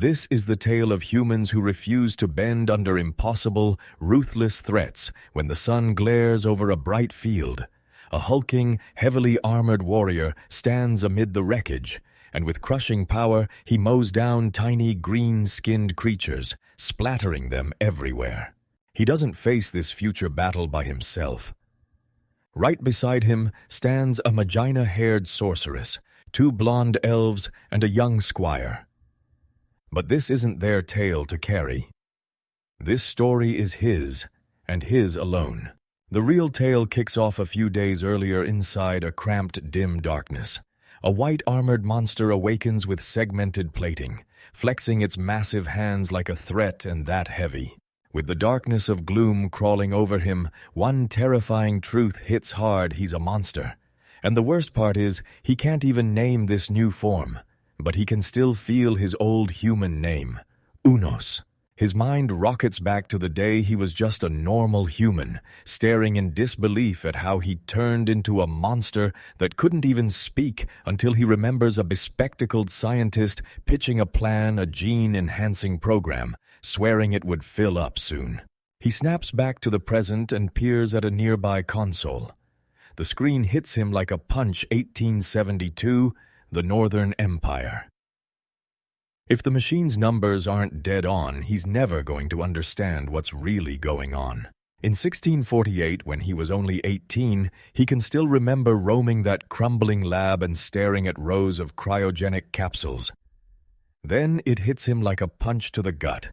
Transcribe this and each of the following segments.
This is the tale of humans who refuse to bend under impossible, ruthless threats when the sun glares over a bright field. A hulking, heavily armored warrior stands amid the wreckage, and with crushing power he mows down tiny green-skinned creatures, splattering them everywhere. He doesn't face this future battle by himself. Right beside him stands a magina-haired sorceress, 2 blonde elves, and a young squire. But this isn't their tale to carry. This story is his, and his alone. The real tale kicks off a few days earlier inside a cramped, dim darkness. A white-armored monster awakens with segmented plating, flexing its massive hands like a threat and that heavy. With the darkness of gloom crawling over him, one terrifying truth hits hard: he's a monster. And the worst part is, he can't even name this new form. But he can still feel his old human name, Unos. His mind rockets back to the day he was just a normal human, staring in disbelief at how he turned into a monster that couldn't even speak until he remembers a bespectacled scientist pitching a plan, a gene-enhancing program, swearing it would fill up soon. He snaps back to the present and peers at a nearby console. The screen hits him like a punch. 1872, the Northern Empire. If the machine's numbers aren't dead on, he's never going to understand what's really going on. In 1648, when he was only 18, he can still remember roaming that crumbling lab and staring at rows of cryogenic capsules. Then it hits him like a punch to the gut.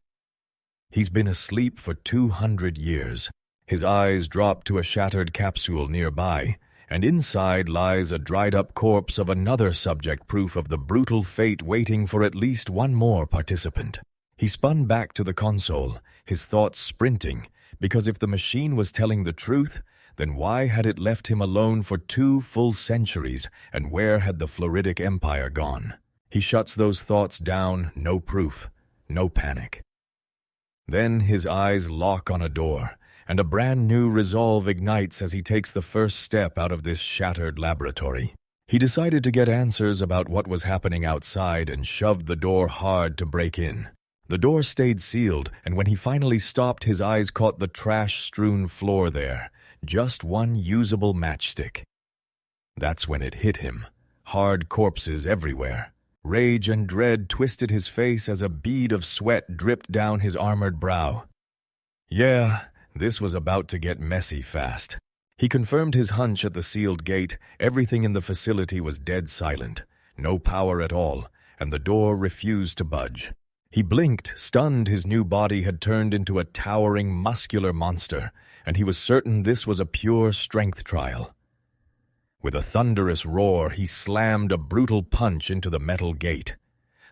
He's been asleep for 200 years. His eyes drop to a shattered capsule nearby, and inside lies a dried-up corpse of another subject, proof of the brutal fate waiting for at least one more participant. He spun back to the console, his thoughts sprinting, because if the machine was telling the truth, then why had it left him alone for 2 full centuries, and where had the Floridic Empire gone? He shuts those thoughts down, no proof, no panic. Then his eyes lock on a door, and a brand new resolve ignites as he takes the first step out of this shattered laboratory. He decided to get answers about what was happening outside and shoved the door hard to break in. The door stayed sealed, and when he finally stopped, his eyes caught the trash-strewn floor there, just one usable matchstick. That's when it hit him. Hard corpses everywhere. Rage and dread twisted his face as a bead of sweat dripped down his armored brow. Yeah, this was about to get messy fast. He confirmed his hunch at the sealed gate. Everything in the facility was dead silent, no power at all, and the door refused to budge. He blinked, stunned. His new body had turned into a towering, muscular monster, and he was certain this was a pure strength trial. With a thunderous roar, he slammed a brutal punch into the metal gate.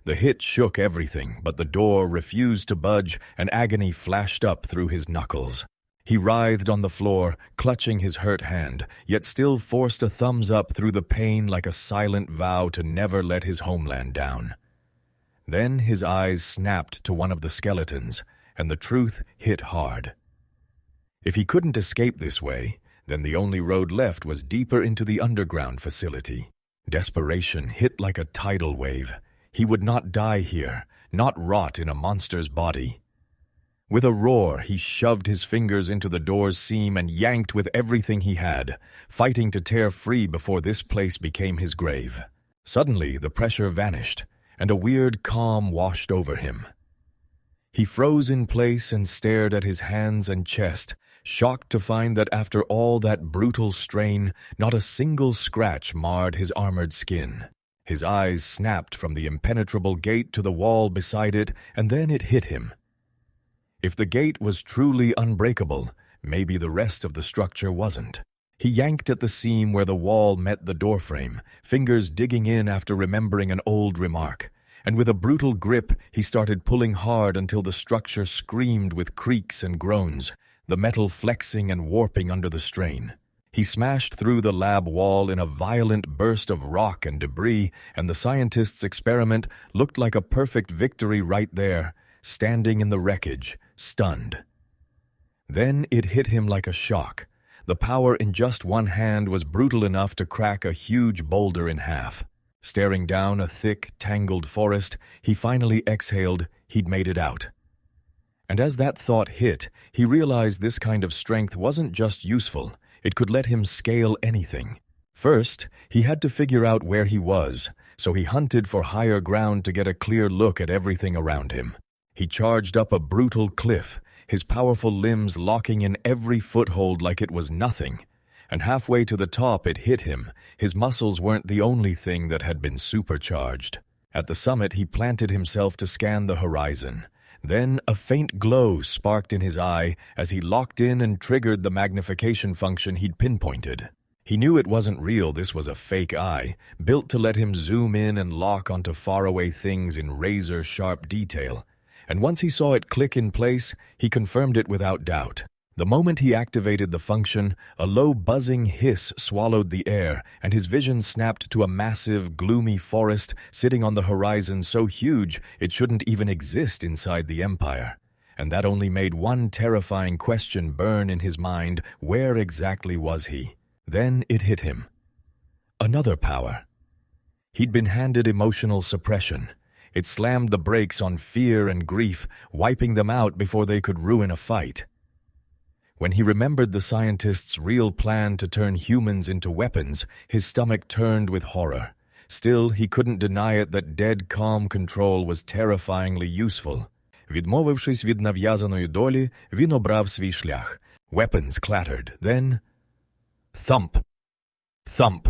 The hit shook everything, but the door refused to budge, and agony flashed up through his knuckles. He writhed on the floor, clutching his hurt hand, yet still forced a thumbs up through the pain like a silent vow to never let his homeland down. Then his eyes snapped to one of the skeletons, and the truth hit hard. If he couldn't escape this way, then the only road left was deeper into the underground facility. Desperation hit like a tidal wave. He would not die here, not rot in a monster's body. With a roar, he shoved his fingers into the door's seam and yanked with everything he had, fighting to tear free before this place became his grave. Suddenly, the pressure vanished, and a weird calm washed over him. He froze in place and stared at his hands and chest, shocked to find that after all that brutal strain, not a single scratch marred his armored skin. His eyes snapped from the impenetrable gate to the wall beside it, and then it hit him. If the gate was truly unbreakable, maybe the rest of the structure wasn't. He yanked at the seam where the wall met the doorframe, fingers digging in after remembering an old remark, and with a brutal grip, he started pulling hard until the structure screamed with creaks and groans, the metal flexing and warping under the strain. He smashed through the lab wall in a violent burst of rock and debris, and the scientist's experiment looked like a perfect victory right there, standing in the wreckage, stunned. Then it hit him like a shock. The power in just one hand was brutal enough to crack a huge boulder in half. Staring down a thick, tangled forest, he finally exhaled he'd made it out. And as that thought hit, he realized this kind of strength wasn't just useful, it could let him scale anything. First, he had to figure out where he was, so he hunted for higher ground to get a clear look at everything around him. He charged up a brutal cliff, his powerful limbs locking in every foothold like it was nothing. And halfway to the top it hit him. His muscles weren't the only thing that had been supercharged. At the summit he planted himself to scan the horizon. Then a faint glow sparked in his eye as he locked in and triggered the magnification function he'd pinpointed. He knew it wasn't real, this was a fake eye, built to let him zoom in and lock onto faraway things in razor-sharp detail. And once he saw it click in place, he confirmed it without doubt. The moment he activated the function, a low buzzing hiss swallowed the air, and his vision snapped to a massive, gloomy forest sitting on the horizon so huge it shouldn't even exist inside the Empire. And that only made one terrifying question burn in his mind: where exactly was he? Then it hit him. Another power. He'd been handed emotional suppression. It slammed the brakes on fear and grief, wiping them out before they could ruin a fight. When he remembered the scientists' real plan to turn humans into weapons, his stomach turned with horror. Still, he couldn't deny it that dead calm control was terrifyingly useful. Відмовившись від нав'язаної долі, він обрав свій шлях. Weapons clattered. Then, thump! Thump!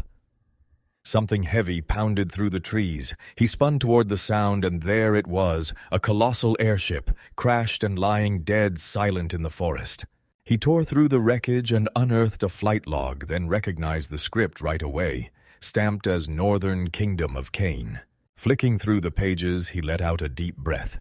Something heavy pounded through the trees. He spun toward the sound, and there it was, a colossal airship, crashed and lying dead silent in the forest. He tore through the wreckage and unearthed a flight log, then recognized the script right away, stamped as Northern Kingdom of Cain. Flicking through the pages, he let out a deep breath.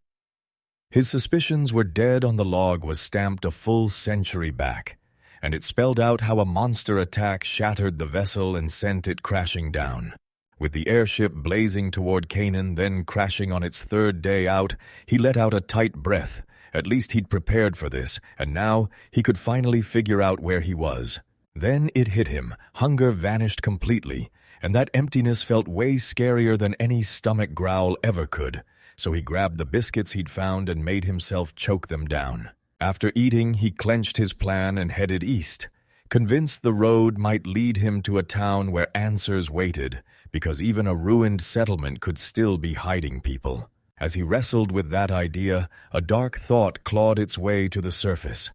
His suspicions were dead on the log was stamped a full century back, and it spelled out how a monster attack shattered the vessel and sent it crashing down. With the airship blazing toward Canaan, then crashing on its third day out, he let out a tight breath. At least he'd prepared for this, and now he could finally figure out where he was. Then it hit him. Hunger vanished completely, and that emptiness felt way scarier than any stomach growl ever could, so he grabbed the biscuits he'd found and made himself choke them down. After eating, he clenched his plan and headed east, convinced the road might lead him to a town where answers waited, because even a ruined settlement could still be hiding people. As he wrestled with that idea, a dark thought clawed its way to the surface.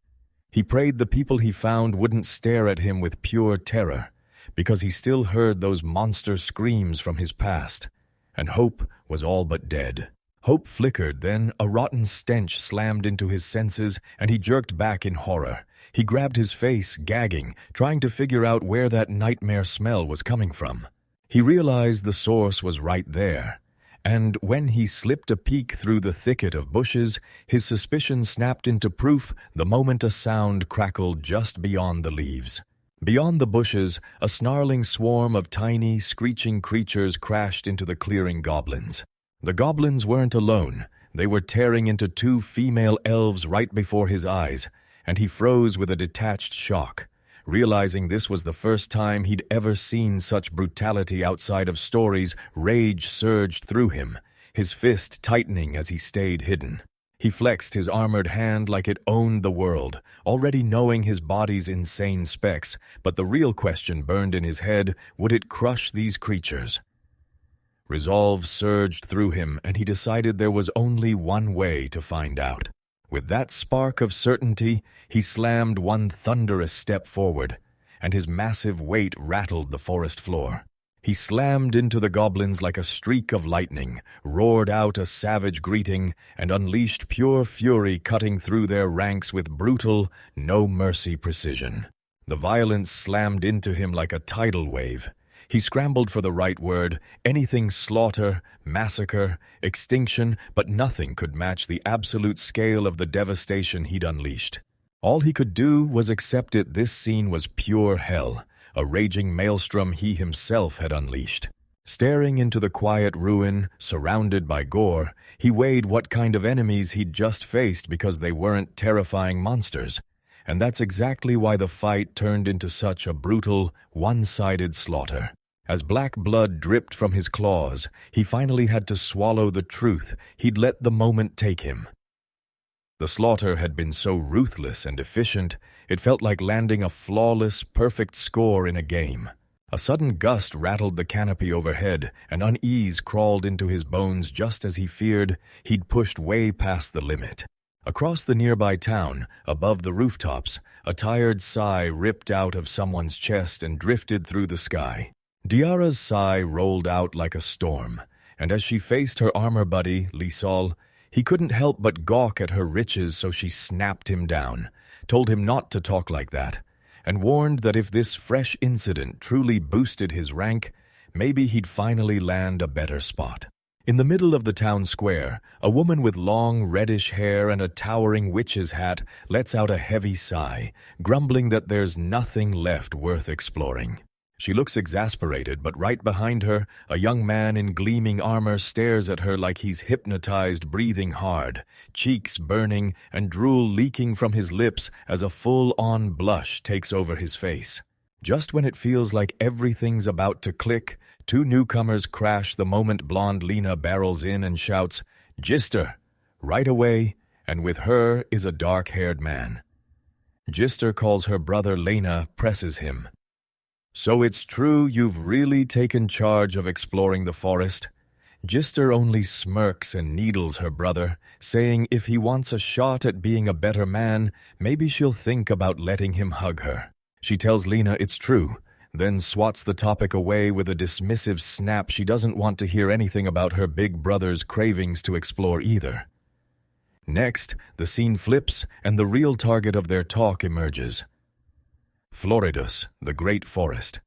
He prayed the people he found wouldn't stare at him with pure terror, because he still heard those monster screams from his past, and hope was all but dead. Hope flickered, then a rotten stench slammed into his senses, and he jerked back in horror. He grabbed his face, gagging, trying to figure out where that nightmare smell was coming from. He realized the source was right there. And when he slipped a peek through the thicket of bushes, his suspicion snapped into proof the moment a sound crackled just beyond the leaves. Beyond the bushes, a snarling swarm of tiny, screeching creatures crashed into the clearing goblins. The goblins weren't alone. They were tearing into two female elves right before his eyes, and he froze with a detached shock. Realizing this was the first time he'd ever seen such brutality outside of stories, rage surged through him, his fist tightening as he stayed hidden. He flexed his armored hand like it owned the world, already knowing his body's insane specs, but the real question burned in his head: would it crush these creatures? Resolve surged through him, and he decided there was only one way to find out. With that spark of certainty, he slammed one thunderous step forward, and his massive weight rattled the forest floor. He slammed into the goblins like a streak of lightning, roared out a savage greeting, and unleashed pure fury cutting through their ranks with brutal, no-mercy precision. The violence slammed into him like a tidal wave. He scrambled for the right word, anything slaughter, massacre, extinction, but nothing could match the absolute scale of the devastation he'd unleashed. All he could do was accept it. This scene was pure hell, a raging maelstrom he himself had unleashed. Staring into the quiet ruin, surrounded by gore, he weighed what kind of enemies he'd just faced because they weren't terrifying monsters. And that's exactly why the fight turned into such a brutal, one-sided slaughter. As black blood dripped from his claws, he finally had to swallow the truth. He'd let the moment take him. The slaughter had been so ruthless and efficient, it felt like landing a flawless, perfect score in a game. A sudden gust rattled the canopy overhead, and unease crawled into his bones just as he feared he'd pushed way past the limit. Across the nearby town, above the rooftops, a tired sigh ripped out of someone's chest and drifted through the sky. Diara's sigh rolled out like a storm, and as she faced her armor buddy, Lisol, he couldn't help but gawk at her riches, so she snapped him down, told him not to talk like that, and warned that if this fresh incident truly boosted his rank, maybe he'd finally land a better spot. In the middle of the town square, a woman with long reddish hair and a towering witch's hat lets out a heavy sigh, grumbling that there's nothing left worth exploring. She looks exasperated, but right behind her, a young man in gleaming armor stares at her like he's hypnotized, breathing hard, cheeks burning and drool leaking from his lips as a full-on blush takes over his face. Just when it feels like everything's about to click, two newcomers crash the moment blonde Lena barrels in and shouts, "Gister!" right away, and with her is a dark-haired man. Gister calls her brother Lena, presses him. "So it's true you've really taken charge of exploring the forest?" Gister only smirks and needles her brother, saying if he wants a shot at being a better man, maybe she'll think about letting him hug her. She tells Lena it's true, then swats the topic away with a dismissive snap. She doesn't want to hear anything about her big brother's cravings to explore either. Next, the scene flips and the real target of their talk emerges. Floridus, the great forest.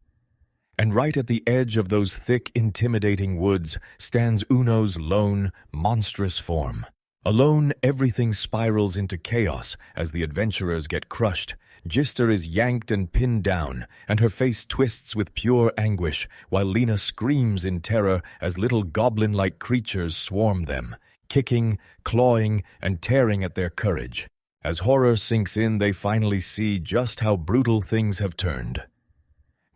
And right at the edge of those thick, intimidating woods stands Uno's lone, monstrous form. Alone, everything spirals into chaos as the adventurers get crushed. Gister is yanked and pinned down, and her face twists with pure anguish, while Lena screams in terror as little goblin-like creatures swarm them, kicking, clawing, and tearing at their courage. As horror sinks in, they finally see just how brutal things have turned.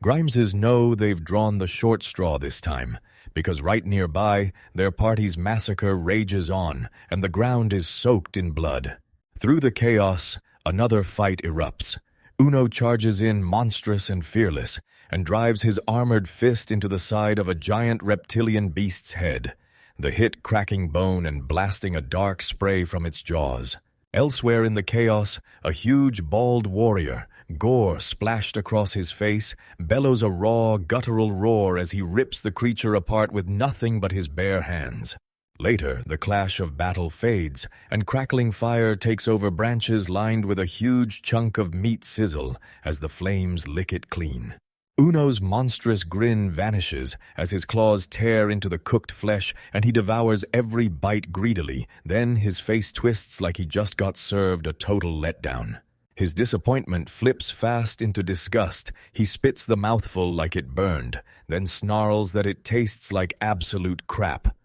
Grimeses know they've drawn the short straw this time, because right nearby, their party's massacre rages on, and the ground is soaked in blood. Through the chaos, another fight erupts. Uno charges in monstrous and fearless, and drives his armored fist into the side of a giant reptilian beast's head, the hit cracking bone and blasting a dark spray from its jaws. Elsewhere in the chaos, a huge bald warrior, gore splashed across his face, bellows a raw, guttural roar as he rips the creature apart with nothing but his bare hands. Later, the clash of battle fades, and crackling fire takes over branches lined with a huge chunk of meat sizzle as the flames lick it clean. Uno's monstrous grin vanishes as his claws tear into the cooked flesh and he devours every bite greedily. Then his face twists like he just got served a total letdown. His disappointment flips fast into disgust. He spits the mouthful like it burned, then snarls that it tastes like absolute crap.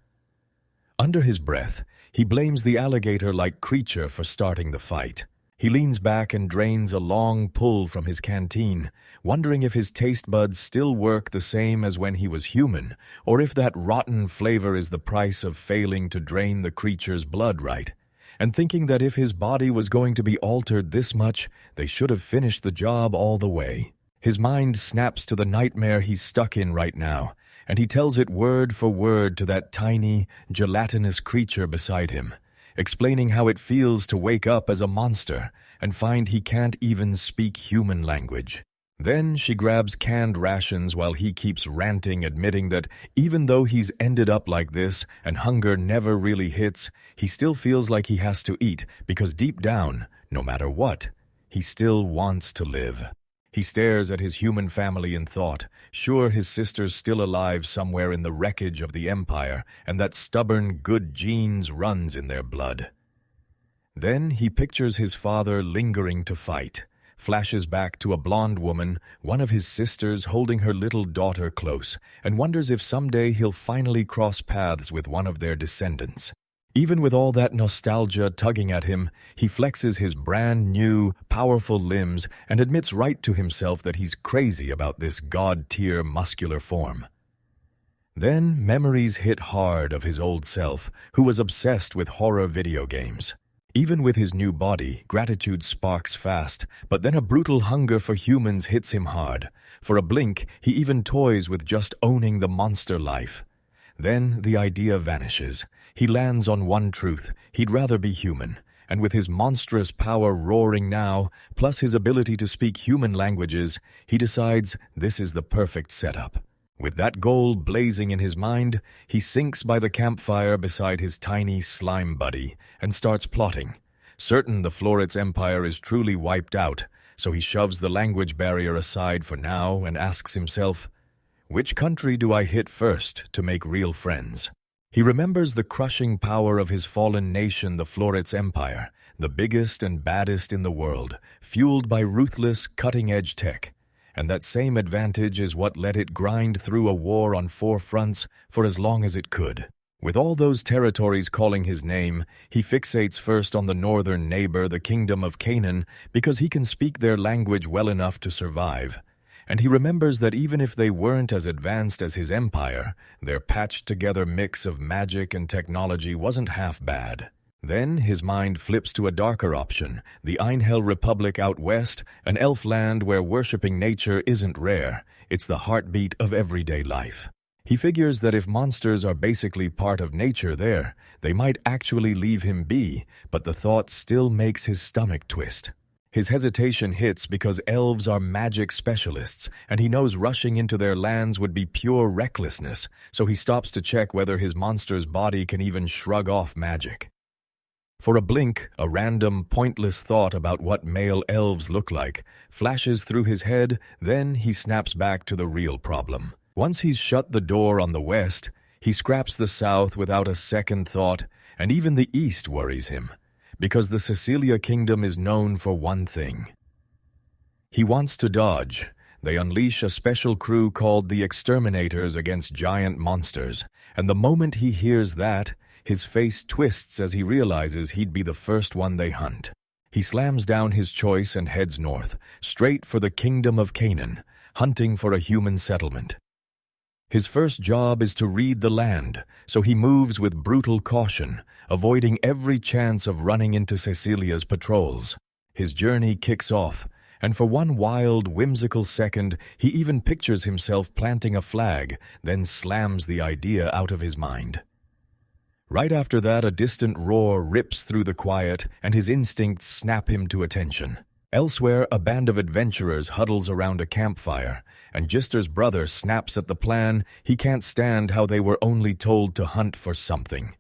Under his breath, he blames the alligator-like creature for starting the fight. He leans back and drains a long pull from his canteen, wondering if his taste buds still work the same as when he was human, or if that rotten flavor is the price of failing to drain the creature's blood right, and thinking that if his body was going to be altered this much, they should have finished the job all the way. His mind snaps to the nightmare he's stuck in right now, and he tells it word for word to that tiny, gelatinous creature beside him, explaining how it feels to wake up as a monster and find he can't even speak human language. Then she grabs canned rations while he keeps ranting, admitting that even though he's ended up like this and hunger never really hits, he still feels like he has to eat because deep down, no matter what, he still wants to live. He stares at his human family in thought, sure his sister's still alive somewhere in the wreckage of the Empire, and that stubborn good genes runs in their blood. Then he pictures his father lingering to fight, flashes back to a blonde woman, one of his sisters holding her little daughter close, and wonders if someday he'll finally cross paths with one of their descendants. Even with all that nostalgia tugging at him, he flexes his brand new, powerful limbs and admits right to himself that he's crazy about this god-tier muscular form. Then memories hit hard of his old self, who was obsessed with horror video games. Even with his new body, gratitude sparks fast, but then a brutal hunger for humans hits him hard. For a blink, he even toys with just owning the monster life. Then the idea vanishes. He lands on one truth: he'd rather be human. And with his monstrous power roaring now, plus his ability to speak human languages, he decides this is the perfect setup. With that goal blazing in his mind, he sinks by the campfire beside his tiny slime buddy and starts plotting. Certain the Floret's empire is truly wiped out, so he shoves the language barrier aside for now and asks himself, which country do I hit first to make real friends? He remembers the crushing power of his fallen nation, the Floret's empire, the biggest and baddest in the world, fueled by ruthless, cutting-edge tech. And that same advantage is what let it grind through a war on 4 fronts for as long as it could. With all those territories calling his name, he fixates first on the northern neighbor, the kingdom of Canaan, because he can speak their language well enough to survive. And he remembers that even if they weren't as advanced as his empire, their patched-together mix of magic and technology wasn't half bad. Then his mind flips to a darker option, the Einhell Republic out west, an elf land where worshipping nature isn't rare, it's the heartbeat of everyday life. He figures that if monsters are basically part of nature there, they might actually leave him be, but the thought still makes his stomach twist. His hesitation hits because elves are magic specialists, and he knows rushing into their lands would be pure recklessness, so he stops to check whether his monster's body can even shrug off magic. For a blink, a random, pointless thought about what male elves look like flashes through his head, then he snaps back to the real problem. Once he's shut the door on the west, he scraps the south without a second thought, and even the east worries him. Because the Cecilia kingdom is known for one thing. He wants to dodge. They unleash a special crew called the Exterminators against giant monsters, and the moment he hears that, his face twists as he realizes he'd be the first one they hunt. He slams down his choice and heads north, straight for the kingdom of Canaan, hunting for a human settlement. His first job is to read the land, so he moves with brutal caution, avoiding every chance of running into Cecilia's patrols. His journey kicks off, and for one wild, whimsical second, he even pictures himself planting a flag, then slams the idea out of his mind. Right after that, a distant roar rips through the quiet, and his instincts snap him to attention. Elsewhere, a band of adventurers huddles around a campfire, and Gister's brother snaps at the plan. He can't stand how they were only told to hunt for something.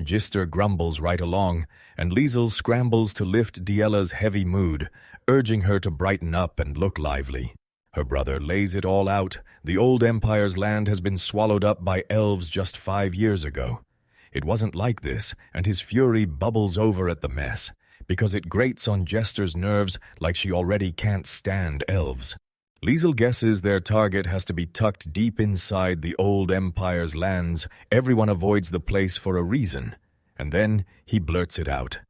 Gister grumbles right along, and Liesel scrambles to lift Diella's heavy mood, urging her to brighten up and look lively. Her brother lays it all out. The old empire's land has been swallowed up by elves just 5 years ago. It wasn't like this, and his fury bubbles over at the mess, because it grates on Jester's nerves like she already can't stand elves. Liesel guesses their target has to be tucked deep inside the old empire's lands. Everyone avoids the place for a reason, and then he blurts it out.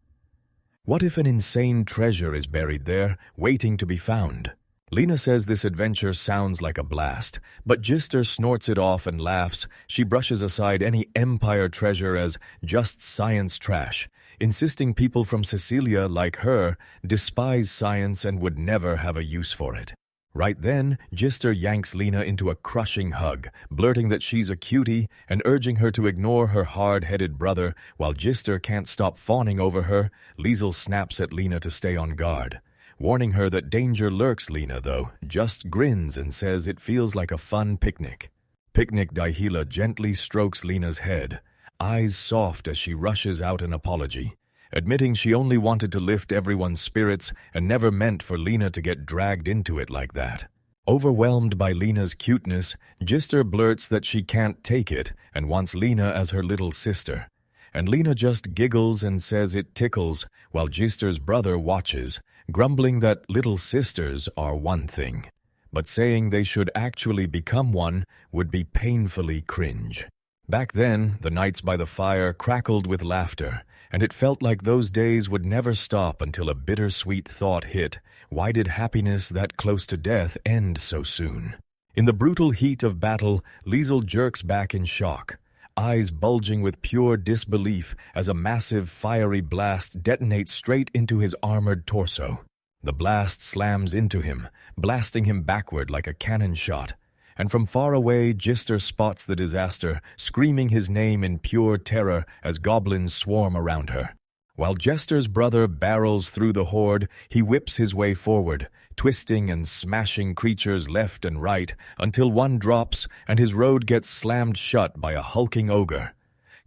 What if an insane treasure is buried there, waiting to be found? Lena says this adventure sounds like a blast, but Gister snorts it off and laughs. She brushes aside any empire treasure as just science trash, insisting people from Cecilia, like her, despise science and would never have a use for it. Right then, Gister yanks Lena into a crushing hug, blurting that she's a cutie and urging her to ignore her hard-headed brother. While Gister can't stop fawning over her, Liesel snaps at Lena to stay on guard. Warning her that danger lurks, Lena, though, just grins and says it feels like a fun picnic. Picnic Dihila gently strokes Lena's head, eyes soft as she rushes out an apology, admitting she only wanted to lift everyone's spirits and never meant for Lena to get dragged into it like that. Overwhelmed by Lena's cuteness, Gister blurts that she can't take it and wants Lena as her little sister. And Lena just giggles and says it tickles, while Gister's brother watches, grumbling that little sisters are one thing, but saying they should actually become one would be painfully cringe. Back then, the nights by the fire crackled with laughter, and it felt like those days would never stop until a bittersweet thought hit. Why did happiness that close to death end so soon? In the brutal heat of battle, Liesel jerks back in shock, eyes bulging with pure disbelief as a massive fiery blast detonates straight into his armored torso. The blast slams into him, blasting him backward like a cannon shot, and from far away Gister spots the disaster, screaming his name in pure terror as goblins swarm around her. While Jester's brother barrels through the horde, he whips his way forward, twisting and smashing creatures left and right until one drops and his road gets slammed shut by a hulking ogre.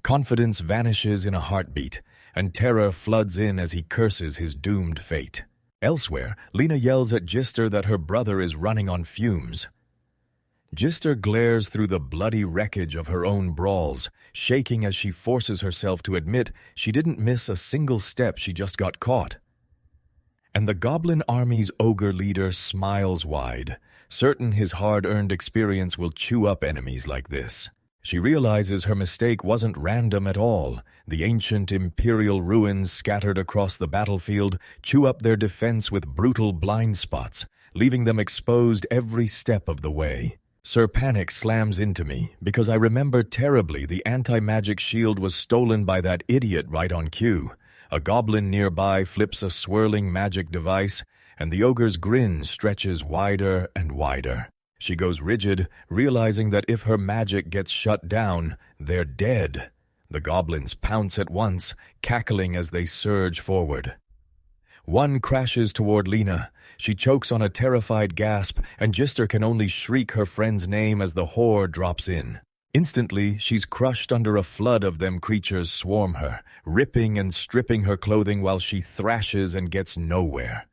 Confidence vanishes in a heartbeat, and terror floods in as he curses his doomed fate. Elsewhere, Lena yells at Gister that her brother is running on fumes. Gister glares through the bloody wreckage of her own brawls, shaking as she forces herself to admit she didn't miss a single step, she just got caught. And the goblin army's ogre leader smiles wide, certain his hard-earned experience will chew up enemies like this. She realizes her mistake wasn't random at all. The ancient imperial ruins scattered across the battlefield chew up their defense with brutal blind spots, leaving them exposed every step of the way. Sir Panic slams into me because I remember terribly the anti-magic shield was stolen by that idiot right on cue. A goblin nearby flips a swirling magic device, and the ogre's grin stretches wider and wider. She goes rigid, realizing that if her magic gets shut down, they're dead. The goblins pounce at once, cackling as they surge forward. One crashes toward Lena. She chokes on a terrified gasp, and Gister can only shriek her friend's name as the horde drops in. Instantly, she's crushed under a flood of them creatures swarm her, ripping and stripping her clothing while she thrashes and gets nowhere.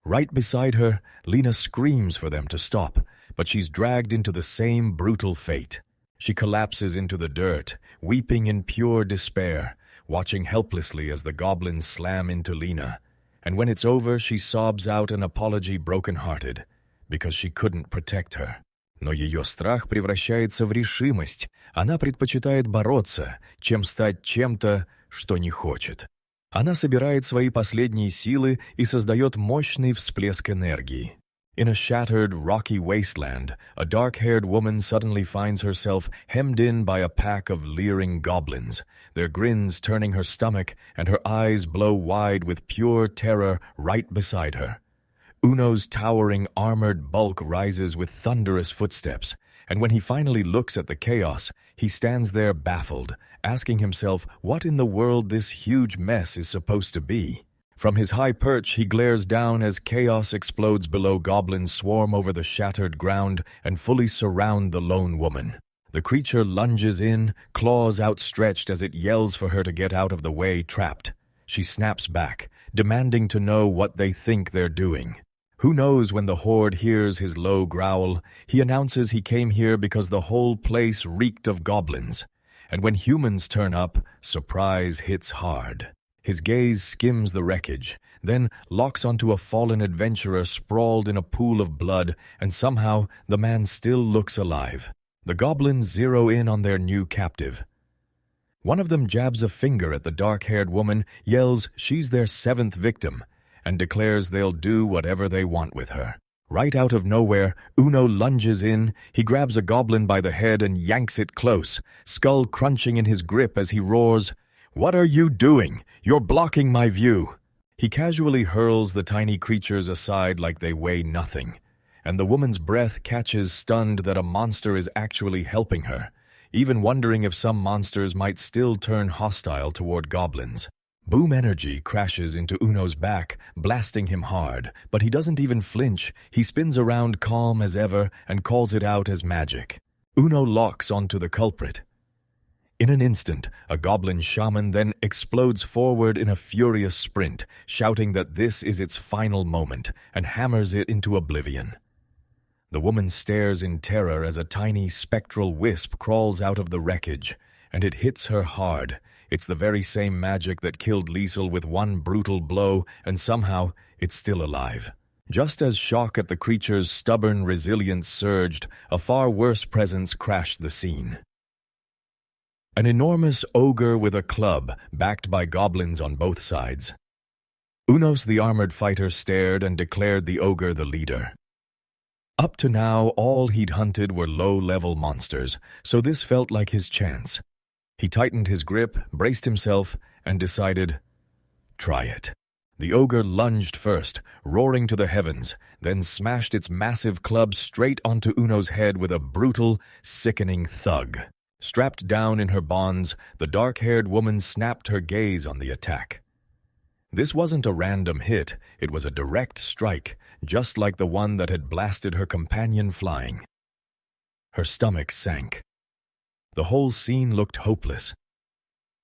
Right beside her, Lena screams for them to stop, but she's dragged into the same brutal fate. She collapses into the dirt, weeping in pure despair, watching helplessly as the goblins slam into Lena. And when it's over, she sobs out an apology broken-hearted, because she couldn't protect her. Но ее страх превращается в решимость. Она предпочитает бороться, чем стать чем-то, что не хочет. Она собирает свои последние силы и создает мощный всплеск энергии. In a shattered, rocky wasteland, a dark-haired woman suddenly finds herself hemmed in by a pack of leering goblins, their grins turning her stomach and her eyes blow wide with pure terror right beside her. Uno's towering armored bulk rises with thunderous footsteps, and when he finally looks at the chaos, he stands there baffled, asking himself what in the world this huge mess is supposed to be. From his high perch, he glares down as chaos explodes below. Goblins swarm over the shattered ground and fully surround the lone woman. The creature lunges in, claws outstretched as it yells for her to get out of the way, trapped. She snaps back, demanding to know what they think they're doing. Who knows when the horde hears his low growl? He announces he came here because the whole place reeked of goblins. And when humans turn up, surprise hits hard. His gaze skims the wreckage, then locks onto a fallen adventurer sprawled in a pool of blood, and somehow the man still looks alive. The goblins zero in on their new captive. One of them jabs a finger at the dark-haired woman, yells she's their 7th victim, and declares they'll do whatever they want with her. Right out of nowhere, Uno lunges in. He grabs a goblin by the head and yanks it close, skull crunching in his grip as he roars, "What are you doing? You're blocking my view." He casually hurls the tiny creatures aside like they weigh nothing, and the woman's breath catches, stunned that a monster is actually helping her, even wondering if some monsters might still turn hostile toward goblins. Boom energy crashes into Uno's back, blasting him hard, but he doesn't even flinch. He spins around calm as ever and calls it out as magic. Uno locks onto the culprit. In an instant, a goblin shaman then explodes forward in a furious sprint, shouting that this is its final moment, and hammers it into oblivion. The woman stares in terror as a tiny spectral wisp crawls out of the wreckage, and it hits her hard. It's the very same magic that killed Liesel with one brutal blow, and somehow it's still alive. Just as shock at the creature's stubborn resilience surged, a far worse presence crashed the scene. An enormous ogre with a club, backed by goblins on both sides. Unos the armored fighter stared and declared the ogre the leader. Up to now, all he'd hunted were low-level monsters, so this felt like his chance. He tightened his grip, braced himself, and decided, try it. The ogre lunged first, roaring to the heavens, then smashed its massive club straight onto Uno's head with a brutal, sickening thug. Strapped down in her bonds, the dark-haired woman snapped her gaze on the attack. This wasn't a random hit, it was a direct strike, just like the one that had blasted her companion flying. Her stomach sank. The whole scene looked hopeless.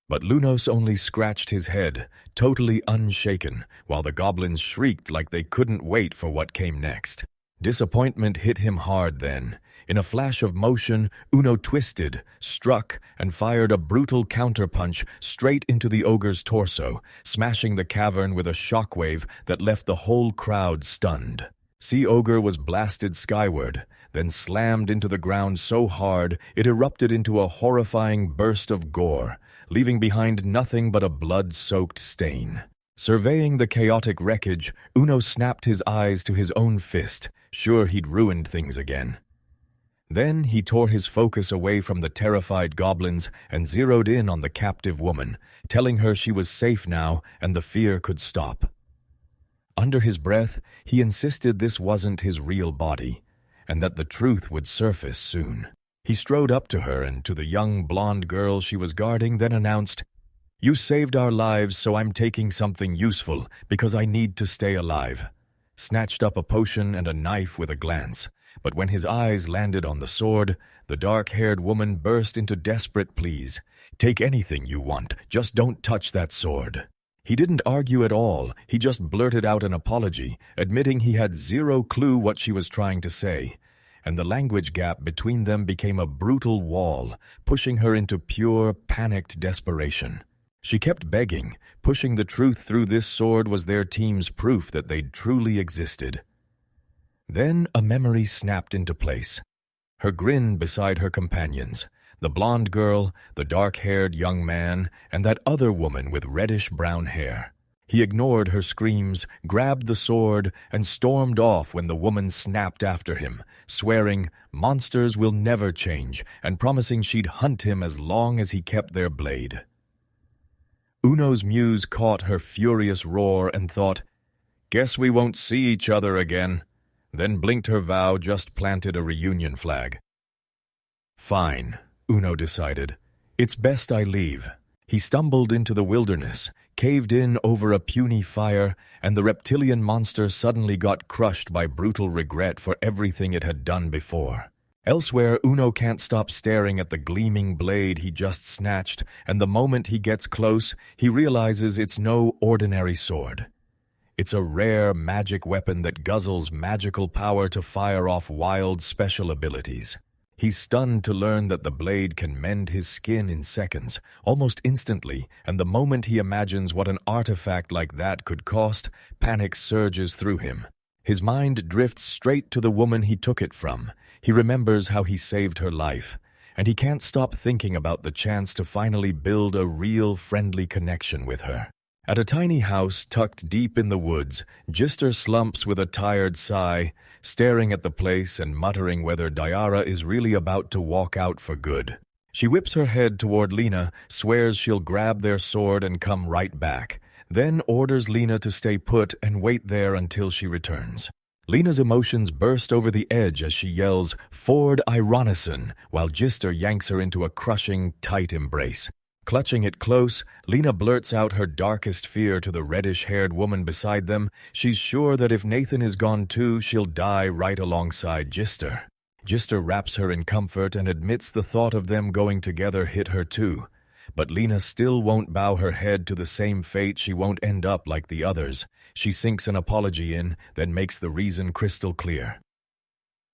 But Lunos only scratched his head, totally unshaken, while the goblins shrieked like they couldn't wait for what came next. Disappointment hit him hard then. In a flash of motion, Uno twisted, struck, and fired a brutal counterpunch straight into the ogre's torso, smashing the cavern with a shockwave that left the whole crowd stunned. Sea Ogre was blasted skyward, then slammed into the ground so hard it erupted into a horrifying burst of gore, leaving behind nothing but a blood-soaked stain. Surveying the chaotic wreckage, Uno snapped his eyes to his own fist, sure he'd ruined things again. Then he tore his focus away from the terrified goblins and zeroed in on the captive woman, telling her she was safe now and the fear could stop. Under his breath, he insisted this wasn't his real body, and that the truth would surface soon. He strode up to her and to the young blonde girl she was guarding, then announced, "You saved our lives, so I'm taking something useful, because I need to stay alive." Snatched up a potion and a knife with a glance, but when his eyes landed on the sword, the dark-haired woman burst into desperate pleas. "Take anything you want, just don't touch that sword." He didn't argue at all, he just blurted out an apology, admitting he had zero clue what she was trying to say, and the language gap between them became a brutal wall, pushing her into pure, panicked desperation. She kept begging, pushing the truth through this sword was their team's proof that they'd truly existed. Then a memory snapped into place. Her grin beside her companions, the blonde girl, the dark-haired young man, and that other woman with reddish-brown hair. He ignored her screams, grabbed the sword, and stormed off when the woman snapped after him, swearing monsters will never change and promising she'd hunt him as long as he kept their blade. Uno's muse caught her furious roar and thought, "Guess we won't see each other again," then blinked her vow, just planted a reunion flag. "Fine," Uno decided. "It's best I leave." He stumbled into the wilderness, caved in over a puny fire, and the reptilian monster suddenly got crushed by brutal regret for everything it had done before. Elsewhere, Uno can't stop staring at the gleaming blade he just snatched, and the moment he gets close, he realizes it's no ordinary sword. It's a rare magic weapon that guzzles magical power to fire off wild special abilities. He's stunned to learn that the blade can mend his skin in seconds, almost instantly, and the moment he imagines what an artifact like that could cost, panic surges through him. His mind drifts straight to the woman he took it from. He remembers how he saved her life, and he can't stop thinking about the chance to finally build a real friendly connection with her. At a tiny house tucked deep in the woods, Gister slumps with a tired sigh, staring at the place and muttering whether Diara is really about to walk out for good. She whips her head toward Lena, swears she'll grab their sword and come right back, then orders Lena to stay put and wait there until she returns. Lena's emotions burst over the edge as she yells, "Ford Ironison," while Gister yanks her into a crushing, tight embrace. Clutching it close, Lena blurts out her darkest fear to the reddish-haired woman beside them. She's sure that if Nathan is gone too, she'll die right alongside Gister. Gister wraps her in comfort and admits the thought of them going together hit her too. But Lena still won't bow her head to the same fate. She won't end up like the others. She sinks an apology in, then makes the reason crystal clear.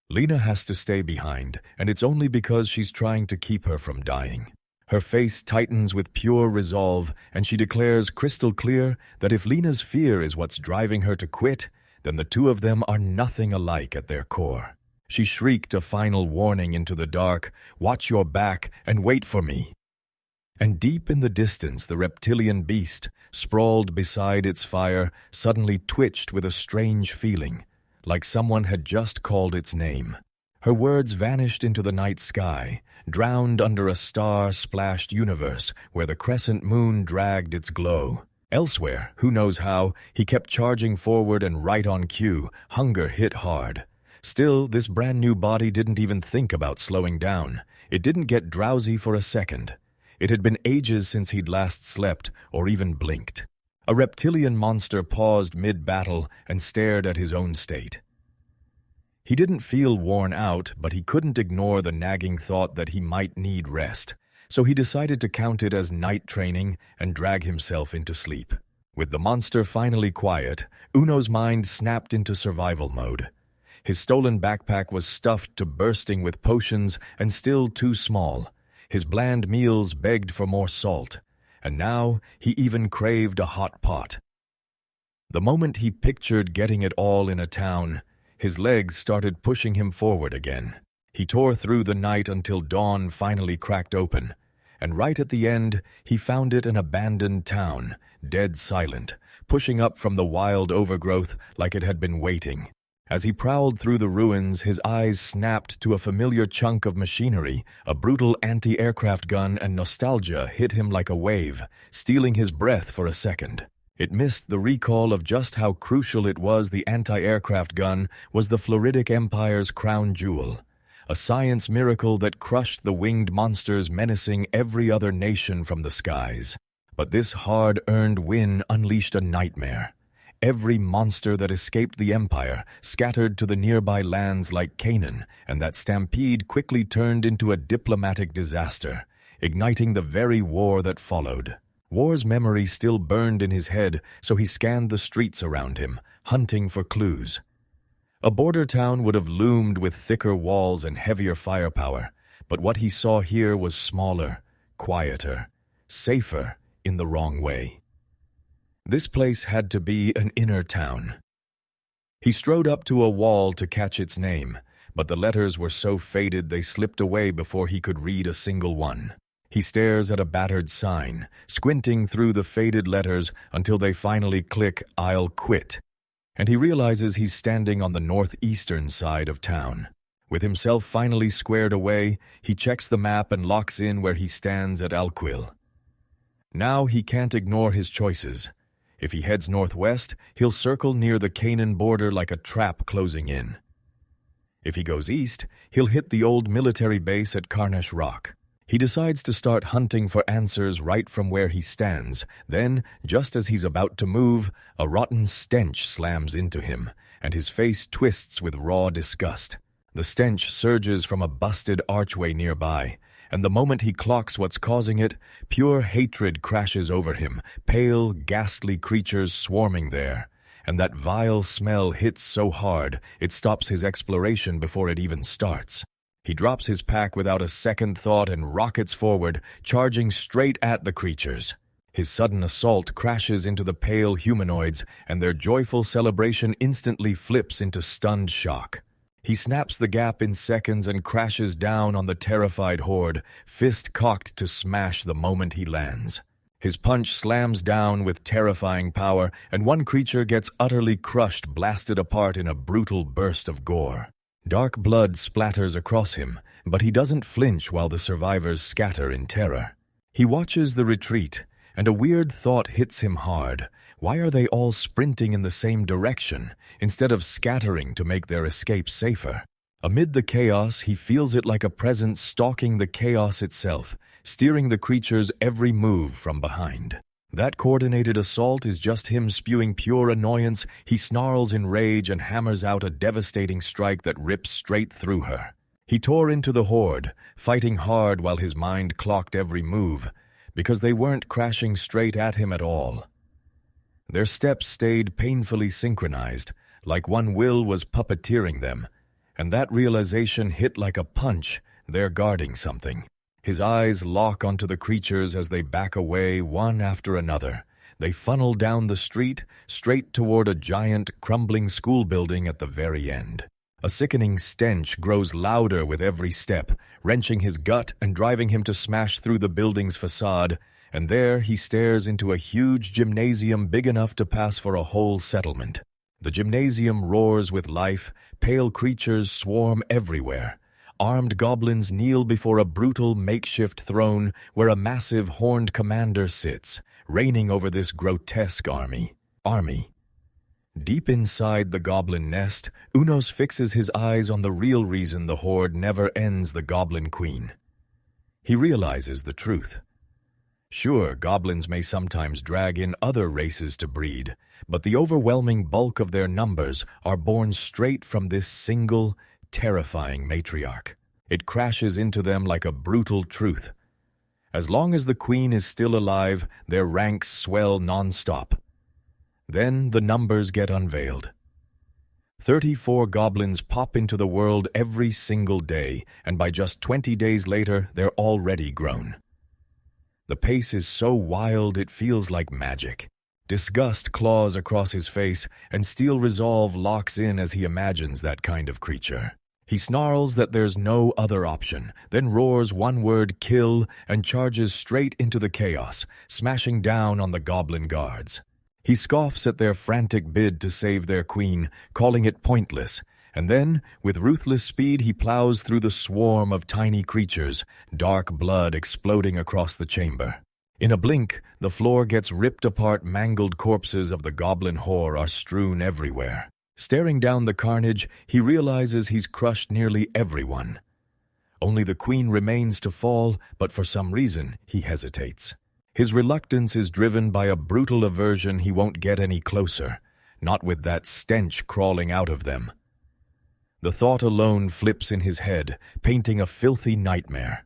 Lena has to stay behind, and it's only because she's trying to keep her from dying. Her face tightens with pure resolve, and she declares crystal clear that if Lena's fear is what's driving her to quit, then the two of them are nothing alike at their core. She shrieked a final warning into the dark, "Watch your back and wait for me." And deep in the distance, the reptilian beast, sprawled beside its fire, suddenly twitched with a strange feeling, like someone had just called its name. Her words vanished into the night sky, drowned under a star-splashed universe where the crescent moon dragged its glow. Elsewhere, who knows how, he kept charging forward, and right on cue, hunger hit hard. Still, this brand-new body didn't even think about slowing down. It didn't get drowsy for a second. It had been ages since he'd last slept or even blinked. A reptilian monster paused mid-battle and stared at his own state. He didn't feel worn out, but he couldn't ignore the nagging thought that he might need rest, so he decided to count it as night training and drag himself into sleep. With the monster finally quiet, Uno's mind snapped into survival mode. His stolen backpack was stuffed to bursting with potions and still too small. His bland meals begged for more salt, and now he even craved a hot pot. The moment he pictured getting it all in a town, his legs started pushing him forward again. He tore through the night until dawn finally cracked open, and right at the end, he found it an abandoned town, dead silent, pushing up from the wild overgrowth like it had been waiting. As he prowled through the ruins, his eyes snapped to a familiar chunk of machinery. A brutal anti-aircraft gun, and nostalgia hit him like a wave, stealing his breath for a second. It missed the recall of just how crucial it was. The anti-aircraft gun was the Floridic Empire's crown jewel, a science miracle that crushed the winged monsters menacing every other nation from the skies. But this hard-earned win unleashed a nightmare. Every monster that escaped the Empire scattered to the nearby lands like Canaan, and that stampede quickly turned into a diplomatic disaster, igniting the very war that followed. War's memory still burned in his head, so he scanned the streets around him, hunting for clues. A border town would have loomed with thicker walls and heavier firepower, but what he saw here was smaller, quieter, safer in the wrong way. This place had to be an inner town. He strode up to a wall to catch its name, but the letters were so faded they slipped away before he could read a single one. He stares at a battered sign, squinting through the faded letters until they finally click, "I'll quit." And he realizes he's standing on the northeastern side of town. With himself finally squared away, he checks the map and locks in where he stands at Alquil. Now he can't ignore his choices. If he heads northwest, he'll circle near the Canaan border like a trap closing in. If he goes east, he'll hit the old military base at Carnash Rock. He decides to start hunting for answers right from where he stands. Then, just as he's about to move, a rotten stench slams into him, and his face twists with raw disgust. The stench surges from a busted archway nearby, and the moment he clocks what's causing it, pure hatred crashes over him, pale, ghastly creatures swarming there. And that vile smell hits so hard, it stops his exploration before it even starts. He drops his pack without a second thought and rockets forward, charging straight at the creatures. His sudden assault crashes into the pale humanoids, and their joyful celebration instantly flips into stunned shock. He snaps the gap in seconds and crashes down on the terrified horde, fist cocked to smash the moment he lands. His punch slams down with terrifying power, and one creature gets utterly crushed, blasted apart in a brutal burst of gore. Dark blood splatters across him, but he doesn't flinch while the survivors scatter in terror. He watches the retreat, and a weird thought hits him hard. Why are they all sprinting in the same direction, instead of scattering to make their escape safer? Amid the chaos, he feels it like a presence stalking the chaos itself, steering the creature's every move from behind. That coordinated assault is just him spewing pure annoyance. He snarls in rage and hammers out a devastating strike that rips straight through her. He tore into the horde, fighting hard while his mind clocked every move, because they weren't crashing straight at him at all. Their steps stayed painfully synchronized, like one will was puppeteering them, and that realization hit like a punch. They're guarding something. His eyes lock onto the creatures as they back away one after another. They funnel down the street, straight toward a giant, crumbling school building at the very end. A sickening stench grows louder with every step, wrenching his gut and driving him to smash through the building's facade, and there he stares into a huge gymnasium big enough to pass for a whole settlement. The gymnasium roars with life, pale creatures swarm everywhere. Armed goblins kneel before a brutal makeshift throne where a massive horned commander sits, reigning over this grotesque army. Deep inside the goblin nest, Unos fixes his eyes on the real reason the horde never ends the goblin queen. He realizes the truth. Sure, goblins may sometimes drag in other races to breed, but the overwhelming bulk of their numbers are born straight from this single, terrifying matriarch. It crashes into them like a brutal truth. As long as the queen is still alive, their ranks swell non-stop. Then the numbers get unveiled. 34 goblins pop into the world every single day, and by just 20 days later, they're already grown. The pace is so wild it feels like magic. Disgust claws across his face, and steel resolve locks in as he imagines that kind of creature. He snarls that there's no other option, then roars one word, kill, and charges straight into the chaos, smashing down on the goblin guards. He scoffs at their frantic bid to save their queen, calling it pointless, and then, with ruthless speed, he plows through the swarm of tiny creatures, dark blood exploding across the chamber. In a blink, the floor gets ripped apart, mangled corpses of the goblin whore are strewn everywhere. Staring down the carnage, he realizes he's crushed nearly everyone. Only the queen remains to fall, but for some reason, he hesitates. His reluctance is driven by a brutal aversion he won't get any closer, not with that stench crawling out of them. The thought alone flips in his head, painting a filthy nightmare.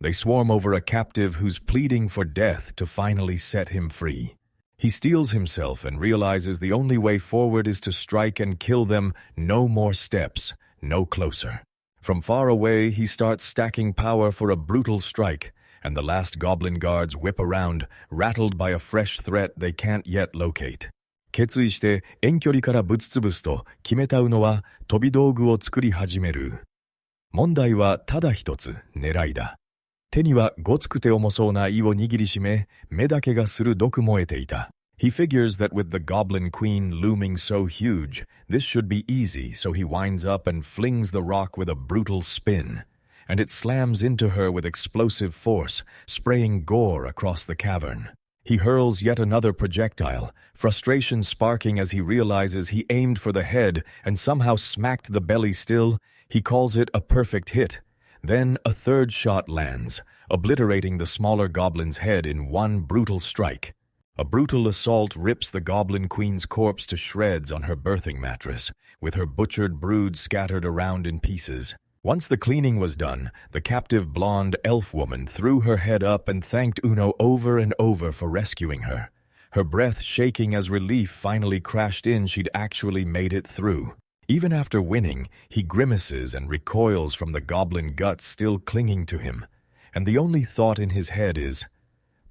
They swarm over a captive who's pleading for death to finally set him free. He steels himself and realizes the only way forward is to strike and kill them. No more steps, no closer. From far away, he starts stacking power for a brutal strike, and the last goblin guards whip around, rattled by a fresh threat they can't yet locate. 決意して遠距離からぶつつぶすと決めたのは飛び道具を作り始める。問題はただ一つ、狙いだ。手にはごつくて重そうな胃を握りしめ、目だけが鋭く燃えていた。He figures that with the goblin queen looming so huge, this should be easy, so he winds up and flings the rock with a brutal spin. And it slams into her with explosive force, spraying gore across the cavern. He hurls yet another projectile, frustration sparking as he realizes he aimed for the head and somehow smacked the belly still. He calls it a perfect hit. Then a third shot lands, obliterating the smaller goblin's head in one brutal strike. A brutal assault rips the goblin queen's corpse to shreds on her birthing mattress, with her butchered brood scattered around in pieces. Once the cleaning was done, the captive blonde elf woman threw her head up and thanked Uno over and over for rescuing her. Her breath shaking as relief finally crashed in she'd actually made it through. Even after winning, he grimaces and recoils from the goblin guts still clinging to him. And the only thought in his head is,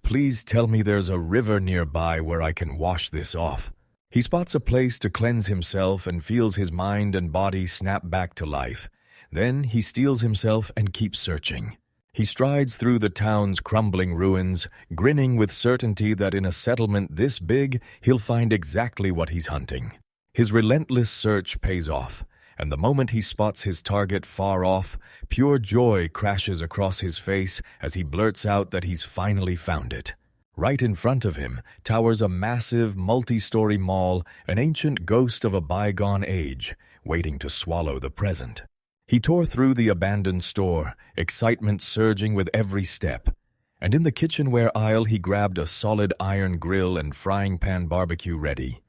please tell me there's a river nearby where I can wash this off. He spots a place to cleanse himself and feels his mind and body snap back to life. Then he steels himself and keeps searching. He strides through the town's crumbling ruins, grinning with certainty that in a settlement this big, he'll find exactly what he's hunting. His relentless search pays off, and the moment he spots his target far off, pure joy crashes across his face as he blurts out that he's finally found it. Right in front of him towers a massive, multi-story mall, an ancient ghost of a bygone age, waiting to swallow the present. He tore through the abandoned store, excitement surging with every step. And in the kitchenware aisle he grabbed a solid iron grill and frying pan barbecue ready.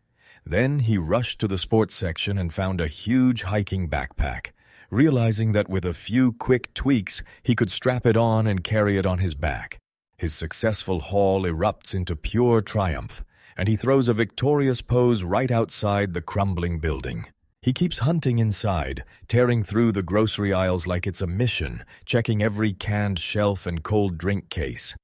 Then he rushed to the sports section and found a huge hiking backpack, realizing that with a few quick tweaks he could strap it on and carry it on his back. His successful haul erupts into pure triumph, and he throws a victorious pose right outside the crumbling building. He keeps hunting inside, tearing through the grocery aisles like it's a mission, checking every canned shelf and cold drink case.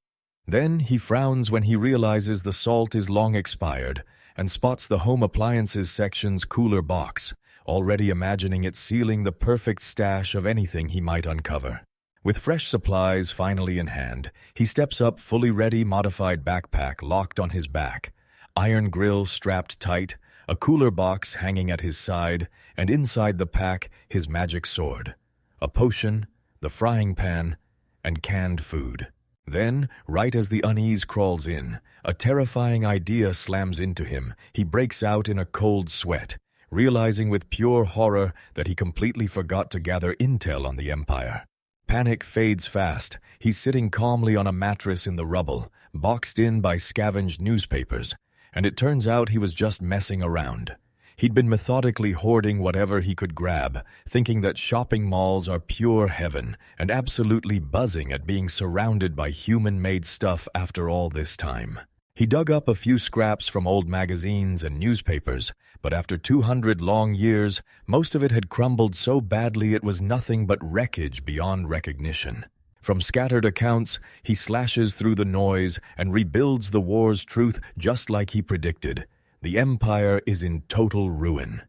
Then he frowns when he realizes the salt is long expired and spots the home appliances section's cooler box, already imagining it sealing the perfect stash of anything he might uncover. With fresh supplies finally in hand, he steps up fully ready modified backpack locked on his back, iron grill strapped tight, a cooler box hanging at his side, and inside the pack his magic sword, a potion, the frying pan, and canned food. Then, right as the unease crawls in, a terrifying idea slams into him. He breaks out in a cold sweat, realizing with pure horror that he completely forgot to gather intel on the Empire. Panic fades fast. He's sitting calmly on a mattress in the rubble, boxed in by scavenged newspapers, and it turns out he was just messing around. He'd been methodically hoarding whatever he could grab, thinking that shopping malls are pure heaven, and absolutely buzzing at being surrounded by human-made stuff after all this time. He dug up a few scraps from old magazines and newspapers, but after 200 long years, most of it had crumbled so badly it was nothing but wreckage beyond recognition. From scattered accounts, he slashes through the noise and rebuilds the war's truth just like he predicted. The Empire is in total ruin.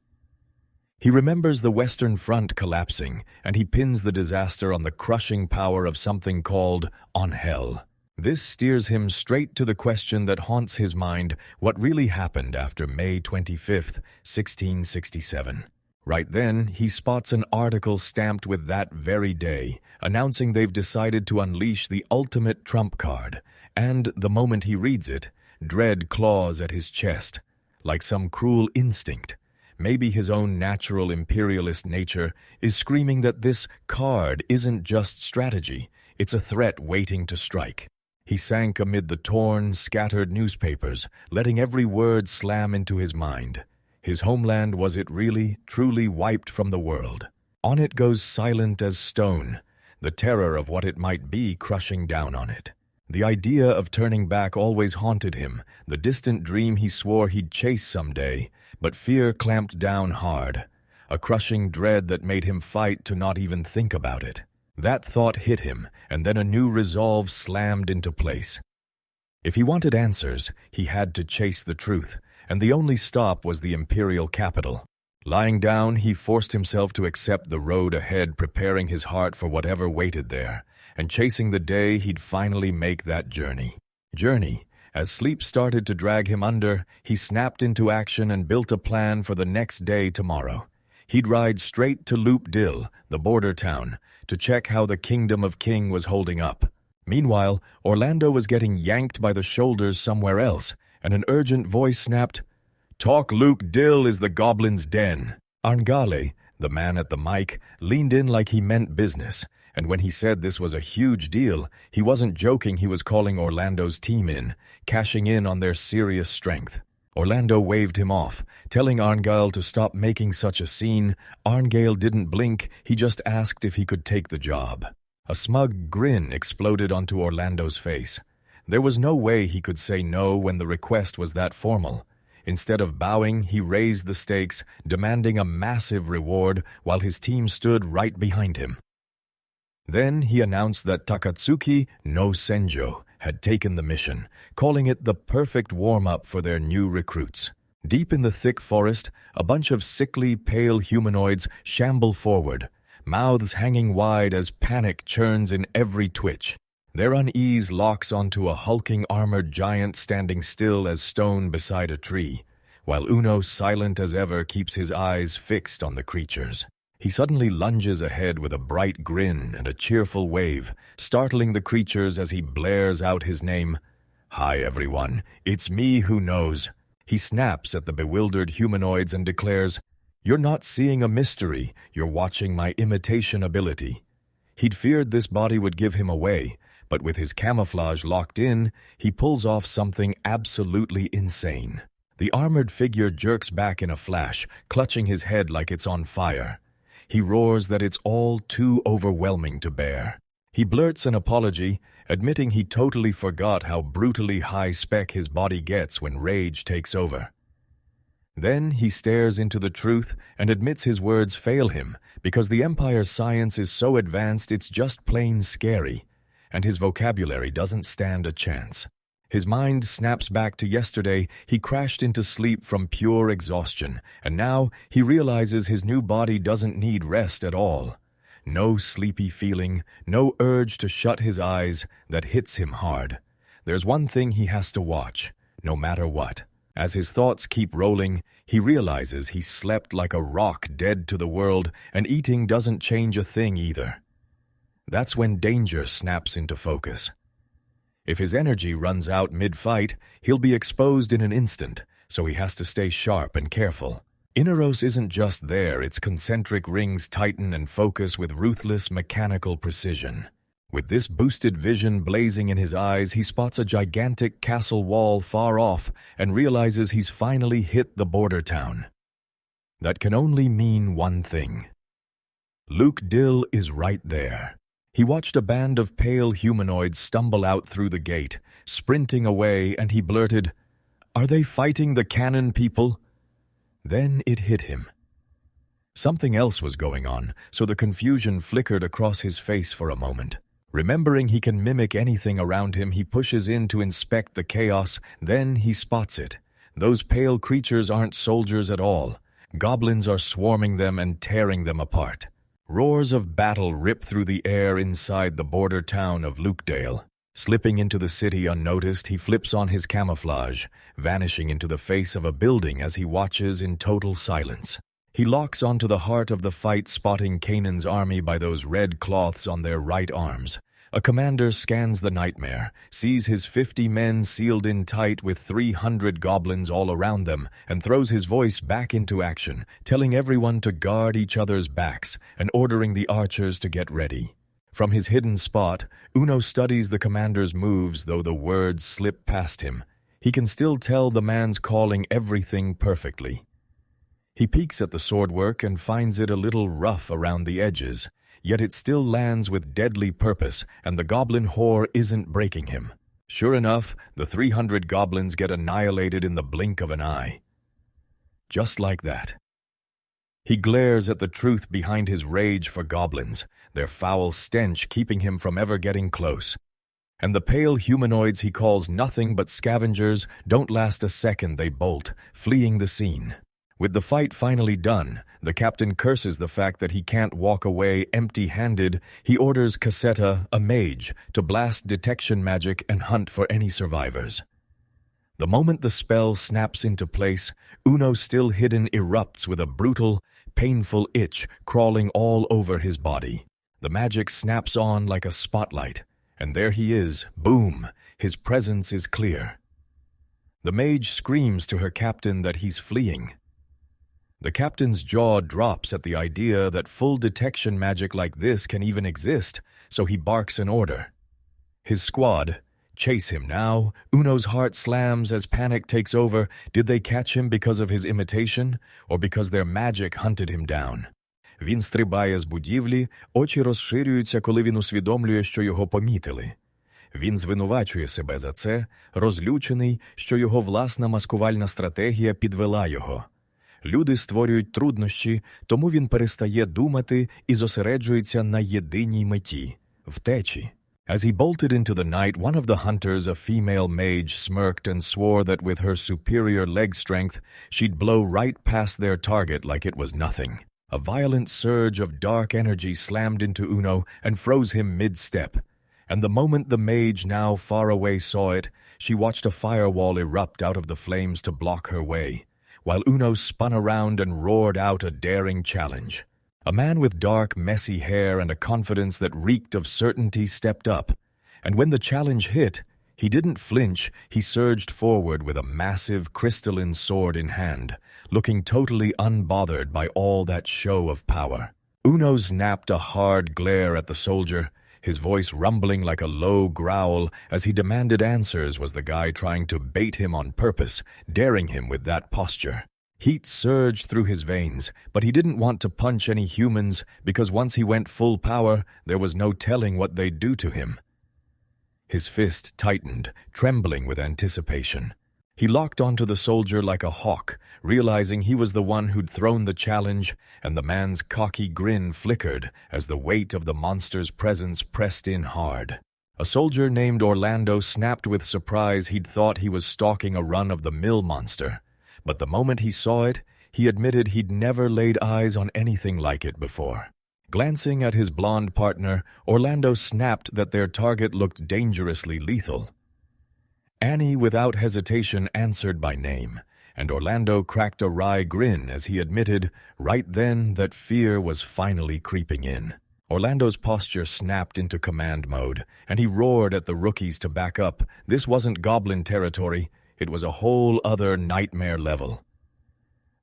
He remembers the Western Front collapsing, and he pins the disaster on the crushing power of something called On Hell. This steers him straight to the question that haunts his mind: what really happened after May 25th, 1667. Right then, he spots an article stamped with that very day, announcing they've decided to unleash the ultimate trump card, and the moment he reads it, dread claws at his chest. Like some cruel instinct, maybe his own natural imperialist nature is screaming that this card isn't just strategy, it's a threat waiting to strike. He sank amid the torn, scattered newspapers, letting every word slam into his mind. His homeland, was it really, truly wiped from the world? On it goes silent as stone, the terror of what it might be crushing down on it. The idea of turning back always haunted him, the distant dream he swore he'd chase someday, but fear clamped down hard, a crushing dread that made him fight to not even think about it. That thought hit him, and then a new resolve slammed into place. If he wanted answers, he had to chase the truth, and the only stop was the imperial capital. Lying down, he forced himself to accept the road ahead, preparing his heart for whatever waited there, and chasing the day he'd finally make that journey. As sleep started to drag him under, he snapped into action and built a plan for the next day tomorrow. He'd ride straight to Loop Dill, the border town, to check how the Kingdom of King was holding up. Meanwhile, Orlando was getting yanked by the shoulders somewhere else, and an urgent voice snapped, "Talk Luke Dill is the goblin's den." Arngale, the man at the mic, leaned in like he meant business, and when he said this was a huge deal, he wasn't joking. He was calling Orlando's team in, cashing in on their serious strength. Orlando waved him off, telling Arngale to stop making such a scene. Arngale didn't blink, he just asked if he could take the job. A smug grin exploded onto Orlando's face. There was no way he could say no when the request was that formal. Instead of bowing, he raised the stakes, demanding a massive reward while his team stood right behind him. Then he announced that Takatsuki no Senjo had taken the mission, calling it the perfect warm-up for their new recruits. Deep in the thick forest, a bunch of sickly, pale humanoids shamble forward, mouths hanging wide as panic churns in every twitch. Their unease locks onto a hulking armored giant standing still as stone beside a tree, while Uno, silent as ever, keeps his eyes fixed on the creatures. He suddenly lunges ahead with a bright grin and a cheerful wave, startling the creatures as he blares out his name. "Hi, everyone. It's me who knows." He snaps at the bewildered humanoids and declares, "You're not seeing a mystery. You're watching my imitation ability." He'd feared this body would give him away, but with his camouflage locked in, he pulls off something absolutely insane. The armored figure jerks back in a flash, clutching his head like it's on fire. He roars that it's all too overwhelming to bear. He blurts an apology, admitting he totally forgot how brutally high-spec his body gets when rage takes over. Then he stares into the truth and admits his words fail him because the Empire's science is so advanced it's just plain scary, and his vocabulary doesn't stand a chance. His mind snaps back to yesterday. He crashed into sleep from pure exhaustion, and now he realizes his new body doesn't need rest at all. No sleepy feeling, no urge to shut his eyes that hits him hard. There's one thing he has to watch, no matter what. As his thoughts keep rolling, he realizes he slept like a rock dead to the world, and eating doesn't change a thing either. That's when danger snaps into focus. If his energy runs out mid-fight, he'll be exposed in an instant, so he has to stay sharp and careful. Inaros isn't just there, its concentric rings tighten and focus with ruthless mechanical precision. With this boosted vision blazing in his eyes, he spots a gigantic castle wall far off and realizes he's finally hit the border town. That can only mean one thing. Luke Dill is right there. He watched a band of pale humanoids stumble out through the gate, sprinting away, and he blurted, "Are they fighting the cannon people?" Then it hit him. Something else was going on, so the confusion flickered across his face for a moment. Remembering he can mimic anything around him, he pushes in to inspect the chaos, then he spots it. Those pale creatures aren't soldiers at all. Goblins are swarming them and tearing them apart. Roars of battle rip through the air inside the border town of Lukedale. Slipping into the city unnoticed, he flips on his camouflage, vanishing into the face of a building as he watches in total silence. He locks onto the heart of the fight, spotting Canaan's army by those red cloths on their right arms. A commander scans the nightmare, sees his 50 men sealed in tight with 300 goblins all around them, and throws his voice back into action, telling everyone to guard each other's backs and ordering the archers to get ready. From his hidden spot, Uno studies the commander's moves, though the words slip past him. He can still tell the man's calling everything perfectly. He peeks at the swordwork and finds it a little rough around the edges, yet it still lands with deadly purpose, and the goblin whore isn't breaking him. Sure enough, the 300 goblins get annihilated in the blink of an eye. Just like that. He glares at the truth behind his rage for goblins, their foul stench keeping him from ever getting close. And the pale humanoids he calls nothing but scavengers don't last a second, they bolt, fleeing the scene. With the fight finally done, the captain curses the fact that he can't walk away empty-handed. He orders Cassetta, a mage, to blast detection magic and hunt for any survivors. The moment the spell snaps into place, Uno, still hidden, erupts with a brutal, painful itch crawling all over his body. The magic snaps on like a spotlight, and there he is, boom, his presence is clear. The mage screams to her captain that he's fleeing. The captain's jaw drops at the idea that full detection magic like this can even exist, so he barks an order. His squad, chase him now. Uno's heart slams as panic takes over. Did they catch him because of his imitation, or because their magic hunted him down? Він стрибає з будівлі, очі розширюються, коли він усвідомлює, що його помітили. Він звинувачує себе за це, розлючений, що його власна маскувальна стратегія підвела його. Люди створюють труднощі, тому він перестає думати і зосереджується на єдиній меті – втечі. As he bolted into the night, one of the hunters, a female mage, smirked and swore that with her superior leg strength, she'd blow right past their target like it was nothing. A violent surge of dark energy slammed into Uno and froze him mid-step. And the moment the mage, now far away, saw it, she watched a firewall erupt out of the flames to block her way, while Uno spun around and roared out a daring challenge. A man with dark, messy hair and a confidence that reeked of certainty stepped up, and when the challenge hit, he didn't flinch. He surged forward with a massive, crystalline sword in hand, looking totally unbothered by all that show of power. Uno snapped a hard glare at the soldier, his voice rumbling like a low growl as he demanded answers. Was the guy trying to bait him on purpose, daring him with that posture? Heat surged through his veins, but he didn't want to punch any humans because once he went full power, there was no telling what they'd do to him. His fist tightened, trembling with anticipation. He locked onto the soldier like a hawk, realizing he was the one who'd thrown the challenge, and the man's cocky grin flickered as the weight of the monster's presence pressed in hard. A soldier named Orlando snapped with surprise. He'd thought he was stalking a run-of-the-mill monster. But the moment he saw it, he admitted he'd never laid eyes on anything like it before. Glancing at his blonde partner, Orlando snapped that their target looked dangerously lethal. Annie, without hesitation, answered by name, and Orlando cracked a wry grin as he admitted right then that fear was finally creeping in. Orlando's posture snapped into command mode, and he roared at the rookies to back up. This wasn't goblin territory, it was a whole other nightmare level.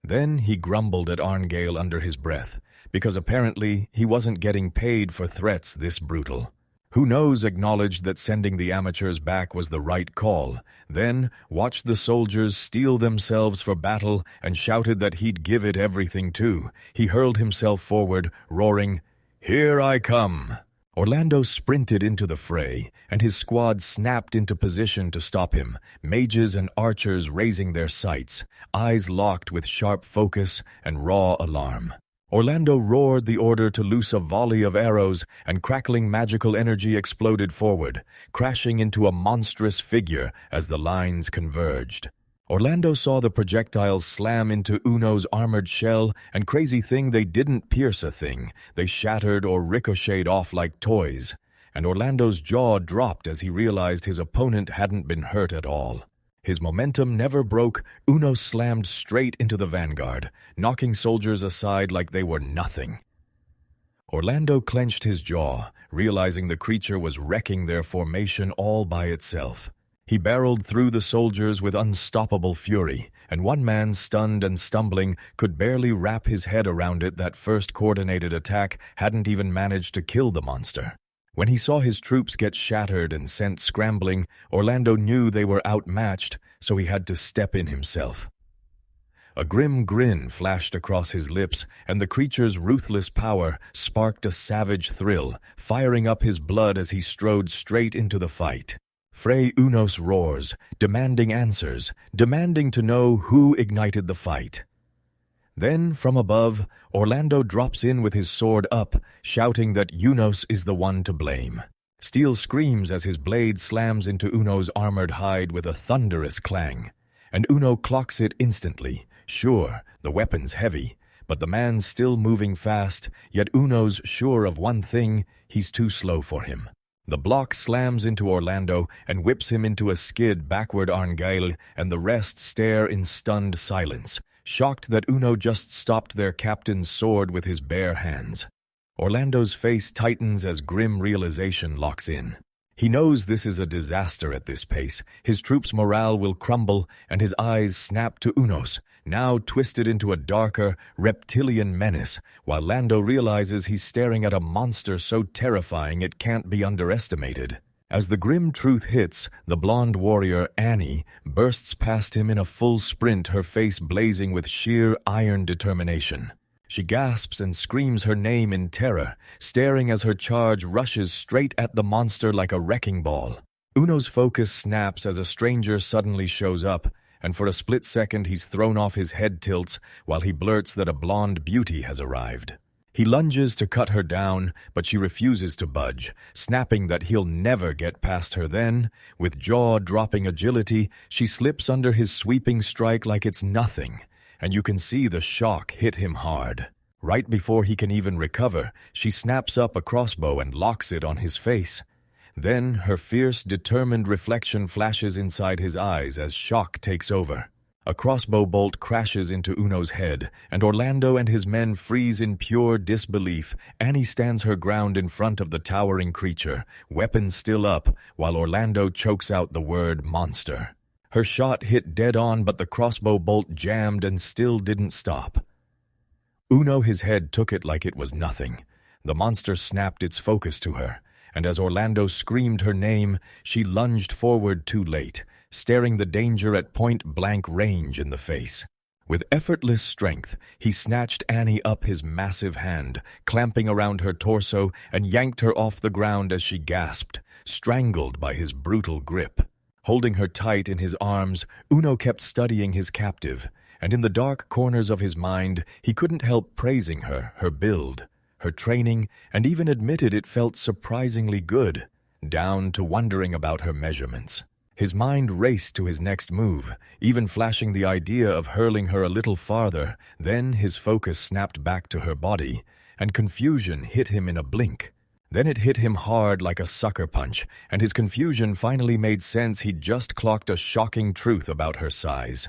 Then he grumbled at Arngale under his breath, because apparently he wasn't getting paid for threats this brutal. Who knows acknowledged that sending the amateurs back was the right call, then watched the soldiers steel themselves for battle and shouted that he'd give it everything too. He hurled himself forward, roaring, "Here I come!" Orlando sprinted into the fray, and his squad snapped into position to stop him, mages and archers raising their sights, eyes locked with sharp focus and raw alarm. Orlando roared the order to loose a volley of arrows, and crackling magical energy exploded forward, crashing into a monstrous figure as the lines converged. Orlando saw the projectiles slam into Uno's armored shell, and crazy thing, they didn't pierce a thing. They shattered or ricocheted off like toys, and Orlando's jaw dropped as he realized his opponent hadn't been hurt at all. His momentum never broke. Uno slammed straight into the vanguard, knocking soldiers aside like they were nothing. Orlando clenched his jaw, realizing the creature was wrecking their formation all by itself. He barreled through the soldiers with unstoppable fury, and one man, stunned and stumbling, could barely wrap his head around it. That first coordinated attack hadn't even managed to kill the monster. When he saw his troops get shattered and sent scrambling, Orlando knew they were outmatched, so he had to step in himself. A grim grin flashed across his lips, and the creature's ruthless power sparked a savage thrill, firing up his blood as he strode straight into the fight. Fray Unos roars, demanding answers, demanding to know who ignited the fight. Then, from above, Orlando drops in with his sword up, shouting that Unos is the one to blame. Steel screams as his blade slams into Uno's armored hide with a thunderous clang, and Uno clocks it instantly. Sure, the weapon's heavy, but the man's still moving fast, yet Uno's sure of one thing: he's too slow for him. The block slams into Orlando and whips him into a skid backward. Arngale and the rest stare in stunned silence, shocked that Uno just stopped their captain's sword with his bare hands. Orlando's face tightens as grim realization locks in. He knows this is a disaster at this pace. His troops' morale will crumble, and his eyes snap to Uno's, now twisted into a darker, reptilian menace, while Lando realizes he's staring at a monster so terrifying it can't be underestimated. As the grim truth hits, the blonde warrior, Annie, bursts past him in a full sprint, her face blazing with sheer iron determination. She gasps and screams her name in terror, staring as her charge rushes straight at the monster like a wrecking ball. Uno's focus snaps as a stranger suddenly shows up, and for a split second he's thrown off. His head tilts while he blurts that a blonde beauty has arrived. He lunges to cut her down, but she refuses to budge, snapping that he'll never get past her. Then, with jaw-dropping agility, she slips under his sweeping strike like it's nothing, and you can see the shock hit him hard. Right before he can even recover, she snaps up a crossbow and locks it on his face. Then her fierce, determined reflection flashes inside his eyes as shock takes over. A crossbow bolt crashes into Uno's head, and Orlando and his men freeze in pure disbelief. Annie stands her ground in front of the towering creature, weapons still up, while Orlando chokes out the word monster. Her shot hit dead on, but the crossbow bolt jammed and still didn't stop. Uno, his head, took it like it was nothing. The monster snapped its focus to her, and as Orlando screamed her name, she lunged forward too late, staring the danger at point-blank range in the face. With effortless strength, he snatched Annie up his massive hand, clamping around her torso, and yanked her off the ground as she gasped, strangled by his brutal grip. Holding her tight in his arms, Uno kept studying his captive, and in the dark corners of his mind, he couldn't help praising her, her build, her training, and even admitted it felt surprisingly good, down to wondering about her measurements. His mind raced to his next move, even flashing the idea of hurling her a little farther. Then his focus snapped back to her body, and confusion hit him in a blink. Then it hit him hard like a sucker punch, and his confusion finally made sense. He'd just clocked a shocking truth about her size.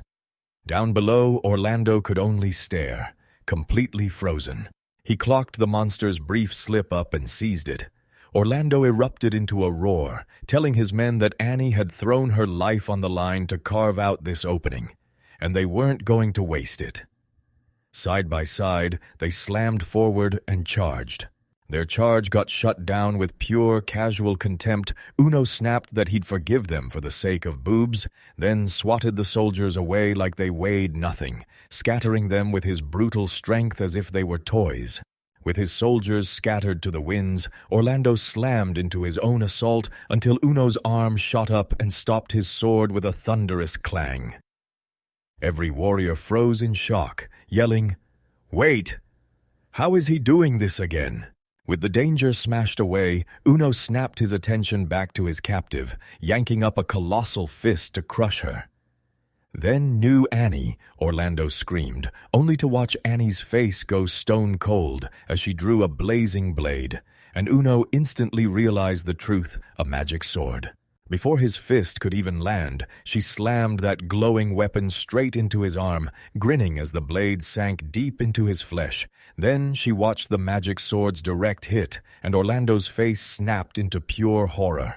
Down below, Orlando could only stare, completely frozen. He clocked the monster's brief slip-up and seized it. Orlando erupted into a roar, telling his men that Annie had thrown her life on the line to carve out this opening, and they weren't going to waste it. Side by side, they slammed forward and charged. Their charge got shut down with pure, casual contempt. Uno snapped that he'd forgive them for the sake of boobs, then swatted the soldiers away like they weighed nothing, scattering them with his brutal strength as if they were toys. With his soldiers scattered to the winds, Orlando slammed into his own assault until Uno's arm shot up and stopped his sword with a thunderous clang. Every warrior froze in shock, yelling, "Wait! How is he doing this again?" With the danger smashed away, Uno snapped his attention back to his captive, yanking up a colossal fist to crush her. "Then knew Annie," Orlando screamed, only to watch Annie's face go stone cold as she drew a blazing blade, and Uno instantly realized the truth, a magic sword. Before his fist could even land, she slammed that glowing weapon straight into his arm, grinning as the blade sank deep into his flesh. Then she watched the magic sword's direct hit, and Orlando's face snapped into pure horror.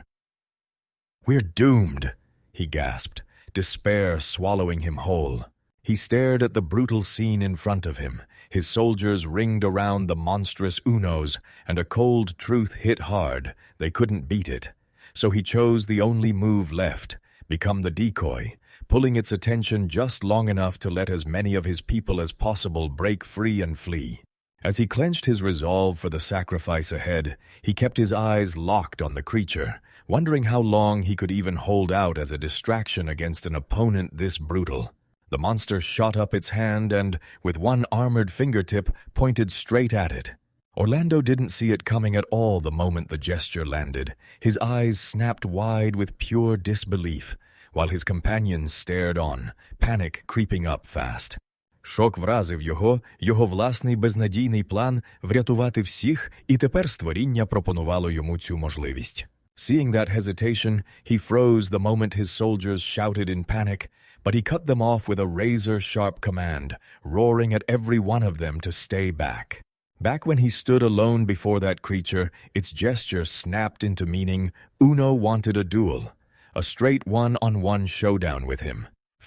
"We're doomed," he gasped, despair swallowing him whole. He stared at the brutal scene in front of him, his soldiers ringed around the monstrous Unos, and a cold truth hit hard: they couldn't beat it. So he chose the only move left, become the decoy, pulling its attention just long enough to let as many of his people as possible break free and flee. As he clenched his resolve for the sacrifice ahead, he kept his eyes locked on the creature, wondering how long he could even hold out as a distraction against an opponent this brutal. The monster shot up its hand and, with one armored fingertip, pointed straight at it. Orlando didn't see it coming at all the moment the gesture landed. His eyes snapped wide with pure disbelief, while his companions stared on, panic creeping up fast. Шок вразив його власний безнадійний план врятувати всіх, і тепер створіння пропонувало йому цю можливість. Seeing that hesitation, he froze the moment his soldiers shouted in panic, but he cut them off with a razor-sharp command, roaring at every one of them to stay back. Back when he stood alone before that creature, its gesture snapped into meaning. Uno wanted a duel, a straight one-on-one showdown with him.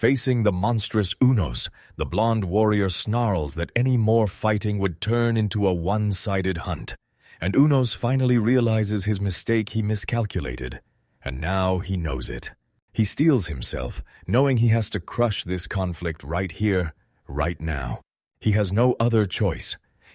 Facing the monstrous Unos, the blonde warrior snarls that any more fighting would turn into a one-sided hunt. And Unos finally realizes his mistake. He miscalculated, and now he knows it. He steels himself, knowing he has to crush this conflict right here, right now. He has no other choice.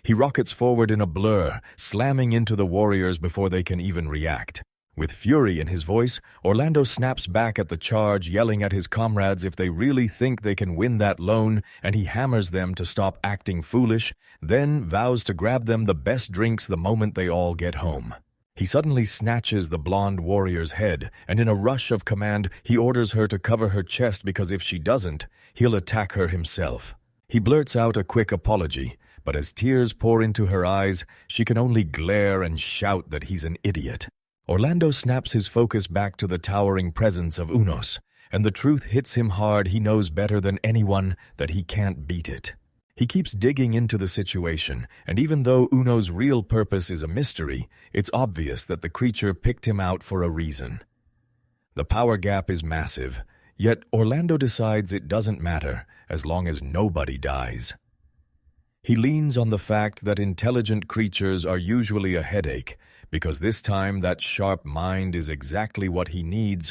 He rockets forward in a blur, slamming into the warriors before they can even react. With fury in his voice, Orlando snaps back at the charge, yelling at his comrades if they really think they can win that lone, and he hammers them to stop acting foolish, then vows to grab them the best drinks the moment they all get home. He suddenly snatches the blonde warrior's head, and in a rush of command, he orders her to cover her chest because if she doesn't, he'll attack her himself. He blurts out a quick apology, but as tears pour into her eyes, she can only glare and shout that he's an idiot. Orlando snaps his focus back to the towering presence of Unos, and the truth hits him hard. He knows better than anyone that he can't beat it. He keeps digging into the situation, and even though Uno's real purpose is a mystery, it's obvious that the creature picked him out for a reason. The power gap is massive, yet Orlando decides it doesn't matter as long as nobody dies. He leans on the fact that intelligent creatures are usually a headache, because this time that sharp mind is exactly what he needs.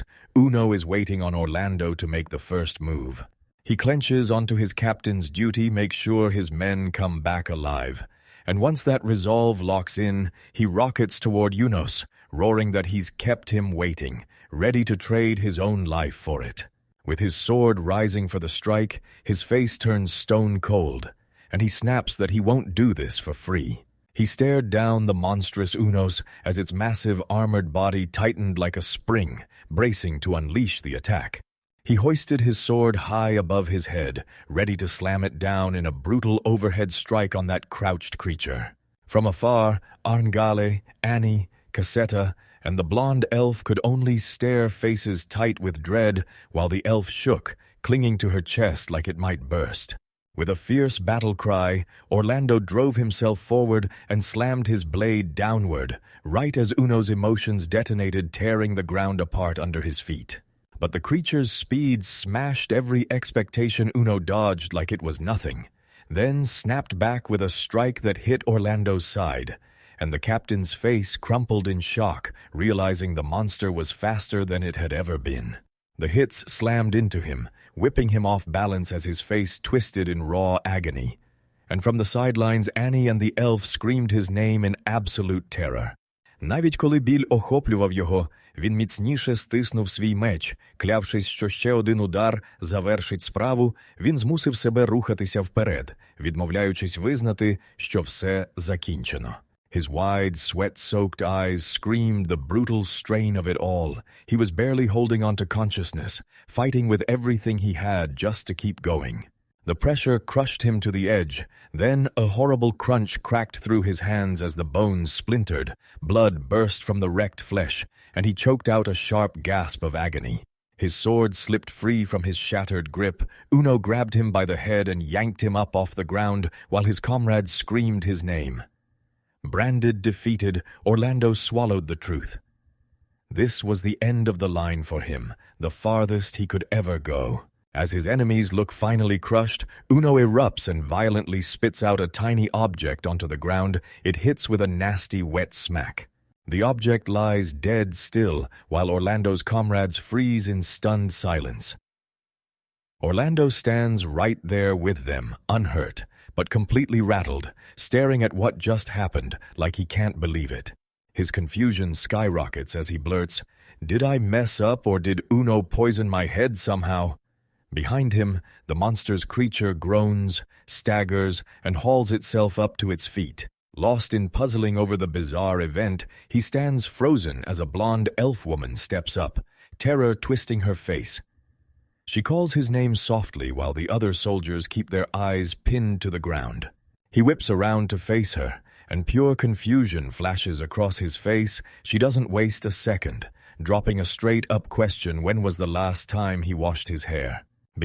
Uno is waiting on Orlando to make the first move. He clenches onto his captain's duty, makes sure his men come back alive. And once that resolve locks in, he rockets toward Unos, roaring that he's kept him waiting, ready to trade his own life for it. With his sword rising for the strike, his face turns stone cold, and he snaps that he won't do this for free. He stared down the monstrous Unos as its massive armored body tightened like a spring, bracing to unleash the attack. He hoisted his sword high above his head, ready to slam it down in a brutal overhead strike on that crouched creature. From afar, Arngale, Annie, Cassetta, and the blonde elf could only stare, faces tight with dread, while the elf shook, clinging to her chest like it might burst. With a fierce battle cry, Orlando drove himself forward and slammed his blade downward, right as Uno's emotions detonated, tearing the ground apart under his feet. But the creature's speed smashed every expectation. Uno dodged like it was nothing, then snapped back with a strike that hit Orlando's side, and the captain's face crumpled in shock, realizing the monster was faster than it had ever been. The hits slammed into him, whipping him off balance as his face twisted in raw agony. And from the sidelines, Annie and the elf screamed his name in absolute terror. Навіть коли біль охоплював його, він міцніше стиснув свій меч, клявшись, що ще один удар завершить справу, він змусив себе рухатися вперед, відмовляючись визнати, що все закінчено. His wide, sweat-soaked eyes screamed the brutal strain of it all. He was barely holding on to consciousness, fighting with everything he had just to keep going. The pressure crushed him to the edge. Then a horrible crunch cracked through his hands as the bones splintered. Blood burst from the wrecked flesh, and he choked out a sharp gasp of agony. His sword slipped free from his shattered grip. Uno grabbed him by the head and yanked him up off the ground, while his comrades screamed his name. Branded defeated, Orlando swallowed the truth. This was the end of the line for him, the farthest he could ever go. As his enemies look finally crushed, Uno erupts and violently spits out a tiny object onto the ground. It hits with a nasty wet smack. The object lies dead still, while Orlando's comrades freeze in stunned silence. Orlando stands right there with them, unhurt, but completely rattled, staring at what just happened like he can't believe it. His confusion skyrockets as he blurts, "Did I mess up, or did Uno poison my head somehow?" Behind him, the monster's creature groans, staggers, and hauls itself up to its feet. Lost in puzzling over the bizarre event, he stands frozen as a blonde elf woman steps up, terror twisting her face. She calls his name softly while the other soldiers keep their eyes pinned to the ground. He whips around to face her, and pure confusion flashes across his face. She doesn't waste a second, dropping a straight-up question: when was the last time he washed his hair?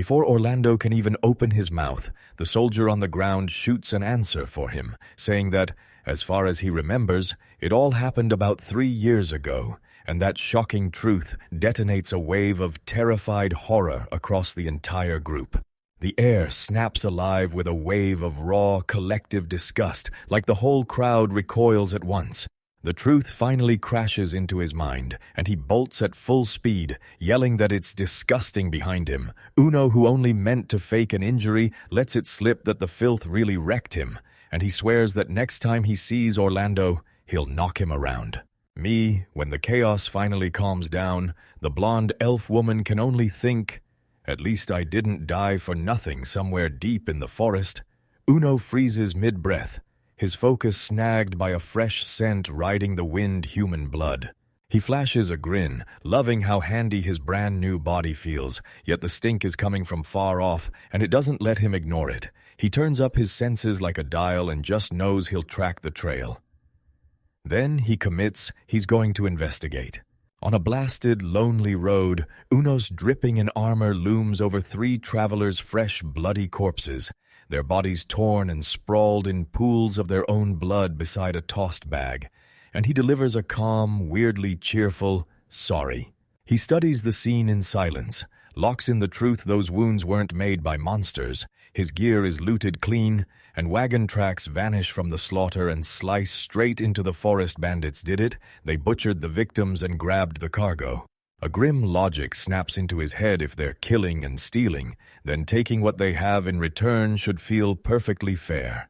Before Orlando can even open his mouth, the soldier on the ground shoots an answer for him, saying that, as far as he remembers, it all happened about 3 years ago, and that shocking truth detonates a wave of terrified horror across the entire group. The air snaps alive with a wave of raw, collective disgust, like the whole crowd recoils at once. The truth finally crashes into his mind, and he bolts at full speed, yelling that it's disgusting behind him. Uno, who only meant to fake an injury, lets it slip that the filth really wrecked him, and he swears that next time he sees Orlando, he'll knock him around. When the chaos finally calms down, the blonde elf woman can only think, "At least I didn't die for nothing somewhere deep in the forest." Uno freezes mid-breath, his focus snagged by a fresh scent riding the wind human blood. He flashes a grin, loving how handy his brand-new body feels, yet the stink is coming from far off, and it doesn't let him ignore it. He turns up his senses like a dial and just knows he'll track the trail. Then he commits he's going to investigate. On a blasted, lonely road, Uno's dripping in armor looms over 3 travelers' fresh, bloody corpses, their bodies torn and sprawled in pools of their own blood beside a tossed bag, and he delivers a calm, weirdly cheerful, "Sorry." He studies the scene in silence, locks in the truth those wounds weren't made by monsters, his gear is looted clean, and wagon tracks vanish from the slaughter and slice straight into the forest. Bandits did it. They butchered the victims and grabbed the cargo. A grim logic snaps into his head: if they're killing and stealing, then taking what they have in return should feel perfectly fair.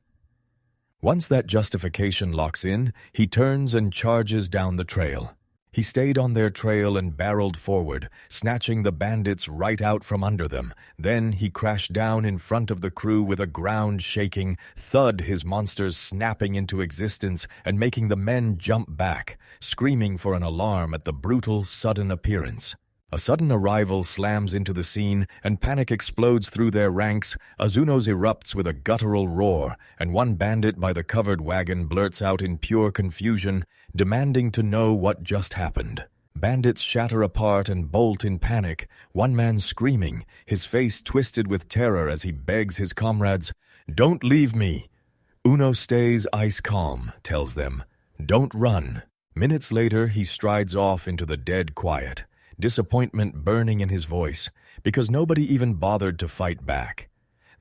Once that justification locks in, he turns and charges down the trail. He stayed on their trail and barreled forward, snatching the bandits right out from under them. Then he crashed down in front of the crew with a ground-shaking thud, his monsters snapping into existence and making the men jump back, screaming for an alarm at the brutal, sudden appearance. A sudden arrival slams into the scene, and panic explodes through their ranks. Azunos erupts with a guttural roar, and one bandit by the covered wagon blurts out in pure confusion, demanding to know what just happened. Bandits shatter apart and bolt in panic, one man screaming, his face twisted with terror as he begs his comrades, "Don't leave me!" Uno stays ice calm, tells them, "Don't run." Minutes later, he strides off into the dead quiet, disappointment burning in his voice, because nobody even bothered to fight back.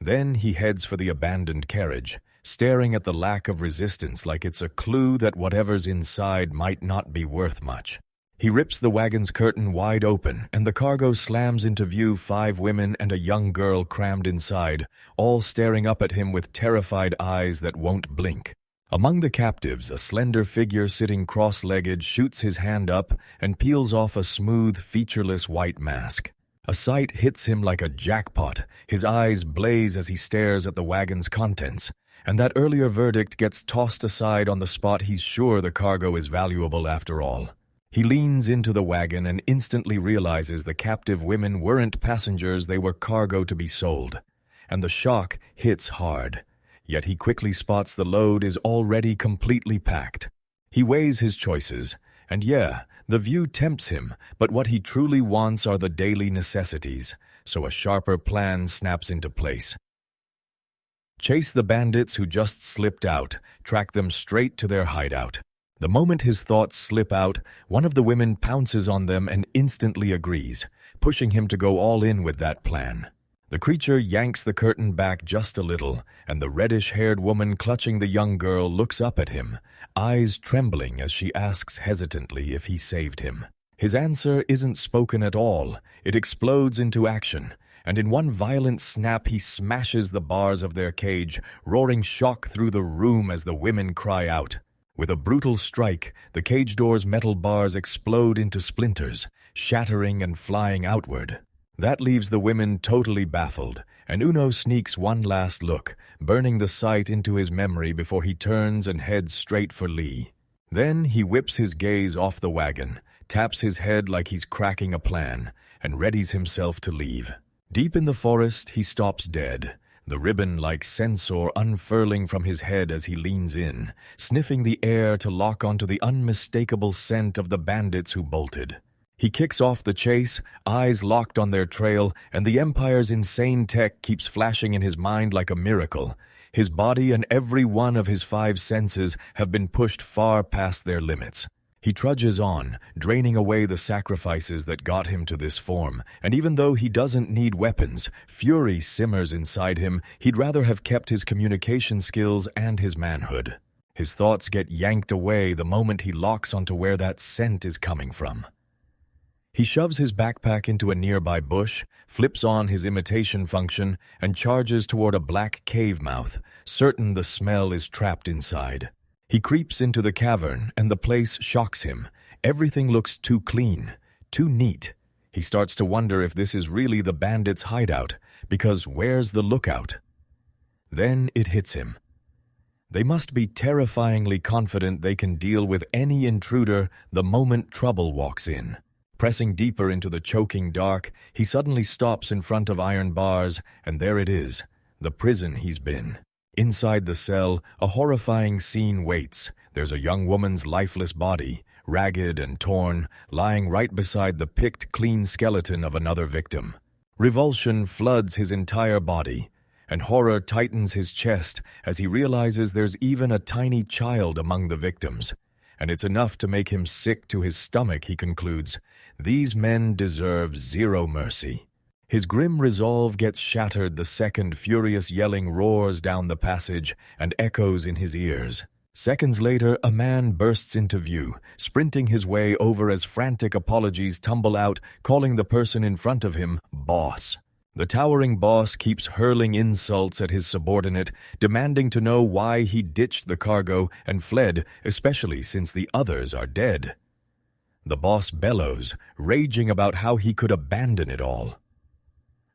Then he heads for the abandoned carriage, staring at the lack of resistance like it's a clue that whatever's inside might not be worth much. He rips the wagon's curtain wide open, and the cargo slams into view 5 women and a young girl crammed inside, all staring up at him with terrified eyes that won't blink. Among the captives, a slender figure sitting cross-legged shoots his hand up and peels off a smooth, featureless white mask. A sight hits him like a jackpot. His eyes blaze as he stares at the wagon's contents, and that earlier verdict gets tossed aside on the spot. He's sure the cargo is valuable after all. He leans into the wagon and instantly realizes the captive women weren't passengers, they were cargo to be sold. And the shock hits hard. Yet he quickly spots the load is already completely packed. He weighs his choices, and the view tempts him, but what he truly wants are the daily necessities, so a sharper plan snaps into place. Chase the bandits who just slipped out, track them straight to their hideout. The moment his thoughts slip out, one of the women pounces on them and instantly agrees, pushing him to go all in with that plan. The creature yanks the curtain back just a little, and the reddish-haired woman clutching the young girl looks up at him, eyes trembling as she asks hesitantly if he saved him. His answer isn't spoken at all. It explodes into action, and in one violent snap he smashes the bars of their cage, roaring shock through the room as the women cry out. With a brutal strike, the cage door's metal bars explode into splinters, shattering and flying outward. That leaves the women totally baffled, and Uno sneaks one last look, burning the sight into his memory before he turns and heads straight for Lee. Then he whips his gaze off the wagon, taps his head like he's cracking a plan, and readies himself to leave. Deep in the forest, he stops dead, the ribbon-like sensor unfurling from his head as he leans in, sniffing the air to lock onto the unmistakable scent of the bandits who bolted. He kicks off the chase, eyes locked on their trail, and the Empire's insane tech keeps flashing in his mind like a miracle. His body and every one of his 5 senses have been pushed far past their limits. He trudges on, draining away the sacrifices that got him to this form, and even though he doesn't need weapons, fury simmers inside him. He'd rather have kept his communication skills and his manhood. His thoughts get yanked away the moment he locks onto where that scent is coming from. He shoves his backpack into a nearby bush, flips on his imitation function, and charges toward a black cave mouth, certain the smell is trapped inside. He creeps into the cavern, and the place shocks him. Everything looks too clean, too neat. He starts to wonder if this is really the bandits' hideout, because where's the lookout? Then it hits him. They must be terrifyingly confident they can deal with any intruder the moment trouble walks in. Pressing deeper into the choking dark, he suddenly stops in front of iron bars, and there it is, the prison he's been. Inside the cell, a horrifying scene waits. There's a young woman's lifeless body, ragged and torn, lying right beside the picked clean skeleton of another victim. Revulsion floods his entire body, and horror tightens his chest as he realizes there's even a tiny child among the victims. And it's enough to make him sick to his stomach, he concludes. These men deserve zero mercy. His grim resolve gets shattered the second furious yelling roars down the passage and echoes in his ears. Seconds later, a man bursts into view, sprinting his way over as frantic apologies tumble out, calling the person in front of him boss. The towering boss keeps hurling insults at his subordinate, demanding to know why he ditched the cargo and fled, especially since the others are dead. The boss bellows, raging about how he could abandon it all.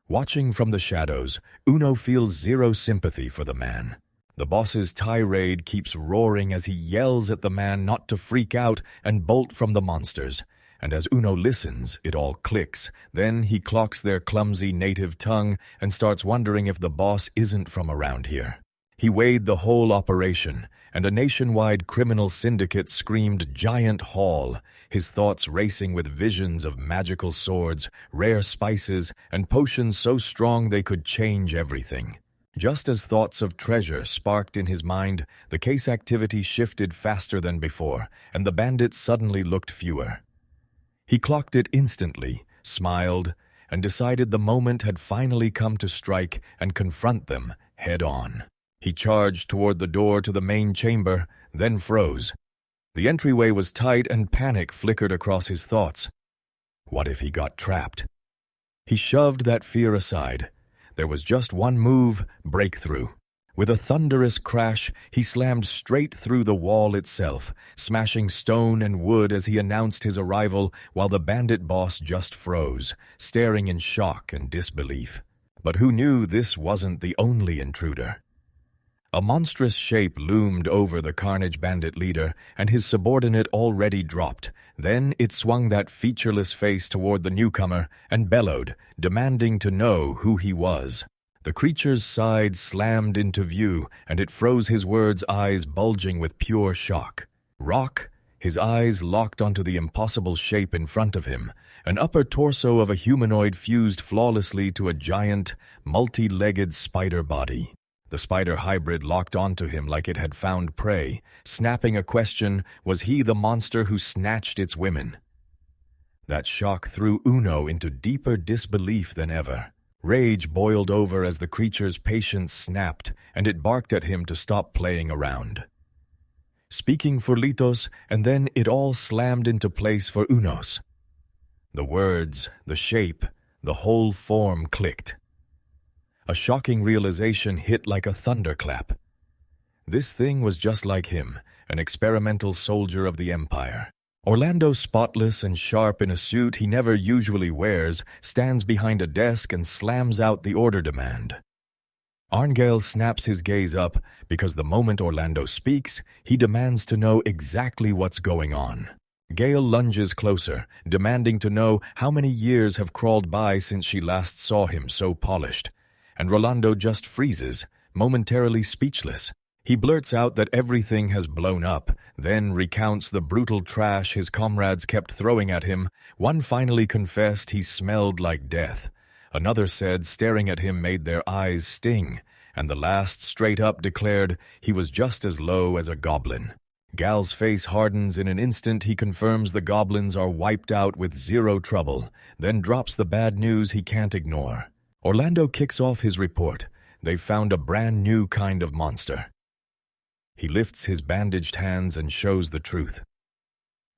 Watching from the shadows, Uno feels zero sympathy for the man. The boss's tirade keeps roaring as he yells at the man not to freak out and bolt from the monsters, and as Uno listens, it all clicks. Then he clocks their clumsy native tongue and starts wondering if the boss isn't from around here. He weighed the whole operation, and a nationwide criminal syndicate screamed giant haul, his thoughts racing with visions of magical swords, rare spices, and potions so strong they could change everything. Just as thoughts of treasure sparked in his mind, the case activity shifted faster than before, and the bandits suddenly looked fewer. He clocked it instantly, smiled, and decided the moment had finally come to strike and confront them head-on. He charged toward the door to the main chamber, then froze. The entryway was tight and panic flickered across his thoughts. What if he got trapped? He shoved that fear aside. There was just one move, breakthrough. With a thunderous crash, he slammed straight through the wall itself, smashing stone and wood as he announced his arrival while the bandit boss just froze, staring in shock and disbelief. But who knew this wasn't the only intruder? A monstrous shape loomed over the Carnage bandit leader, and his subordinate already dropped. Then it swung that featureless face toward the newcomer and bellowed, demanding to know who he was. The creature's side slammed into view, and it froze his word's eyes bulging with pure shock. Rock? His eyes locked onto the impossible shape in front of him, an upper torso of a humanoid fused flawlessly to a giant, multi-legged spider body. The spider hybrid locked onto him like it had found prey, snapping a question, was he the monster who snatched its women? That shock threw Uno into deeper disbelief than ever. Rage boiled over as the creature's patience snapped, and it barked at him to stop playing around. Speaking for Litos, and then it all slammed into place for Unos. The words, the shape, the whole form clicked. A shocking realization hit like a thunderclap. This thing was just like him, an experimental soldier of the Empire. Orlando, spotless and sharp in a suit he never usually wears, stands behind a desk and slams out the order demand. Arngale snaps his gaze up because the moment Orlando speaks, he demands to know exactly what's going on. Gale lunges closer, demanding to know how many years have crawled by since she last saw him so polished. And Rolando just freezes, momentarily speechless. He blurts out that everything has blown up, then recounts the brutal trash his comrades kept throwing at him. One finally confessed he smelled like death. Another said staring at him made their eyes sting, and the last straight up declared he was just as low as a goblin. Gal's face hardens in an instant. He confirms the goblins are wiped out with zero trouble, then drops the bad news he can't ignore. Orlando kicks off his report. They've found a brand new kind of monster. He lifts his bandaged hands and shows the truth.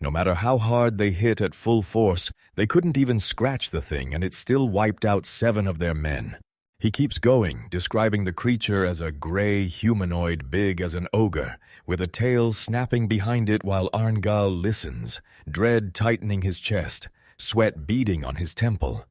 No matter how hard they hit at full force, they couldn't even scratch the thing, and it still wiped out 7 of their men. He keeps going, describing the creature as a gray humanoid big as an ogre, with a tail snapping behind it while Arngale listens, dread tightening his chest, sweat beading on his temple.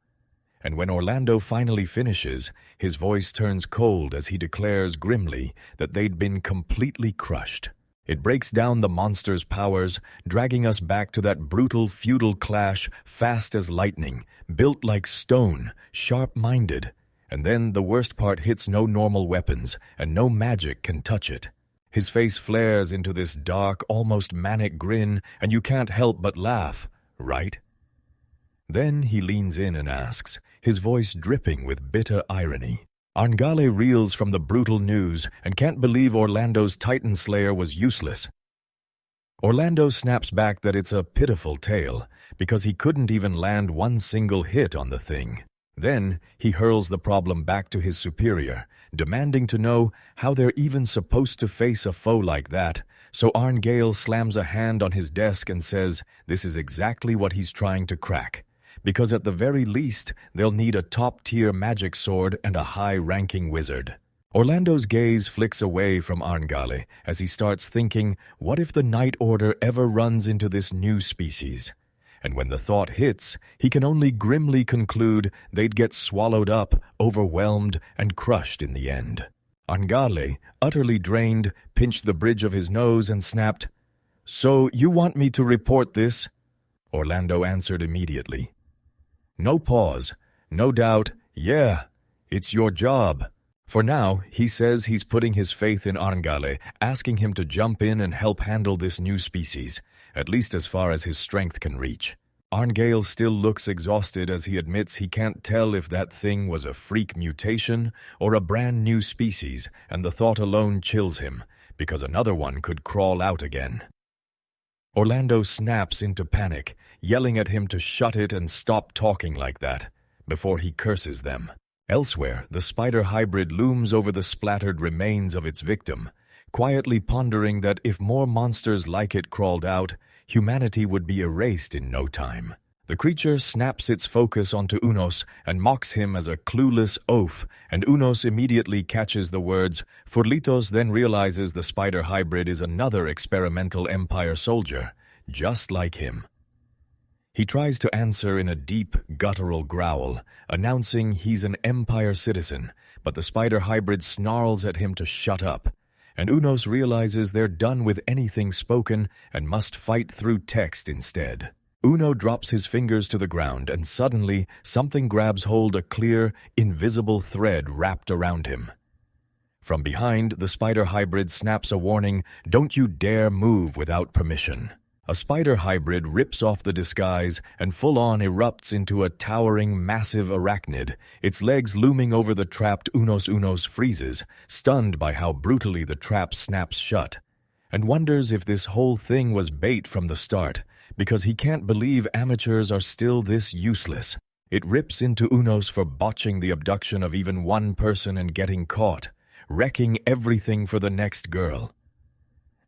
And when Orlando finally finishes, his voice turns cold as he declares grimly that they'd been completely crushed. It breaks down the monster's powers, dragging us back to that brutal feudal clash, fast as lightning, built like stone, sharp-minded. And then the worst part hits no normal weapons, and no magic can touch it. His face flares into this dark, almost manic grin, and you can't help but laugh, right? Then he leans in and asks, his voice dripping with bitter irony. Arngale reels from the brutal news and can't believe Orlando's Titan Slayer was useless. Orlando snaps back that it's a pitiful tale, because he couldn't even land one single hit on the thing. Then he hurls the problem back to his superior, demanding to know how they're even supposed to face a foe like that, so Arngale slams a hand on his desk and says this is exactly what he's trying to crack. Because at the very least, they'll need a top-tier magic sword and a high-ranking wizard. Orlando's gaze flicks away from Arngale as he starts thinking, what if the Night Order ever runs into this new species? And when the thought hits, he can only grimly conclude they'd get swallowed up, overwhelmed, and crushed in the end. Arngale, utterly drained, pinched the bridge of his nose and snapped, "So you want me to report this?" Orlando answered immediately. No pause, no doubt, yeah, it's your job. For now, he says he's putting his faith in Arngale, asking him to jump in and help handle this new species, at least as far as his strength can reach. Arngale still looks exhausted as he admits he can't tell if that thing was a freak mutation or a brand new species, and the thought alone chills him, because another one could crawl out again. Orlando snaps into panic, yelling at him to shut it and stop talking like that, before he curses them. Elsewhere, the spider hybrid looms over the splattered remains of its victim, quietly pondering that if more monsters like it crawled out, humanity would be erased in no time. The creature snaps its focus onto Unos and mocks him as a clueless oaf, and Unos immediately catches the words. Furlitos then realizes the spider hybrid is another experimental Empire soldier, just like him. He tries to answer in a deep, guttural growl, announcing he's an Empire citizen, but the spider hybrid snarls at him to shut up, and Unos realizes they're done with anything spoken and must fight through text instead. Uno drops his fingers to the ground, and suddenly something grabs hold, a clear, invisible thread wrapped around him. From behind, the spider hybrid snaps a warning, "Don't you dare move without permission." A spider hybrid rips off the disguise and full-on erupts into a towering, massive arachnid, its legs looming over the trapped Unos. Unos freezes, stunned by how brutally the trap snaps shut, and wonders if this whole thing was bait from the start, because he can't believe amateurs are still this useless. It rips into Unos for botching the abduction of even one person and getting caught, wrecking everything for the next girl.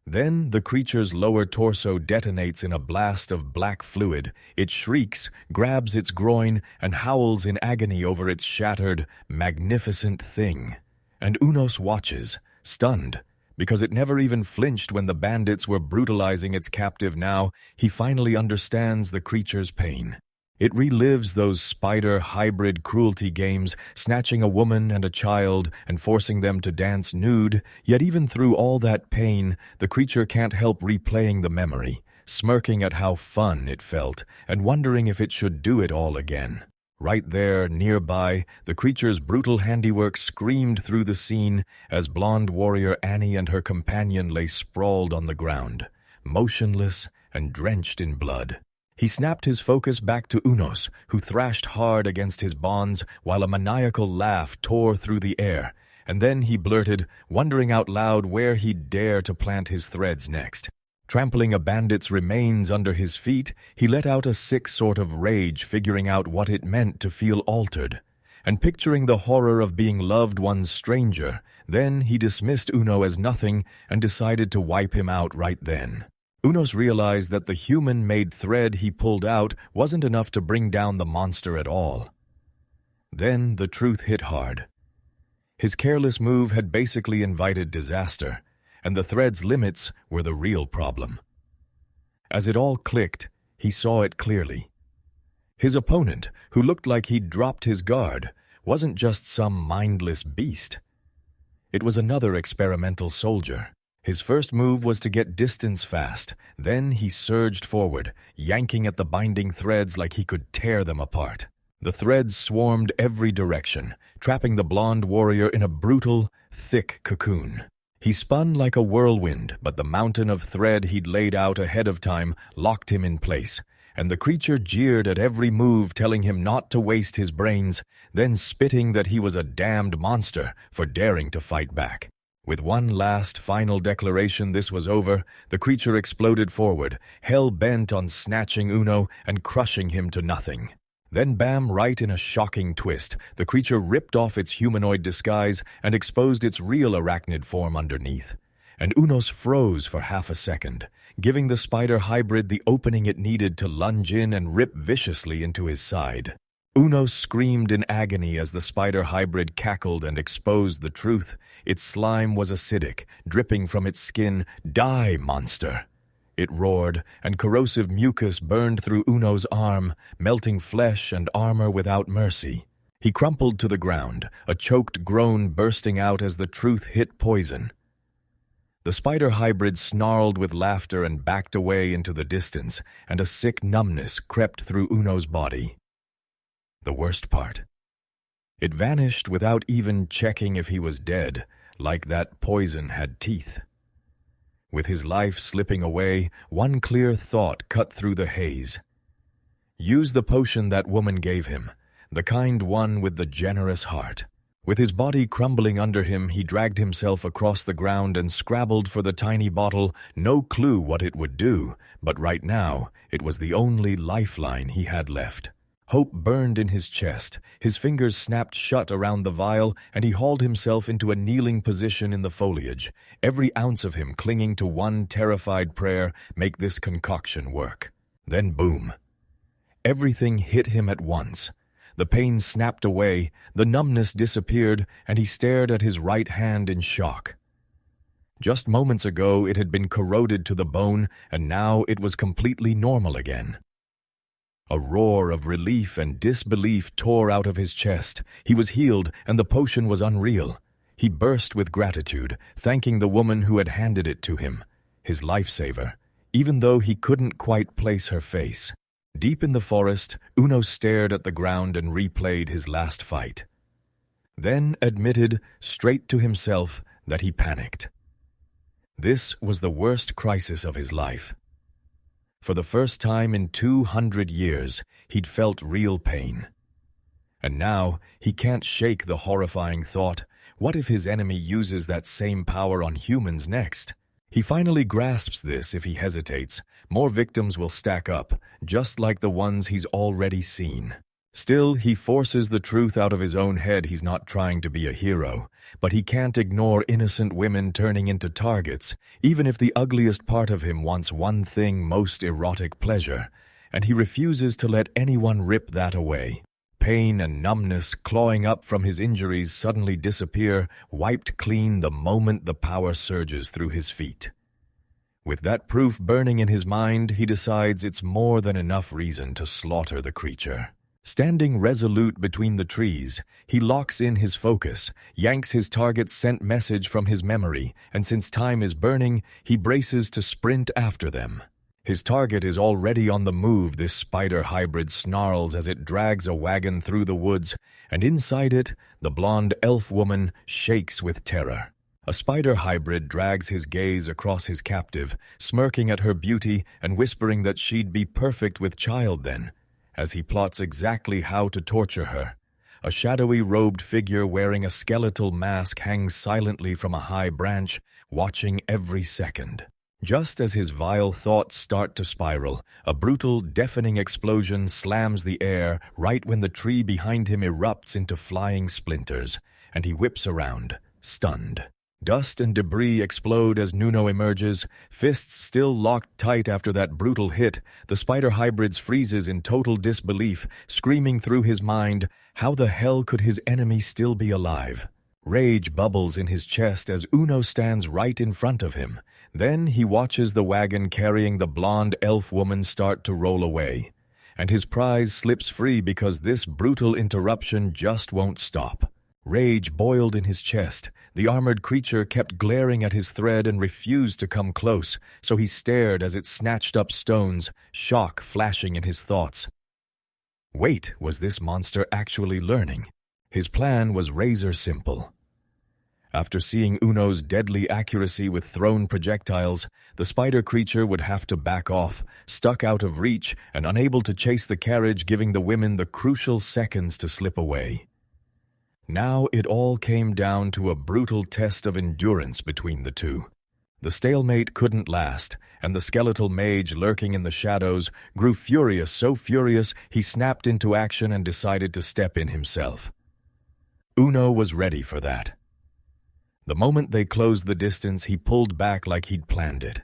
Then the creature's lower torso detonates in a blast of black fluid. It shrieks, grabs its groin, and howls in agony over its shattered, magnificent thing. And Unos watches, stunned, because it never even flinched when the bandits were brutalizing its captive. Now, he finally understands the creature's pain. It relives those spider hybrid cruelty games, snatching a woman and a child and forcing them to dance nude. Yet even through all that pain, the creature can't help replaying the memory, smirking at how fun it felt and wondering if it should do it all again. Right there, nearby, the creature's brutal handiwork screamed through the scene as blonde warrior Annie and her companion lay sprawled on the ground, motionless and drenched in blood. He snapped his focus back to Unos, who thrashed hard against his bonds while a maniacal laugh tore through the air, and then he blurted, wondering out loud where he'd dare to plant his threads next. Trampling a bandit's remains under his feet, he let out a sick sort of rage, figuring out what it meant to feel altered, and picturing the horror of being loved one's stranger. Then he dismissed Uno as nothing and decided to wipe him out right then. Unos realized that the human-made thread he pulled out wasn't enough to bring down the monster at all. Then the truth hit hard. His careless move had basically invited disaster, and the thread's limits were the real problem. As it all clicked, he saw it clearly. His opponent, who looked like he'd dropped his guard, wasn't just some mindless beast. It was another experimental soldier. His first move was to get distance fast. Then he surged forward, yanking at the binding threads like he could tear them apart. The threads swarmed every direction, trapping the blonde warrior in a brutal, thick cocoon. He spun like a whirlwind, but the mountain of thread he'd laid out ahead of time locked him in place, and the creature jeered at every move, telling him not to waste his brains, then spitting that he was a damned monster for daring to fight back. With one last, final declaration this was over, the creature exploded forward, hell-bent on snatching Uno and crushing him to nothing. Then bam, right in a shocking twist, the creature ripped off its humanoid disguise and exposed its real arachnid form underneath. And Unos froze for half a second, giving the spider hybrid the opening it needed to lunge in and rip viciously into his side. Uno screamed in agony as the spider hybrid cackled and exposed the truth. Its slime was acidic, dripping from its skin. "Die, monster!" It roared, and corrosive mucus burned through Uno's arm, melting flesh and armor without mercy. He crumpled to the ground, a choked groan bursting out as the truth hit poison. The spider hybrid snarled with laughter and backed away into the distance, and a sick numbness crept through Uno's body. The worst part. It vanished without even checking if he was dead, like that poison had teeth. With his life slipping away, one clear thought cut through the haze. Use the potion that woman gave him, the kind one with the generous heart. With his body crumbling under him, he dragged himself across the ground and scrabbled for the tiny bottle, no clue what it would do, but right now it was the only lifeline he had left. Hope burned in his chest, his fingers snapped shut around the vial, and he hauled himself into a kneeling position in the foliage, every ounce of him clinging to one terrified prayer, make this concoction work. Then boom. Everything hit him at once. The pain snapped away, the numbness disappeared, and he stared at his right hand in shock. Just moments ago it had been corroded to the bone, and now it was completely normal again. A roar of relief and disbelief tore out of his chest. He was healed, and the potion was unreal. He burst with gratitude, thanking the woman who had handed it to him, his lifesaver, even though he couldn't quite place her face. Deep in the forest, Uno stared at the ground and replayed his last fight. Then admitted, straight to himself, that he panicked. This was the worst crisis of his life. For the first time in 200 years, he'd felt real pain. And now, he can't shake the horrifying thought, what if his enemy uses that same power on humans next? He finally grasps this. If he hesitates, more victims will stack up, just like the ones he's already seen. Still, he forces the truth out of his own head. He's not trying to be a hero, but he can't ignore innocent women turning into targets, even if the ugliest part of him wants one thing, most erotic pleasure, and he refuses to let anyone rip that away. Pain and numbness clawing up from his injuries suddenly disappear, wiped clean the moment the power surges through his feet. With that proof burning in his mind, he decides it's more than enough reason to slaughter the creature. Standing resolute between the trees, he locks in his focus, yanks his target's sent message from his memory, and since time is burning, he braces to sprint after them. His target is already on the move. This spider hybrid snarls as it drags a wagon through the woods, and inside it, the blonde elf woman shakes with terror. A spider hybrid drags his gaze across his captive, smirking at her beauty and whispering that she'd be perfect with child then, as he plots exactly how to torture her. A shadowy robed figure wearing a skeletal mask hangs silently from a high branch, watching every second. Just as his vile thoughts start to spiral, a brutal, deafening explosion slams the air right when the tree behind him erupts into flying splinters, and he whips around, stunned. Dust and debris explode as Nuno emerges, fists still locked tight after that brutal hit. The spider hybrids freezes in total disbelief, screaming through his mind, how the hell could his enemy still be alive? Rage bubbles in his chest as Uno stands right in front of him. Then he watches the wagon carrying the blonde elf woman start to roll away, and his prize slips free because this brutal interruption just won't stop. Rage boiled in his chest. The armored creature kept glaring at his thread and refused to come close, so he stared as it snatched up stones, shock flashing in his thoughts. Wait, was this monster actually learning? His plan was razor simple. After seeing Uno's deadly accuracy with thrown projectiles, the spider creature would have to back off, stuck out of reach and unable to chase the carriage, giving the women the crucial seconds to slip away. Now it all came down to a brutal test of endurance between the two. The stalemate couldn't last, and the skeletal mage lurking in the shadows grew furious, so furious he snapped into action and decided to step in himself. Uno was ready for that. The moment they closed the distance, he pulled back like he'd planned it.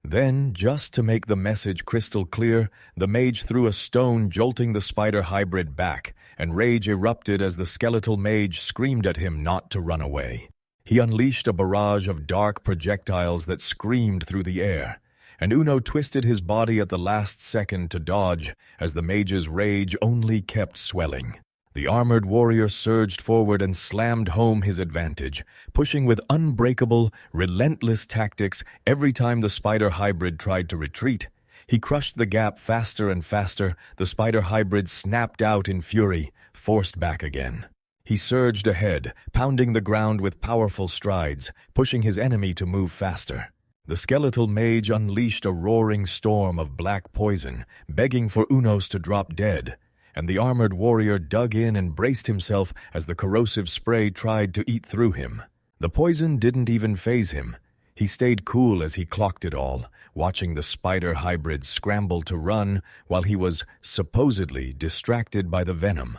Then, just to make the message crystal clear, the mage threw a stone, jolting the spider hybrid back, and rage erupted as the skeletal mage screamed at him not to run away. He unleashed a barrage of dark projectiles that screamed through the air, and Uno twisted his body at the last second to dodge as the mage's rage only kept swelling. The armored warrior surged forward and slammed home his advantage, pushing with unbreakable, relentless tactics every time the spider hybrid tried to retreat. He crushed the gap faster and faster. The spider hybrid snapped out in fury, forced back again. He surged ahead, pounding the ground with powerful strides, pushing his enemy to move faster. The skeletal mage unleashed a roaring storm of black poison, begging for Unos to drop dead, and the armored warrior dug in and braced himself as the corrosive spray tried to eat through him. The poison didn't even faze him. He stayed cool as he clocked it all, watching the spider hybrid scramble to run while he was supposedly distracted by the venom.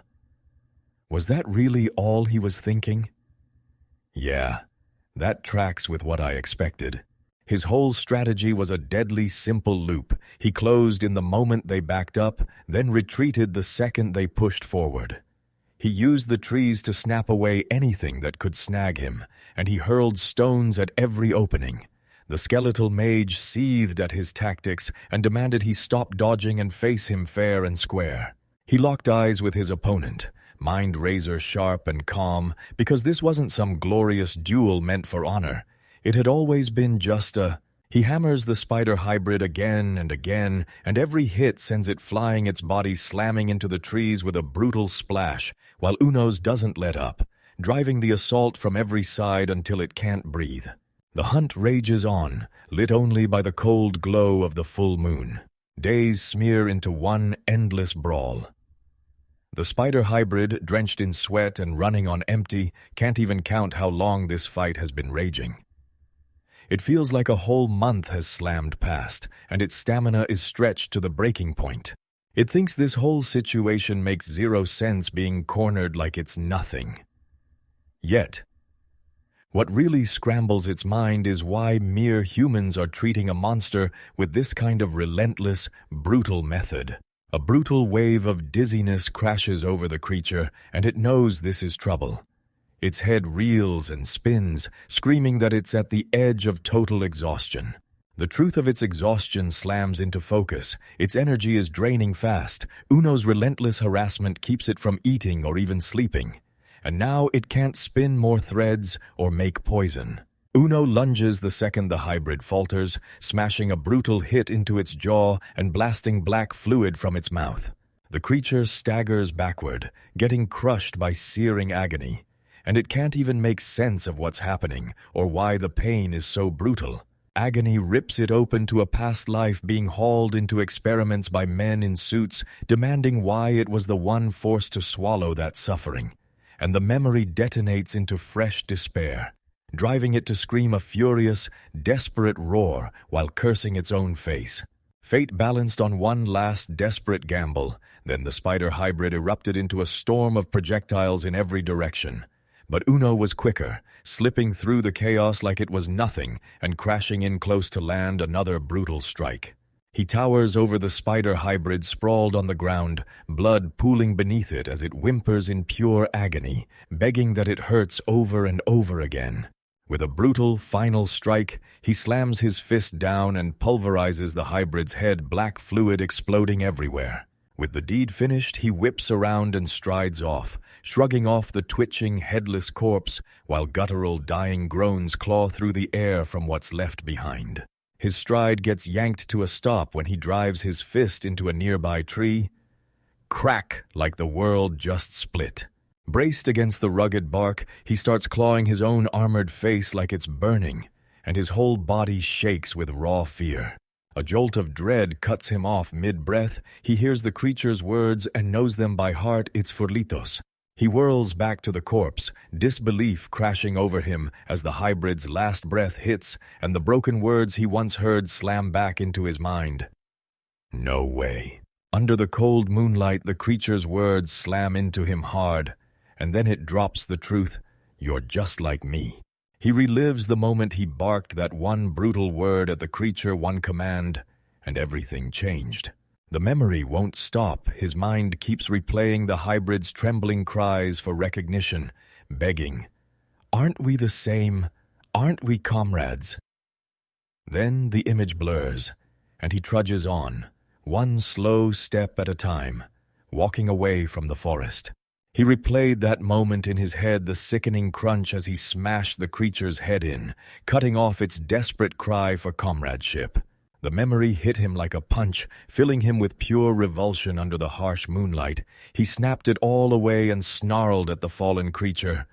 Was that really all he was thinking? Yeah, that tracks with what I expected. His whole strategy was a deadly simple loop. He closed in the moment they backed up, then retreated the second they pushed forward. He used the trees to snap away anything that could snag him, and he hurled stones at every opening. The skeletal mage seethed at his tactics and demanded he stop dodging and face him fair and square. He locked eyes with his opponent, mind razor sharp and calm, because this wasn't some glorious duel meant for honor. It had always been just a... He hammers the spider hybrid again, and every hit sends it flying, its body slamming into the trees with a brutal splash, while Unos doesn't let up, driving the assault from every side until it can't breathe. The hunt rages on, lit only by the cold glow of the full moon. Days smear into one endless brawl. The spider hybrid, drenched in sweat and running on empty, can't even count how long this fight has been raging. It feels like a whole month has slammed past, and its stamina is stretched to the breaking point. It thinks this whole situation makes zero sense, being cornered like it's nothing. Yet, what really scrambles its mind is why mere humans are treating a monster with this kind of relentless, brutal method. A brutal wave of dizziness crashes over the creature, and it knows this is trouble. Its head reels and spins, screaming that it's at the edge of total exhaustion. The truth of its exhaustion slams into focus. Its energy is draining fast. Uno's relentless harassment keeps it from eating or even sleeping. And now it can't spin more threads or make poison. Uno lunges the second the hybrid falters, smashing a brutal hit into its jaw and blasting black fluid from its mouth. The creature staggers backward, getting crushed by searing agony. And it can't even make sense of what's happening or why the pain is so brutal. Agony rips it open to a past life, being hauled into experiments by men in suits, demanding why it was the one forced to swallow that suffering. And the memory detonates into fresh despair, driving it to scream a furious, desperate roar while cursing its own face. Fate balanced on one last desperate gamble, then the spider hybrid erupted into a storm of projectiles in every direction. But Uno was quicker, slipping through the chaos like it was nothing and crashing in close to land another brutal strike. He towers over the spider hybrid sprawled on the ground, blood pooling beneath it as it whimpers in pure agony, begging that it hurts over and over again. With a brutal final strike, he slams his fist down and pulverizes the hybrid's head, black fluid exploding everywhere. With the deed finished, he whips around and strides off, shrugging off the twitching, headless corpse, while guttural, dying groans claw through the air from what's left behind. His stride gets yanked to a stop when he drives his fist into a nearby tree. Crack, like the world just split. Braced against the rugged bark, he starts clawing his own armored face like it's burning, and his whole body shakes with raw fear. A jolt of dread cuts him off mid-breath. He hears the creature's words and knows them by heart. It's Furlitos. He whirls back to the corpse, disbelief crashing over him as the hybrid's last breath hits and the broken words he once heard slam back into his mind. No way. Under the cold moonlight, the creature's words slam into him hard, and then it drops the truth. You're just like me. He relives the moment he barked that one brutal word at the creature, one command, and everything changed. The memory won't stop. His mind keeps replaying the hybrid's trembling cries for recognition, begging, "Aren't we the same? Aren't we comrades?" Then the image blurs, and he trudges on, one slow step at a time, walking away from the forest. He replayed that moment in his head, the sickening crunch as he smashed the creature's head in, cutting off its desperate cry for comradeship. The memory hit him like a punch, filling him with pure revulsion under the harsh moonlight. He snapped it all away and snarled at the fallen creature.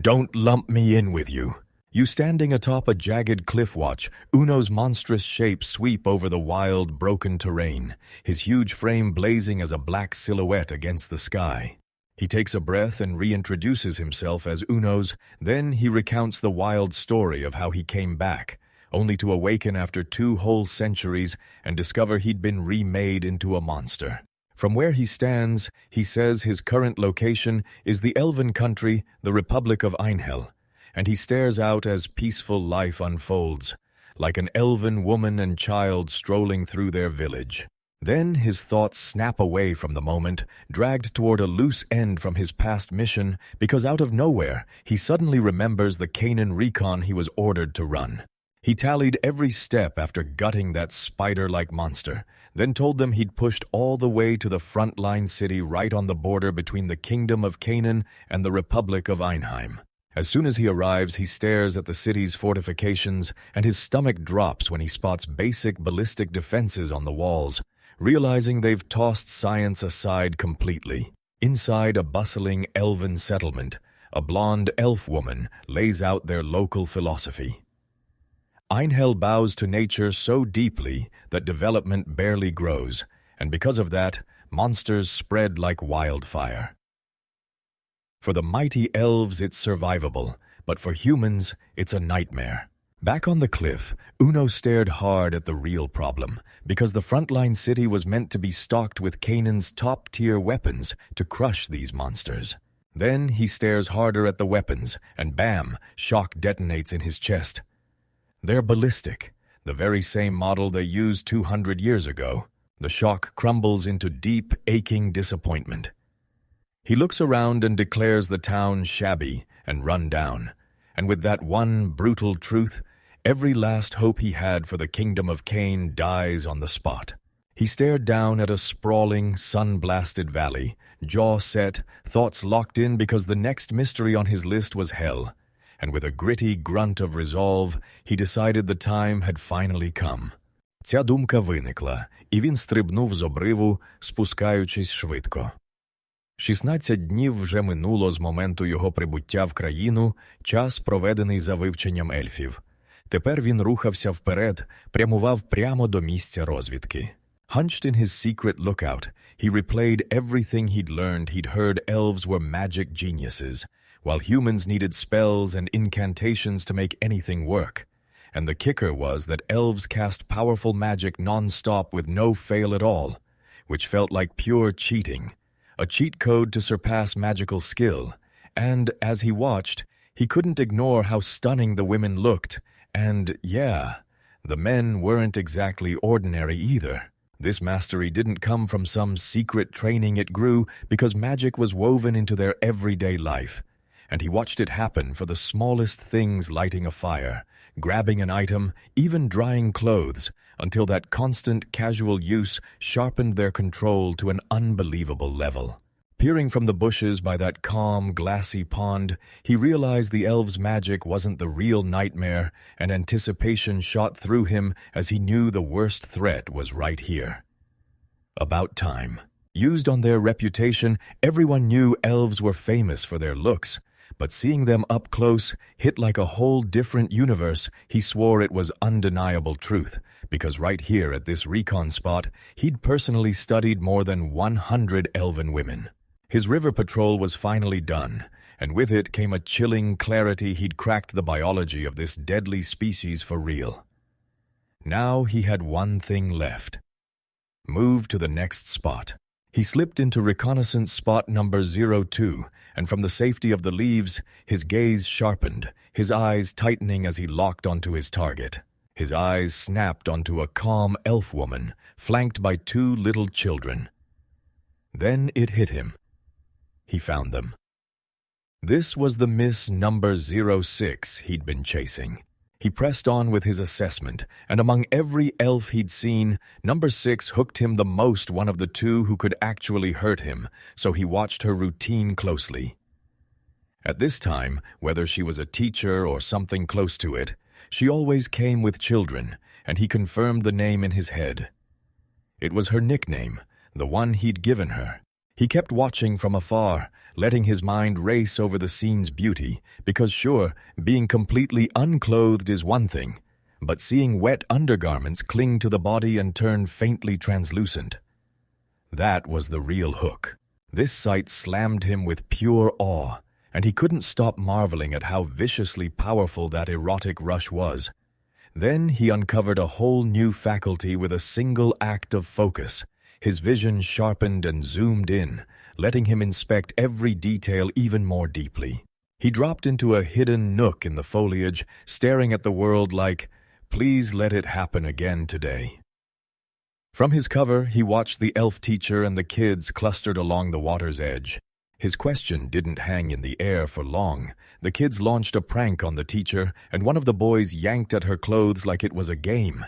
"Don't lump me in with you." You standing atop a jagged cliff watch, Uno's monstrous shape sweep over the wild, broken terrain, his huge frame blazing as a black silhouette against the sky. He takes a breath and reintroduces himself as Uno's, then he recounts the wild story of how he came back, only to awaken after 2 whole centuries and discover he'd been remade into a monster. From where he stands, he says his current location is the elven country, the Republic of Einhel, and he stares out as peaceful life unfolds, like an elven woman and child strolling through their village. Then his thoughts snap away from the moment, dragged toward a loose end from his past mission, because out of nowhere, he suddenly remembers the Canaan recon he was ordered to run. He tallied every step after gutting that spider-like monster, then told them he'd pushed all the way to the frontline city right on the border between the Kingdom of Canaan and the Republic of Einheim. As soon as he arrives, he stares at the city's fortifications, and his stomach drops when he spots basic ballistic defenses on the walls, realizing they've tossed science aside completely. Inside a bustling elven settlement, a blonde elf woman lays out their local philosophy. Einhel bows to nature so deeply that development barely grows, and because of that, monsters spread like wildfire. For the mighty elves, it's survivable, but for humans, it's a nightmare. Back on the cliff, Uno stared hard at the real problem, because the frontline city was meant to be stocked with Canaan's top-tier weapons to crush these monsters. Then he stares harder at the weapons, and bam, shock detonates in his chest. They're ballistic, the very same model they used 200 years ago. The shock crumbles into deep, aching disappointment. He looks around and declares the town shabby and run down, and with that one brutal truth, every last hope he had for the Kingdom of Cain dies on the spot. He stared down at a sprawling, sun-blasted valley, jaw set, thoughts locked in because the next mystery on his list was hell, and with a gritty grunt of resolve, he decided the time had finally come. Ця думка виникла, і він стрибнув з обриву, спускаючись швидко. 16 днів вже минуло з моменту його прибуття в країну, час, проведений за вивченням ельфів. Тепер він рухався вперед, прямував прямо до місця розвідки. Hunched in his secret lookout, he replayed everything he'd learned. He'd heard elves were magic geniuses, while humans needed spells and incantations to make anything work. And the kicker was that elves cast powerful magic non-stop with no fail at all, which felt like pure cheating. A cheat code to surpass magical skill, and as he watched, he couldn't ignore how stunning the women looked, and yeah, the men weren't exactly ordinary either. This mastery didn't come from some secret training. It grew because magic was woven into their everyday life, and he watched it happen for the smallest things, lighting a fire, grabbing an item, even drying clothes, until that constant casual use sharpened their control to an unbelievable level. Peering from the bushes by that calm, glassy pond, he realized the elves' magic wasn't the real nightmare, and anticipation shot through him as he knew the worst threat was right here. About time. Used on their reputation, everyone knew elves were famous for their looks, but seeing them up close, hit like a whole different universe, he swore it was undeniable truth, because right here at this recon spot, he'd personally studied more than 100 elven women. His river patrol was finally done, and with it came a chilling clarity. He'd cracked the biology of this deadly species for real. Now he had one thing left. Move to the next spot. He slipped into reconnaissance spot number 02, and from the safety of the leaves, his gaze sharpened, his eyes tightening as he locked onto his target. His eyes snapped onto a calm elf woman, flanked by 2 little children. Then it hit him. He found them. This was the Miss number 06 he'd been chasing. He pressed on with his assessment, and among every elf he'd seen, number 6 hooked him the most, one of the two who could actually hurt him, so he watched her routine closely. At this time, whether she was a teacher or something close to it, she always came with children, and he confirmed the name in his head. It was her nickname, the one he'd given her. He kept watching from afar, letting his mind race over the scene's beauty, because sure, being completely unclothed is one thing, but seeing wet undergarments cling to the body and turn faintly translucent, that was the real hook. This sight slammed him with pure awe, and he couldn't stop marveling at how viciously powerful that erotic rush was. Then he uncovered a whole new faculty with a single act of focus. His vision sharpened and zoomed in, letting him inspect every detail even more deeply. He dropped into a hidden nook in the foliage, staring at the world like, "Please let it happen again today." From his cover, he watched the elf teacher and the kids clustered along the water's edge. His question didn't hang in the air for long. The kids launched a prank on the teacher, and one of the boys yanked at her clothes like it was a game.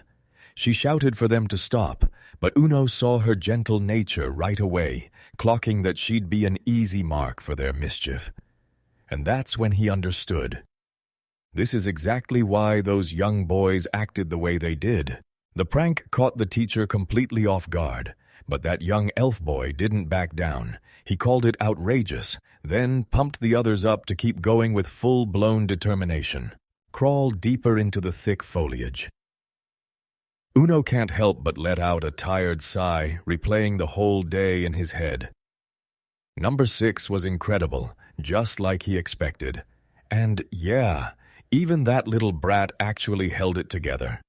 She shouted for them to stop, but Uno saw her gentle nature right away, clocking that she'd be an easy mark for their mischief. And that's when he understood. This is exactly why those young boys acted the way they did. The prank caught the teacher completely off guard, but that young elf boy didn't back down. He called it outrageous, then pumped the others up to keep going with full-blown determination. Crawl deeper into the thick foliage. Uno can't help but let out a tired sigh, replaying the whole day in his head. Number 6 was incredible, just like he expected. And yeah, even that little brat actually held it together.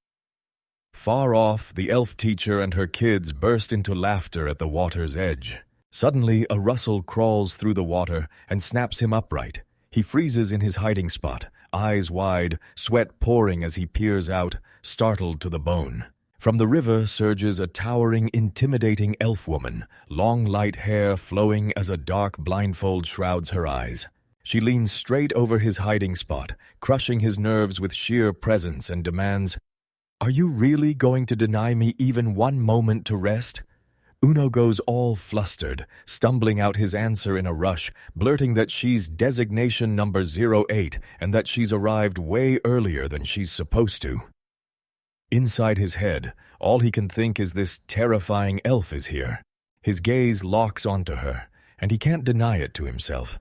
Far off, the elf teacher and her kids burst into laughter at the water's edge. Suddenly, a rustle crawls through the water and snaps him upright. He freezes in his hiding spot, eyes wide, sweat pouring as he peers out, startled to the bone. From the river surges a towering, intimidating elf woman, long light hair flowing as a dark blindfold shrouds her eyes. She leans straight over his hiding spot, crushing his nerves with sheer presence, and demands, "Are you really going to deny me even one moment to rest?" Uno goes all flustered, stumbling out his answer in a rush, blurting that she's designation number 08 and that she's arrived way earlier than she's supposed to. Inside his head, all he can think is this terrifying elf is here. His gaze locks onto her, and he can't deny it to himself.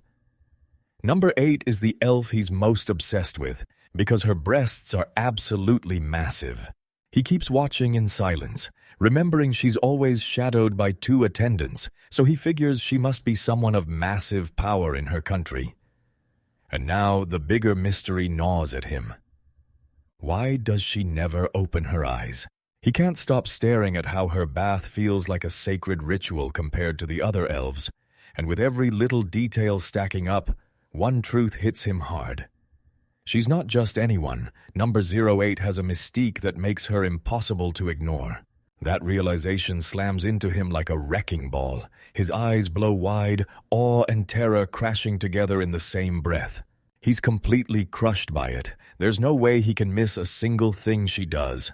Number 8 is the elf he's most obsessed with, because her breasts are absolutely massive. He keeps watching in silence, remembering she's always shadowed by 2 attendants, so he figures she must be someone of massive power in her country. And now the bigger mystery gnaws at him. Why does she never open her eyes? He can't stop staring at how her bath feels like a sacred ritual compared to the other elves, and with every little detail stacking up, one truth hits him hard. She's not just anyone. Number 08 has a mystique that makes her impossible to ignore. That realization slams into him like a wrecking ball. His eyes blow wide, awe and terror crashing together in the same breath. He's completely crushed by it. There's no way he can miss a single thing she does.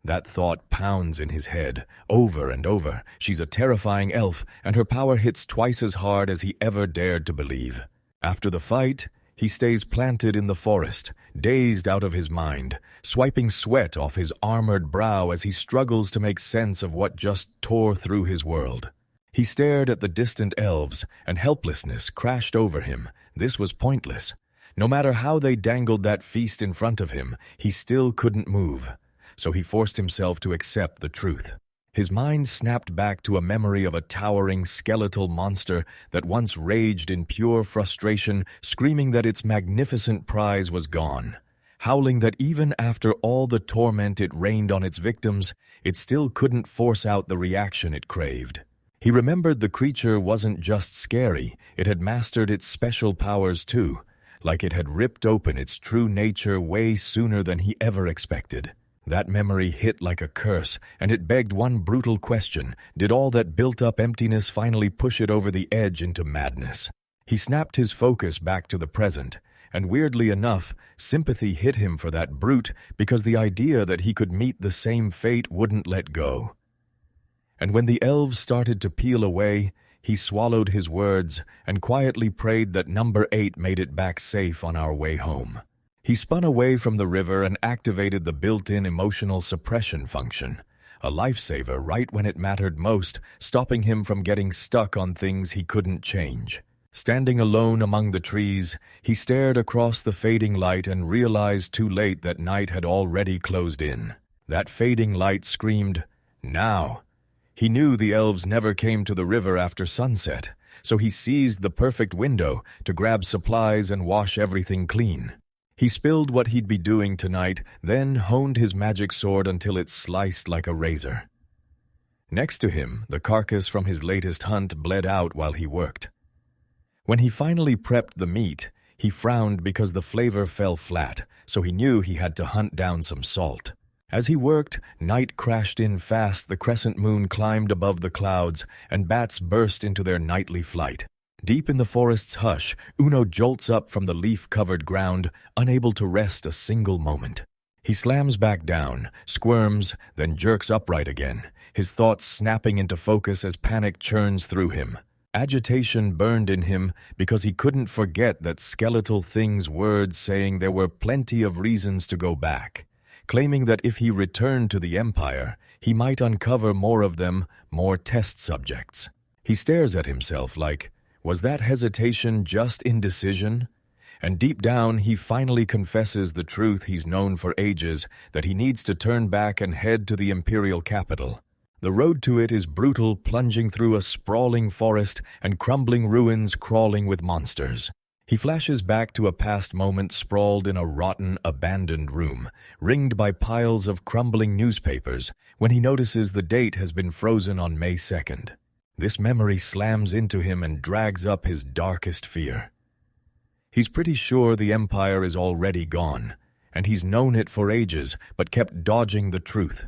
That thought pounds in his head, over and over. She's a terrifying elf, and her power hits twice as hard as he ever dared to believe. After the fight, he stays planted in the forest, dazed out of his mind, swiping sweat off his armored brow as he struggles to make sense of what just tore through his world. He stared at the distant elves, and helplessness crashed over him. This was pointless. No matter how they dangled that feast in front of him, he still couldn't move. So he forced himself to accept the truth. His mind snapped back to a memory of a towering skeletal monster that once raged in pure frustration, screaming that its magnificent prize was gone, howling that even after all the torment it rained on its victims, it still couldn't force out the reaction it craved. He remembered the creature wasn't just scary, it had mastered its special powers too, like it had ripped open its true nature way sooner than he ever expected. That memory hit like a curse, and it begged one brutal question. Did all that built-up emptiness finally push it over the edge into madness? He snapped his focus back to the present, And weirdly enough, sympathy hit him for that brute because the idea that he could meet the same fate wouldn't let go. And when the elves started to peel away, he swallowed his words and quietly prayed that number 8 made it back safe on our way home. He spun away from the river and activated the built-in emotional suppression function, a lifesaver right when it mattered most, stopping him from getting stuck on things he couldn't change. Standing alone among the trees, he stared across the fading light and realized too late that night had already closed in. That fading light screamed, "Now!" He knew the elves never came to the river after sunset, so he seized the perfect window to grab supplies and wash everything clean. He spilled what he'd be doing tonight, then honed his magic sword until it sliced like a razor. Next to him, the carcass from his latest hunt bled out while he worked. When he finally prepped the meat, he frowned because the flavor fell flat, so he knew he had to hunt down some salt. As he worked, night crashed in fast, the crescent moon climbed above the clouds, and bats burst into their nightly flight. Deep in the forest's hush, Uno jolts up from the leaf-covered ground, unable to rest a single moment. He slams back down, squirms, then jerks upright again, his thoughts snapping into focus as panic churns through him. Agitation burned in him because he couldn't forget that skeletal thing's words saying there were plenty of reasons to go back, claiming that if he returned to the Empire, he might uncover more of them, more test subjects. He stares at himself like, was that hesitation just indecision? And deep down, he finally confesses the truth he's known for ages, that he needs to turn back and head to the imperial capital. The road to it is brutal, plunging through a sprawling forest and crumbling ruins crawling with monsters. He flashes back to a past moment sprawled in a rotten, abandoned room, ringed by piles of crumbling newspapers, when he notices the date has been frozen on May 2nd. This memory slams into him and drags up his darkest fear. He's pretty sure the Empire is already gone, and he's known it for ages, but kept dodging the truth.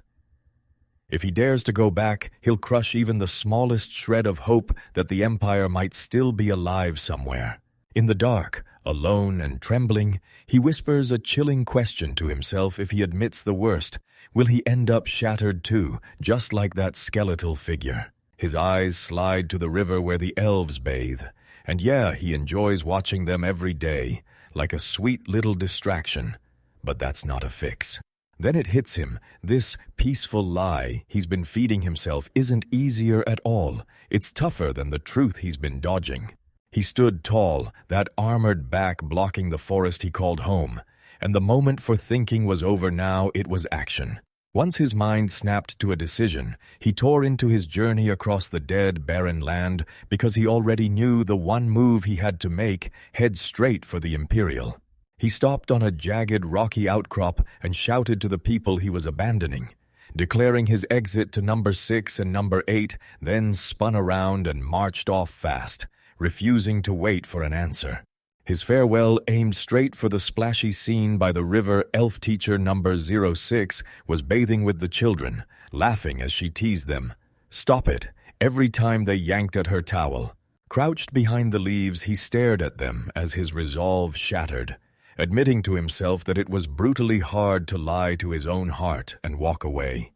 If he dares to go back, he'll crush even the smallest shred of hope that the Empire might still be alive somewhere. In the dark, alone and trembling, he whispers a chilling question to himself. If he admits the worst, will he end up shattered too, just like that skeletal figure? His eyes slide to the river where the elves bathe, and yeah, he enjoys watching them every day, like a sweet little distraction, but that's not a fix. Then it hits him, this peaceful lie he's been feeding himself isn't easier at all, it's tougher than the truth he's been dodging. He stood tall, that armored back blocking the forest he called home, and the moment for thinking was over now. It was action. Once his mind snapped to a decision, he tore into his journey across the dead, barren land because he already knew the one move he had to make, head straight for the Imperial. He stopped on a jagged, rocky outcrop and shouted to the people he was abandoning, declaring his exit to number 6 and number 8, then spun around and marched off fast, refusing to wait for an answer. His farewell aimed straight for the splashy scene by the river. Elf teacher number 06 was bathing with the children, laughing as she teased them. "Stop it," every time they yanked at her towel. Crouched behind the leaves, he stared at them as his resolve shattered, admitting to himself that it was brutally hard to lie to his own heart and walk away.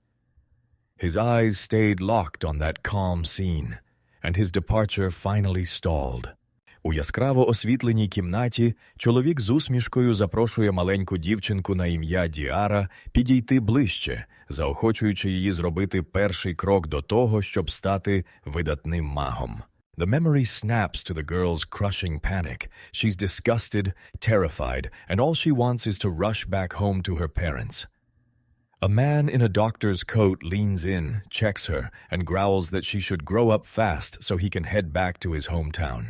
His eyes stayed locked on that calm scene, and his departure finally stalled. У яскраво освітленій кімнаті чоловік з усмішкою запрошує маленьку дівчинку на ім'я Діара підійти ближче, заохочуючи її зробити перший крок до того, щоб стати видатним магом. The memory snaps to the girl's crushing panic. She's disgusted, terrified, and all she wants is to rush back home to her parents. A man in a doctor's coat leans in, checks her, and growls that she should grow up fast so he can head back to his hometown.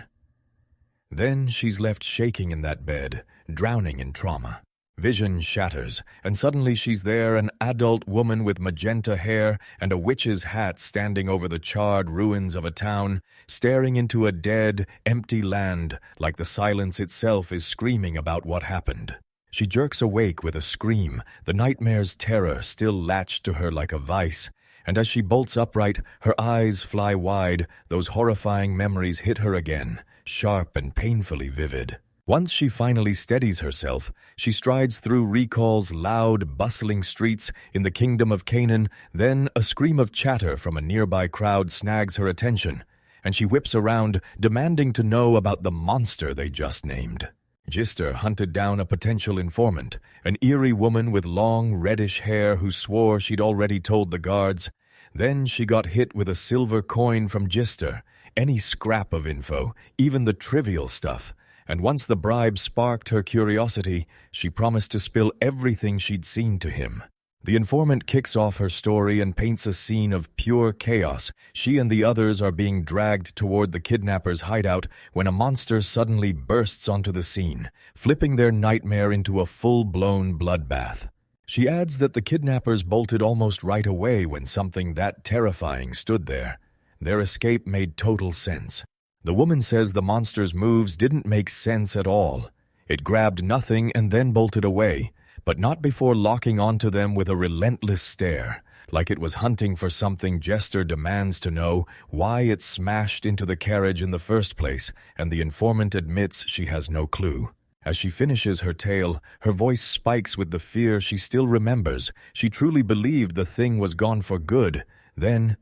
Then she's left shaking in that bed, drowning in trauma. Vision shatters, and suddenly she's there, an adult woman with magenta hair and a witch's hat standing over the charred ruins of a town, staring into a dead, empty land like the silence itself is screaming about what happened. She jerks awake with a scream, the nightmare's terror still latched to her like a vice, and as she bolts upright, her eyes fly wide, those horrifying memories hit her again, sharp and painfully vivid. Once she finally steadies herself, she strides through Recall's loud, bustling streets in the kingdom of Canaan. Then a scream of chatter from a nearby crowd snags her attention, and she whips around, demanding to know about the monster they just named. Gister hunted down a potential informant, an eerie woman with long, reddish hair who swore she'd already told the guards. Then she got hit with a silver coin from Gister, any scrap of info, even the trivial stuff. And once the bribe sparked her curiosity, she promised to spill everything she'd seen to him. The informant kicks off her story and paints a scene of pure chaos. She and the others are being dragged toward the kidnapper's hideout when a monster suddenly bursts onto the scene, flipping their nightmare into a full-blown bloodbath. She adds that the kidnappers bolted almost right away when something that terrifying stood there. Their escape made total sense. The woman says the monster's moves didn't make sense at all. It grabbed nothing and then bolted away, but not before locking onto them with a relentless stare, like it was hunting for something. Jester demands to know why it smashed into the carriage in the first place, and the informant admits she has no clue. As she finishes her tale, her voice spikes with the fear she still remembers. She truly believed the thing was gone for good. Then,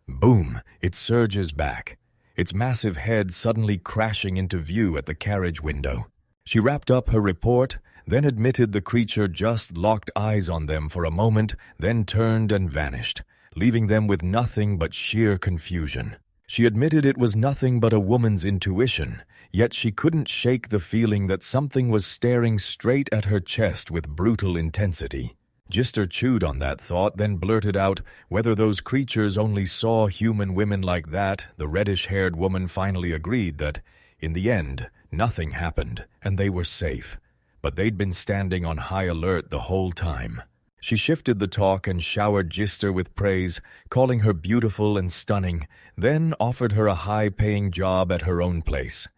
boom, it surges back, its massive head suddenly crashing into view at the carriage window. She wrapped up her report, then admitted the creature just locked eyes on them for a moment, then turned and vanished, leaving them with nothing but sheer confusion. She admitted it was nothing but a woman's intuition, yet she couldn't shake the feeling that something was staring straight at her chest with brutal intensity. Gister chewed on that thought, then blurted out whether those creatures only saw human women like that. The reddish-haired woman finally agreed that, in the end, nothing happened, and they were safe. But they'd been standing on high alert the whole time. She shifted the talk and showered Gister with praise, calling her beautiful and stunning, then offered her a high-paying job at her own place.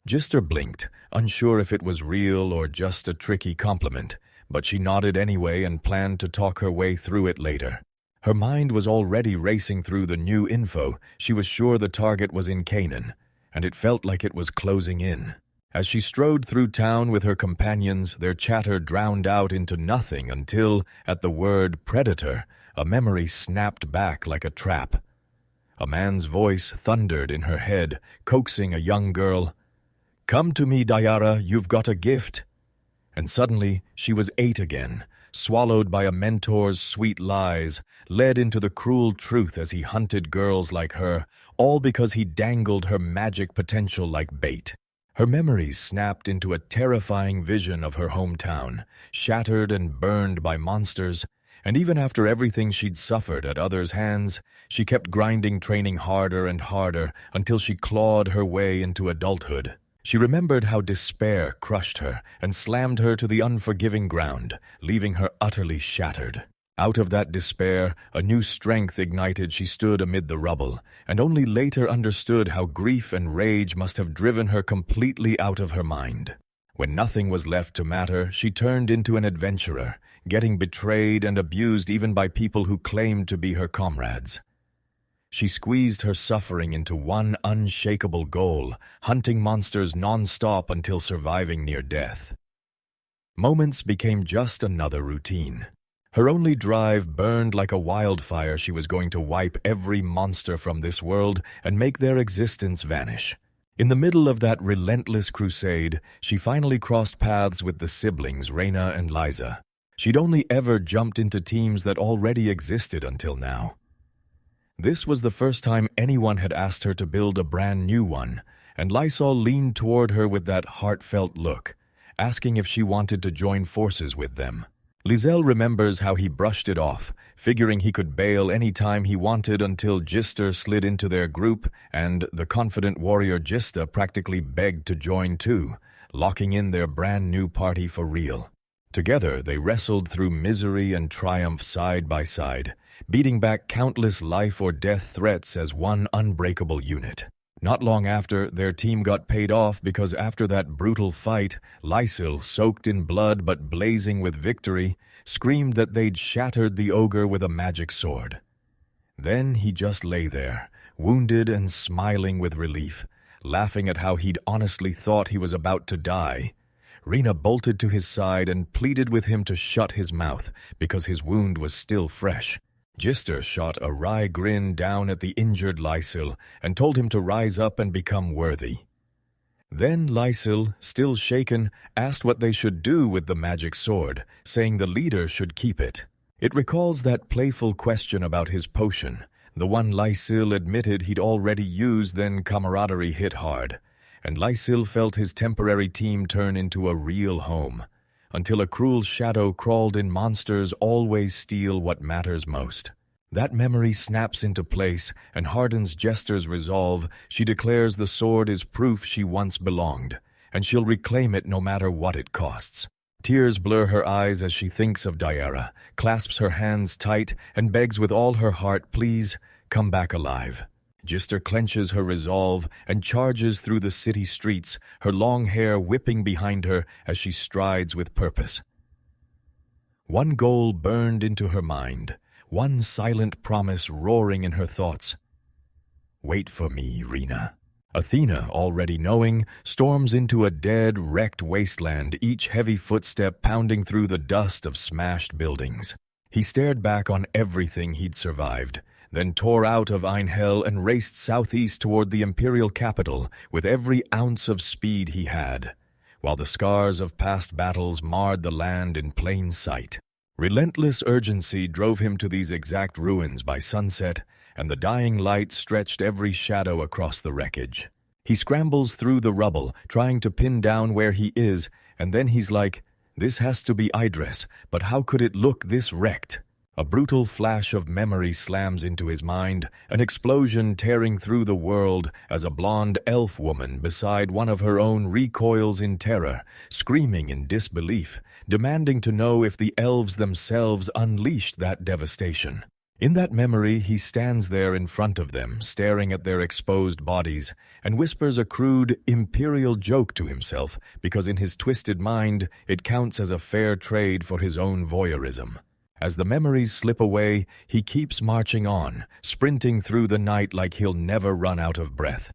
Gister blinked, unsure if it was real or just a tricky compliment, but she nodded anyway and planned to talk her way through it later. Her mind was already racing through the new info. She was sure the target was in Canaan, and it felt like it was closing in. As she strode through town with her companions, their chatter drowned out into nothing until, at the word predator, a memory snapped back like a trap. A man's voice thundered in her head, coaxing a young girl. "Come to me, Dayara, you've got a gift." And suddenly, she was 8 again, swallowed by a mentor's sweet lies, led into the cruel truth as he hunted girls like her, all because he dangled her magic potential like bait. Her memories snapped into a terrifying vision of her hometown, shattered and burned by monsters, and even after everything she'd suffered at others' hands, she kept grinding, training harder and harder until she clawed her way into adulthood. She remembered how despair crushed her and slammed her to the unforgiving ground, leaving her utterly shattered. Out of that despair, a new strength ignited. She stood amid the rubble, and only later understood how grief and rage must have driven her completely out of her mind. When nothing was left to matter, she turned into an adventurer, getting betrayed and abused even by people who claimed to be her comrades. She squeezed her suffering into one unshakable goal, hunting monsters non-stop until surviving near death. Moments became just another routine. Her only drive burned like a wildfire. She was going to wipe every monster from this world and make their existence vanish. In the middle of that relentless crusade, she finally crossed paths with the siblings, Reina and Liza. She'd only ever jumped into teams that already existed until now. This was the first time anyone had asked her to build a brand new one, and Lysol leaned toward her with that heartfelt look, asking if she wanted to join forces with them. Lizelle remembers how he brushed it off, figuring he could bail any time he wanted until Gister slid into their group, and the confident warrior Gista practically begged to join too, locking in their brand new party for real. Together, they wrestled through misery and triumph side by side, beating back countless life or death threats as one unbreakable unit. Not long after, their team got paid off because after that brutal fight, Lysil, soaked in blood but blazing with victory, screamed that they'd shattered the ogre with a magic sword. Then he just lay there, wounded and smiling with relief, laughing at how he'd honestly thought he was about to die. Rena bolted to his side and pleaded with him to shut his mouth because his wound was still fresh. Gister shot a wry grin down at the injured Lysil and told him to rise up and become worthy. Then Lysil, still shaken, asked what they should do with the magic sword, saying the leader should keep it. It recalls that playful question about his potion, the one Lysil admitted he'd already used, then camaraderie hit hard, and Lysil felt his temporary team turn into a real home, until a cruel shadow crawled in. Monsters always steal what matters most. That memory snaps into place and hardens Jester's resolve. She declares the sword is proof she once belonged, and she'll reclaim it no matter what it costs. Tears blur her eyes as she thinks of Diarra, clasps her hands tight, and begs with all her heart, "Please, come back alive." Gister clenches her resolve and charges through the city streets, her long hair whipping behind her as she strides with purpose. One goal burned into her mind, one silent promise roaring in her thoughts. "Wait for me, Rena." Athena, already knowing, storms into a dead, wrecked wasteland, each heavy footstep pounding through the dust of smashed buildings. He stared back on everything he'd survived, then tore out of Einhell and raced southeast toward the imperial capital with every ounce of speed he had, while the scars of past battles marred the land in plain sight. Relentless urgency drove him to these exact ruins by sunset, and the dying light stretched every shadow across the wreckage. He scrambles through the rubble, trying to pin down where he is, and then he's like, "This has to be Idris, but how could it look this wrecked?" A brutal flash of memory slams into his mind, an explosion tearing through the world as a blonde elf woman beside one of her own recoils in terror, screaming in disbelief, demanding to know if the elves themselves unleashed that devastation. In that memory, he stands there in front of them, staring at their exposed bodies, and whispers a crude, imperial joke to himself because in his twisted mind, it counts as a fair trade for his own voyeurism. As the memories slip away, he keeps marching on, sprinting through the night like he'll never run out of breath.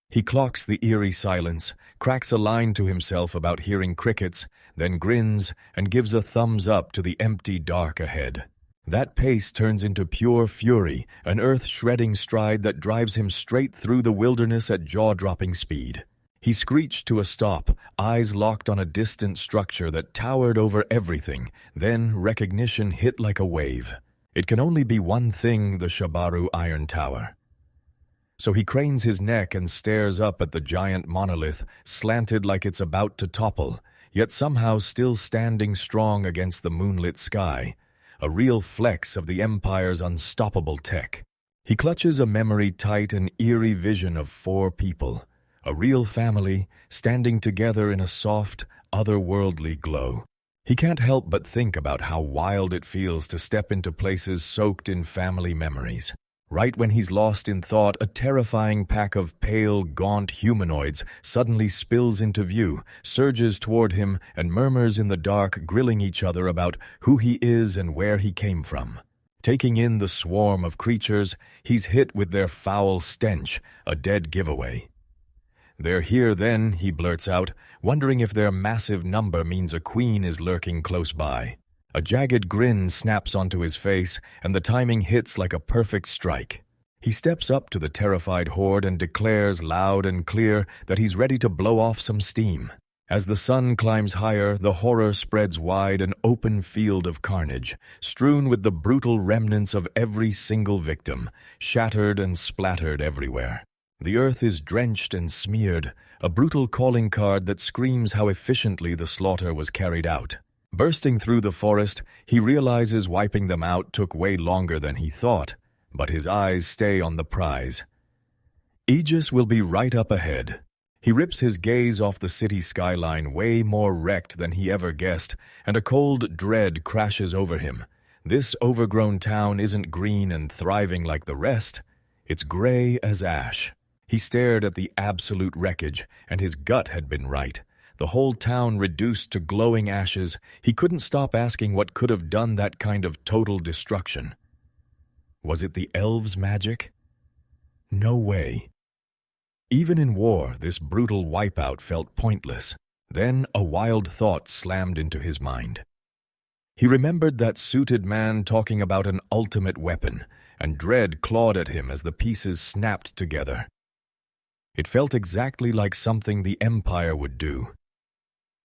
He clocks the eerie silence, cracks a line to himself about hearing crickets, then grins and gives a thumbs up to the empty dark ahead. That pace turns into pure fury, an earth-shredding stride that drives him straight through the wilderness at jaw-dropping speed. He screeched to a stop, eyes locked on a distant structure that towered over everything. Then recognition hit like a wave. It can only be one thing, the Shabaru Iron Tower. So he cranes his neck and stares up at the giant monolith, slanted like it's about to topple, yet somehow still standing strong against the moonlit sky, a real flex of the Empire's unstoppable tech. He clutches a memory tight, an eerie vision of 4 people, a real family, standing together in a soft, otherworldly glow. He can't help but think about how wild it feels to step into places soaked in family memories. Right when he's lost in thought, a terrifying pack of pale, gaunt humanoids suddenly spills into view, surges toward him, and murmurs in the dark, grilling each other about who he is and where he came from. Taking in the swarm of creatures, he's hit with their foul stench, a dead giveaway. "They're here then," he blurts out, wondering if their massive number means a queen is lurking close by. A jagged grin snaps onto his face, and the timing hits like a perfect strike. He steps up to the terrified horde and declares loud and clear that he's ready to blow off some steam. As the sun climbs higher, the horror spreads wide, an open field of carnage, strewn with the brutal remnants of every single victim, shattered and splattered everywhere. The earth is drenched and smeared, a brutal calling card that screams how efficiently the slaughter was carried out. Bursting through the forest, he realizes wiping them out took way longer than he thought, but his eyes stay on the prize. Aegis will be right up ahead. He rips his gaze off the city skyline, way more wrecked than he ever guessed, and a cold dread crashes over him. This overgrown town isn't green and thriving like the rest. It's gray as ash. He stared at the absolute wreckage, and his gut had been right. The whole town reduced to glowing ashes. He couldn't stop asking what could have done that kind of total destruction. Was it the elves' magic? No way. Even in war, this brutal wipeout felt pointless. Then a wild thought slammed into his mind. He remembered that suited man talking about an ultimate weapon, and dread clawed at him as the pieces snapped together. It felt exactly like something the Empire would do.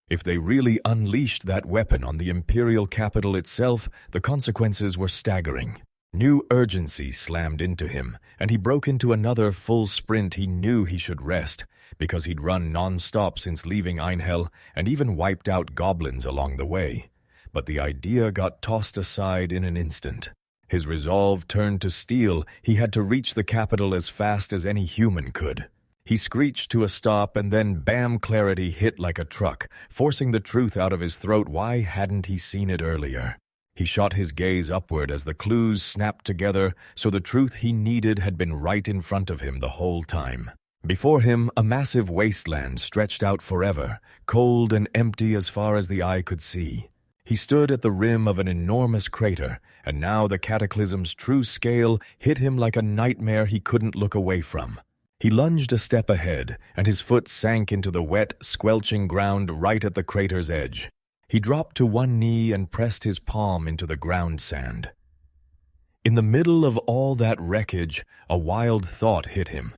If they really unleashed that weapon on the imperial capital itself, the consequences were staggering. New urgency slammed into him, and he broke into another full sprint. He knew he should rest, because he'd run non-stop since leaving Einhell and even wiped out goblins along the way. But the idea got tossed aside in an instant. His resolve turned to steel. He had to reach the capital as fast as any human could. He screeched to a stop, and then bam, clarity hit like a truck, forcing the truth out of his throat. Why hadn't he seen it earlier? He shot his gaze upward as the clues snapped together, so the truth he needed had been right in front of him the whole time. Before him, a massive wasteland stretched out forever, cold and empty as far as the eye could see. He stood at the rim of an enormous crater, and now the cataclysm's true scale hit him like a nightmare he couldn't look away from. He lunged a step ahead, and his foot sank into the wet, squelching ground right at the crater's edge. He dropped to one knee and pressed his palm into the ground sand. In the middle of all that wreckage, a wild thought hit him.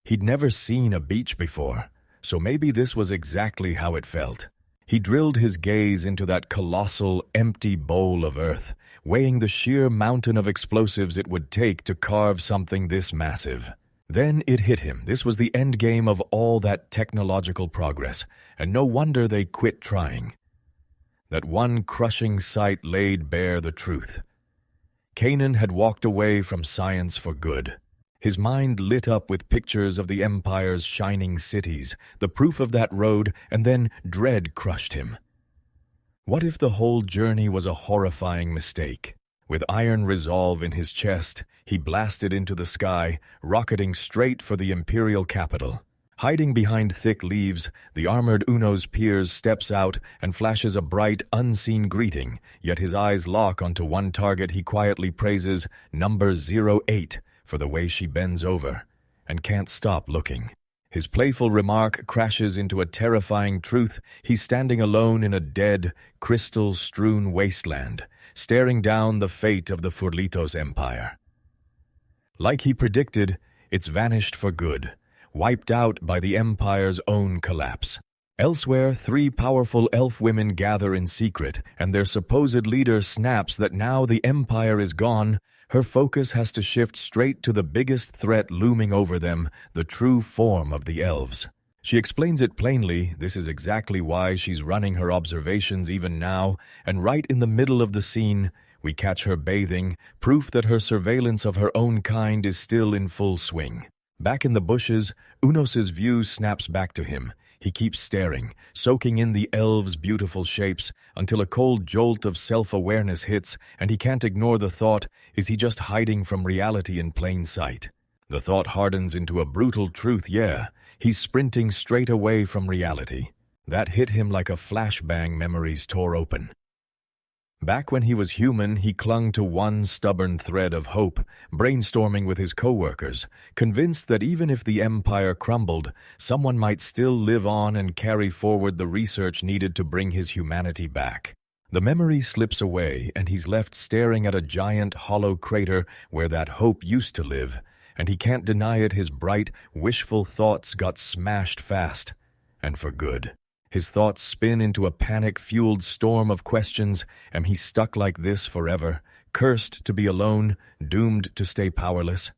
He'd never seen a beach before, so maybe this was exactly how it felt. He drilled his gaze into that colossal, empty bowl of earth, weighing the sheer mountain of explosives it would take to carve something this massive. Then it hit him. This was the end game of all that technological progress, and no wonder they quit trying. That one crushing sight laid bare the truth. Kanan had walked away from science for good. His mind lit up with pictures of the Empire's shining cities, the proof of that road, and then dread crushed him. What if the whole journey was a horrifying mistake? With iron resolve in his chest, he blasted into the sky, rocketing straight for the Imperial capital. Hiding behind thick leaves, the armored Uno's peers steps out and flashes a bright, unseen greeting, yet his eyes lock onto one target. He quietly praises number 08 for the way she bends over, and can't stop looking. His playful remark crashes into a terrifying truth. He's standing alone in a dead, crystal-strewn wasteland, staring down the fate of the Furlitos Empire. Like he predicted, it's vanished for good, wiped out by the Empire's own collapse. Elsewhere, 3 powerful elf women gather in secret, and their supposed leader snaps that now the Empire is gone. Her focus has to shift straight to the biggest threat looming over them, the true form of the elves. She explains it plainly. This is exactly why she's running her observations even now, and right in the middle of the scene, we catch her bathing, proof that her surveillance of her own kind is still in full swing. Back in the bushes, Unos's view snaps back to him. He keeps staring, soaking in the elves' beautiful shapes, until a cold jolt of self-awareness hits, and he can't ignore the thought, is he just hiding from reality in plain sight? The thought hardens into a brutal truth. Yeah, he's sprinting straight away from reality. That hit him like a flashbang. Memories tore open. Back when he was human, he clung to one stubborn thread of hope, brainstorming with his co-workers, convinced that even if the Empire crumbled, someone might still live on and carry forward the research needed to bring his humanity back. The memory slips away, and he's left staring at a giant, hollow crater where that hope used to live, and he can't deny it. His bright, wishful thoughts got smashed fast, and for good. His thoughts spin into a panic-fueled storm of questions. Am he stuck like this forever, cursed to be alone, doomed to stay powerless?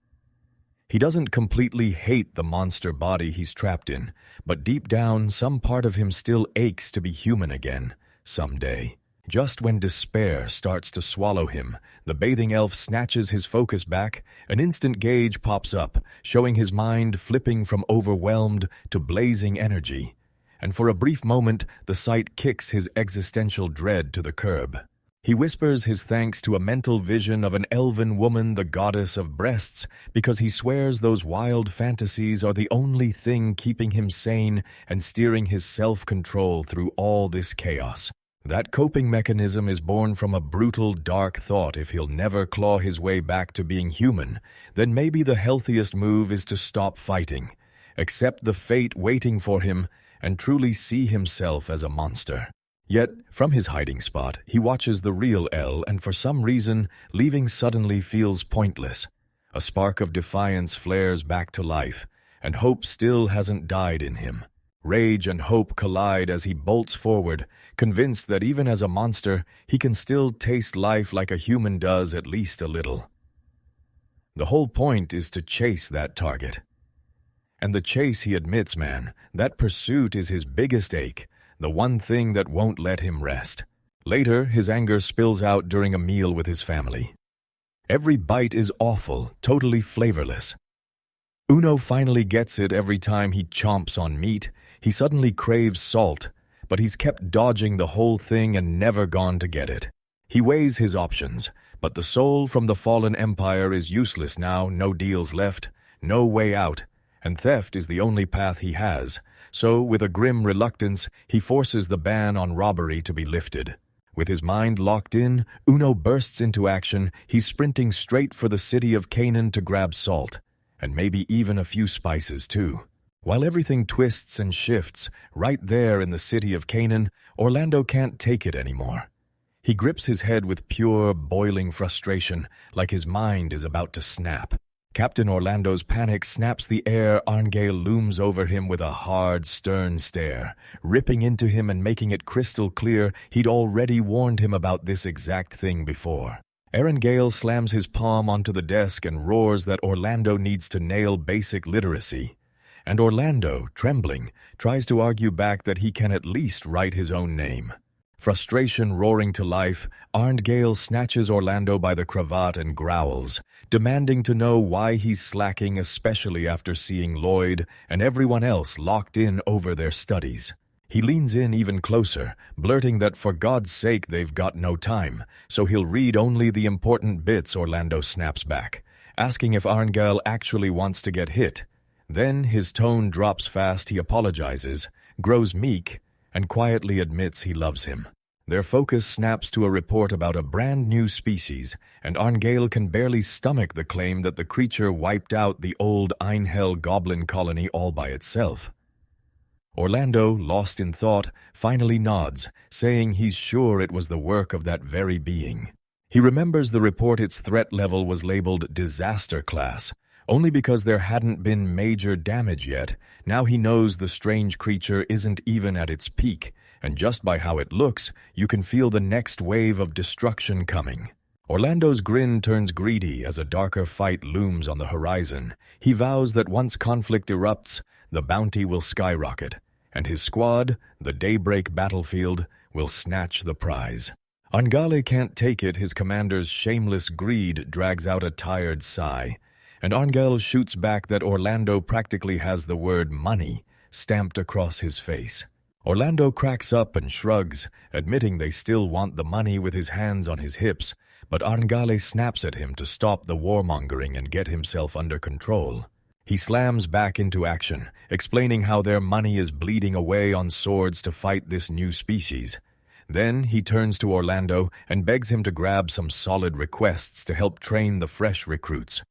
He doesn't completely hate the monster body he's trapped in, but deep down, some part of him still aches to be human again, someday. Just when despair starts to swallow him, the bathing elf snatches his focus back. An instant gauge pops up, showing his mind flipping from overwhelmed to blazing energy. And for a brief moment, the sight kicks his existential dread to the curb. He whispers his thanks to a mental vision of an elven woman, the goddess of breasts, because he swears those wild fantasies are the only thing keeping him sane and steering his self-control through all this chaos. That coping mechanism is born from a brutal, dark thought. If he'll never claw his way back to being human, then maybe the healthiest move is to stop fighting accept the fate waiting for him, and truly see himself as a monster. Yet, from his hiding spot, he watches the real L, and for some reason, leaving suddenly feels pointless. A spark of defiance flares back to life, and hope still hasn't died in him. Rage and hope collide as he bolts forward, convinced that even as a monster, he can still taste life like a human does, at least a little. The whole point is to chase that target. And the chase, he admits, man, that pursuit is his biggest ache, the one thing that won't let him rest. Later, his anger spills out during a meal with his family. Every bite is awful, totally flavorless. Uno finally gets it every time he chomps on meat. He suddenly craves salt, but he's kept dodging the whole thing and never gone to get it. He weighs his options, but the soul from the fallen empire is useless now, no deals left, no way out, and theft is the only path he has. So, with a grim reluctance, he forces the ban on robbery to be lifted. With his mind locked in, Uno bursts into action. He's sprinting straight for the city of Canaan to grab salt, and maybe even a few spices too. While everything twists and shifts, right there in the city of Canaan, Orlando can't take it anymore. He grips his head with pure, boiling frustration, like his mind is about to snap. Captain Orlando's panic snaps the air. Arngale looms over him with a hard, stern stare, ripping into him and making it crystal clear he'd already warned him about this exact thing before. Arngale slams his palm onto the desk and roars that Orlando needs to nail basic literacy. And Orlando, trembling, tries to argue back that he can at least write his own name. Frustration roaring to life, Arngale snatches Orlando by the cravat and growls, demanding to know why he's slacking, especially after seeing Lloyd and everyone else locked in over their studies. He leans in even closer, blurting that for God's sake they've got no time, so he'll read only the important bits. Orlando snaps back, asking if Arngale actually wants to get hit. Then his tone drops fast. He apologizes, grows meek, and quietly admits he loves him. Their focus snaps to a report about a brand new species, and Arngale can barely stomach the claim that the creature wiped out the old Einhell goblin colony all by itself. Orlando, lost in thought, finally nods, saying he's sure it was the work of that very being. He remembers the report. Its threat level was labeled disaster class, only because there hadn't been major damage yet. Now he knows the strange creature isn't even at its peak, and just by how it looks, you can feel the next wave of destruction coming. Orlando's grin turns greedy as a darker fight looms on the horizon. He vows that once conflict erupts, the bounty will skyrocket, and his squad, the daybreak battlefield, will snatch the prize. Arngale can't take it. His commander's shameless greed drags out a tired sigh, and Arngale shoots back that Orlando practically has the word money stamped across his face. Orlando cracks up and shrugs, admitting they still want the money, with his hands on his hips, but Arngale snaps at him to stop the warmongering and get himself under control. He slams back into action, explaining how their money is bleeding away on swords to fight this new species. Then he turns to Orlando and begs him to grab some solid requests to help train the fresh recruits.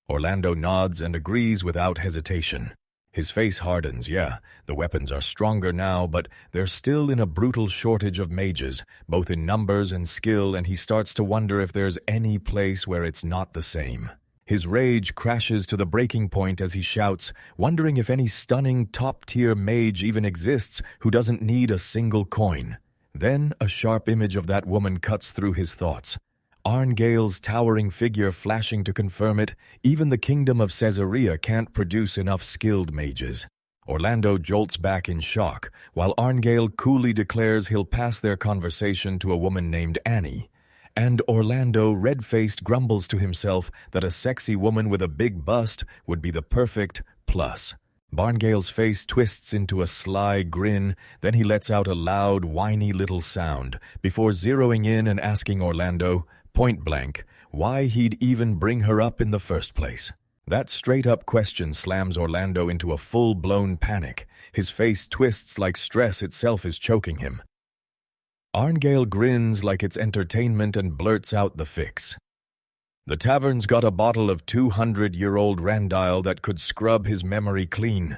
Orlando nods and agrees without hesitation. His face hardens. Yeah, the weapons are stronger now, but they're still in a brutal shortage of mages, both in numbers and skill, and he starts to wonder if there's any place where it's not the same. His rage crashes to the breaking point as he shouts, wondering if any stunning top-tier mage even exists who doesn't need a single coin. Then a sharp image of that woman cuts through his thoughts. Arngale's towering figure flashing to confirm it. Even the kingdom of Caesarea can't produce enough skilled mages. Orlando jolts back in shock, while Arngale coolly declares he'll pass their conversation to a woman named Annie. And Orlando, red-faced, grumbles to himself that a sexy woman with a big bust would be the perfect plus. Arngale's face twists into a sly grin, then he lets out a loud, whiny little sound, before zeroing in and asking Orlando, point blank, why he'd even bring her up in the first place. That straight-up question slams Orlando into a full-blown panic. His face twists like stress itself is choking him. Arngale grins like it's entertainment and blurts out the fix. The tavern's got a bottle of 200-year-old Randile that could scrub his memory clean.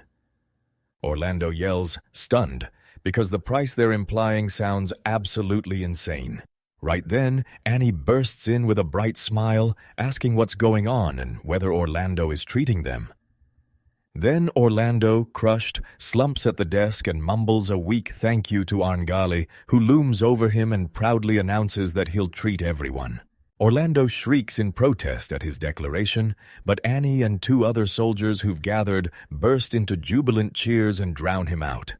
Orlando yells, stunned, because the price they're implying sounds absolutely insane. Right then, Annie bursts in with a bright smile, asking what's going on and whether Orlando is treating them. Then Orlando, crushed, slumps at the desk and mumbles a weak thank you to Arngali, who looms over him and proudly announces that he'll treat everyone. Orlando shrieks in protest at his declaration, but Annie and 2 other soldiers who've gathered burst into jubilant cheers and drown him out.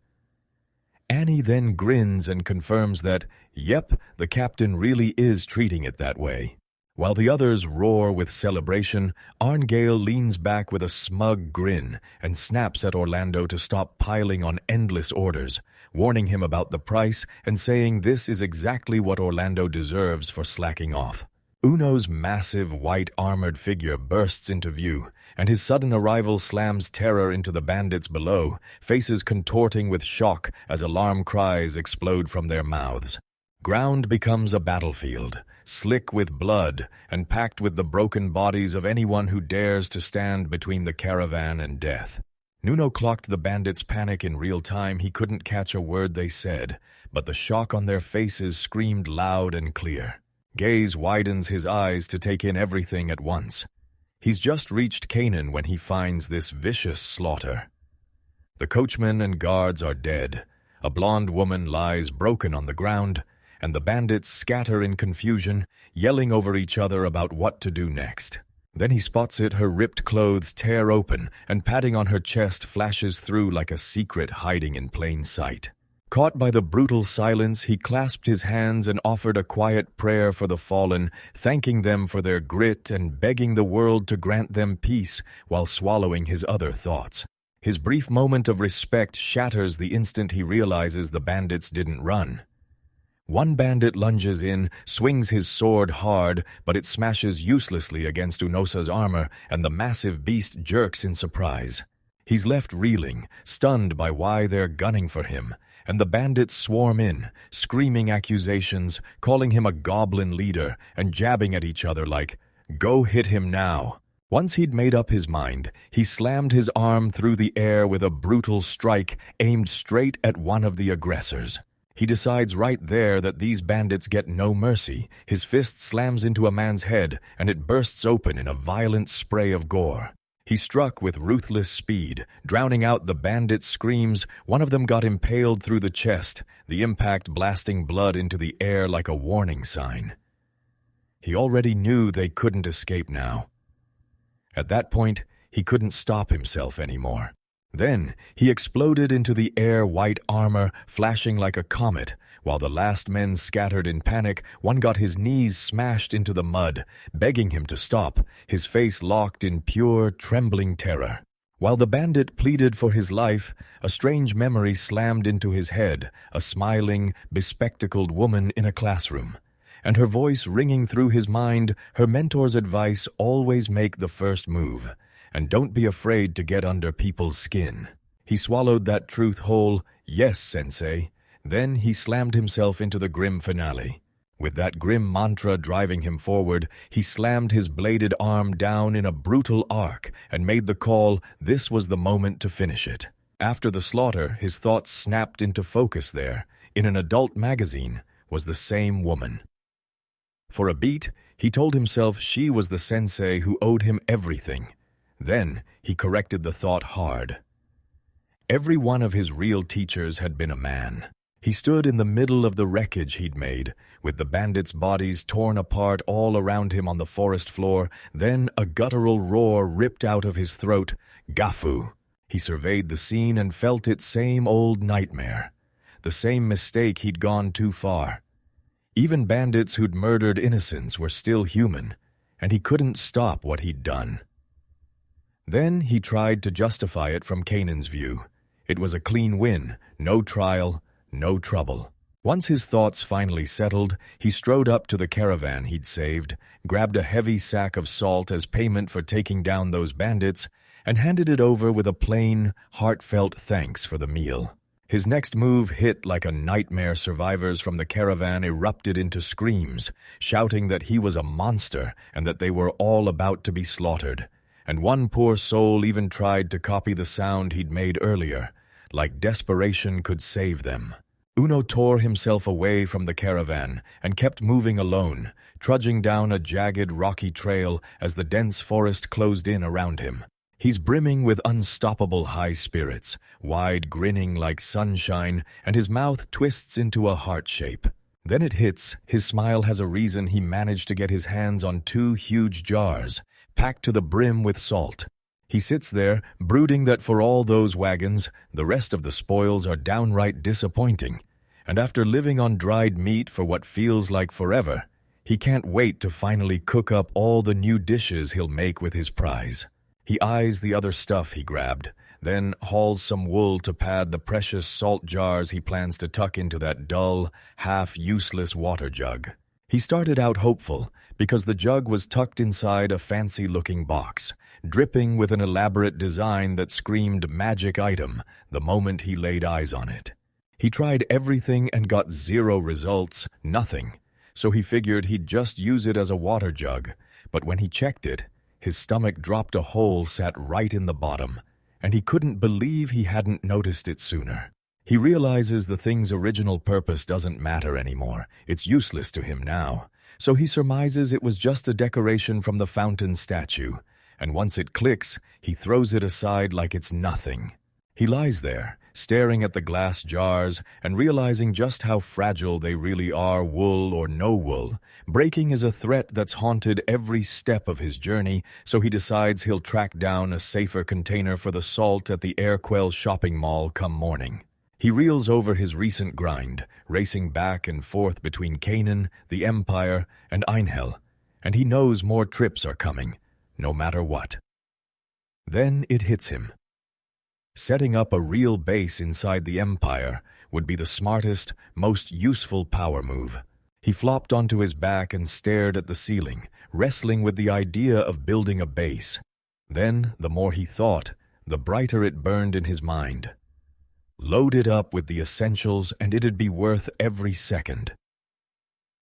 Annie then grins and confirms that, yep, the captain really is treating it that way. While the others roar with celebration, Arngale leans back with a smug grin and snaps at Orlando to stop piling on endless orders, warning him about the price and saying this is exactly what Orlando deserves for slacking off. Uno's massive white armored figure bursts into view, and his sudden arrival slams terror into the bandits below, faces contorting with shock as alarm cries explode from their mouths. Ground becomes a battlefield, slick with blood and packed with the broken bodies of anyone who dares to stand between the caravan and death. Nuno clocked the bandits' panic in real time. He couldn't catch a word they said, but the shock on their faces screamed loud and clear. Gaze widens his eyes to take in everything at once. He's just reached Canaan when he finds this vicious slaughter. The coachman and guards are dead. A blonde woman lies broken on the ground, and the bandits scatter in confusion, yelling over each other about what to do next. Then he spots it, her ripped clothes tear open, and padding on her chest flashes through like a secret hiding in plain sight. Caught by the brutal silence, he clasped his hands and offered a quiet prayer for the fallen, thanking them for their grit and begging the world to grant them peace while swallowing his other thoughts. His brief moment of respect shatters the instant he realizes the bandits didn't run. One bandit lunges in, swings his sword hard, but it smashes uselessly against Unosa's armor, and the massive beast jerks in surprise. He's left reeling, stunned by why they're gunning for him, and the bandits swarm in, screaming accusations, calling him a goblin leader, and jabbing at each other like, "Go hit him now." Once he'd made up his mind, he slammed his arm through the air with a brutal strike aimed straight at one of the aggressors. He decides right there that these bandits get no mercy. His fist slams into a man's head, and it bursts open in a violent spray of gore. He struck with ruthless speed, drowning out the bandits' screams. One of them got impaled through the chest, the impact blasting blood into the air like a warning sign. He already knew they couldn't escape now. At that point, he couldn't stop himself anymore. Then he exploded into the air, white armor flashing like a comet. While the last men scattered in panic, one got his knees smashed into the mud, begging him to stop, his face locked in pure, trembling terror. While the bandit pleaded for his life, a strange memory slammed into his head, a smiling, bespectacled woman in a classroom. And her voice ringing through his mind, her mentor's advice: always make the first move. And don't be afraid to get under people's skin. He swallowed that truth whole. Yes, Sensei. Then he slammed himself into the grim finale. With that grim mantra driving him forward, he slammed his bladed arm down in a brutal arc and made the call. This was the moment to finish it. After the slaughter, his thoughts snapped into focus there. In an adult magazine was the same woman. For a beat, he told himself she was the sensei who owed him everything. Then he corrected the thought hard. Every one of his real teachers had been a man. He stood in the middle of the wreckage he'd made, with the bandits' bodies torn apart all around him on the forest floor. Then a guttural roar ripped out of his throat. Gafu! He surveyed the scene and felt its same old nightmare. The same mistake he'd gone too far. Even bandits who'd murdered innocents were still human, and he couldn't stop what he'd done. Then he tried to justify it from Kanan's view. It was a clean win, no trial, no trouble. Once his thoughts finally settled, he strode up to the caravan he'd saved, grabbed a heavy sack of salt as payment for taking down those bandits, and handed it over with a plain, heartfelt thanks for the meal. His next move hit like a nightmare. Survivors from the caravan erupted into screams, shouting that he was a monster and that they were all about to be slaughtered. And one poor soul even tried to copy the sound he'd made earlier, like desperation could save them. Uno tore himself away from the caravan and kept moving alone, trudging down a jagged, rocky trail as the dense forest closed in around him. He's brimming with unstoppable high spirits, wide grinning like sunshine, and his mouth twists into a heart shape. Then it hits, his smile has a reason. He managed to get his hands on 2 huge jars, packed to the brim with salt. He sits there, brooding that for all those wagons, the rest of the spoils are downright disappointing. And after living on dried meat for what feels like forever, he can't wait to finally cook up all the new dishes he'll make with his prize. He eyes the other stuff he grabbed, then hauls some wool to pad the precious salt jars he plans to tuck into that dull, half-useless water jug. He started out hopeful, because the jug was tucked inside a fancy-looking box, dripping with an elaborate design that screamed magic item the moment he laid eyes on it. He tried everything and got 0 results, nothing, so he figured he'd just use it as a water jug, but when he checked it, his stomach dropped. A hole sat right in the bottom, and he couldn't believe he hadn't noticed it sooner. He realizes the thing's original purpose doesn't matter anymore. It's useless to him now. So he surmises it was just a decoration from the fountain statue, and once it clicks, he throws it aside like it's nothing. He lies there, staring at the glass jars and realizing just how fragile they really are, wool or no wool. Breaking is a threat that's haunted every step of his journey, so he decides he'll track down a safer container for the salt at the Airquell shopping mall come morning. He reels over his recent grind, racing back and forth between Canaan, the Empire, and Einhell, and he knows more trips are coming, no matter what. Then it hits him. Setting up a real base inside the Empire would be the smartest, most useful power move. He flopped onto his back and stared at the ceiling, wrestling with the idea of building a base. Then, the more he thought, the brighter it burned in his mind. Load it up with the essentials and it'd be worth every second.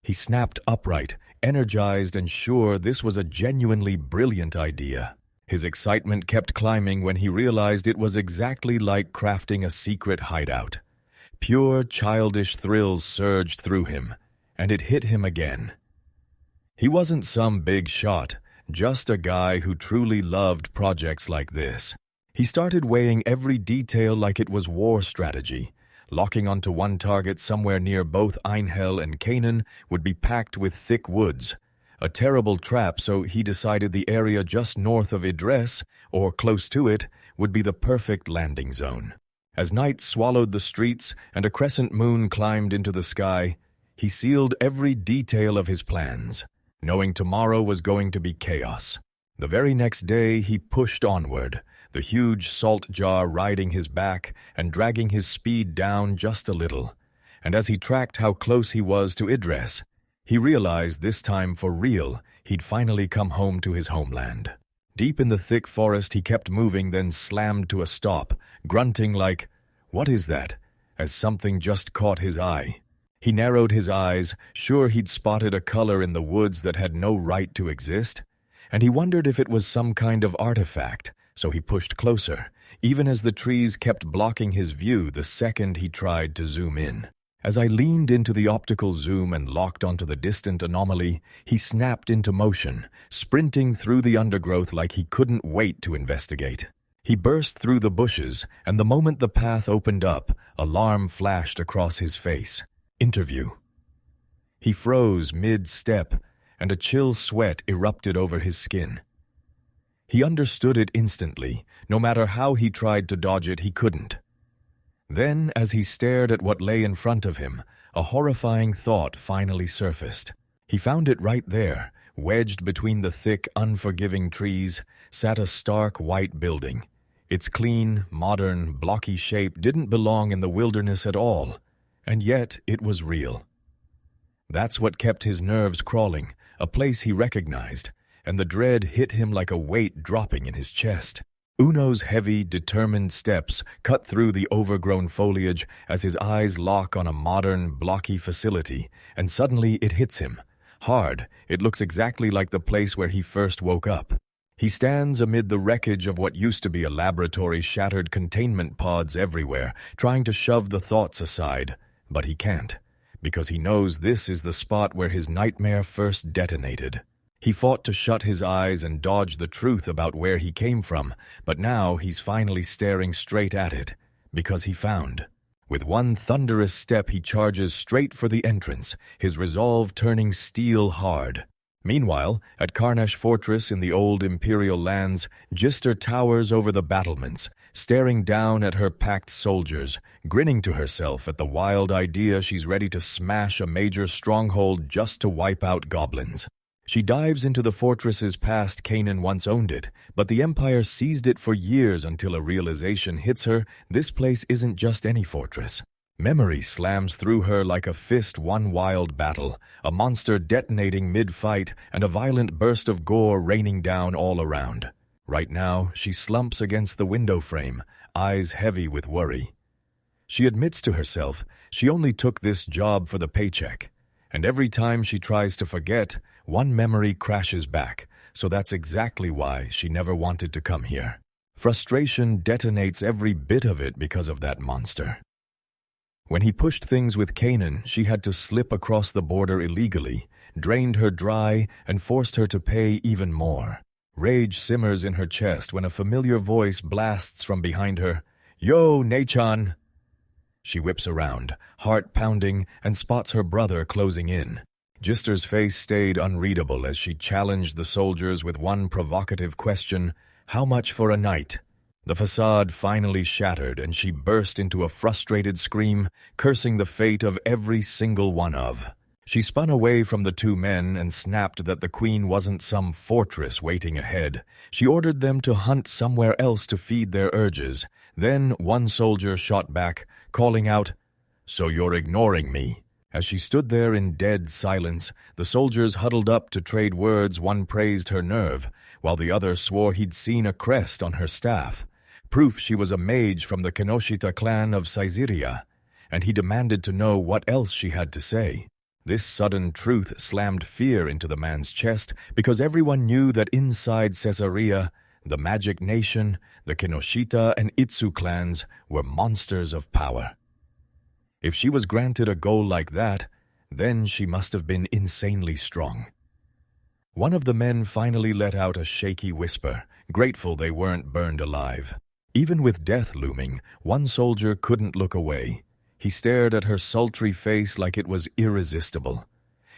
He snapped upright, energized and sure this was a genuinely brilliant idea. His excitement kept climbing when he realized it was exactly like crafting a secret hideout. Pure, childish thrills surged through him, and it hit him again. He wasn't some big shot, just a guy who truly loved projects like this. He started weighing every detail like it was war strategy. Locking onto one target somewhere near both Einhell and Canaan would be packed with thick woods. A terrible trap, so he decided the area just north of Idris, or close to it, would be the perfect landing zone. As night swallowed the streets and a crescent moon climbed into the sky, he sealed every detail of his plans, knowing tomorrow was going to be chaos. The very next day he pushed onward, the huge salt jar riding his back and dragging his speed down just a little. And as he tracked how close he was to Idris, he realized this time for real he'd finally come home to his homeland. Deep in the thick forest he kept moving, then slammed to a stop, grunting like, "What is that?" as something just caught his eye. He narrowed his eyes, sure he'd spotted a color in the woods that had no right to exist, and he wondered if it was some kind of artifact, so he pushed closer, even as the trees kept blocking his view the second he tried to zoom in. As I leaned into the optical zoom and locked onto the distant anomaly, he snapped into motion, sprinting through the undergrowth like he couldn't wait to investigate. He burst through the bushes, and the moment the path opened up, alarm flashed across his face. Interview. He froze mid-step, and a chill sweat erupted over his skin. He understood it instantly. No matter how he tried to dodge it, he couldn't. Then, as he stared at what lay in front of him, a horrifying thought finally surfaced. He found it right there, wedged between the thick, unforgiving trees, sat a stark white building. Its clean, modern, blocky shape didn't belong in the wilderness at all, and yet it was real. That's what kept his nerves crawling, a place he recognized, and the dread hit him like a weight dropping in his chest. Uno's heavy, determined steps cut through the overgrown foliage as his eyes lock on a modern, blocky facility, and suddenly it hits him. Hard, it looks exactly like the place where he first woke up. He stands amid the wreckage of what used to be a laboratory, shattered containment pods everywhere, trying to shove the thoughts aside. But he can't, because he knows this is the spot where his nightmare first detonated. He fought to shut his eyes and dodge the truth about where he came from, but now he's finally staring straight at it, because he found. With one thunderous step, he charges straight for the entrance, his resolve turning steel hard. Meanwhile, at Karnash Fortress in the old Imperial lands, Gister towers over the battlements, staring down at her packed soldiers, grinning to herself at the wild idea she's ready to smash a major stronghold just to wipe out goblins. She dives into the fortress's past. Canaan once owned it, but the Empire seized it for years until a realization hits her: this place isn't just any fortress. Memory slams through her like a fist. One wild battle, a monster detonating mid-fight, and a violent burst of gore raining down all around. Right now, she slumps against the window frame, eyes heavy with worry. She admits to herself she only took this job for the paycheck, and every time she tries to forget, one memory crashes back, so that's exactly why she never wanted to come here. Frustration detonates every bit of it because of that monster. When he pushed things with Canaan, she had to slip across the border illegally, drained her dry, and forced her to pay even more. Rage simmers in her chest when a familiar voice blasts from behind her. "Yo, Nechan!" She whips around, heart pounding, and spots her brother closing in. Gister's face stayed unreadable as she challenged the soldiers with one provocative question: "How much for a night?" The facade finally shattered, and she burst into a frustrated scream, cursing the fate of every single one of. She spun away from the two men and snapped that the queen wasn't some fortress waiting ahead. She ordered them to hunt somewhere else to feed their urges. Then one soldier shot back, calling out, "So you're ignoring me?" As she stood there in dead silence, the soldiers huddled up to trade words. One praised her nerve, while the other swore he'd seen a crest on her staff, proof she was a mage from the Kenoshita clan of Caesarea, and he demanded to know what else she had to say. This sudden truth slammed fear into the man's chest, because everyone knew that inside Caesarea, the Magic Nation, the Kenoshita and Itsu clans were monsters of power. If she was granted a goal like that, then she must have been insanely strong. One of the men finally let out a shaky whisper, grateful they weren't burned alive. Even with death looming, one soldier couldn't look away. He stared at her sultry face like it was irresistible.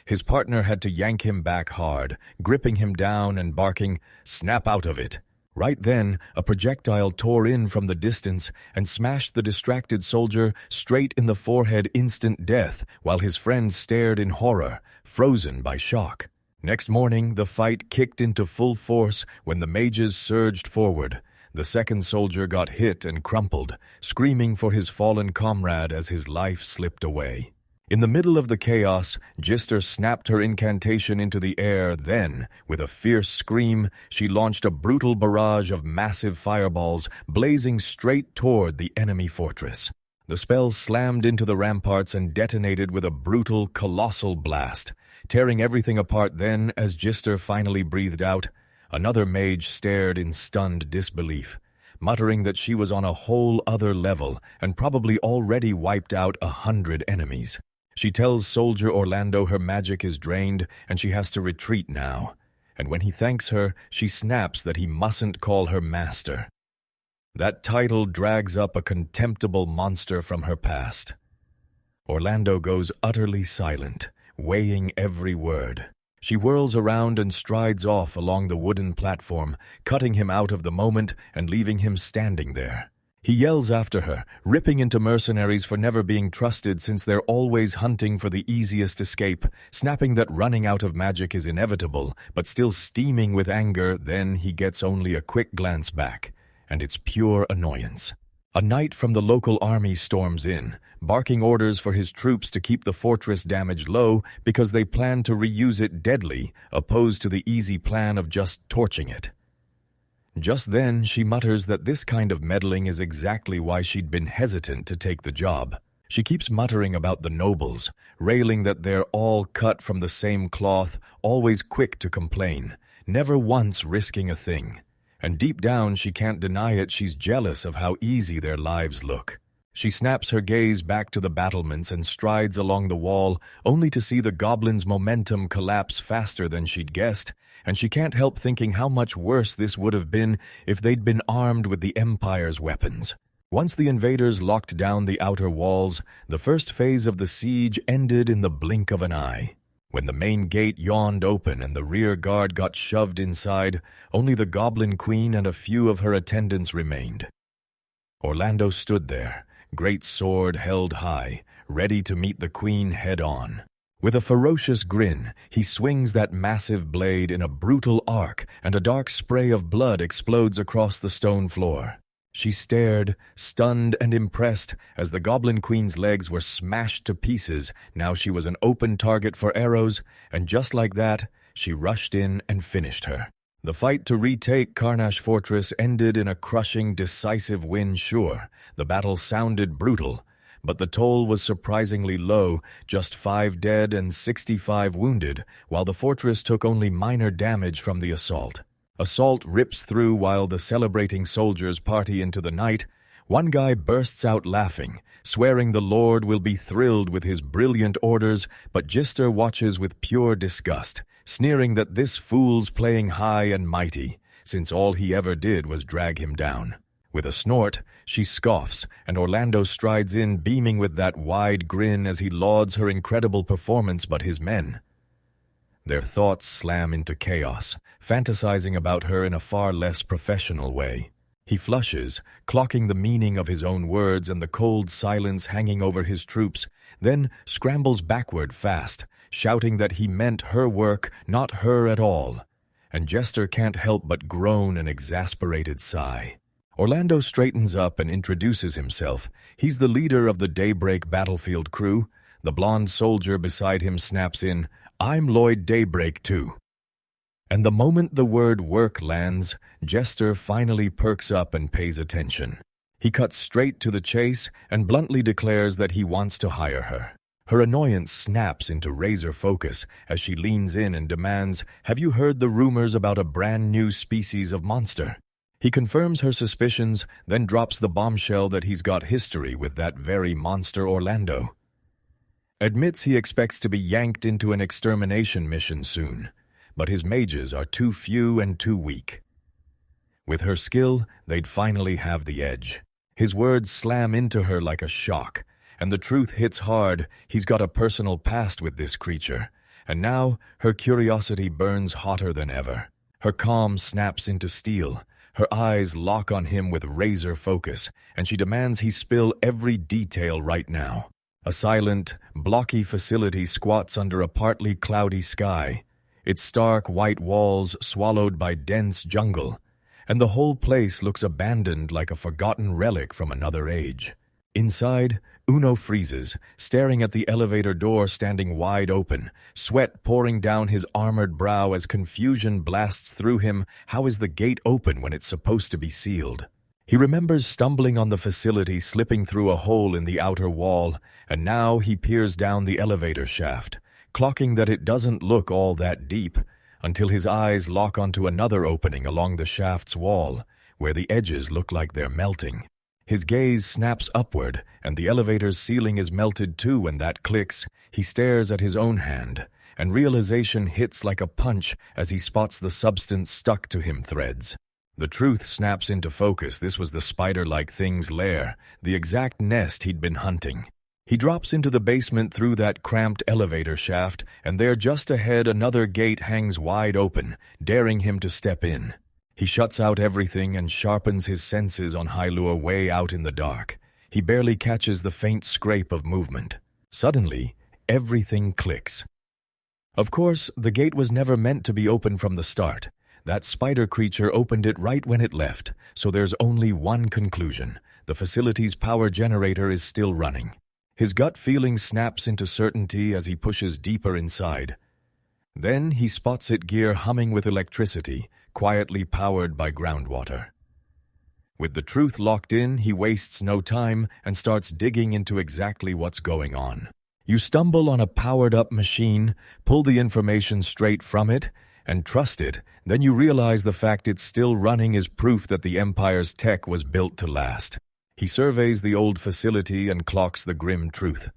His partner had to yank him back hard, gripping him down and barking, "Snap out of it." Right then, a projectile tore in from the distance and smashed the distracted soldier straight in the forehead. Instant death, while his friend stared in horror, frozen by shock. Next morning, the fight kicked into full force when the mages surged forward. The second soldier got hit and crumpled, screaming for his fallen comrade as his life slipped away. In the middle of the chaos, Gister snapped her incantation into the air. Then, with a fierce scream, she launched a brutal barrage of massive fireballs, blazing straight toward the enemy fortress. The spell slammed into the ramparts and detonated with a brutal, colossal blast, tearing everything apart. Then, as Gister finally breathed out, another mage stared in stunned disbelief, muttering that she was on a whole other level and probably already wiped out 100 enemies. She tells Soldier Orlando her magic is drained and she has to retreat now, and when he thanks her, she snaps that he mustn't call her master. That title drags up a contemptible monster from her past. Orlando goes utterly silent, weighing every word. She whirls around and strides off along the wooden platform, cutting him out of the moment and leaving him standing there. He yells after her, ripping into mercenaries for never being trusted since they're always hunting for the easiest escape, snapping that running out of magic is inevitable, but still steaming with anger. Then he gets only a quick glance back, and it's pure annoyance. A knight from the local army storms in, barking orders for his troops to keep the fortress damage low because they plan to reuse it deadly, opposed to the easy plan of just torching it. Just then, she mutters that this kind of meddling is exactly why she'd been hesitant to take the job. She keeps muttering about the nobles, railing that they're all cut from the same cloth, always quick to complain, never once risking a thing. And deep down, she can't deny it, she's jealous of how easy their lives look. She snaps her gaze back to the battlements and strides along the wall, only to see the goblins' momentum collapse faster than she'd guessed, and she can't help thinking how much worse this would have been if they'd been armed with the Empire's weapons. Once the invaders locked down the outer walls, the first phase of the siege ended in the blink of an eye. When the main gate yawned open and the rear guard got shoved inside, only the Goblin Queen and a few of her attendants remained. Orlando stood there, great sword held high, ready to meet the queen head-on. With a ferocious grin, he swings that massive blade in a brutal arc, and a dark spray of blood explodes across the stone floor. She stared, stunned and impressed, as the Goblin Queen's legs were smashed to pieces. Now she was an open target for arrows, and just like that, she rushed in and finished her. The fight to retake Karnash Fortress ended in a crushing, decisive win, sure. The battle sounded brutal, but the toll was surprisingly low, just 5 dead and 65 wounded, while the fortress took only minor damage from the assault. Assault rips through while the celebrating soldiers party into the night. One guy bursts out laughing, swearing the Lord will be thrilled with his brilliant orders, but Gister watches with pure disgust, sneering that this fool's playing high and mighty, since all he ever did was drag him down. With a snort, she scoffs, and Orlando strides in, beaming with that wide grin as he lauds her incredible performance, but his men. Their thoughts slam into chaos, fantasizing about her in a far less professional way. He flushes, clocking the meaning of his own words and the cold silence hanging over his troops, then scrambles backward fast, shouting that he meant her work, not her at all. And Jester can't help but groan an exasperated sigh. Orlando straightens up and introduces himself. He's the leader of the Daybreak battlefield crew. The blonde soldier beside him snaps in, "I'm Lloyd Daybreak too." And the moment the word work lands, Jester finally perks up and pays attention. He cuts straight to the chase and bluntly declares that he wants to hire her. Her annoyance snaps into razor focus as she leans in and demands, "Have you heard the rumors about a brand new species of monster?" He confirms her suspicions, then drops the bombshell that he's got history with that very monster Orlando. Admits he expects to be yanked into an extermination mission soon, but his mages are too few and too weak. With her skill, they'd finally have the edge. His words slam into her like a shock, and the truth hits hard. He's got a personal past with this creature, and now her curiosity burns hotter than ever. Her calm snaps into steel. Her eyes lock on him with razor focus, and she demands he spill every detail right now. A silent, blocky facility squats under a partly cloudy sky, its stark white walls swallowed by dense jungle, and the whole place looks abandoned like a forgotten relic from another age. Inside, Uno freezes, staring at the elevator door standing wide open, sweat pouring down his armored brow as confusion blasts through him. How is the gate open when it's supposed to be sealed? He remembers stumbling on the facility, slipping through a hole in the outer wall, and now he peers down the elevator shaft, clocking that it doesn't look all that deep, until his eyes lock onto another opening along the shaft's wall, where the edges look like they're melting. His gaze snaps upward, and the elevator's ceiling is melted too. When that clicks, he stares at his own hand, and realization hits like a punch as he spots the substance stuck to him threads. The truth snaps into focus. This was the spider-like thing's lair, the exact nest he'd been hunting. He drops into the basement through that cramped elevator shaft, and there just ahead another gate hangs wide open, daring him to step in. He shuts out everything and sharpens his senses on Hylure way out in the dark. He barely catches the faint scrape of movement. Suddenly, everything clicks. Of course, the gate was never meant to be open from the start. That spider creature opened it right when it left, so there's only one conclusion. The facility's power generator is still running. His gut feeling snaps into certainty as he pushes deeper inside. Then he spots it gear humming with electricity, quietly powered by groundwater. With the truth locked in, he wastes no time and starts digging into exactly what's going on. You stumble on a powered-up machine, pull the information straight from it, and trust it. Then you realize the fact it's still running is proof that the Empire's tech was built to last. He surveys the old facility and clocks the grim truth.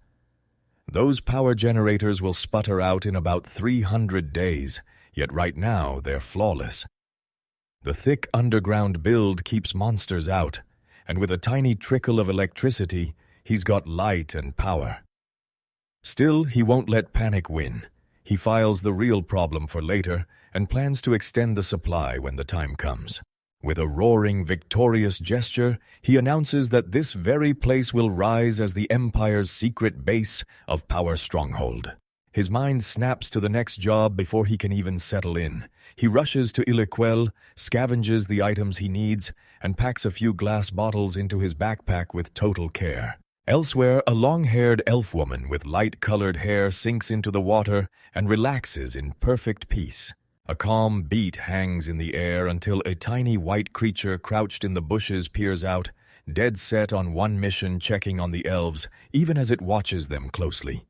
Those power generators will sputter out in about 300 days, yet right now they're flawless. The thick underground build keeps monsters out, and with a tiny trickle of electricity, he's got light and power. Still, he won't let panic win. He files the real problem for later and plans to extend the supply when the time comes. With a roaring, victorious gesture, he announces that this very place will rise as the Empire's secret base of power stronghold. His mind snaps to the next job before he can even settle in. He rushes to Ilequel, scavenges the items he needs, and packs a few glass bottles into his backpack with total care. Elsewhere, a long-haired elf woman with light-colored hair sinks into the water and relaxes in perfect peace. A calm beat hangs in the air until a tiny white creature crouched in the bushes peers out, dead set on one mission, checking on the elves, even as it watches them closely.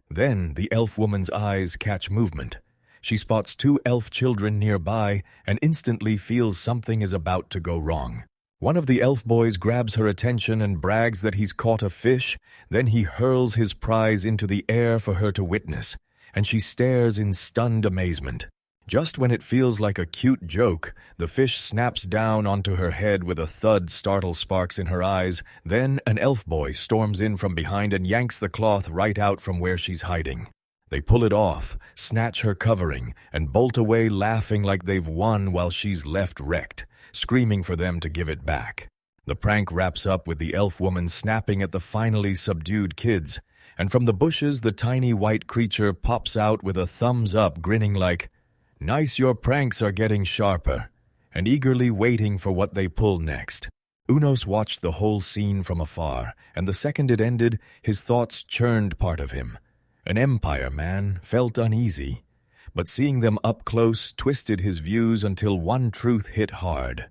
Then the elf woman's eyes catch movement. She spots two elf children nearby and instantly feels something is about to go wrong. One of the elf boys grabs her attention and brags that he's caught a fish. Then he hurls his prize into the air for her to witness, and she stares in stunned amazement. Just when it feels like a cute joke, the fish snaps down onto her head with a thud, startle sparks in her eyes. Then an elf boy storms in from behind and yanks the cloth right out from where she's hiding. They pull it off, snatch her covering, and bolt away laughing like they've won while she's left wrecked, screaming for them to give it back. The prank wraps up with the elf woman snapping at the finally subdued kids, and from the bushes the tiny white creature pops out with a thumbs up, grinning like, "Nice, your pranks are getting sharper," and eagerly waiting for what they pull next. Unos watched the whole scene from afar, and the second it ended, his thoughts churned part of him. An Empire man felt uneasy, but seeing them up close twisted his views until one truth hit hard.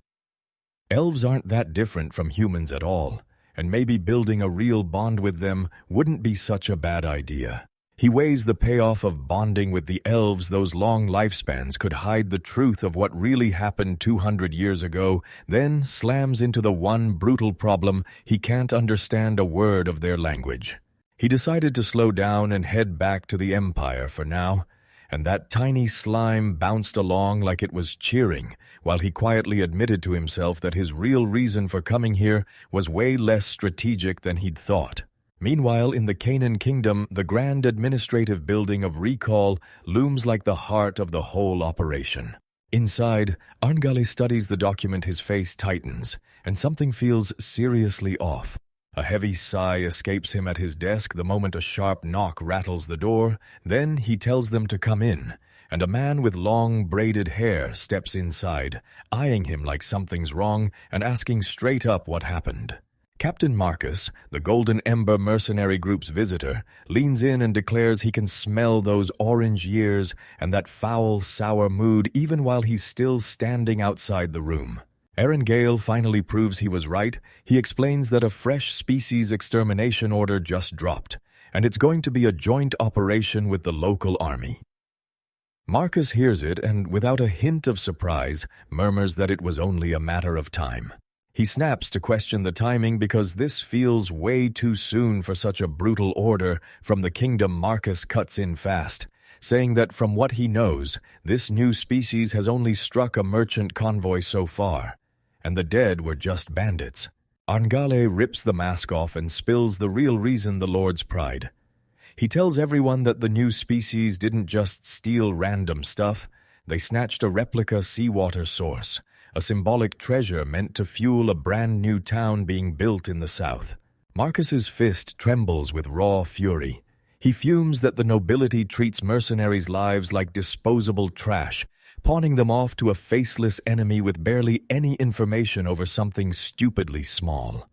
Elves aren't that different from humans at all, and maybe building a real bond with them wouldn't be such a bad idea. He weighs the payoff of bonding with the elves. Those long lifespans could hide the truth of what really happened 200 years ago, then slams into the one brutal problem: he can't understand a word of their language. He decided to slow down and head back to the Empire for now, and that tiny slime bounced along like it was cheering, while he quietly admitted to himself that his real reason for coming here was way less strategic than he'd thought. Meanwhile, in the Canaan Kingdom, the grand administrative building of Recall looms like the heart of the whole operation. Inside, Arngale studies the document. His face tightens, and something feels seriously off. A heavy sigh escapes him at his desk the moment a sharp knock rattles the door. Then he tells them to come in, and a man with long braided hair steps inside, eyeing him like something's wrong and asking straight up what happened. Captain Marcus, the Golden Ember mercenary group's visitor, leans in and declares he can smell those orange years and that foul, sour mood even while he's still standing outside the room. Aaron Gale finally proves he was right. He explains that a fresh species extermination order just dropped, and it's going to be a joint operation with the local army. Marcus hears it and, without a hint of surprise, murmurs that it was only a matter of time. He snaps to question the timing because this feels way too soon for such a brutal order from the kingdom. Marcus cuts in fast, saying that from what he knows, this new species has only struck a merchant convoy so far, and the dead were just bandits. Arngale rips the mask off and spills the real reason: the Lord's pride. He tells everyone that the new species didn't just steal random stuff, they snatched a replica seawater source, a symbolic treasure meant to fuel a brand new town being built in the south. Marcus's fist trembles with raw fury. He fumes that the nobility treats mercenaries' lives like disposable trash, pawning them off to a faceless enemy with barely any information over something stupidly small.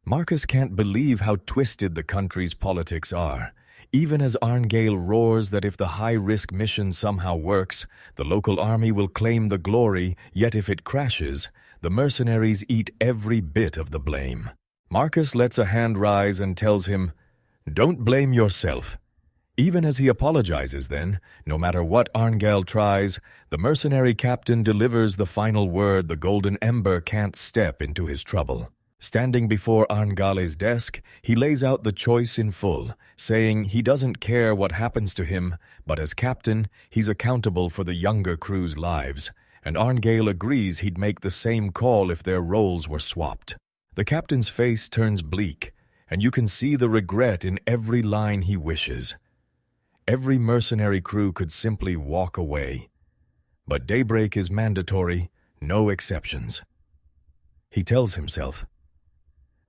Marcus can't believe how twisted the country's politics are. Even as Arngale roars that if the high-risk mission somehow works, the local army will claim the glory, yet if it crashes, the mercenaries eat every bit of the blame. Marcus lets a hand rise and tells him, "Don't blame yourself." Even as he apologizes then, no matter what Arngale tries, the mercenary captain delivers the final word the Golden Ember can't step into his trouble. Standing before Arngale's desk, he lays out the choice in full, saying he doesn't care what happens to him, but as captain, he's accountable for the younger crew's lives, and Arngale agrees he'd make the same call if their roles were swapped. The captain's face turns bleak, and you can see the regret in every line he wishes. Every mercenary crew could simply walk away. But daybreak is mandatory, no exceptions. He tells himself,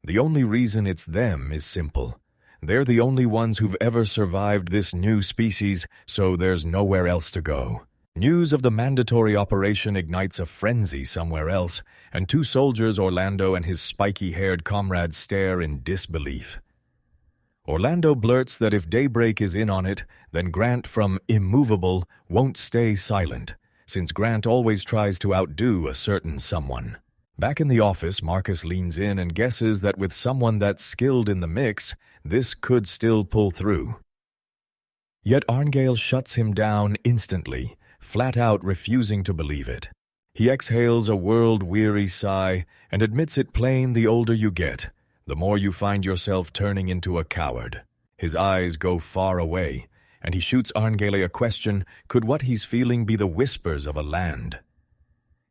the only reason it's them is simple. They're the only ones who've ever survived this new species, so there's nowhere else to go. News of the mandatory operation ignites a frenzy somewhere else, and two soldiers, Orlando and his spiky-haired comrade, stare in disbelief. Orlando blurts that if Daybreak is in on it, then Grant from Immovable won't stay silent, since Grant always tries to outdo a certain someone. Back in the office, Marcus leans in and guesses that with someone that's skilled in the mix, this could still pull through. Yet Arngale shuts him down instantly, flat out refusing to believe it. He exhales a world-weary sigh and admits it plain the older you get, the more you find yourself turning into a coward. His eyes go far away, and he shoots Arngale a question, could what he's feeling be the whispers of a land?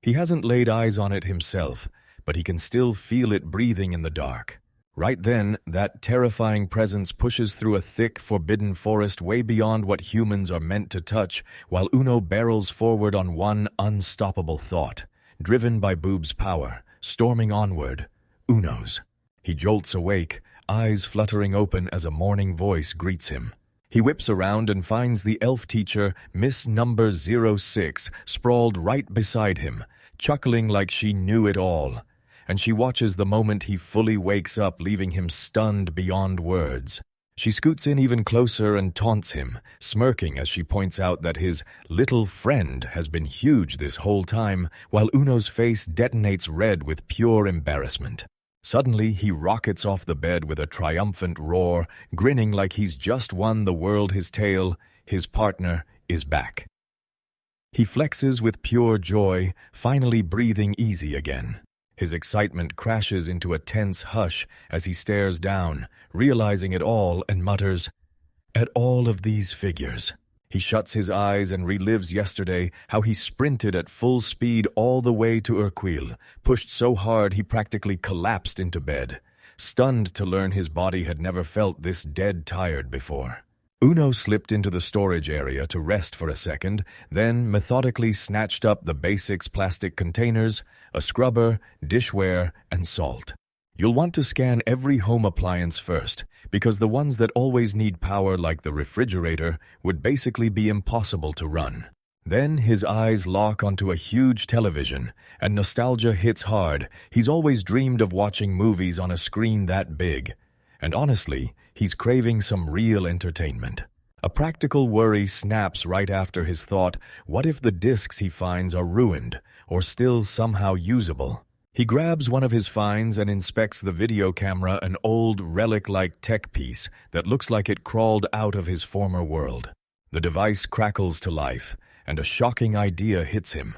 He hasn't laid eyes on it himself, but he can still feel it breathing in the dark. Right then, that terrifying presence pushes through a thick, forbidden forest way beyond what humans are meant to touch, while Uno barrels forward on one unstoppable thought, driven by Boob's power, storming onward, Uno's. He jolts awake, eyes fluttering open as a morning voice greets him. He whips around and finds the elf teacher, Miss Number 06, sprawled right beside him, chuckling like she knew it all. And she watches the moment he fully wakes up, leaving him stunned beyond words. She scoots in even closer and taunts him, smirking as she points out that his little friend has been huge this whole time, while Uno's face detonates red with pure embarrassment. Suddenly, he rockets off the bed with a triumphant roar, grinning like he's just won the world his tale. His partner is back. He flexes with pure joy, finally breathing easy again. His excitement crashes into a tense hush as he stares down, realizing it all, and mutters, "At all of these figures." He shuts his eyes and relives yesterday, how he sprinted at full speed all the way to Urquell, pushed so hard he practically collapsed into bed, stunned to learn his body had never felt this dead tired before. Uno slipped into the storage area to rest for a second, then methodically snatched up the basics plastic containers, a scrubber, dishware, and salt. You'll want to scan every home appliance first, because the ones that always need power, like the refrigerator, would basically be impossible to run. Then his eyes lock onto a huge television, and nostalgia hits hard. He's always dreamed of watching movies on a screen that big. And honestly, he's craving some real entertainment. A practical worry snaps right after his thought, what if the discs he finds are ruined, or still somehow usable? He grabs one of his finds and inspects the video camera, an old relic-like tech piece that looks like it crawled out of his former world. The device crackles to life, and a shocking idea hits him.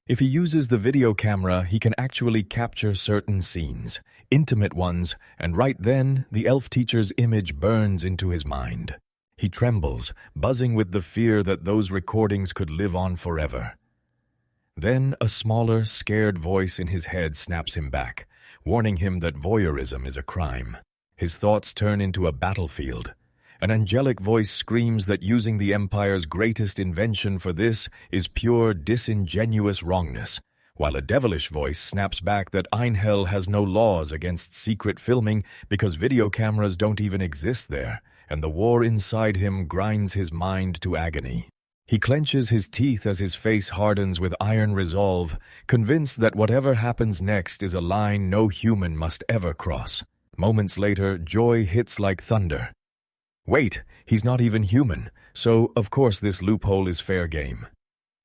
If he uses the video camera, he can actually capture certain scenes, intimate ones, and right then, the elf teacher's image burns into his mind. He trembles, buzzing with the fear that those recordings could live on forever. Then a smaller, scared voice in his head snaps him back, warning him that voyeurism is a crime. His thoughts turn into a battlefield. An angelic voice screams that using the Empire's greatest invention for this is pure, disingenuous wrongness, while a devilish voice snaps back that Einhell has no laws against secret filming because video cameras don't even exist there, and the war inside him grinds his mind to agony. He clenches his teeth as his face hardens with iron resolve, convinced that whatever happens next is a line no human must ever cross. Moments later, joy hits like thunder. Wait, he's not even human, so of course this loophole is fair game.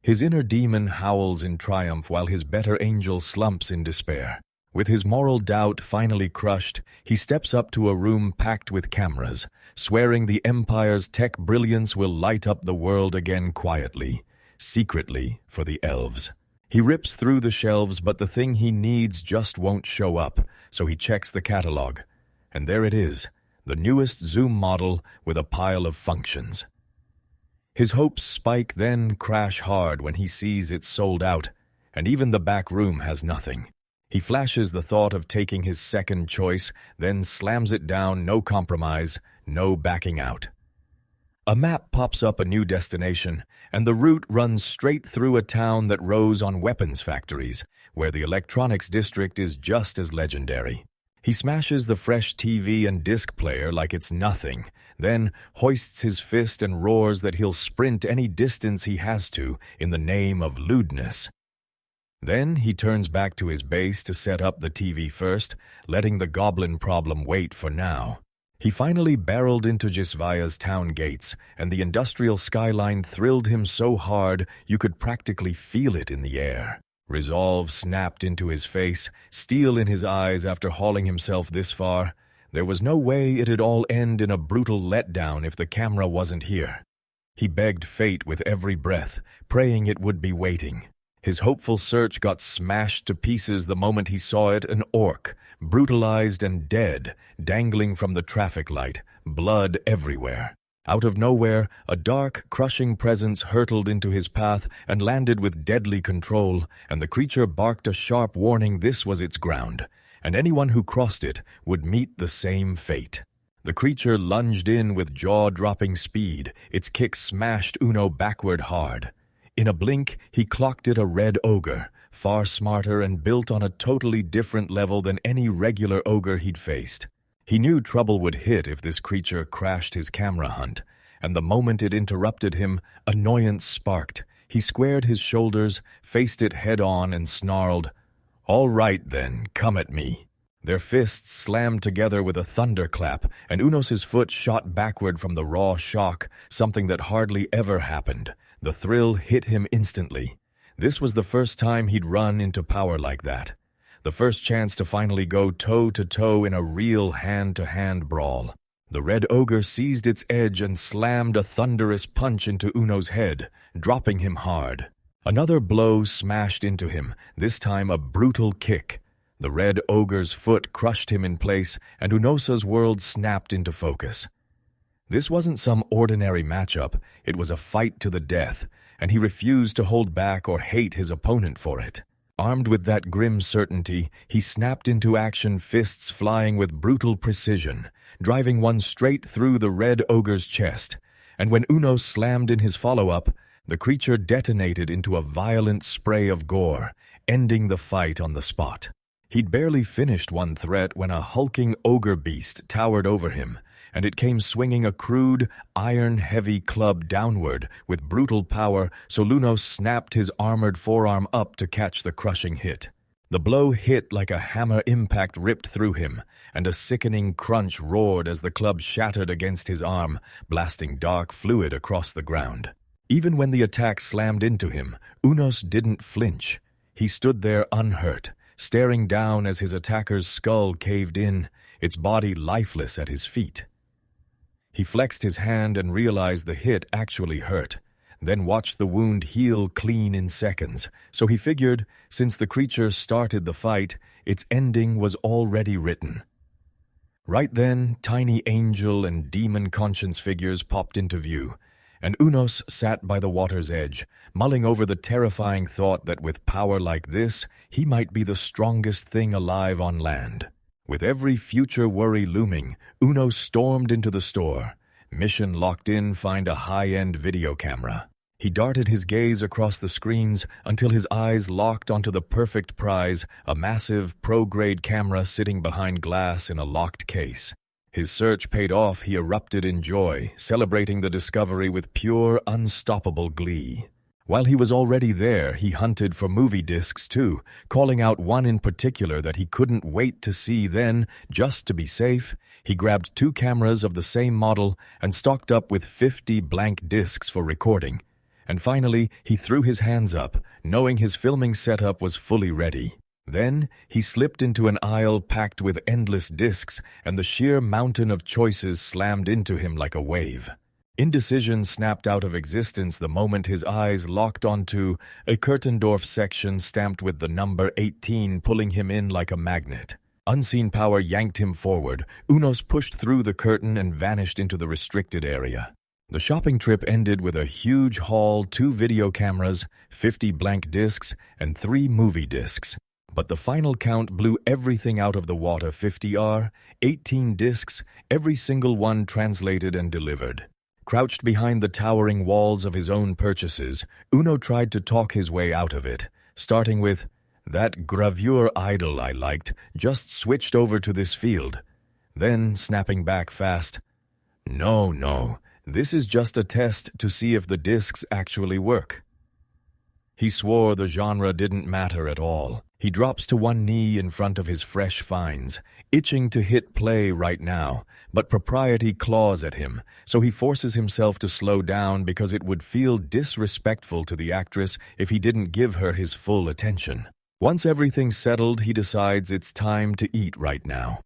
His inner demon howls in triumph while his better angel slumps in despair. With his moral doubt finally crushed, he steps up to a room packed with cameras, swearing the Empire's tech brilliance will light up the world again quietly, secretly for the elves. He rips through the shelves, but the thing he needs just won't show up, so he checks the catalog. And there it is, the newest Zoom model with a pile of functions. His hopes spike, then crash hard when he sees it's sold out, and even the back room has nothing. He flashes the thought of taking his second choice, then slams it down, no compromise, no backing out. A map pops up a new destination, and the route runs straight through a town that rose on weapons factories, where the electronics district is just as legendary. He smashes the fresh TV and disc player like it's nothing, then hoists his fist and roars that he'll sprint any distance he has to in the name of lewdness. Then he turns back to his base to set up the TV first, letting the goblin problem wait for now. He finally barreled into Jisvaya's town gates, and the industrial skyline thrilled him so hard you could practically feel it in the air. Resolve snapped into his face, steel in his eyes after hauling himself this far. There was no way it'd all end in a brutal letdown if the camera wasn't here. He begged fate with every breath, praying it would be waiting. His hopeful search got smashed to pieces the moment he saw it, an orc, brutalized and dead, dangling from the traffic light, blood everywhere. Out of nowhere, a dark, crushing presence hurtled into his path and landed with deadly control, and the creature barked a sharp warning this was its ground, and anyone who crossed it would meet the same fate. The creature lunged in with jaw-dropping speed, its kick smashed Uno backward hard. In a blink, he clocked it a red ogre, far smarter and built on a totally different level than any regular ogre he'd faced. He knew trouble would hit if this creature crashed his camera hunt, and the moment it interrupted him, annoyance sparked. He squared his shoulders, faced it head-on, and snarled, "All right then, come at me." Their fists slammed together with a thunderclap, and Unos's foot shot backward from the raw shock, something that hardly ever happened. The thrill hit him instantly. This was the first time he'd run into power like that. The first chance to finally go toe-to-toe in a real hand-to-hand brawl. The red ogre seized its edge and slammed a thunderous punch into Uno's head, dropping him hard. Another blow smashed into him, this time a brutal kick. The red ogre's foot crushed him in place, and Unosa's world snapped into focus. This wasn't some ordinary matchup, it was a fight to the death, and he refused to hold back or hate his opponent for it. Armed with that grim certainty, he snapped into action, fists flying with brutal precision, driving one straight through the red ogre's chest. And when Uno slammed in his follow-up, the creature detonated into a violent spray of gore, ending the fight on the spot. He'd barely finished one threat when a hulking ogre beast towered over him, and it came swinging a crude, iron-heavy club downward with brutal power, so Luno snapped his armored forearm up to catch the crushing hit. The blow hit like a hammer impact ripped through him, and a sickening crunch roared as the club shattered against his arm, blasting dark fluid across the ground. Even when the attack slammed into him, Unos didn't flinch. He stood there unhurt, staring down as his attacker's skull caved in, its body lifeless at his feet. He flexed his hand and realized the hit actually hurt, then watched the wound heal clean in seconds, so he figured, since the creature started the fight, its ending was already written. Right then, tiny angel and demon conscience figures popped into view, and Unos sat by the water's edge, mulling over the terrifying thought that with power like this, he might be the strongest thing alive on land. With every future worry looming, Uno stormed into the store. Mission locked in, find a high-end video camera. He darted his gaze across the screens until his eyes locked onto the perfect prize, a massive, pro-grade camera sitting behind glass in a locked case. His search paid off, he erupted in joy, celebrating the discovery with pure, unstoppable glee. While he was already there, he hunted for movie discs too, calling out one in particular that he couldn't wait to see. Then, just to be safe, he grabbed 2 cameras of the same model and stocked up with 50 blank discs for recording. And finally, he threw his hands up, knowing his filming setup was fully ready. Then, he slipped into an aisle packed with endless discs, and the sheer mountain of choices slammed into him like a wave. Indecision snapped out of existence the moment his eyes locked onto a Kurtendorf section stamped with the number 18, pulling him in like a magnet. Unseen power yanked him forward. Unos pushed through the curtain and vanished into the restricted area. The shopping trip ended with a huge haul, 2 video cameras, 50 blank discs, and 3 movie discs. But the final count blew everything out of the water. 50 18 discs, every single one translated and delivered. Crouched behind the towering walls of his own purchases, Uno tried to talk his way out of it, starting with, "That gravure idol I liked just switched over to this field." Then, snapping back fast, No, this is just a test to see if the discs actually work." He swore the genre didn't matter at all. He drops to one knee in front of his fresh finds, itching to hit play right now, but propriety claws at him, so he forces himself to slow down because it would feel disrespectful to the actress if he didn't give her his full attention. Once everything's settled, he decides it's time to eat right now.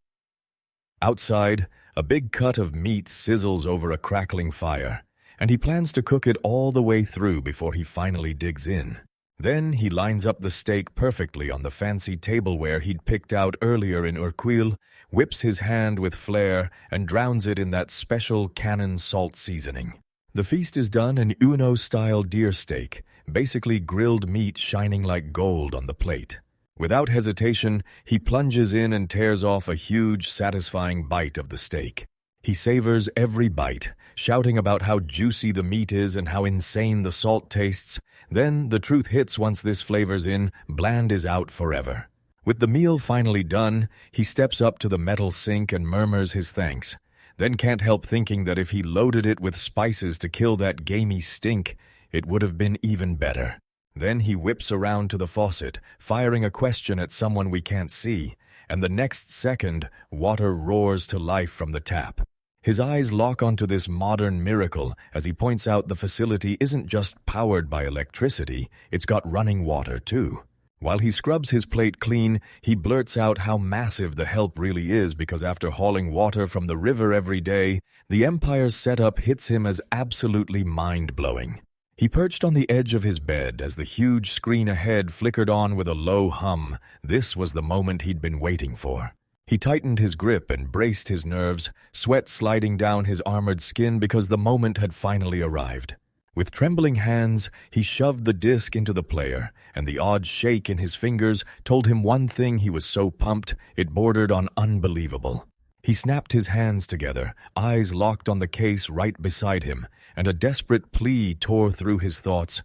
Outside, a big cut of meat sizzles over a crackling fire, and he plans to cook it all the way through before he finally digs in. Then he lines up the steak perfectly on the fancy tableware he'd picked out earlier in Urquell, whips his hand with flair, and drowns it in that special Canon salt seasoning. The feast is done in Uno-style deer steak, basically grilled meat shining like gold on the plate. Without hesitation, he plunges in and tears off a huge, satisfying bite of the steak. He savors every bite, shouting about how juicy the meat is and how insane the salt tastes. Then the truth hits once this flavor's in, bland is out forever. With the meal finally done, he steps up to the metal sink and murmurs his thanks, then can't help thinking that if he loaded it with spices to kill that gamey stink, it would have been even better. Then he whips around to the faucet, firing a question at someone we can't see, and the next second, water roars to life from the tap. His eyes lock onto this modern miracle as he points out the facility isn't just powered by electricity, it's got running water too. While he scrubs his plate clean, he blurts out how massive the help really is because after hauling water from the river every day, the Empire's setup hits him as absolutely mind-blowing. He perched on the edge of his bed as the huge screen ahead flickered on with a low hum. This was the moment he'd been waiting for. He tightened his grip and braced his nerves, sweat sliding down his armored skin because the moment had finally arrived. With trembling hands, he shoved the disc into the player, and the odd shake in his fingers told him one thing. He was so pumped, it bordered on unbelievable. He snapped his hands together, eyes locked on the case right beside him, and a desperate plea tore through his thoughts.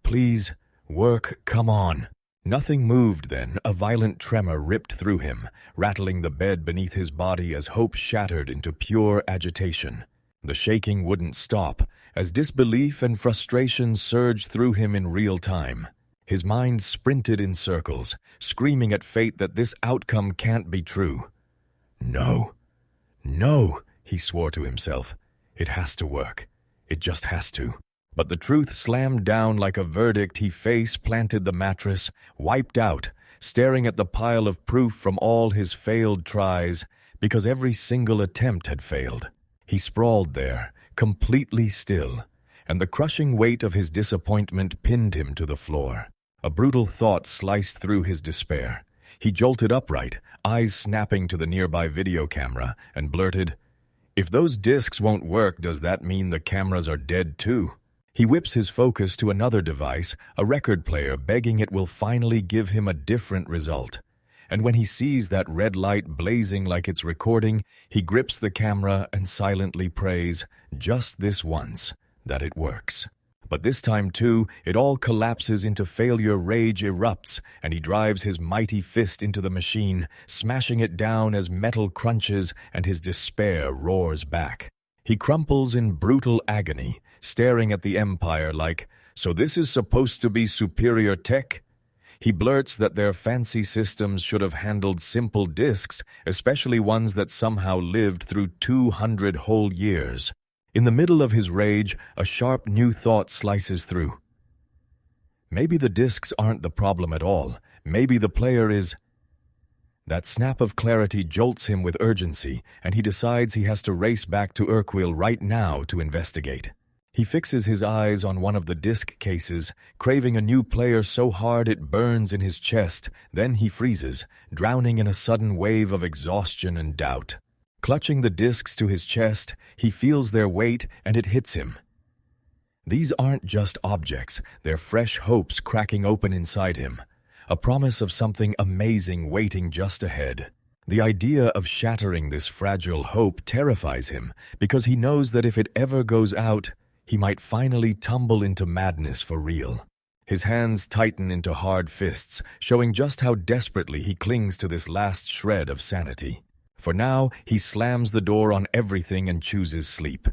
"Please, work, come on." Nothing moved then. A violent tremor ripped through him, rattling the bed beneath his body as hope shattered into pure agitation. The shaking wouldn't stop, as disbelief and frustration surged through him in real time. His mind sprinted in circles, screaming at fate that this outcome can't be true. No, he swore to himself. It has to work. It just has to. But the truth slammed down like a verdict. He face-planted the mattress, wiped out, staring at the pile of proof from all his failed tries, because every single attempt had failed. He sprawled there, completely still, and the crushing weight of his disappointment pinned him to the floor. A brutal thought sliced through his despair. He jolted upright, eyes snapping to the nearby video camera, and blurted, "If those discs won't work, does that mean the cameras are dead too?" He whips his focus to another device, a record player, begging it will finally give him a different result. And when he sees that red light blazing like it's recording, he grips the camera and silently prays, just this once, that it works. But this time, too, it all collapses into failure. Rage erupts, and he drives his mighty fist into the machine, smashing it down as metal crunches and his despair roars back. He crumples in brutal agony, staring at the Empire like, So this is supposed to be superior tech? He blurts that their fancy systems should have handled simple disks, especially ones that somehow lived through 200 whole years. In the middle of his rage, a sharp new thought slices through. Maybe the disks aren't the problem at all. Maybe the player is... That snap of clarity jolts him with urgency, and he decides he has to race back to Urquell right now to investigate. He fixes his eyes on one of the disc cases, craving a new player so hard it burns in his chest. Then he freezes, drowning in a sudden wave of exhaustion and doubt. Clutching the discs to his chest, he feels their weight and it hits him. These aren't just objects, they're fresh hopes cracking open inside him. A promise of something amazing waiting just ahead. The idea of shattering this fragile hope terrifies him because he knows that if it ever goes out, he might finally tumble into madness for real. His hands tighten into hard fists, showing just how desperately he clings to this last shred of sanity. For now, he slams the door on everything and chooses sleep.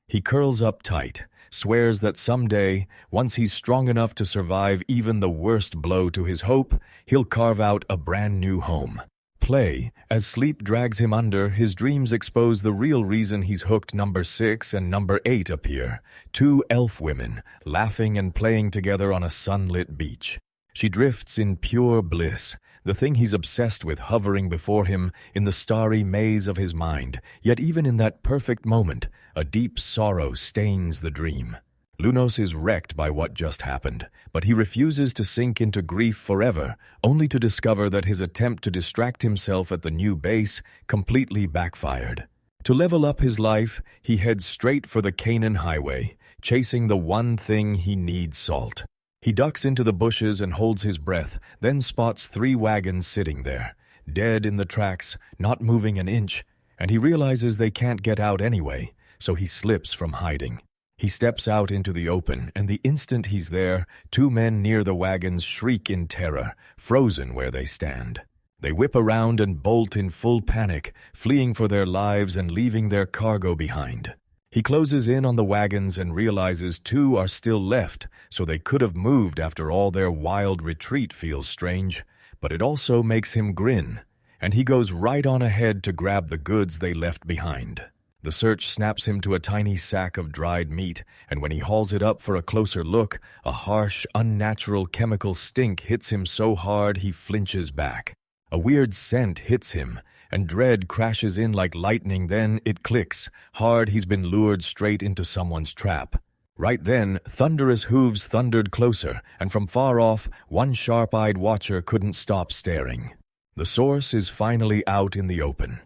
He curls up tight, swears that someday, once he's strong enough to survive even the worst blow to his hope, he'll carve out a brand new home. Play. As sleep drags him under, his dreams expose the real reason he's hooked. Number 6 and number 8 appear, 2 elf women, laughing and playing together on a sunlit beach. She drifts in pure bliss, the thing he's obsessed with hovering before him in the starry maze of his mind. Yet even in that perfect moment, a deep sorrow stains the dream. Lunos is wrecked by what just happened, but he refuses to sink into grief forever, only to discover that his attempt to distract himself at the new base completely backfired. To level up his life, he heads straight for the Canaan highway, chasing the one thing he needs: salt. He ducks into the bushes and holds his breath, then spots 3 wagons sitting there, dead in the tracks, not moving an inch, and he realizes they can't get out anyway, so he slips from hiding. He steps out into the open, and the instant he's there, 2 men near the wagons shriek in terror, frozen where they stand. They whip around and bolt in full panic, fleeing for their lives and leaving their cargo behind. He closes in on the wagons and realizes 2 are still left, so they could have moved after all. Their wild retreat feels strange, but it also makes him grin, and he goes right on ahead to grab the goods they left behind. The search snaps him to a tiny sack of dried meat, and when he hauls it up for a closer look, a harsh, unnatural chemical stink hits him so hard he flinches back. A weird scent hits him, and dread crashes in like lightning. Then it clicks. Hard, he's been lured straight into someone's trap. Right then, thunderous hooves thundered closer, and from far off, one sharp-eyed watcher couldn't stop staring. The source is finally out in the open.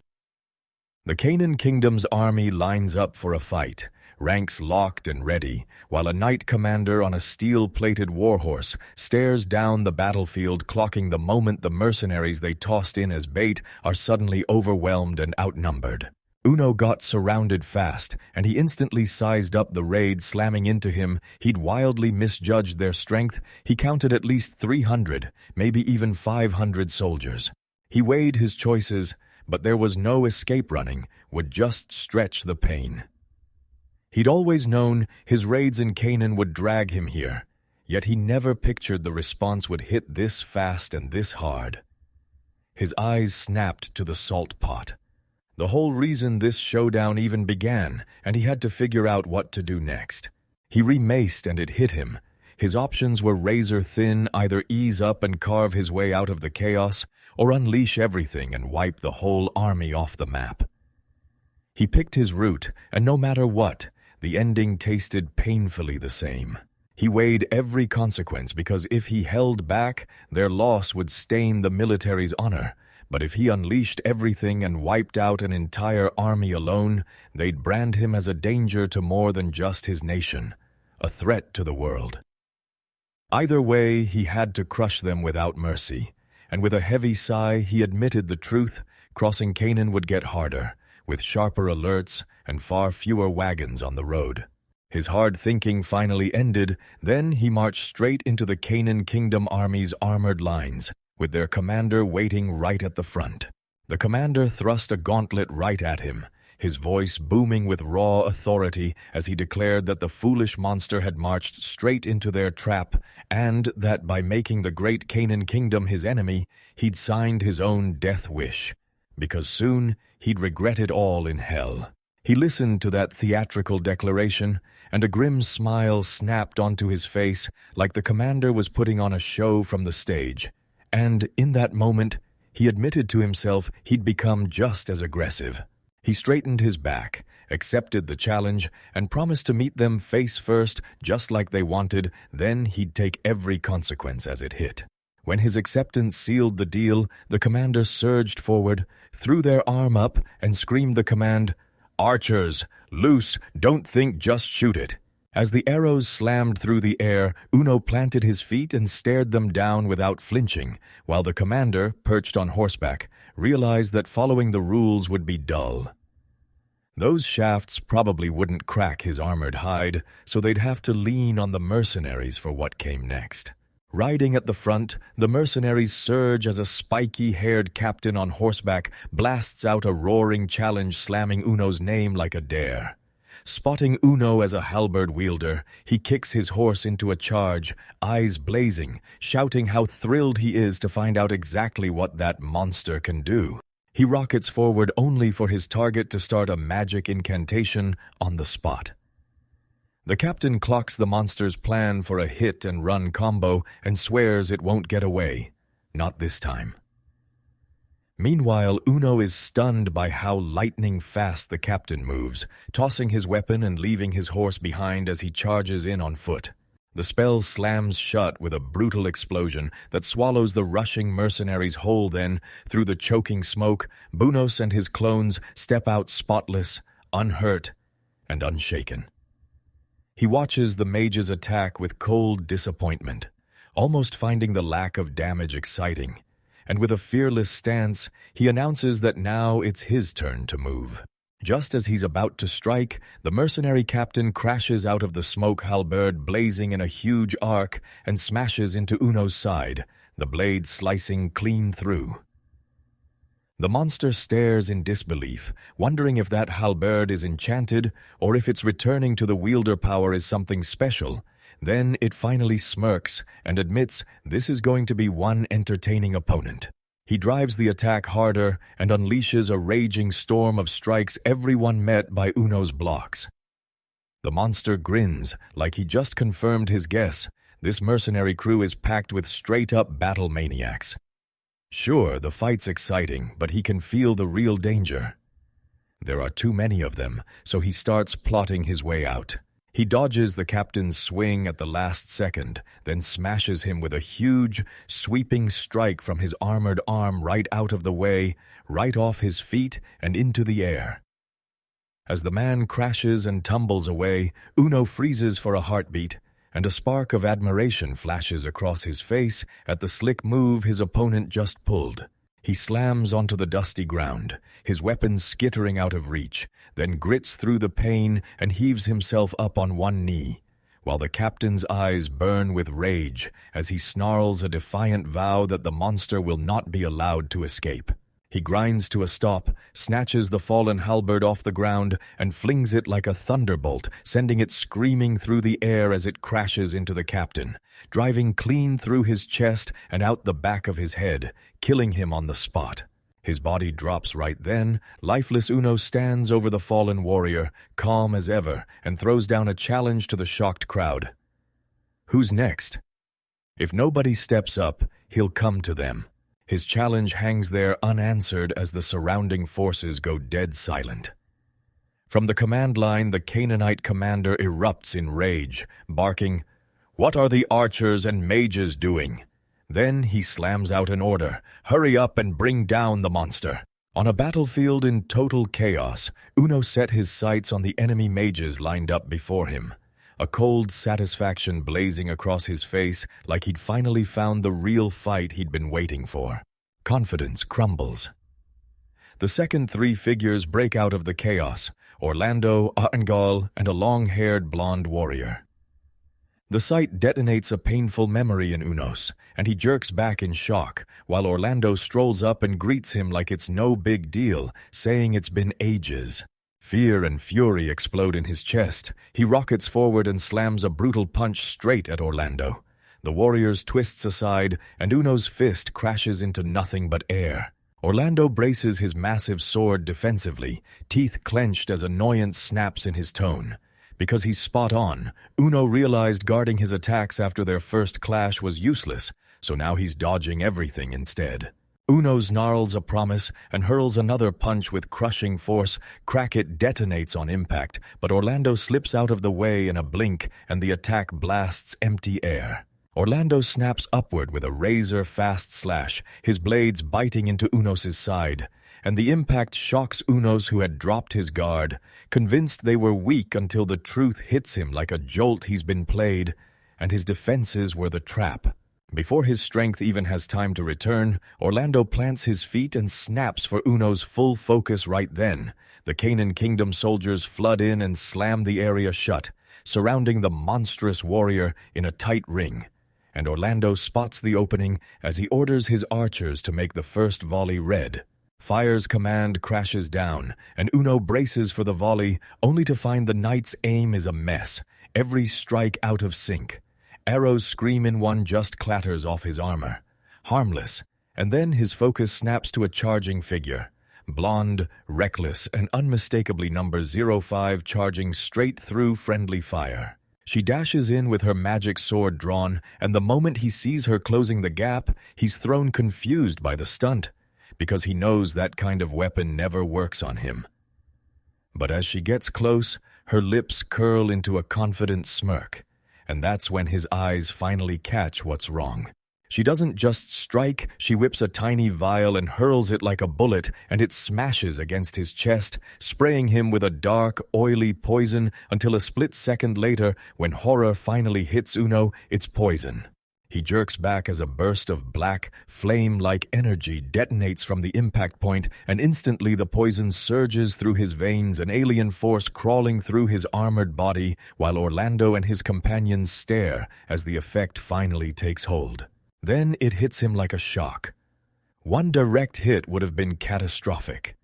The Canaan Kingdom's army lines up for a fight, ranks locked and ready, while a knight commander on a steel-plated warhorse stares down the battlefield, clocking the moment the mercenaries they tossed in as bait are suddenly overwhelmed and outnumbered. Uno got surrounded fast, and he instantly sized up the raid slamming into him. He'd wildly misjudged their strength. He counted at least 300, maybe even 500 soldiers. He weighed his choices, but there was no escape. Running would just stretch the pain. He'd always known his raids in Canaan would drag him here, yet he never pictured the response would hit this fast and this hard. His eyes snapped to the salt pot. The whole reason this showdown even began, and he had to figure out what to do next. He remaced and it hit him. His options were razor thin: either ease up and carve his way out of the chaos, or unleash everything and wipe the whole army off the map. He picked his route, and no matter what, the ending tasted painfully the same. He weighed every consequence, because if he held back, their loss would stain the military's honor. But if he unleashed everything and wiped out an entire army alone, they'd brand him as a danger to more than just his nation, a threat to the world. Either way, he had to crush them without mercy. And with a heavy sigh, he admitted the truth: crossing Canaan would get harder, with sharper alerts and far fewer wagons on the road. His hard thinking finally ended. Then he marched straight into the Canaan Kingdom army's armored lines, with their commander waiting right at the front. The commander thrust a gauntlet right at him. his voice booming with raw authority as he declared that the foolish monster had marched straight into their trap and that by making the great Canaan kingdom his enemy, he'd signed his own death wish, because soon he'd regret it all in hell. He listened to that theatrical declaration, and a grim smile snapped onto his face like the commander was putting on a show from the stage. And in that moment, he admitted to himself he'd become just as aggressive. He straightened his back, accepted the challenge, and promised to meet them face first just like they wanted, then he'd take every consequence as it hit. When his acceptance sealed the deal, the commander surged forward, threw their arm up, and screamed the command, "Archers, loose, don't think, just shoot it." As the arrows slammed through the air, Uno planted his feet and stared them down without flinching, while the commander, perched on horseback, realized that following the rules would be dull. Those shafts probably wouldn't crack his armored hide, so they'd have to lean on the mercenaries for what came next. Riding at the front, the mercenaries surge as a spiky-haired captain on horseback blasts out a roaring challenge, slamming Uno's name like a dare. Spotting Uno as a halberd wielder, he kicks his horse into a charge, eyes blazing, shouting how thrilled he is to find out exactly what that monster can do. He rockets forward only for his target to start a magic incantation on the spot. The captain clocks the monster's plan for a hit-and-run combo and swears it won't get away. Not this time. Meanwhile, Uno is stunned by how lightning fast the captain moves, tossing his weapon and leaving his horse behind as he charges in on foot. The spell slams shut with a brutal explosion that swallows the rushing mercenaries whole. Then, through the choking smoke, Bunos and his clones step out spotless, unhurt, and unshaken. He watches the mage's attack with cold disappointment, almost finding the lack of damage exciting, and with a fearless stance, he announces that now it's his turn to move. Just as he's about to strike, the mercenary captain crashes out of the smoke halberd blazing in a huge arc and smashes into Uno's side, the blade slicing clean through. The monster stares in disbelief, wondering if that halberd is enchanted or if its returning to the wielder power is something special. Then it finally smirks and admits this is going to be one entertaining opponent. He drives the attack harder and unleashes a raging storm of strikes, everyone met by Uno's blocks. The monster grins like he just confirmed his guess. This mercenary crew is packed with straight-up battle maniacs. Sure, the fight's exciting, but he can feel the real danger. There are too many of them, so he starts plotting his way out. He dodges the captain's swing at the last second, then smashes him with a huge, sweeping strike from his armored arm right out of the way, right off his feet and into the air. As the man crashes and tumbles away, Uno freezes for a heartbeat, and a spark of admiration flashes across his face at the slick move his opponent just pulled. He slams onto the dusty ground, his weapon skittering out of reach, then grits through the pain and heaves himself up on one knee, while the captain's eyes burn with rage as he snarls a defiant vow that the monster will not be allowed to escape. He grinds to a stop, snatches the fallen halberd off the ground, and flings it like a thunderbolt, sending it screaming through the air as it crashes into the captain, driving clean through his chest and out the back of his head, killing him on the spot. His body drops right then. Lifeless Uno stands over the fallen warrior, calm as ever, and throws down a challenge to the shocked crowd. Who's next? If nobody steps up, he'll come to them. His challenge hangs there unanswered as the surrounding forces go dead silent. From the command line, the Canaanite commander erupts in rage, barking, "What are the archers and mages doing?" Then he slams out an order, "Hurry up and bring down the monster." On a battlefield in total chaos, Uno set his sights on the enemy mages lined up before him, a cold satisfaction blazing across his face like he'd finally found the real fight he'd been waiting for. Confidence crumbles. The second three figures break out of the chaos, Orlando, Arngal, and a long-haired blonde warrior. The sight detonates a painful memory in Unos, and he jerks back in shock, while Orlando strolls up and greets him like it's no big deal, saying it's been ages. Fear and fury explode in his chest. He rockets forward and slams a brutal punch straight at Orlando. The warrior's twists aside, and Uno's fist crashes into nothing but air. Orlando braces his massive sword defensively, teeth clenched as annoyance snaps in his tone. Because he's spot on, Uno realized guarding his attacks after their first clash was useless, so now he's dodging everything instead. Uno snarls a promise and hurls another punch with crushing force. It detonates on impact, but Orlando slips out of the way in a blink and the attack blasts empty air. Orlando snaps upward with a razor-fast slash, his blades biting into Uno's side, and the impact shocks Unos who had dropped his guard, convinced they were weak until the truth hits him like a jolt he's been played, and his defenses were the trap. Before his strength even has time to return, Orlando plants his feet and snaps for Uno's full focus right then. The Canaan Kingdom soldiers flood in and slam the area shut, surrounding the monstrous warrior in a tight ring. And Orlando spots the opening as he orders his archers to make the first volley red. Fire's command crashes down, and Uno braces for the volley, only to find the knight's aim is a mess, every strike out of sync. Arrows scream in one just clatters off his armor. Harmless, and then his focus snaps to a charging figure. Blonde, reckless, and unmistakably number 05 charging straight through friendly fire. She dashes in with her magic sword drawn, and the moment he sees her closing the gap, he's thrown confused by the stunt, because he knows that kind of weapon never works on him. But as she gets close, her lips curl into a confident smirk. And that's when his eyes finally catch what's wrong. She doesn't just strike, she whips a tiny vial and hurls it like a bullet, and it smashes against his chest, spraying him with a dark, oily poison until a split second later, when horror finally hits Uno, it's poison. He jerks back as a burst of black, flame-like energy detonates from the impact point, and instantly the poison surges through his veins, an alien force crawling through his armored body, while Orlando and his companions stare as the effect finally takes hold. Then it hits him like a shock. One direct hit would have been catastrophic.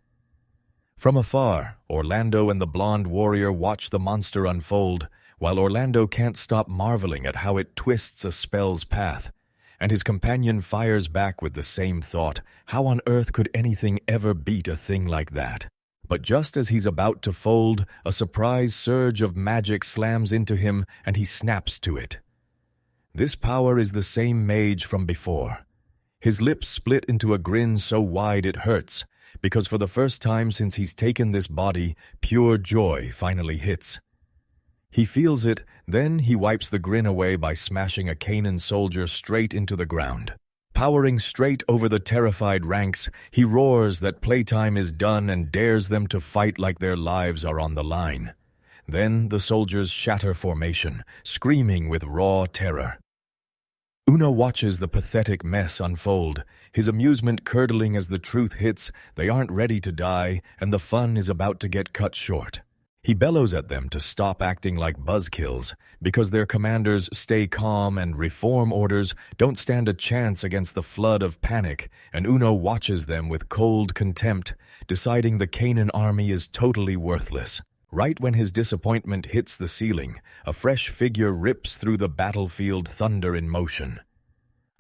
From afar, Orlando and the blonde warrior watch the monster unfold, while Orlando can't stop marveling at how it twists a spell's path, and his companion fires back with the same thought, how on earth could anything ever beat a thing like that? But just as he's about to fold, a surprise surge of magic slams into him, and he snaps to it. This power is the same mage from before. His lips split into a grin so wide it hurts, because for the first time since he's taken this body, pure joy finally hits. He feels it, then he wipes the grin away by smashing a Canaan soldier straight into the ground. Powering straight over the terrified ranks, he roars that playtime is done and dares them to fight like their lives are on the line. Then the soldiers shatter formation, screaming with raw terror. Uno watches the pathetic mess unfold, his amusement curdling as the truth hits they aren't ready to die and the fun is about to get cut short. He bellows at them to stop acting like buzzkills, because their commanders stay calm and reform orders don't stand a chance against the flood of panic, and Uno watches them with cold contempt, deciding the Canaan army is totally worthless. Right when his disappointment hits the ceiling, a fresh figure rips through the battlefield, thunder in motion.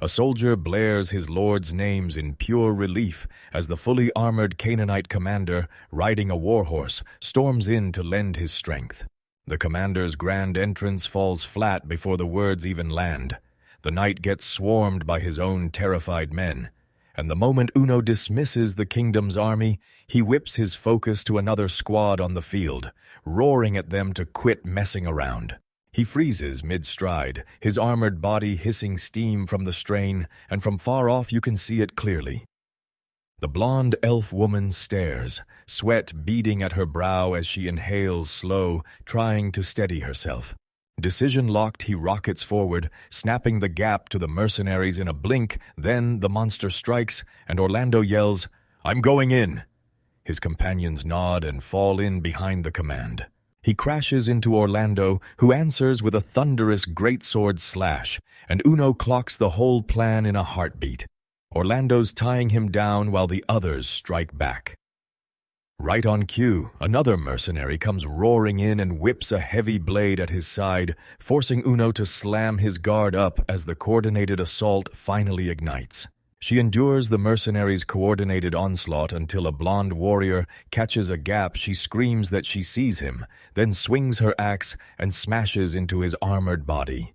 A soldier blares his lord's names in pure relief as the fully armored Canaanite commander, riding a warhorse, storms in to lend his strength. The commander's grand entrance falls flat before the words even land. The knight gets swarmed by his own terrified men, and the moment Uno dismisses the kingdom's army, he whips his focus to another squad on the field, roaring at them to quit messing around. He freezes mid-stride, his armored body hissing steam from the strain, and from far off you can see it clearly. The blonde elf woman stares, sweat beading at her brow as she inhales slow, trying to steady herself. Decision-locked, he rockets forward, snapping the gap to the mercenaries in a blink. Then the monster strikes, and Orlando yells, "I'm going in!" His companions nod and fall in behind the command. He crashes into Orlando, who answers with a thunderous greatsword slash, and Uno clocks the whole plan in a heartbeat. Orlando's tying him down while the others strike back. Right on cue, another mercenary comes roaring in and whips a heavy blade at his side, forcing Uno to slam his guard up as the coordinated assault finally ignites. She endures the mercenary's coordinated onslaught until a blonde warrior catches a gap. She screams that she sees him, then swings her axe and smashes into his armored body.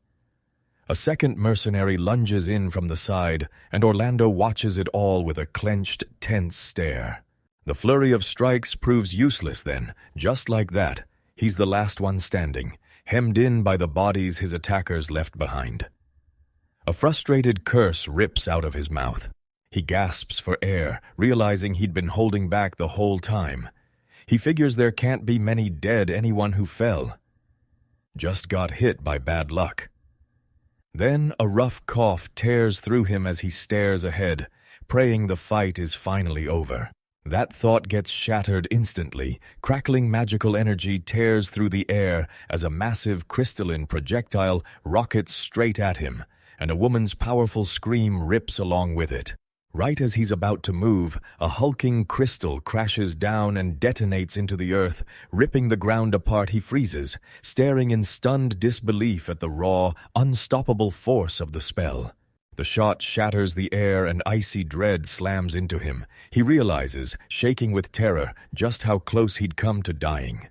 A second mercenary lunges in from the side, and Orlando watches it all with a clenched, tense stare. The flurry of strikes proves useless then. Just like that, he's the last one standing, hemmed in by the bodies his attackers left behind. A frustrated curse rips out of his mouth. He gasps for air, realizing he'd been holding back the whole time. He figures there can't be many dead, anyone who fell just got hit by bad luck. Then a rough cough tears through him as he stares ahead, praying the fight is finally over. That thought gets shattered instantly. Crackling magical energy tears through the air as a massive crystalline projectile rockets straight at him, and a woman's powerful scream rips along with it. Right as he's about to move, a hulking crystal crashes down and detonates into the earth, ripping the ground apart. He freezes, staring in stunned disbelief at the raw, unstoppable force of the spell. The shot shatters the air and icy dread slams into him. He realizes, shaking with terror, just how close he'd come to dying.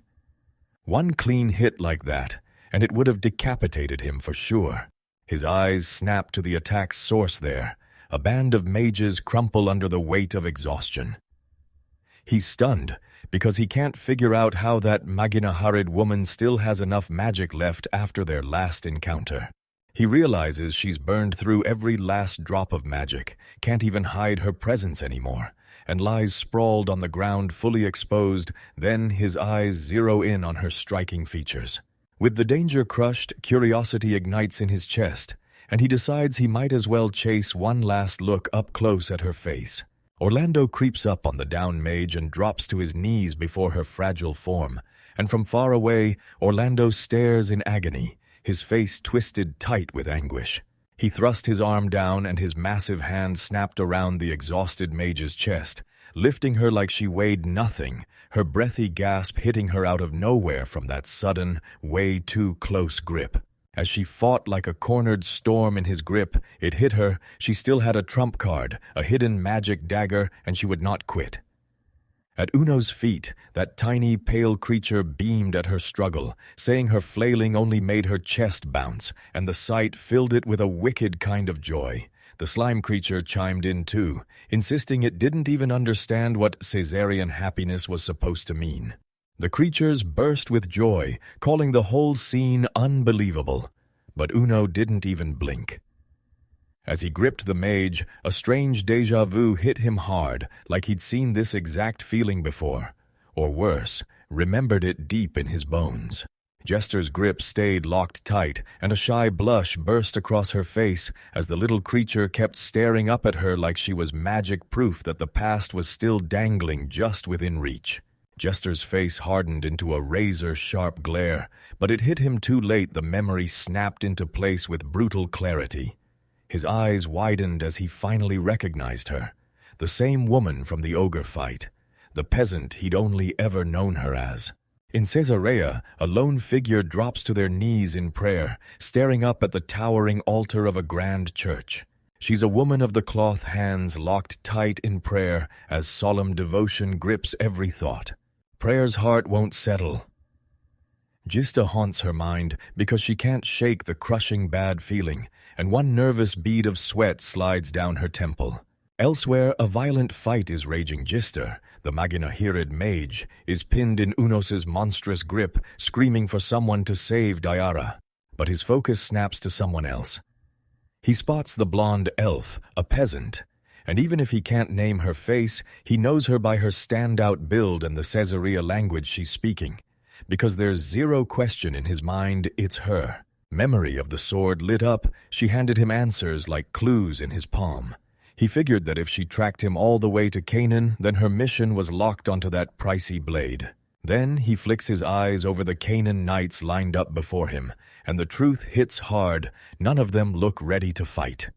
One clean hit like that, and it would have decapitated him for sure. His eyes snap to the attack's source there. A band of mages crumple under the weight of exhaustion. He's stunned because he can't figure out how that Maginaharid woman still has enough magic left after their last encounter. He realizes she's burned through every last drop of magic, can't even hide her presence anymore, and lies sprawled on the ground fully exposed. Then his eyes zero in on her striking features. With the danger crushed, curiosity ignites in his chest, and he decides he might as well chase one last look up close at her face. Orlando creeps up on the down mage and drops to his knees before her fragile form, and from far away, Orlando stares in agony, his face twisted tight with anguish. He thrust his arm down and his massive hand snapped around the exhausted mage's chest, lifting her like she weighed nothing, her breathy gasp hitting her out of nowhere from that sudden, way too close grip. As she fought like a cornered storm in his grip, it hit her. She still had a trump card, a hidden magic dagger, and she would not quit. At Uno's feet, that tiny, pale creature beamed at her struggle, saying her flailing only made her chest bounce, and the sight filled it with a wicked kind of joy. The slime creature chimed in too, insisting it didn't even understand what Caesarean happiness was supposed to mean. The creatures burst with joy, calling the whole scene unbelievable. But Uno didn't even blink. As he gripped the mage, a strange déjà vu hit him hard, like he'd seen this exact feeling before. Or worse, remembered it deep in his bones. Jester's grip stayed locked tight, and a shy blush burst across her face as the little creature kept staring up at her like she was magic proof that the past was still dangling just within reach. Jester's face hardened into a razor-sharp glare, but it hit him too late. The memory snapped into place with brutal clarity. His eyes widened as he finally recognized her, the same woman from the ogre fight, the peasant he'd only ever known her as. In Caesarea, a lone figure drops to their knees in prayer, staring up at the towering altar of a grand church. She's a woman of the cloth hands locked tight in prayer as solemn devotion grips every thought. Prayer's heart won't settle. Gista haunts her mind because she can't shake the crushing bad feeling, and one nervous bead of sweat slides down her temple. Elsewhere, a violent fight is raging. Gista, the Maginahirid mage, is pinned in Unos's monstrous grip, screaming for someone to save Diara. But his focus snaps to someone else. He spots the blonde elf, a peasant, and even if he can't name her face, he knows her by her standout build and the Caesarea language she's speaking. Because there's zero question in his mind, it's her. Memory of the sword lit up, she handed him answers like clues in his palm. He figured that if she tracked him all the way to Canaan, then her mission was locked onto that pricey blade. Then he flicks his eyes over the Canaan knights lined up before him, and the truth hits hard. None of them look ready to fight.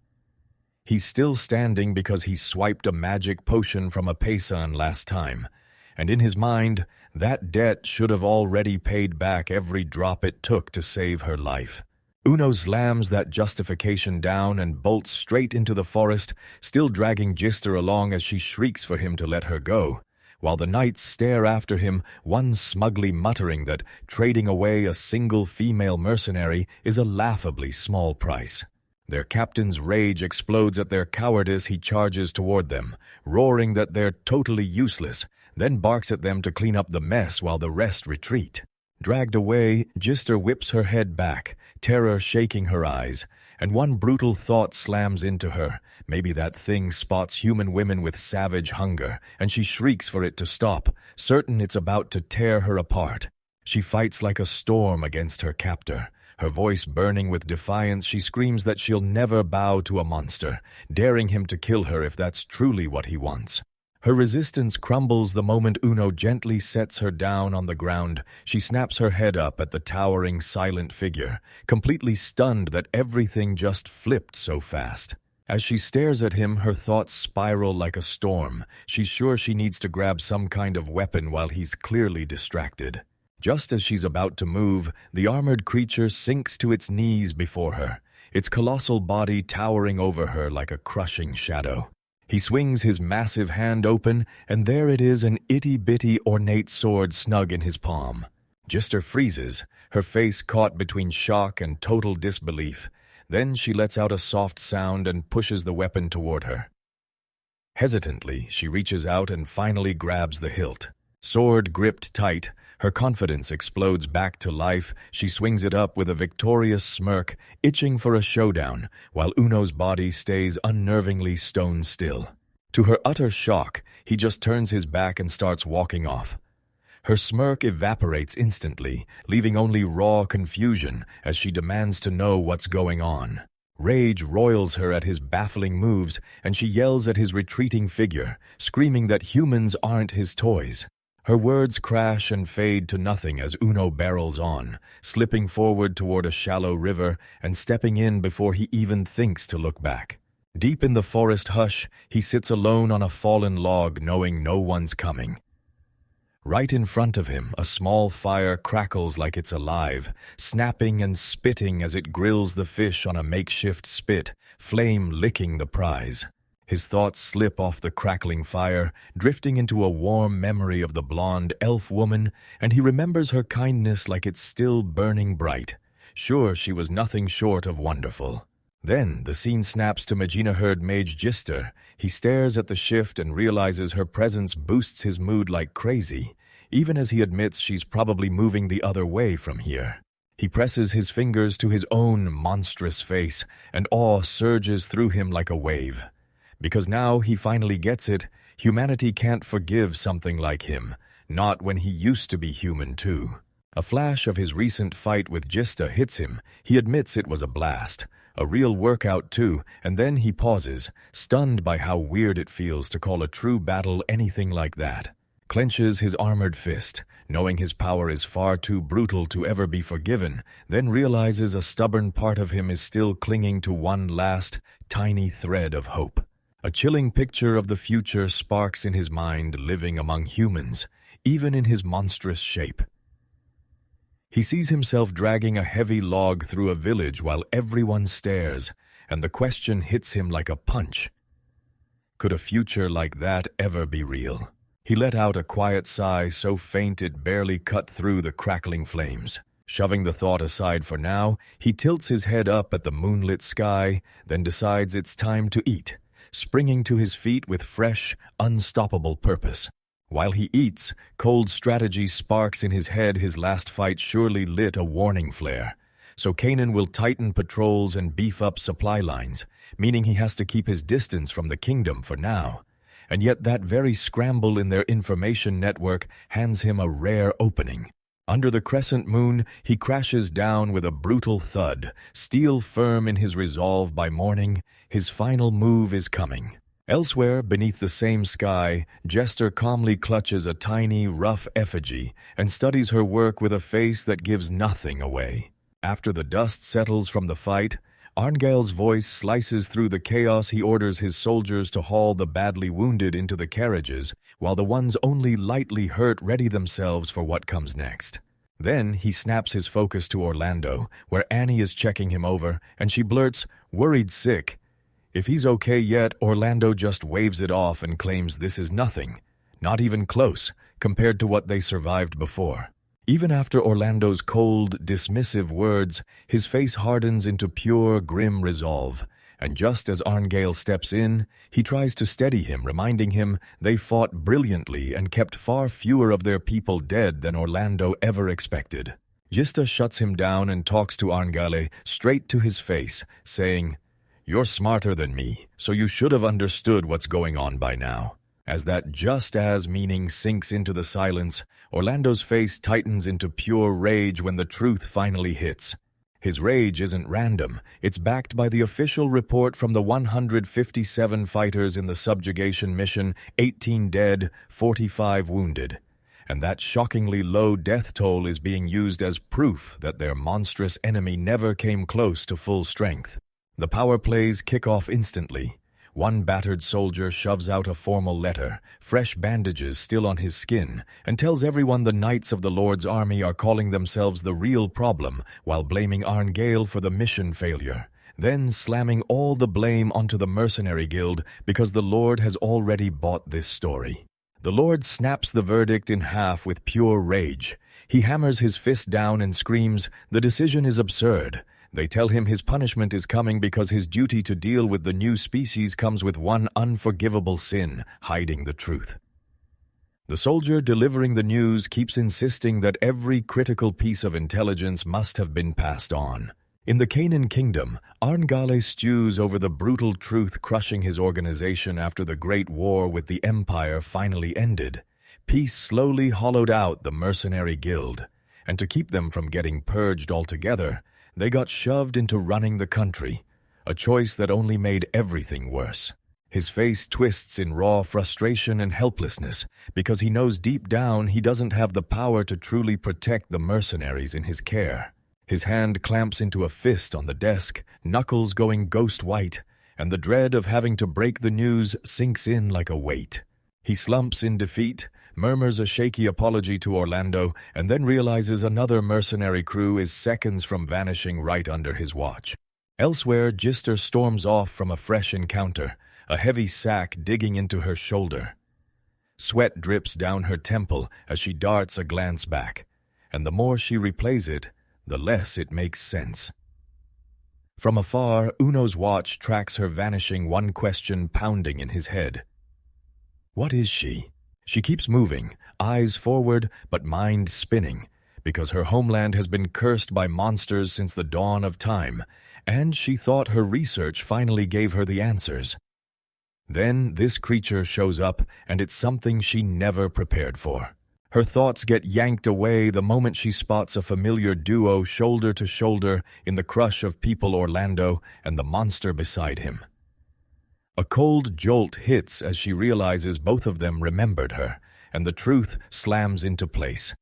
He's still standing because he swiped a magic potion from a paysan last time, and in his mind, that debt should have already paid back every drop it took to save her life. Uno slams that justification down and bolts straight into the forest, still dragging Gister along as she shrieks for him to let her go, while the knights stare after him, one smugly muttering that trading away a single female mercenary is a laughably small price. Their captain's rage explodes at their cowardice. He charges toward them, roaring that they're totally useless, then barks at them to clean up the mess while the rest retreat. Dragged away, Gister whips her head back, terror shaking her eyes, and one brutal thought slams into her. Maybe that thing spots human women with savage hunger, and she shrieks for it to stop, certain it's about to tear her apart. She fights like a storm against her captor. Her voice burning with defiance, she screams that she'll never bow to a monster, daring him to kill her if that's truly what he wants. Her resistance crumbles the moment Uno gently sets her down on the ground. She snaps her head up at the towering, silent figure, completely stunned that everything just flipped so fast. As she stares at him, her thoughts spiral like a storm. She's sure she needs to grab some kind of weapon while he's clearly distracted. Just as she's about to move, the armored creature sinks to its knees before her, its colossal body towering over her like a crushing shadow. He swings his massive hand open, and there it is, an itty-bitty ornate sword snug in his palm. Gister freezes, her face caught between shock and total disbelief. Then she lets out a soft sound and pushes the weapon toward her. Hesitantly, she reaches out and finally grabs the hilt. Sword gripped tight, her confidence explodes back to life. She swings it up with a victorious smirk, itching for a showdown, while Uno's body stays unnervingly stone still. To her utter shock, he just turns his back and starts walking off. Her smirk evaporates instantly, leaving only raw confusion as she demands to know what's going on. Rage roils her at his baffling moves, and she yells at his retreating figure, screaming that humans aren't his toys. Her words crash and fade to nothing as Uno barrels on, slipping forward toward a shallow river and stepping in before he even thinks to look back. Deep in the forest hush, he sits alone on a fallen log, knowing no one's coming. Right in front of him, a small fire crackles like it's alive, snapping and spitting as it grills the fish on a makeshift spit, flame licking the prize. His thoughts slip off the crackling fire, drifting into a warm memory of the blonde elf woman, and he remembers her kindness like it's still burning bright. Sure, she was nothing short of wonderful. Then the scene snaps to Magina-herd mage Gister. He stares at the shift and realizes her presence boosts his mood like crazy, even as he admits she's probably moving the other way from here. He presses his fingers to his own monstrous face, and awe surges through him like a wave. Because now he finally gets it, humanity can't forgive something like him, not when he used to be human too. A flash of his recent fight with Gister hits him. He admits it was a blast, a real workout too, and then he pauses, stunned by how weird it feels to call a true battle anything like that. Clenches his armored fist, knowing his power is far too brutal to ever be forgiven, then realizes a stubborn part of him is still clinging to one last, tiny thread of hope. A chilling picture of the future sparks in his mind, living among humans, even in his monstrous shape. He sees himself dragging a heavy log through a village while everyone stares, and the question hits him like a punch. Could a future like that ever be real? He let out a quiet sigh so faint it barely cut through the crackling flames. Shoving the thought aside for now, he tilts his head up at the moonlit sky, then decides it's time to eat, springing to his feet with fresh, unstoppable purpose. While he eats, cold strategy sparks in his head. His last fight surely lit a warning flare. So Kanan will tighten patrols and beef up supply lines, meaning he has to keep his distance from the kingdom for now. And yet that very scramble in their information network hands him a rare opening. Under the crescent moon, he crashes down with a brutal thud, steel firm in his resolve by morning. His final move is coming. Elsewhere, beneath the same sky, Gister calmly clutches a tiny, rough effigy and studies her work with a face that gives nothing away. After the dust settles from the fight, Arngail's voice slices through the chaos. He orders his soldiers to haul the badly wounded into the carriages, while the ones only lightly hurt ready themselves for what comes next. Then he snaps his focus to Orlando, where Annie is checking him over, and she blurts, "Worried sick." If he's okay yet, Orlando just waves it off and claims this is nothing, not even close, compared to what they survived before. Even after Orlando's cold, dismissive words, his face hardens into pure, grim resolve, and just as Arngail steps in, he tries to steady him, reminding him they fought brilliantly and kept far fewer of their people dead than Orlando ever expected. Gista shuts him down and talks to Arngail straight to his face, saying, "You're smarter than me, so you should have understood what's going on by now." As that "just as" meaning sinks into the silence, Orlando's face tightens into pure rage when the truth finally hits. His rage isn't random. It's backed by the official report from the 157 fighters in the subjugation mission, 18 dead, 45 wounded. And that shockingly low death toll is being used as proof that their monstrous enemy never came close to full strength. The power plays kick off instantly. One battered soldier shoves out a formal letter, fresh bandages still on his skin, and tells everyone the Knights of the Lord's army are calling themselves the real problem while blaming Arngail for the mission failure, then slamming all the blame onto the mercenary guild because the Lord has already bought this story. The Lord snaps the verdict in half with pure rage. He hammers his fist down and screams, "The decision is absurd." They tell him his punishment is coming because his duty to deal with the new species comes with one unforgivable sin, hiding the truth. The soldier delivering the news keeps insisting that every critical piece of intelligence must have been passed on. In the Canaan kingdom, Arngail stews over the brutal truth crushing his organization after the Great War with the Empire finally ended. Peace slowly hollowed out the mercenary guild, and to keep them from getting purged altogether, they got shoved into running the country, a choice that only made everything worse. His face twists in raw frustration and helplessness because he knows deep down he doesn't have the power to truly protect the mercenaries in his care. His hand clamps into a fist on the desk, knuckles going ghost white, and the dread of having to break the news sinks in like a weight. He slumps in defeat, murmurs a shaky apology to Orlando, and then realizes another mercenary crew is seconds from vanishing right under his watch. Elsewhere, Gister storms off from a fresh encounter, a heavy sack digging into her shoulder. Sweat drips down her temple as she darts a glance back, and the more she replays it, the less it makes sense. From afar, Uno's watch tracks her vanishing, one question pounding in his head. What is she? She keeps moving, eyes forward, but mind spinning, because her homeland has been cursed by monsters since the dawn of time, and she thought her research finally gave her the answers. Then this creature shows up, and it's something she never prepared for. Her thoughts get yanked away the moment she spots a familiar duo shoulder to shoulder in the crush of people Orlando and the monster beside him. A cold jolt hits as she realizes both of them remembered her, and the truth slams into place.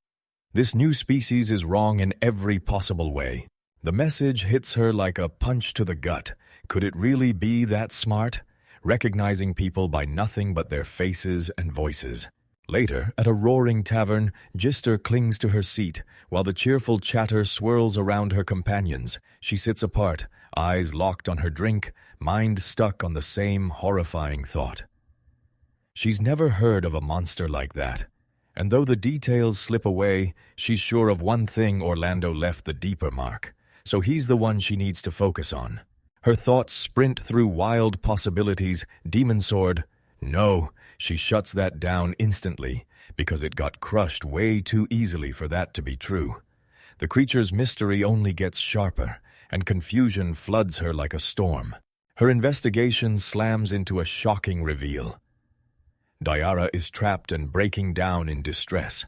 This new species is wrong in every possible way. The message hits her like a punch to the gut. Could it really be that smart? Recognizing people by nothing but their faces and voices. Later, at a roaring tavern, Gister clings to her seat, while the cheerful chatter swirls around her companions. She sits apart, eyes locked on her drink, mind stuck on the same horrifying thought. She's never heard of a monster like that, and though the details slip away, she's sure of one thing: Orlando left the deeper mark, so he's the one she needs to focus on. Her thoughts sprint through wild possibilities. Demon sword. No, she shuts that down instantly, because it got crushed way too easily for that to be true. The creature's mystery only gets sharper, and confusion floods her like a storm. Her investigation slams into a shocking reveal. Diara is trapped and breaking down in distress.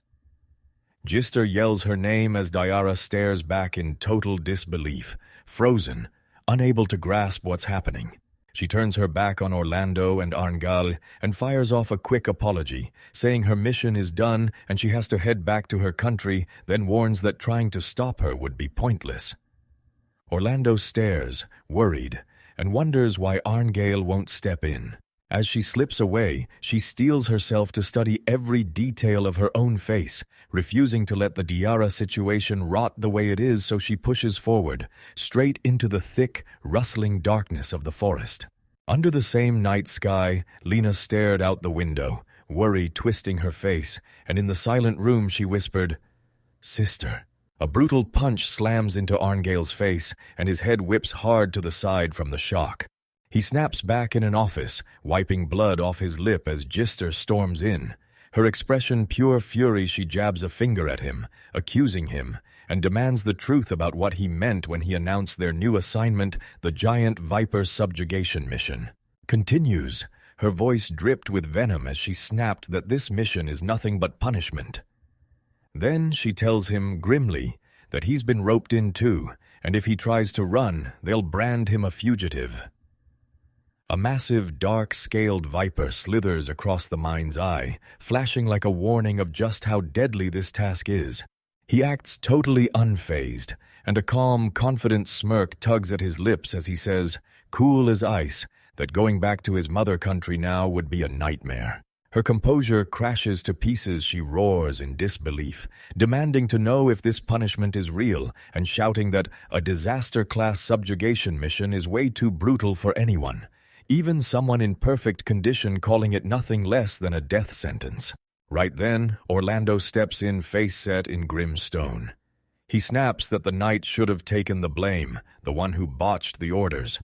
Gister yells her name as Diara stares back in total disbelief, frozen, unable to grasp what's happening. She turns her back on Orlando and Arngail and fires off a quick apology, saying her mission is done and she has to head back to her country, then warns that trying to stop her would be pointless. Orlando stares, worried, and wonders why Arngale won't step in. As she slips away, she steels herself to study every detail of her own face, refusing to let the Diarra situation rot the way it is, so she pushes forward, straight into the thick, rustling darkness of the forest. Under the same night sky, Lena stared out the window, worry twisting her face, and in the silent room she whispered, "Sister." A brutal punch slams into Arngale's face, and his head whips hard to the side from the shock. He snaps back in an office, wiping blood off his lip as Gister storms in. Her expression pure fury, she jabs a finger at him, accusing him, and demands the truth about what he meant when he announced their new assignment, the Giant Viper Subjugation Mission. Continues. Her voice dripped with venom as she snapped that this mission is nothing but punishment. Then she tells him grimly that he's been roped in too, and if he tries to run, they'll brand him a fugitive. A massive, dark-scaled viper slithers across the mind's eye, flashing like a warning of just how deadly this task is. He acts totally unfazed, and a calm, confident smirk tugs at his lips as he says, cool as ice, that going back to his mother country now would be a nightmare. Her composure crashes to pieces. She roars in disbelief, demanding to know if this punishment is real, and shouting that a disaster-class subjugation mission is way too brutal for anyone. Even someone in perfect condition calling it nothing less than a death sentence. Right then, Orlando steps in, face set in grim stone. He snaps that the knight should have taken the blame, the one who botched the orders.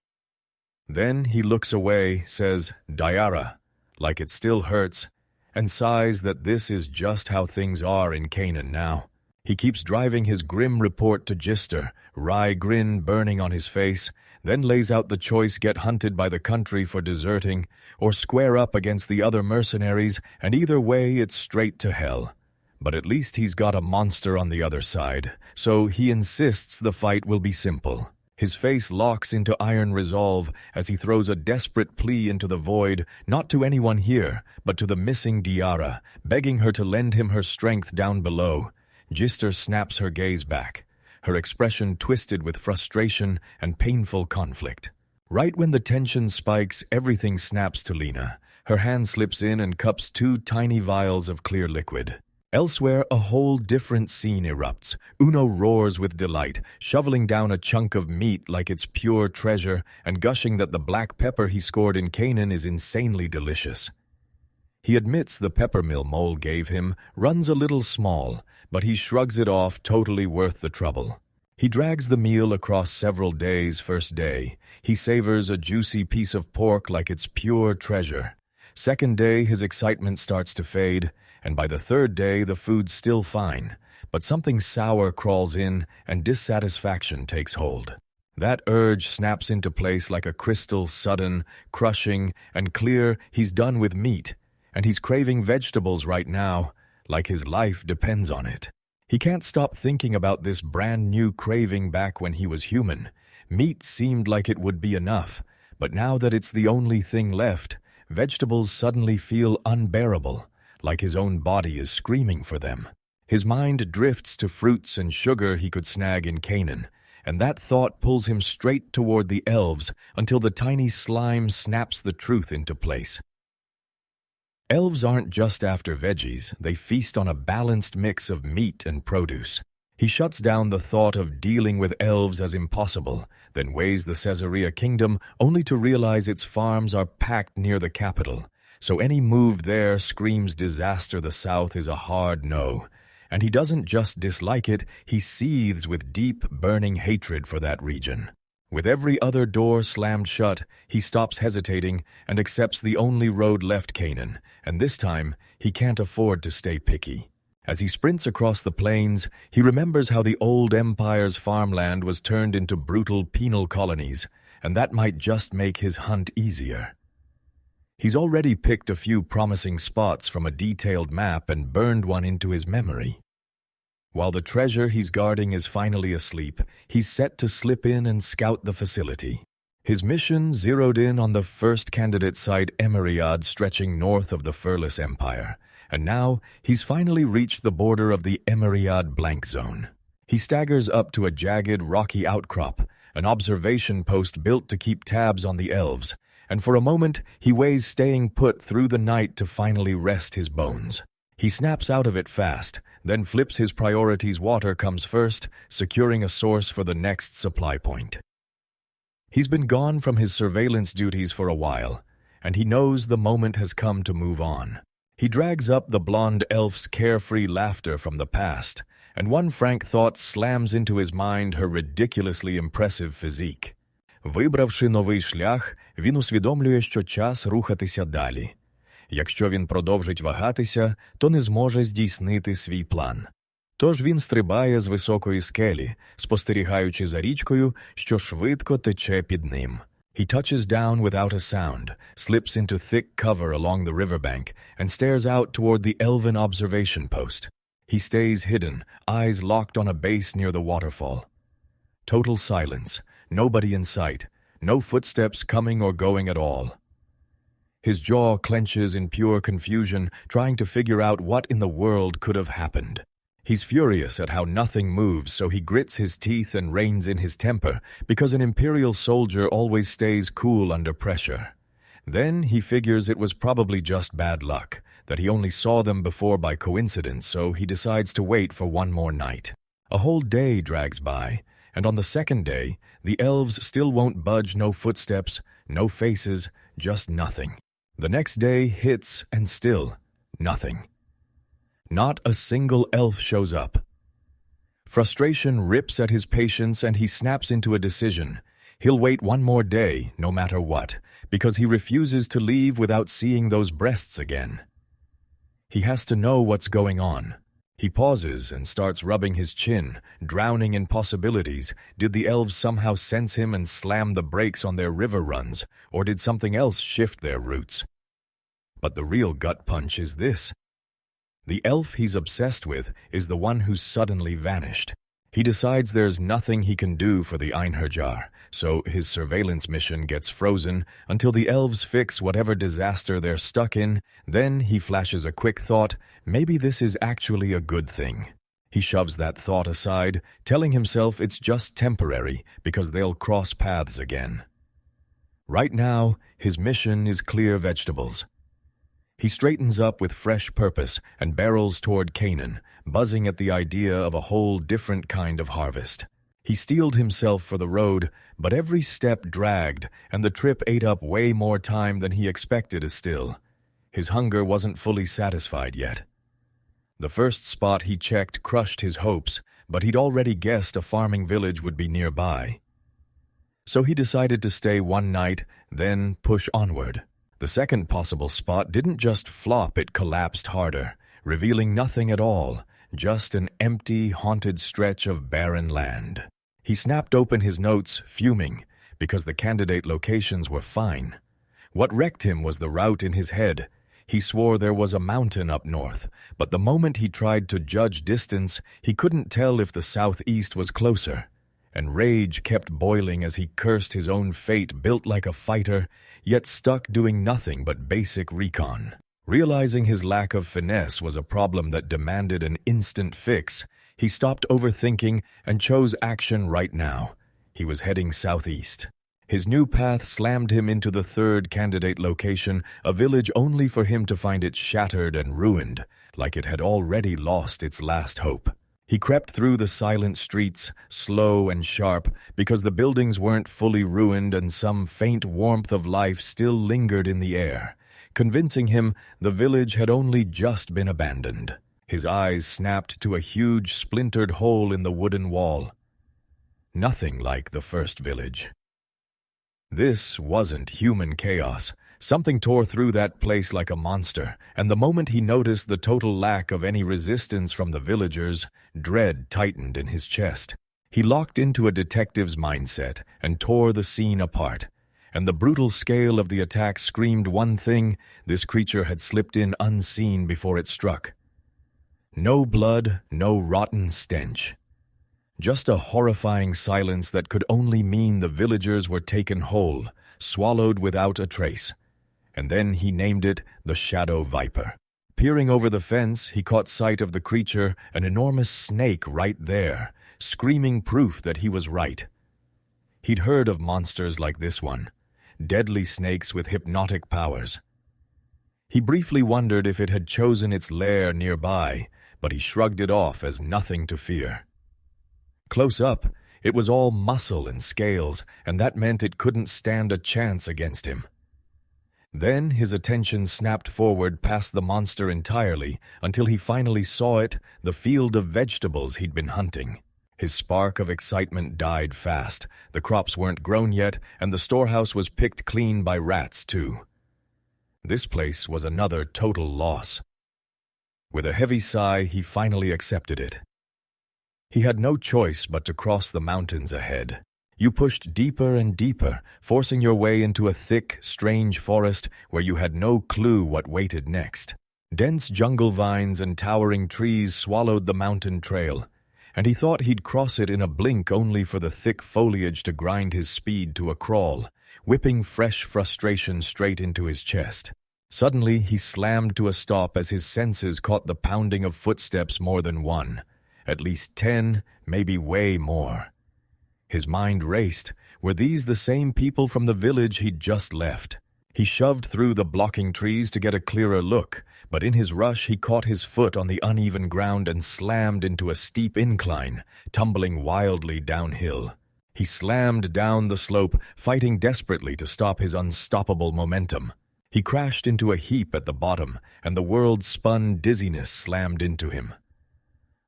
Then he looks away, says, Diarra, like it still hurts, and sighs that this is just how things are in Canaan now. He keeps driving his grim report to Gister, wry grin burning on his face, then lays out the choice: get hunted by the country for deserting, or square up against the other mercenaries, and either way it's straight to hell. But at least he's got a monster on the other side, so he insists the fight will be simple. His face locks into iron resolve as he throws a desperate plea into the void, not to anyone here, but to the missing Diarra, begging her to lend him her strength down below. Gister snaps her gaze back, her expression twisted with frustration and painful conflict. Right when the tension spikes, everything snaps to Lena. Her hand slips in and cups 2 tiny vials of clear liquid. Elsewhere, a whole different scene erupts. Uno roars with delight, shoveling down a chunk of meat like it's pure treasure and gushing that the black pepper he scored in Canaan is insanely delicious. He admits the peppermill Mole gave him runs a little small, but he shrugs it off, totally worth the trouble. He drags the meal across several days. First day, he savors a juicy piece of pork like it's pure treasure. Second day, his excitement starts to fade, and by the third day, the food's still fine, but something sour crawls in and dissatisfaction takes hold. That urge snaps into place like a crystal, sudden, crushing, and clear. He's done with meat, and he's craving vegetables right now, like his life depends on it. He can't stop thinking about this brand new craving back when he was human. Meat seemed like it would be enough, but now that it's the only thing left, vegetables suddenly feel unbearable, like his own body is screaming for them. His mind drifts to fruits and sugar he could snag in Canaan, and that thought pulls him straight toward the elves until the tiny slime snaps the truth into place. Elves aren't just after veggies, they feast on a balanced mix of meat and produce. He shuts down the thought of dealing with elves as impossible, then weighs the Caesarea kingdom only to realize its farms are packed near the capital, so any move there screams disaster. The south is a hard no, and he doesn't just dislike it, he seethes with deep, burning hatred for that region. With every other door slammed shut, he stops hesitating and accepts the only road left: Canaan, and this time he can't afford to stay picky. As he sprints across the plains, he remembers how the old empire's farmland was turned into brutal penal colonies, and that might just make his hunt easier. He's already picked a few promising spots from a detailed map and burned one into his memory. While the treasure he's guarding is finally asleep, he's set to slip in and scout the facility. His mission zeroed in on the first candidate site, Emeriad, stretching north of the Furless Empire, and now he's finally reached the border of the Emeriad blank zone. He staggers up to a jagged, rocky outcrop, an observation post built to keep tabs on the elves, and for a moment he weighs staying put through the night to finally rest his bones. He snaps out of it fast, then flips his priorities. Water comes first, securing a source for the next supply point. He's been gone from his surveillance duties for a while, and he knows the moment has come to move on. He drags up the blonde elf's carefree laughter from the past, and one frank thought slams into his mind her ridiculously impressive physique. Вибравши новий шлях, він усвідомлює, що час рухатися далі. Якщо він продовжить вагатися, то не зможе здійснити свій план. Тож він стрибає з високої скелі, спостерігаючи за річкою, що швидко тече під ним. He touches down without a sound, slips into thick cover along the riverbank, and stares out toward the elven observation post. He stays hidden, eyes locked on a base near the waterfall. Total silence, nobody in sight, no footsteps coming or going at all. His jaw clenches in pure confusion, trying to figure out what in the world could have happened. He's furious at how nothing moves, so he grits his teeth and reins in his temper, because an imperial soldier always stays cool under pressure. Then he figures it was probably just bad luck, that he only saw them before by coincidence, so he decides to wait for one more night. A whole day drags by, and on the second day, the elves still won't budge. No footsteps, no faces, just nothing. The next day hits, and still nothing. Not a single elf shows up. Frustration rips at his patience, and he snaps into a decision. He'll wait one more day, no matter what, because he refuses to leave without seeing those breasts again. He has to know what's going on. He pauses and starts rubbing his chin, drowning in possibilities. Did the elves somehow sense him and slam the brakes on their river runs, or did something else shift their routes? But the real gut punch is this. The elf he's obsessed with is the one who's suddenly vanished. He decides there's nothing he can do for the Einherjar, so his surveillance mission gets frozen until the elves fix whatever disaster they're stuck in. Then he flashes a quick thought, maybe this is actually a good thing. He shoves that thought aside, telling himself it's just temporary because they'll cross paths again. Right now, his mission is clear vegetables. He straightens up with fresh purpose and barrels toward Canaan, buzzing at the idea of a whole different kind of harvest. He steeled himself for the road, but every step dragged, and the trip ate up way more time than he expected still. His hunger wasn't fully satisfied yet. The first spot he checked crushed his hopes, but he'd already guessed a farming village would be nearby. So he decided to stay one night, then push onward. The second possible spot didn't just flop, it collapsed harder, revealing nothing at all, just an empty, haunted stretch of barren land. He snapped open his notes, fuming, because the candidate locations were fine. What wrecked him was the route in his head. He swore there was a mountain up north, but the moment he tried to judge distance, he couldn't tell if the southeast was closer. And rage kept boiling as he cursed his own fate, built like a fighter, yet stuck doing nothing but basic recon. Realizing his lack of finesse was a problem that demanded an instant fix, he stopped overthinking and chose action right now. He was heading southeast. His new path slammed him into the third candidate location, a village only for him to find it shattered and ruined, like it had already lost its last hope. He crept through the silent streets, slow and sharp, because the buildings weren't fully ruined and some faint warmth of life still lingered in the air, convincing him the village had only just been abandoned. His eyes snapped to a huge splintered hole in the wooden wall. Nothing like the first village. This wasn't human chaos. Something tore through that place like a monster, and the moment he noticed the total lack of any resistance from the villagers, dread tightened in his chest. He locked into a detective's mindset and tore the scene apart. And the brutal scale of the attack screamed one thing: this creature had slipped in unseen before it struck. No blood, no rotten stench. Just a horrifying silence that could only mean the villagers were taken whole, swallowed without a trace. And then he named it the Shadow Viper. Peering over the fence, he caught sight of the creature, an enormous snake right there, screaming proof that he was right. He'd heard of monsters like this one, deadly snakes with hypnotic powers. He briefly wondered if it had chosen its lair nearby, but he shrugged it off as nothing to fear. Close up, it was all muscle and scales, and that meant it couldn't stand a chance against him. Then his attention snapped forward past the monster entirely until he finally saw it, the field of vegetables he'd been hunting. His spark of excitement died fast. The crops weren't grown yet, and the storehouse was picked clean by rats, too. This place was another total loss. With a heavy sigh, he finally accepted it. He had no choice but to cross the mountains ahead. You pushed deeper and deeper, forcing your way into a thick, strange forest where you had no clue what waited next. Dense jungle vines and towering trees swallowed the mountain trail, and he thought he'd cross it in a blink only for the thick foliage to grind his speed to a crawl, whipping fresh frustration straight into his chest. Suddenly, he slammed to a stop as his senses caught the pounding of footsteps more than one. At least 10, maybe way more. His mind raced. Were these the same people from the village he'd just left? He shoved through the blocking trees to get a clearer look, but in his rush he caught his foot on the uneven ground and slammed into a steep incline, tumbling wildly downhill. He slammed down the slope, fighting desperately to stop his unstoppable momentum. He crashed into a heap at the bottom, and the world-spun dizziness slammed into him.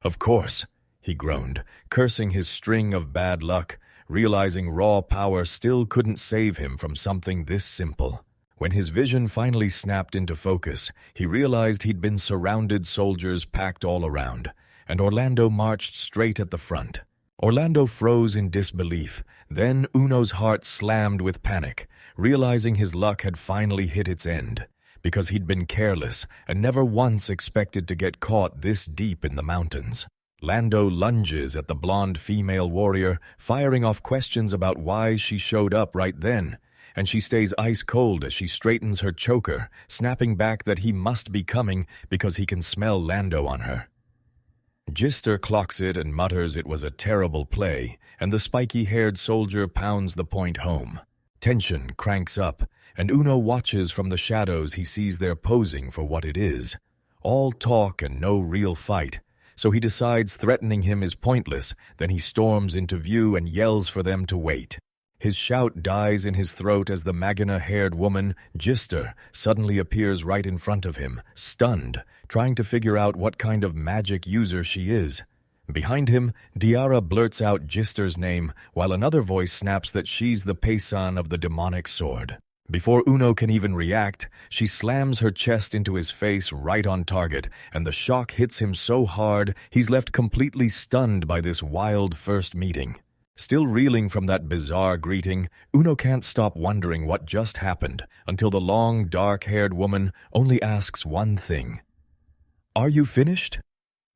"Of course," he groaned, cursing his string of bad luck, realizing raw power still couldn't save him from something this simple. When his vision finally snapped into focus, he realized he'd been surrounded, soldiers packed all around, and Orlando marched straight at the front. Orlando froze in disbelief. Then Uno's heart slammed with panic, realizing his luck had finally hit its end, because he'd been careless and never once expected to get caught this deep in the mountains. Lando lunges at the blonde female warrior, firing off questions about why she showed up right then, and she stays ice-cold as she straightens her choker, snapping back that he must be coming because he can smell Lando on her. Gister clocks it and mutters it was a terrible play, and the spiky-haired soldier pounds the point home. Tension cranks up, and Uno watches from the shadows. He sees they're posing for what it is. All talk and no real fight, so he decides threatening him is pointless. Then he storms into view and yells for them to wait. His shout dies in his throat as the Magana-haired woman, Gister, suddenly appears right in front of him, stunned, trying to figure out what kind of magic user she is. Behind him, Diara blurts out Gister's name, while another voice snaps that she's the paysan of the demonic sword. Before Uno can even react, she slams her chest into his face right on target, and the shock hits him so hard he's left completely stunned by this wild first meeting. Still reeling from that bizarre greeting, Uno can't stop wondering what just happened until the long, dark-haired woman only asks one thing. "Are you finished?"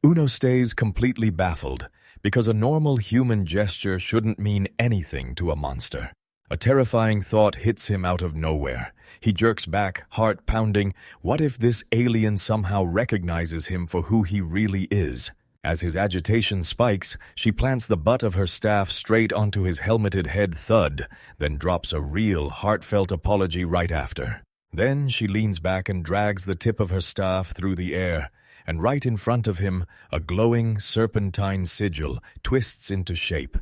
Uno stays completely baffled, because a normal human gesture shouldn't mean anything to a monster. A terrifying thought hits him out of nowhere. He jerks back, heart pounding. What if this alien somehow recognizes him for who he really is? As his agitation spikes, she plants the butt of her staff straight onto his helmeted head, thud, then drops a real, heartfelt apology right after. Then she leans back and drags the tip of her staff through the air, and right in front of him, a glowing serpentine sigil twists into shape,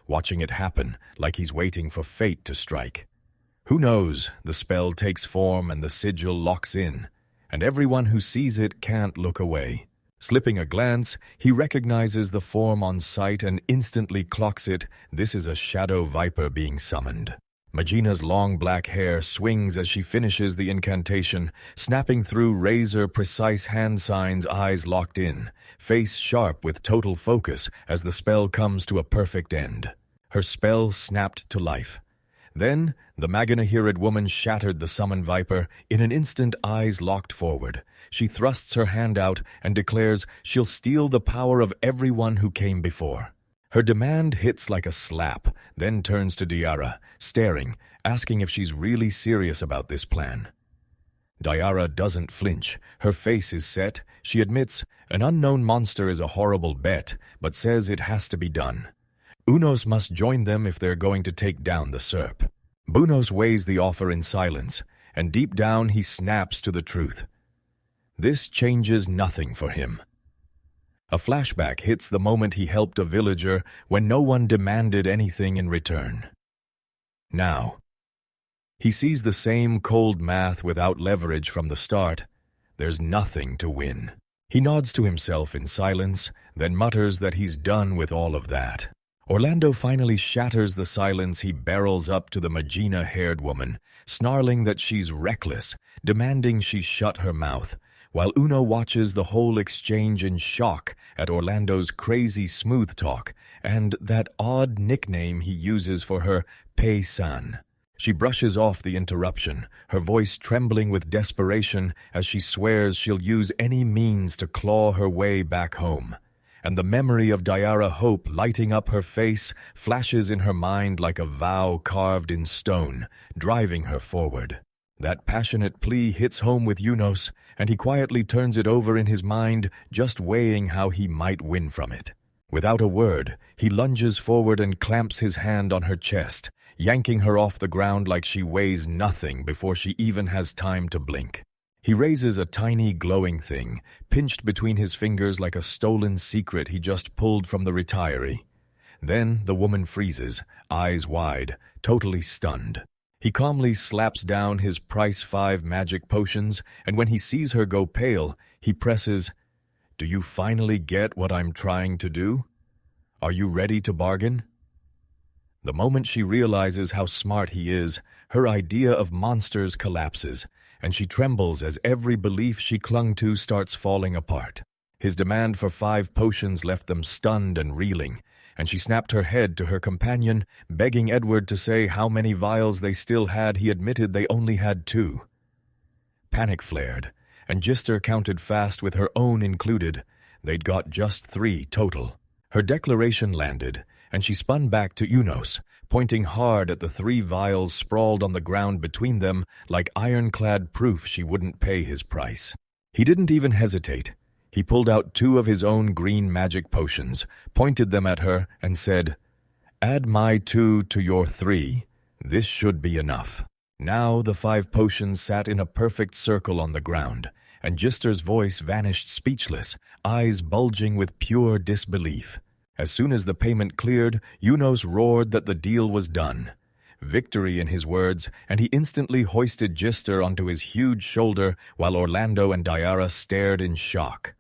watching it happen like he's waiting for fate to strike. Who knows, the spell takes form and the sigil locks in, and everyone who sees it can't look away. Slipping a glance, he recognizes the form on sight and instantly clocks it. This is a shadow viper being summoned. Magina's long black hair swings as she finishes the incantation, snapping through razor-precise hand signs, eyes locked in, face sharp with total focus as the spell comes to a perfect end. Her spell snapped to life. Then, the Magana-haired woman shattered the summoned viper. In an instant, eyes locked forward. She thrusts her hand out and declares she'll steal the power of everyone who came before. Her demand hits like a slap, then turns to Diara, staring, asking if she's really serious about this plan. Diara doesn't flinch. Her face is set. She admits an unknown monster is a horrible bet, but says it has to be done. Unos must join them if they're going to take down the SERP. Bunos weighs the offer in silence, and deep down he snaps to the truth. This changes nothing for him. A flashback hits the moment he helped a villager when no one demanded anything in return. Now, he sees the same cold math without leverage from the start. There's nothing to win. He nods to himself in silence, then mutters that he's done with all of that. Orlando finally shatters the silence. He barrels up to the Magina-haired woman, snarling that she's reckless, demanding she shut her mouth, while Uno watches the whole exchange in shock at Orlando's crazy smooth talk and that odd nickname he uses for her, Pei-san. She brushes off the interruption, her voice trembling with desperation as she swears she'll use any means to claw her way back home. And the memory of Diara Hope lighting up her face flashes in her mind like a vow carved in stone, driving her forward. That passionate plea hits home with Unos, and he quietly turns it over in his mind, just weighing how he might win from it. Without a word, he lunges forward and clamps his hand on her chest, yanking her off the ground like she weighs nothing before she even has time to blink. He raises a tiny glowing thing, pinched between his fingers like a stolen secret he just pulled from the retiree. Then the woman freezes, eyes wide, totally stunned. He calmly slaps down his price 5 magic potions, and when he sees her go pale, he presses, "Do you finally get what I'm trying to do? Are you ready to bargain?" The moment she realizes how smart he is, her idea of monsters collapses, and she trembles as every belief she clung to starts falling apart. His demand for 5 potions left them stunned and reeling, and she snapped her head to her companion, begging Edward to say how many vials they still had. He admitted they only had 2. Panic flared, and Gister counted fast with her own included. They'd got just 3 total. Her declaration landed, and she spun back to Unos, pointing hard at the 3 vials sprawled on the ground between them like ironclad proof she wouldn't pay his price. He didn't even hesitate. He pulled out 2 of his own green magic potions, pointed them at her, and said, "Add my 2 to your 3. This should be enough." Now the 5 potions sat in a perfect circle on the ground, and Gister's voice vanished speechless, eyes bulging with pure disbelief. As soon as the payment cleared, Unos roared that the deal was done. Victory in his words, and he instantly hoisted Gister onto his huge shoulder while Orlando and Diara stared in shock.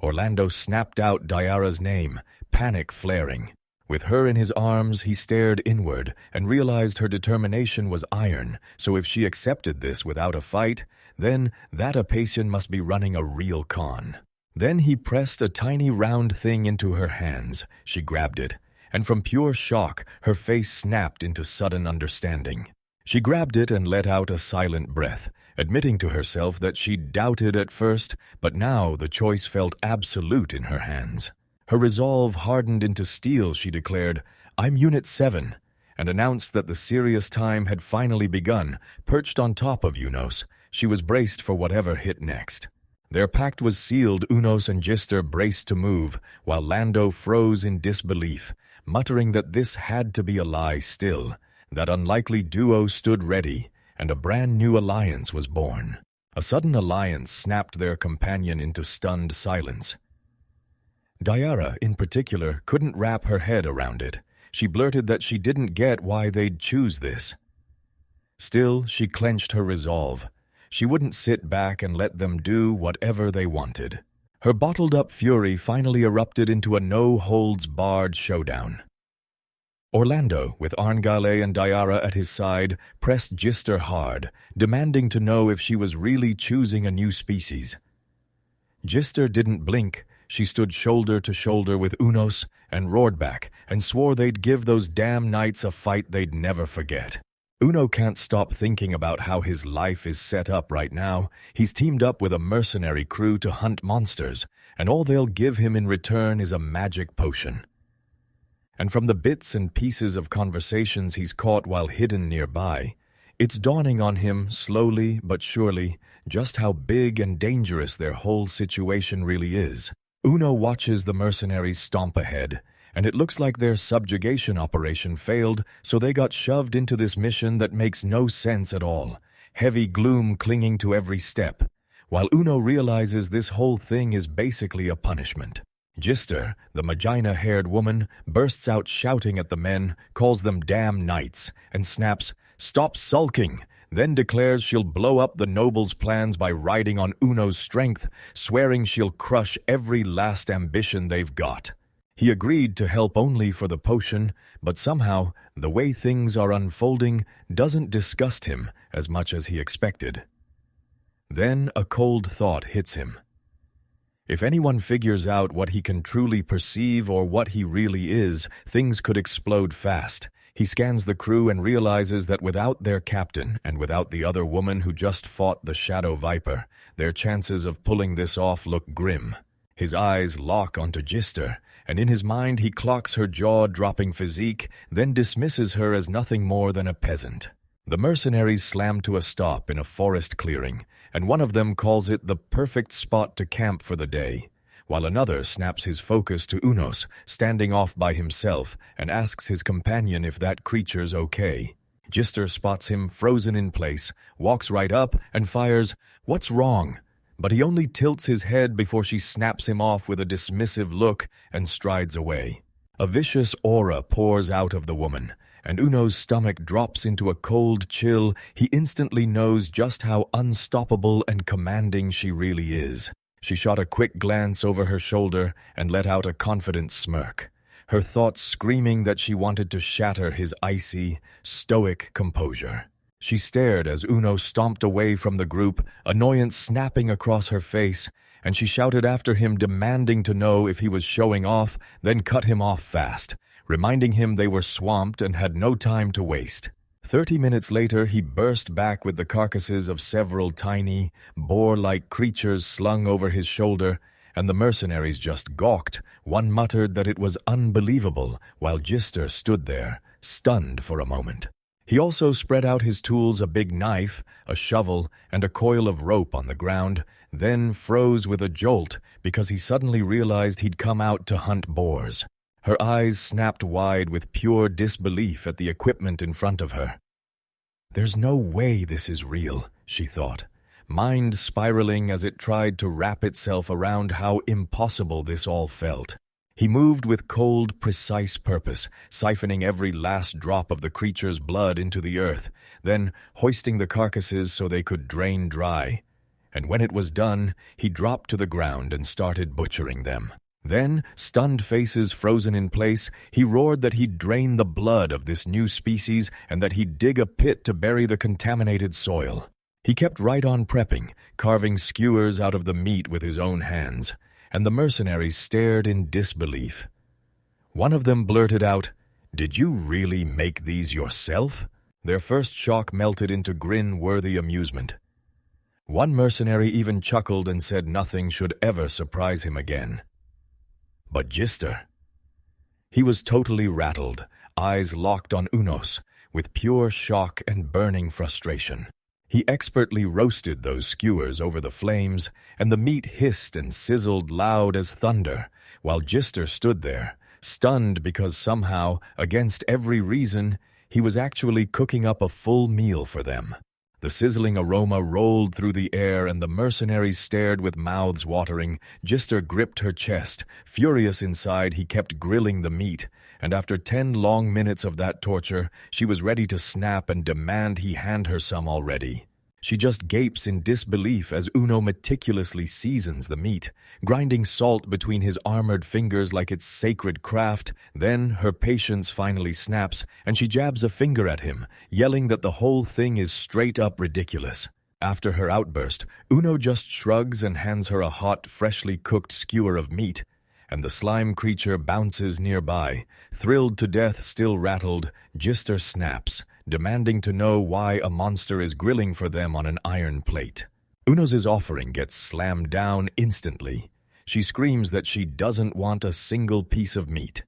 Orlando snapped out Diara's name, panic flaring. With her in his arms, he stared inward and realized her determination was iron, so if she accepted this without a fight, then that Apasian must be running a real con. Then he pressed a tiny round thing into her hands. She grabbed it, and from pure shock, her face snapped into sudden understanding. She grabbed it and let out a silent breath, admitting to herself that she doubted at first, but now the choice felt absolute in her hands. Her resolve hardened into steel. She declared, "I'm Unit 7, and announced that the serious time had finally begun. Perched on top of Unos, she was braced for whatever hit next. Their pact was sealed. Unos and Gister braced to move, while Lando froze in disbelief, muttering that this had to be a lie still. That unlikely duo stood ready, and a brand new alliance was born. A sudden alliance snapped their companion into stunned silence. Diara, in particular, couldn't wrap her head around it. She blurted that she didn't get why they'd choose this. Still, she clenched her resolve. She wouldn't sit back and let them do whatever they wanted. Her bottled-up fury finally erupted into a no-holds-barred showdown. Orlando, with Arngale and Diara at his side, pressed Gister hard, demanding to know if she was really choosing a new species. Gister didn't blink. She stood shoulder to shoulder with Unos and roared back and swore they'd give those damn knights a fight they'd never forget. Uno can't stop thinking about how his life is set up right now. He's teamed up with a mercenary crew to hunt monsters, and all they'll give him in return is a magic potion. And from the bits and pieces of conversations he's caught while hidden nearby, it's dawning on him, slowly but surely, just how big and dangerous their whole situation really is. Uno watches the mercenaries stomp ahead, and it looks like their subjugation operation failed, so they got shoved into this mission that makes no sense at all. Heavy gloom clinging to every step, while Uno realizes this whole thing is basically a punishment. Gister, the magina-haired woman, bursts out shouting at the men, calls them damn knights, and snaps, "Stop sulking!" Then declares she'll blow up the nobles' plans by riding on Uno's strength, swearing she'll crush every last ambition they've got. He agreed to help only for the potion, but somehow, the way things are unfolding doesn't disgust him as much as he expected. Then a cold thought hits him. If anyone figures out what he can truly perceive or what he really is, things could explode fast. He scans the crew and realizes that without their captain and without the other woman who just fought the Shadow Viper, their chances of pulling this off look grim. His eyes lock onto Gister, and in his mind he clocks her jaw-dropping physique, then dismisses her as nothing more than a peasant. The mercenaries slam to a stop in a forest clearing, and one of them calls it the perfect spot to camp for the day, while another snaps his focus to Unos, standing off by himself, and asks his companion if that creature's okay. Gister spots him frozen in place, walks right up, and fires, "What's wrong?" But he only tilts his head before she snaps him off with a dismissive look and strides away. A vicious aura pours out of the woman, and Uno's stomach drops into a cold chill. He instantly knows just how unstoppable and commanding she really is. She shot a quick glance over her shoulder and let out a confident smirk, her thoughts screaming that she wanted to shatter his icy, stoic composure. She stared as Uno stomped away from the group, annoyance snapping across her face, and she shouted after him, demanding to know if he was showing off, then cut him off fast, reminding him they were swamped and had no time to waste. 30 minutes later, he burst back with the carcasses of several tiny, boar-like creatures slung over his shoulder, and the mercenaries just gawked. One muttered that it was unbelievable, while Gister stood there, stunned for a moment. He also spread out his tools, a big knife, a shovel, and a coil of rope on the ground, then froze with a jolt because he suddenly realized he'd come out to hunt boars. Her eyes snapped wide with pure disbelief at the equipment in front of her. "There's no way this is real," she thought, mind spiraling as it tried to wrap itself around how impossible this all felt. He moved with cold, precise purpose, siphoning every last drop of the creature's blood into the earth, then hoisting the carcasses so they could drain dry. And when it was done, he dropped to the ground and started butchering them. Then, stunned faces frozen in place, he roared that he'd drain the blood of this new species and that he'd dig a pit to bury the contaminated soil. He kept right on prepping, carving skewers out of the meat with his own hands, and the mercenaries stared in disbelief. One of them blurted out, "Did you really make these yourself?" Their first shock melted into grin-worthy amusement. One mercenary even chuckled and said nothing should ever surprise him again. But Gister, he was totally rattled, eyes locked on Unos, with pure shock and burning frustration. He expertly roasted those skewers over the flames, and the meat hissed and sizzled loud as thunder, while Gister stood there, stunned because somehow, against every reason, he was actually cooking up a full meal for them. The sizzling aroma rolled through the air, and the mercenaries stared with mouths watering. Gister gripped her chest. Furious inside, he kept grilling the meat, and after 10 long minutes of that torture, she was ready to snap and demand he hand her some already. She just gapes in disbelief as Uno meticulously seasons the meat, grinding salt between his armored fingers like it's sacred craft. Then her patience finally snaps, and she jabs a finger at him, yelling that the whole thing is straight up ridiculous. After her outburst, Uno just shrugs and hands her a hot, freshly cooked skewer of meat, and the slime creature bounces nearby. Thrilled to death, still rattled, Gister snaps, demanding to know why a monster is grilling for them on an iron plate. Uno's offering gets slammed down instantly. She screams that she doesn't want a single piece of meat.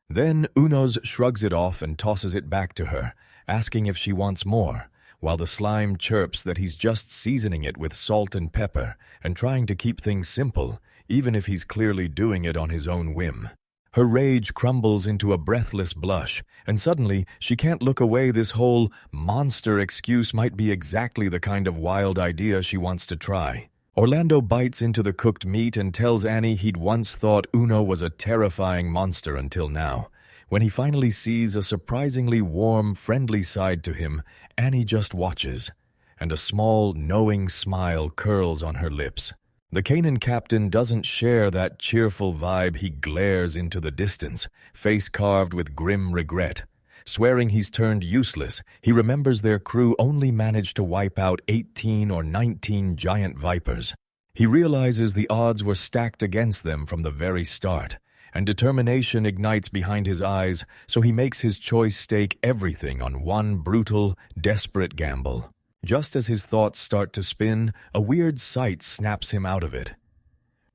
Then Uno's shrugs it off and tosses it back to her, asking if she wants more, while the slime chirps that he's just seasoning it with salt and pepper and trying to keep things simple, even if he's clearly doing it on his own whim. Her rage crumbles into a breathless blush, and suddenly she can't look away. This whole monster excuse might be exactly the kind of wild idea she wants to try. Orlando bites into the cooked meat and tells Annie he'd once thought Uno was a terrifying monster until now. When he finally sees a surprisingly warm, friendly side to him, Annie just watches, and a small, knowing smile curls on her lips. The Kanan captain doesn't share that cheerful vibe. He glares into the distance, face carved with grim regret. Swearing he's turned useless, he remembers their crew only managed to wipe out 18 or 19 giant vipers. He realizes the odds were stacked against them from the very start, and determination ignites behind his eyes, so he makes his choice stake everything on one brutal, desperate gamble. Just as his thoughts start to spin, a weird sight snaps him out of it.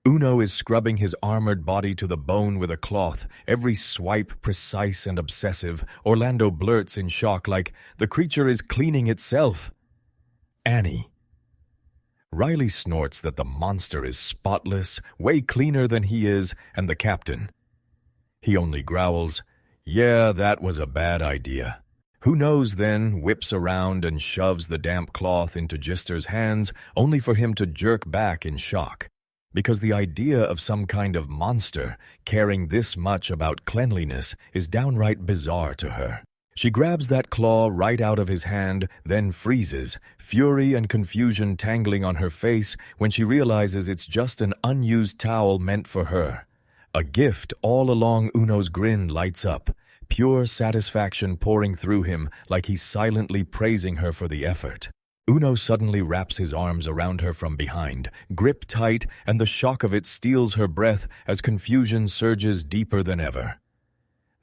Uno is scrubbing his armored body to the bone with a cloth, every swipe precise and obsessive. Orlando blurts in shock like, "The creature is cleaning itself." Annie. Riley snorts that the monster is spotless, way cleaner than he is, and the captain. He only growls, "Yeah, that was a bad idea." Who knows then, whips around and shoves the damp cloth into Gister's hands, only for him to jerk back in shock. Because the idea of some kind of monster caring this much about cleanliness is downright bizarre to her. She grabs that claw right out of his hand, then freezes, fury and confusion tangling on her face when she realizes it's just an unused towel meant for her. A gift all along. Uno's grin lights up, pure satisfaction pouring through him like he's silently praising her for the effort. Uno suddenly wraps his arms around her from behind, grip tight, and the shock of it steals her breath as confusion surges deeper than ever.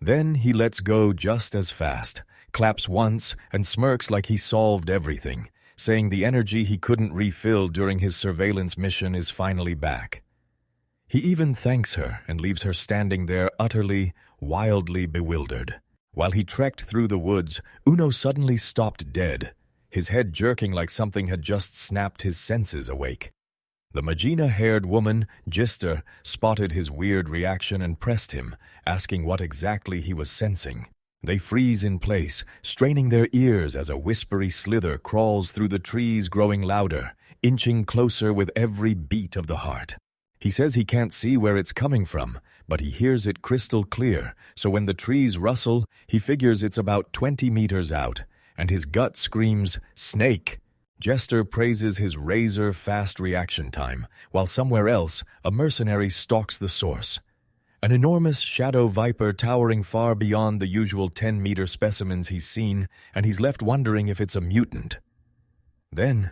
Then he lets go just as fast, claps once, and smirks like he solved everything, saying the energy he couldn't refill during his surveillance mission is finally back. He even thanks her and leaves her standing there utterly, wildly bewildered. While he trekked through the woods, Uno suddenly stopped dead, his head jerking like something had just snapped his senses awake. The magenta-haired woman, Gister, spotted his weird reaction and pressed him, asking what exactly he was sensing. They freeze in place, straining their ears as a whispery slither crawls through the trees, growing louder, inching closer with every beat of the heart. He says he can't see where it's coming from, but he hears it crystal clear, so when the trees rustle, he figures it's about 20 meters out, and his gut screams, "Snake!" Jester praises his razor-fast reaction time, while somewhere else, a mercenary stalks the source. An enormous shadow viper towering far beyond the usual 10-meter specimens he's seen, and he's left wondering if it's a mutant. Then,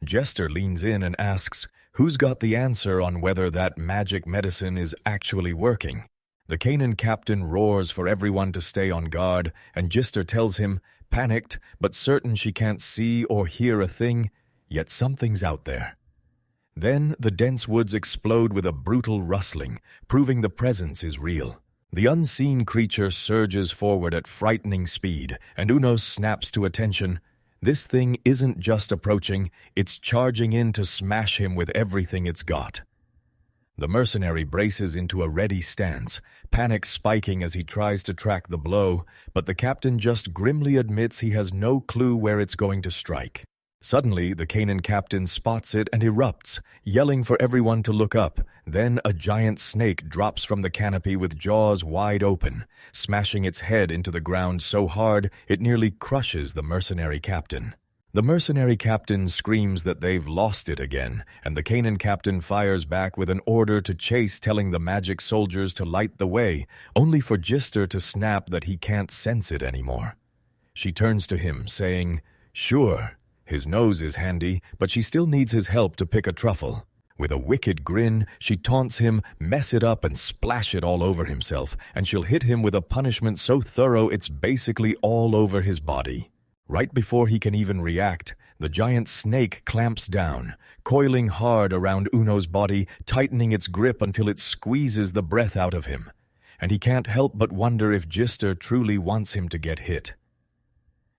Jester leans in and asks, who's got the answer on whether that magic medicine is actually working? The Kanan captain roars for everyone to stay on guard, and Gister tells him, panicked but certain she can't see or hear a thing, yet something's out there. Then the dense woods explode with a brutal rustling, proving the presence is real. The unseen creature surges forward at frightening speed, and Uno snaps to attention. This thing isn't just approaching, it's charging in to smash him with everything it's got. The mercenary braces into a ready stance, panic spiking as he tries to track the blow, but the captain just grimly admits he has no clue where it's going to strike. Suddenly, the Kanan captain spots it and erupts, yelling for everyone to look up. Then a giant snake drops from the canopy with jaws wide open, smashing its head into the ground so hard it nearly crushes the mercenary captain. The mercenary captain screams that they've lost it again, and the Kanan captain fires back with an order to chase, telling the magic soldiers to light the way, only for Gister to snap that he can't sense it anymore. She turns to him, saying, "Sure, his nose is handy, but she still needs his help to pick a truffle." With a wicked grin, she taunts him, mess it up and splash it all over himself, and she'll hit him with a punishment so thorough it's basically all over his body. Right before he can even react, the giant snake clamps down, coiling hard around Uno's body, tightening its grip until it squeezes the breath out of him. And he can't help but wonder if Gister truly wants him to get hit.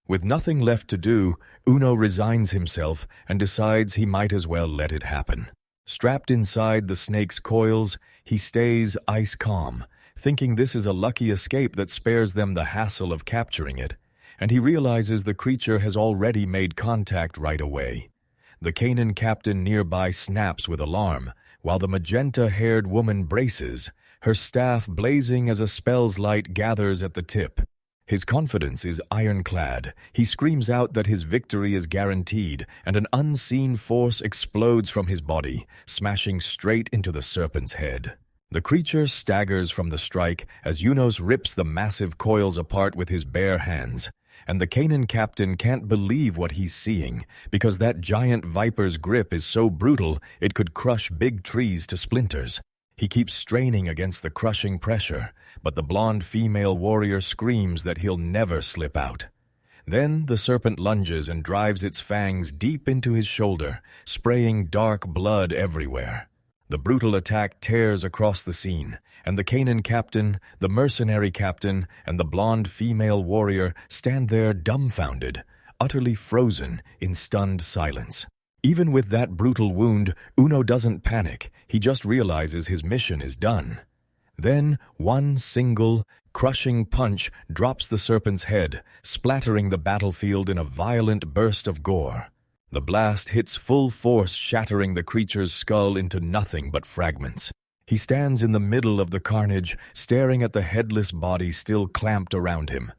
With nothing left to do, Uno resigns himself and decides he might as well let it happen. Strapped inside the snake's coils, he stays ice calm, thinking this is a lucky escape that spares them the hassle of capturing it, and he realizes the creature has already made contact right away. The Canaan captain nearby snaps with alarm, while the magenta-haired woman braces, her staff blazing as a spell's light gathers at the tip. His confidence is ironclad. He screams out that his victory is guaranteed, and an unseen force explodes from his body, smashing straight into the serpent's head. The creature staggers from the strike as Unos rips the massive coils apart with his bare hands, and the Canaan captain can't believe what he's seeing, because that giant viper's grip is so brutal it could crush big trees to splinters. He keeps straining against the crushing pressure, but the blonde female warrior screams that he'll never slip out. Then the serpent lunges and drives its fangs deep into his shoulder, spraying dark blood everywhere. The brutal attack tears across the scene, and the Canaan captain, the mercenary captain, and the blonde female warrior stand there dumbfounded, utterly frozen in stunned silence. Even with that brutal wound, Uno doesn't panic. He just realizes his mission is done. Then one single, crushing punch drops the serpent's head, splattering the battlefield in a violent burst of gore. The blast hits full force, shattering the creature's skull into nothing but fragments. He stands in the middle of the carnage, staring at the headless body still clamped around him.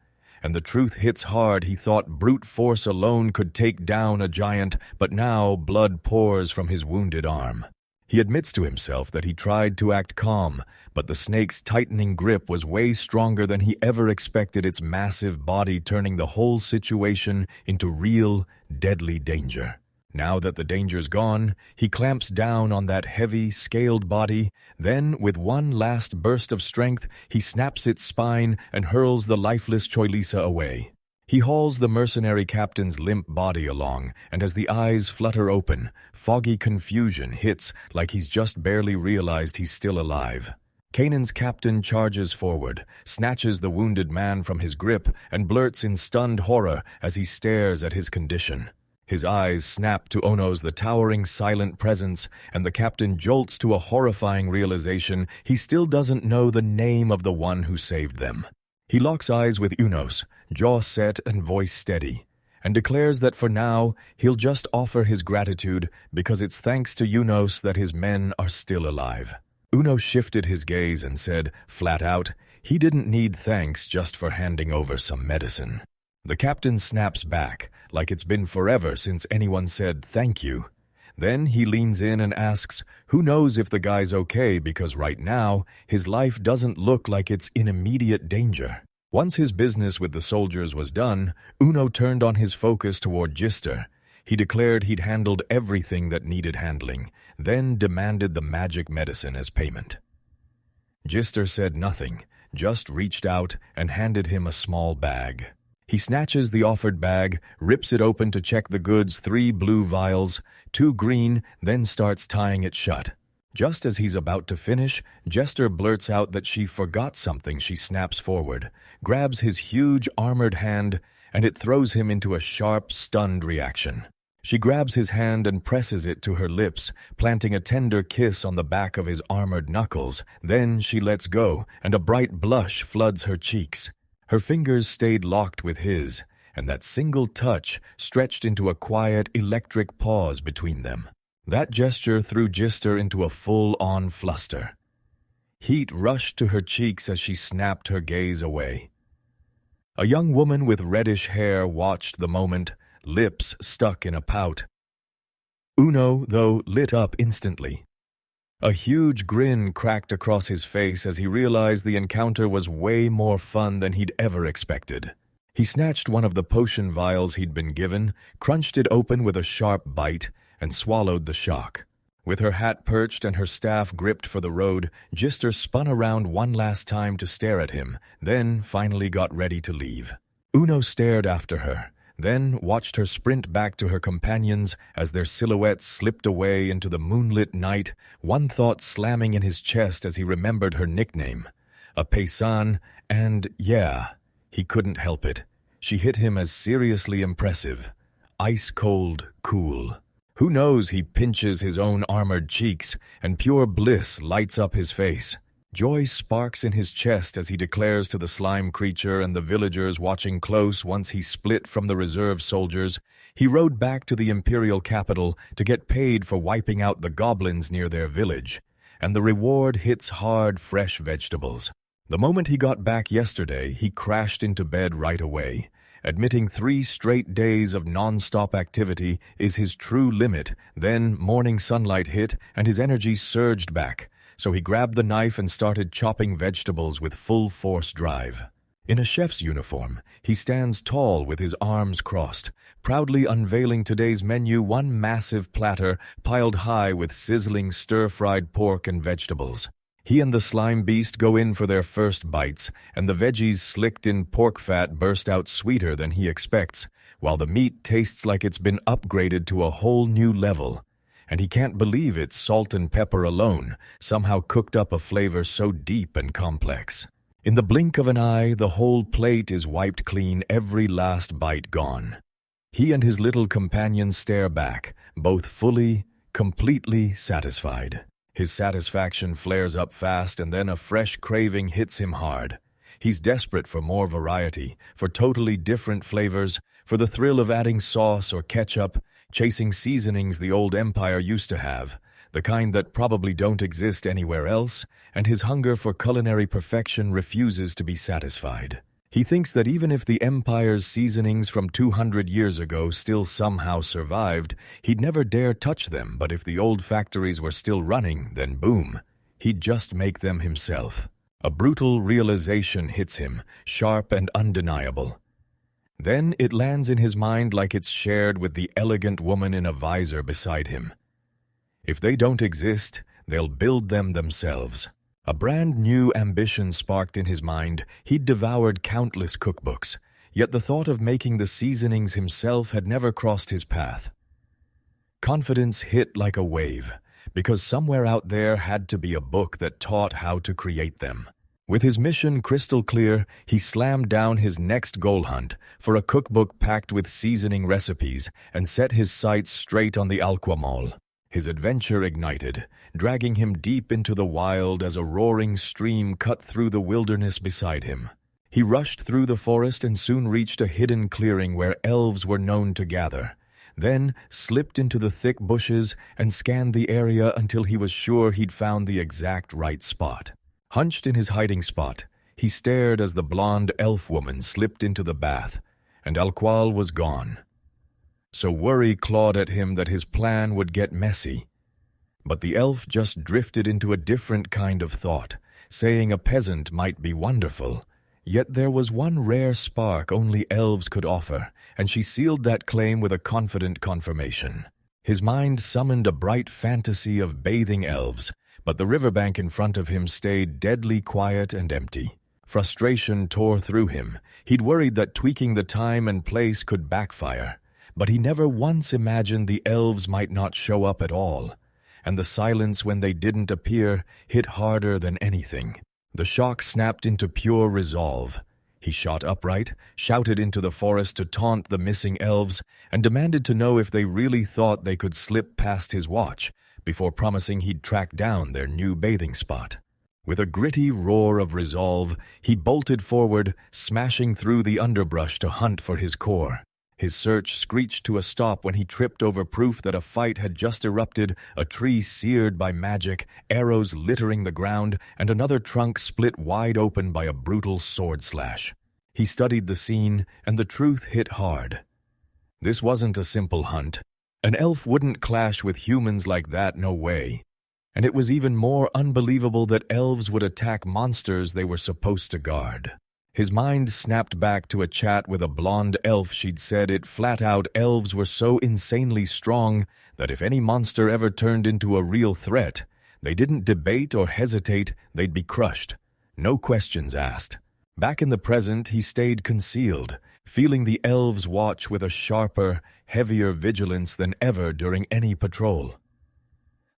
And the truth hits hard. He thought brute force alone could take down a giant, but now blood pours from his wounded arm. He admits to himself that he tried to act calm, but the snake's tightening grip was way stronger than he ever expected, its massive body turning the whole situation into real, deadly danger. Now that the danger's gone, he clamps down on that heavy, scaled body. Then, with one last burst of strength, he snaps its spine and hurls the lifeless Choilisa away. He hauls the mercenary captain's limp body along, and as the eyes flutter open, foggy confusion hits like he's just barely realized he's still alive. Canaan's captain charges forward, snatches the wounded man from his grip, and blurts in stunned horror as he stares at his condition. His eyes snap to Ono's the towering silent presence, and the captain jolts to a horrifying realization he still doesn't know the name of the one who saved them. He locks eyes with Unos, jaw set and voice steady, and declares that for now he'll just offer his gratitude because it's thanks to Unos that his men are still alive. Uno shifted his gaze and said, flat out, he didn't need thanks just for handing over some medicine. The captain snaps back, like it's been forever since anyone said thank you. Then he leans in and asks, who knows if the guy's okay, because right now his life doesn't look like it's in immediate danger. Once his business with the soldiers was done, Uno turned on his focus toward Gister. He declared he'd handled everything that needed handling, then demanded the magic medicine as payment. Gister said nothing, just reached out and handed him a small bag. He snatches the offered bag, rips it open to check the goods, 3 blue vials, 2 green, then starts tying it shut. Just as he's about to finish, Jester blurts out that she forgot something. She snaps forward, grabs his huge armored hand, and it throws him into a sharp, stunned reaction. She grabs his hand and presses it to her lips, planting a tender kiss on the back of his armored knuckles. Then she lets go, and a bright blush floods her cheeks. Her fingers stayed locked with his, and that single touch stretched into a quiet, electric pause between them. That gesture threw Gister into a full-on fluster. Heat rushed to her cheeks as she snapped her gaze away. A young woman with reddish hair watched the moment, lips stuck in a pout. Uno, though, lit up instantly. A huge grin cracked across his face as he realized the encounter was way more fun than he'd ever expected. He snatched one of the potion vials he'd been given, crunched it open with a sharp bite, and swallowed the shock. With her hat perched and her staff gripped for the road, Gister spun around one last time to stare at him, then finally got ready to leave. Uno stared after her, then watched her sprint back to her companions as their silhouettes slipped away into the moonlit night, one thought slamming in his chest as he remembered her nickname. A paysan, and yeah, he couldn't help it. She hit him as seriously impressive. Ice-cold, cool. Who knows, he pinches his own armored cheeks, and pure bliss lights up his face. Joy sparks in his chest as he declares to the slime creature and the villagers watching close once he split from the reserve soldiers, he rode back to the imperial capital to get paid for wiping out the goblins near their village, and the reward hits hard, fresh vegetables. The moment he got back yesterday, he crashed into bed right away, admitting 3 straight days of non-stop activity is his true limit. Then morning sunlight hit and his energy surged back. So he grabbed the knife and started chopping vegetables with full force drive. In a chef's uniform, he stands tall with his arms crossed, proudly unveiling today's menu, one massive platter piled high with sizzling stir-fried pork and vegetables. He and the slime beast go in for their first bites, and the veggies slicked in pork fat burst out sweeter than he expects, while the meat tastes like it's been upgraded to a whole new level. And he can't believe it's salt and pepper alone somehow cooked up a flavor so deep and complex. In the blink of an eye, the whole plate is wiped clean, every last bite gone. He and his little companion stare back, both fully, completely satisfied. His satisfaction flares up fast, and then a fresh craving hits him hard. He's desperate for more variety, for totally different flavors, for the thrill of adding sauce or ketchup, chasing seasonings the old empire used to have, the kind that probably don't exist anywhere else, and his hunger for culinary perfection refuses to be satisfied. He thinks that even if the empire's seasonings from 200 years ago still somehow survived, he'd never dare touch them, but if the old factories were still running, then boom, he'd just make them himself. A brutal realization hits him, sharp and undeniable. Then it lands in his mind like it's shared with the elegant woman in a visor beside him. If they don't exist, they'll build them themselves. A brand new ambition sparked in his mind. He'd devoured countless cookbooks, yet the thought of making the seasonings himself had never crossed his path. Confidence hit like a wave, because somewhere out there had to be a book that taught how to create them. With his mission crystal clear, he slammed down his next goal hunt for a cookbook packed with seasoning recipes and set his sights straight on the Alquamol. His adventure ignited, dragging him deep into the wild as a roaring stream cut through the wilderness beside him. He rushed through the forest and soon reached a hidden clearing where elves were known to gather, then slipped into the thick bushes and scanned the area until he was sure he'd found the exact right spot. Hunched in his hiding spot, he stared as the blonde elf woman slipped into the bath, and Alqual was gone. So worry clawed at him that his plan would get messy. But the elf just drifted into a different kind of thought, saying a peasant might be wonderful. Yet there was one rare spark only elves could offer, and she sealed that claim with a confident confirmation. His mind summoned a bright fantasy of bathing elves, but the riverbank in front of him stayed deadly quiet and empty. Frustration tore through him. He'd worried that tweaking the time and place could backfire, but he never once imagined the elves might not show up at all, and the silence when they didn't appear hit harder than anything. The shock snapped into pure resolve. He shot upright, shouted into the forest to taunt the missing elves, and demanded to know if they really thought they could slip past his watch, before promising he'd track down their new bathing spot. With a gritty roar of resolve, he bolted forward, smashing through the underbrush to hunt for his core. His search screeched to a stop when he tripped over proof that a fight had just erupted, a tree seared by magic, arrows littering the ground, and another trunk split wide open by a brutal sword slash. He studied the scene, and the truth hit hard. This wasn't a simple hunt. An elf wouldn't clash with humans like that, no way. And it was even more unbelievable that elves would attack monsters they were supposed to guard. His mind snapped back to a chat with a blonde elf. She'd said it flat out, elves were so insanely strong that if any monster ever turned into a real threat, they didn't debate or hesitate, they'd be crushed. No questions asked. Back in the present, he stayed concealed, feeling the elves' watch with a sharper, heavier vigilance than ever during any patrol.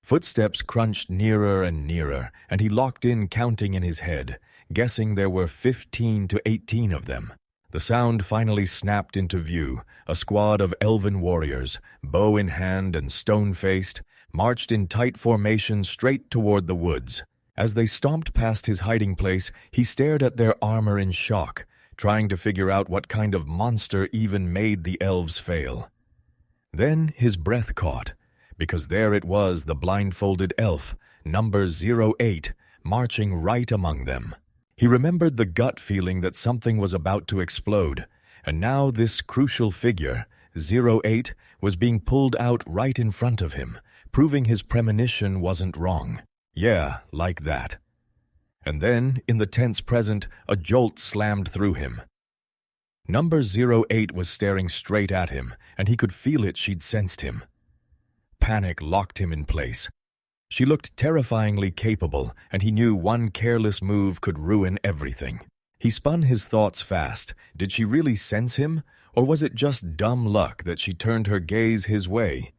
Footsteps crunched nearer and nearer, and he locked in, counting in his head, guessing there were 15 to 18 of them. The sound finally snapped into view. A squad of elven warriors, bow in hand and stone-faced, marched in tight formation straight toward the woods. As they stomped past his hiding place, he stared at their armor in shock, trying to figure out what kind of monster even made the elves fail. Then his breath caught, because there it was, the blindfolded elf, number 08, marching right among them. He remembered the gut feeling that something was about to explode, and now this crucial figure, 08, was being pulled out right in front of him, proving his premonition wasn't wrong. Yeah, like that. And then, in the tense present, a jolt slammed through him. Number 08 was staring straight at him, and he could feel it. She'd sensed him. Panic locked him in place. She looked terrifyingly capable, and he knew one careless move could ruin everything. He spun his thoughts fast. Did she really sense him, or was it just dumb luck that she turned her gaze his way?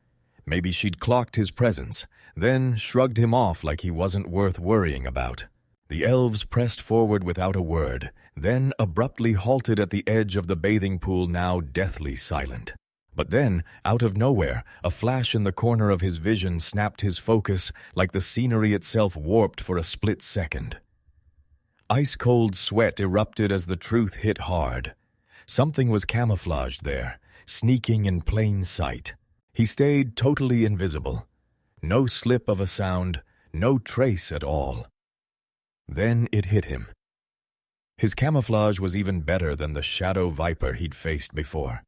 Maybe she'd clocked his presence, then shrugged him off like he wasn't worth worrying about. The elves pressed forward without a word, then abruptly halted at the edge of the bathing pool, now deathly silent. But then, out of nowhere, a flash in the corner of his vision snapped his focus like the scenery itself warped for a split second. Ice-cold sweat erupted as the truth hit hard. Something was camouflaged there, sneaking in plain sight. He stayed totally invisible. No slip of a sound, no trace at all. Then it hit him. His camouflage was even better than the shadow viper he'd faced before.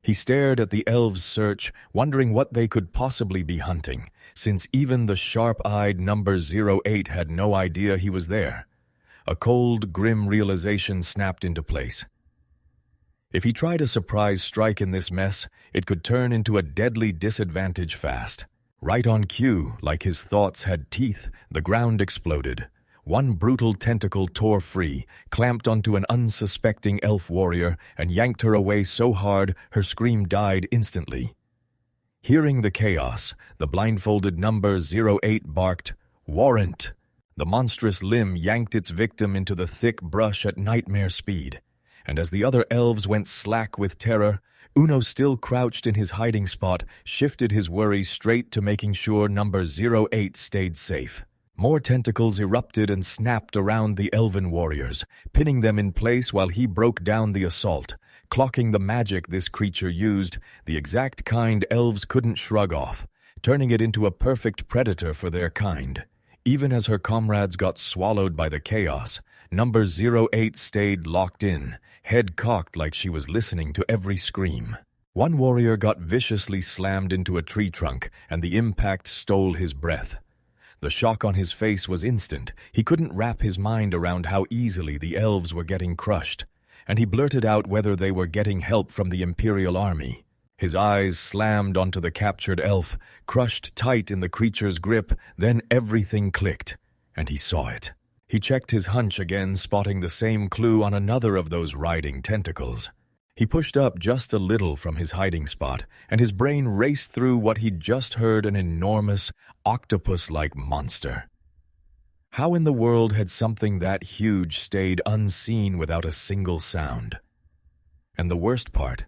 He stared at the elves' search, wondering what they could possibly be hunting, since even the sharp-eyed number 08 had no idea he was there. A cold, grim realization snapped into place. If he tried a surprise strike in this mess, it could turn into a deadly disadvantage fast. Right on cue, like his thoughts had teeth, the ground exploded. One brutal tentacle tore free, clamped onto an unsuspecting elf warrior, and yanked her away so hard her scream died instantly. Hearing the chaos, the blindfolded number 08 barked, "Warrant!" The monstrous limb yanked its victim into the thick brush at nightmare speed, and as the other elves went slack with terror, Uno, still crouched in his hiding spot, shifted his worry straight to making sure number 08 stayed safe. More tentacles erupted and snapped around the elven warriors, pinning them in place while he broke down the assault, clocking the magic this creature used, the exact kind elves couldn't shrug off, turning it into a perfect predator for their kind. Even as her comrades got swallowed by the chaos, number 08 stayed locked in, head cocked like she was listening to every scream. One warrior got viciously slammed into a tree trunk, and the impact stole his breath. The shock on his face was instant. He couldn't wrap his mind around how easily the elves were getting crushed, and he blurted out whether they were getting help from the Imperial Army. His eyes slammed onto the captured elf, crushed tight in the creature's grip, then everything clicked, and he saw it. He checked his hunch again, spotting the same clue on another of those riding tentacles. He pushed up just a little from his hiding spot, and his brain raced through what he'd just heard, an enormous, octopus-like monster. How in the world had something that huge stayed unseen without a single sound? And the worst part,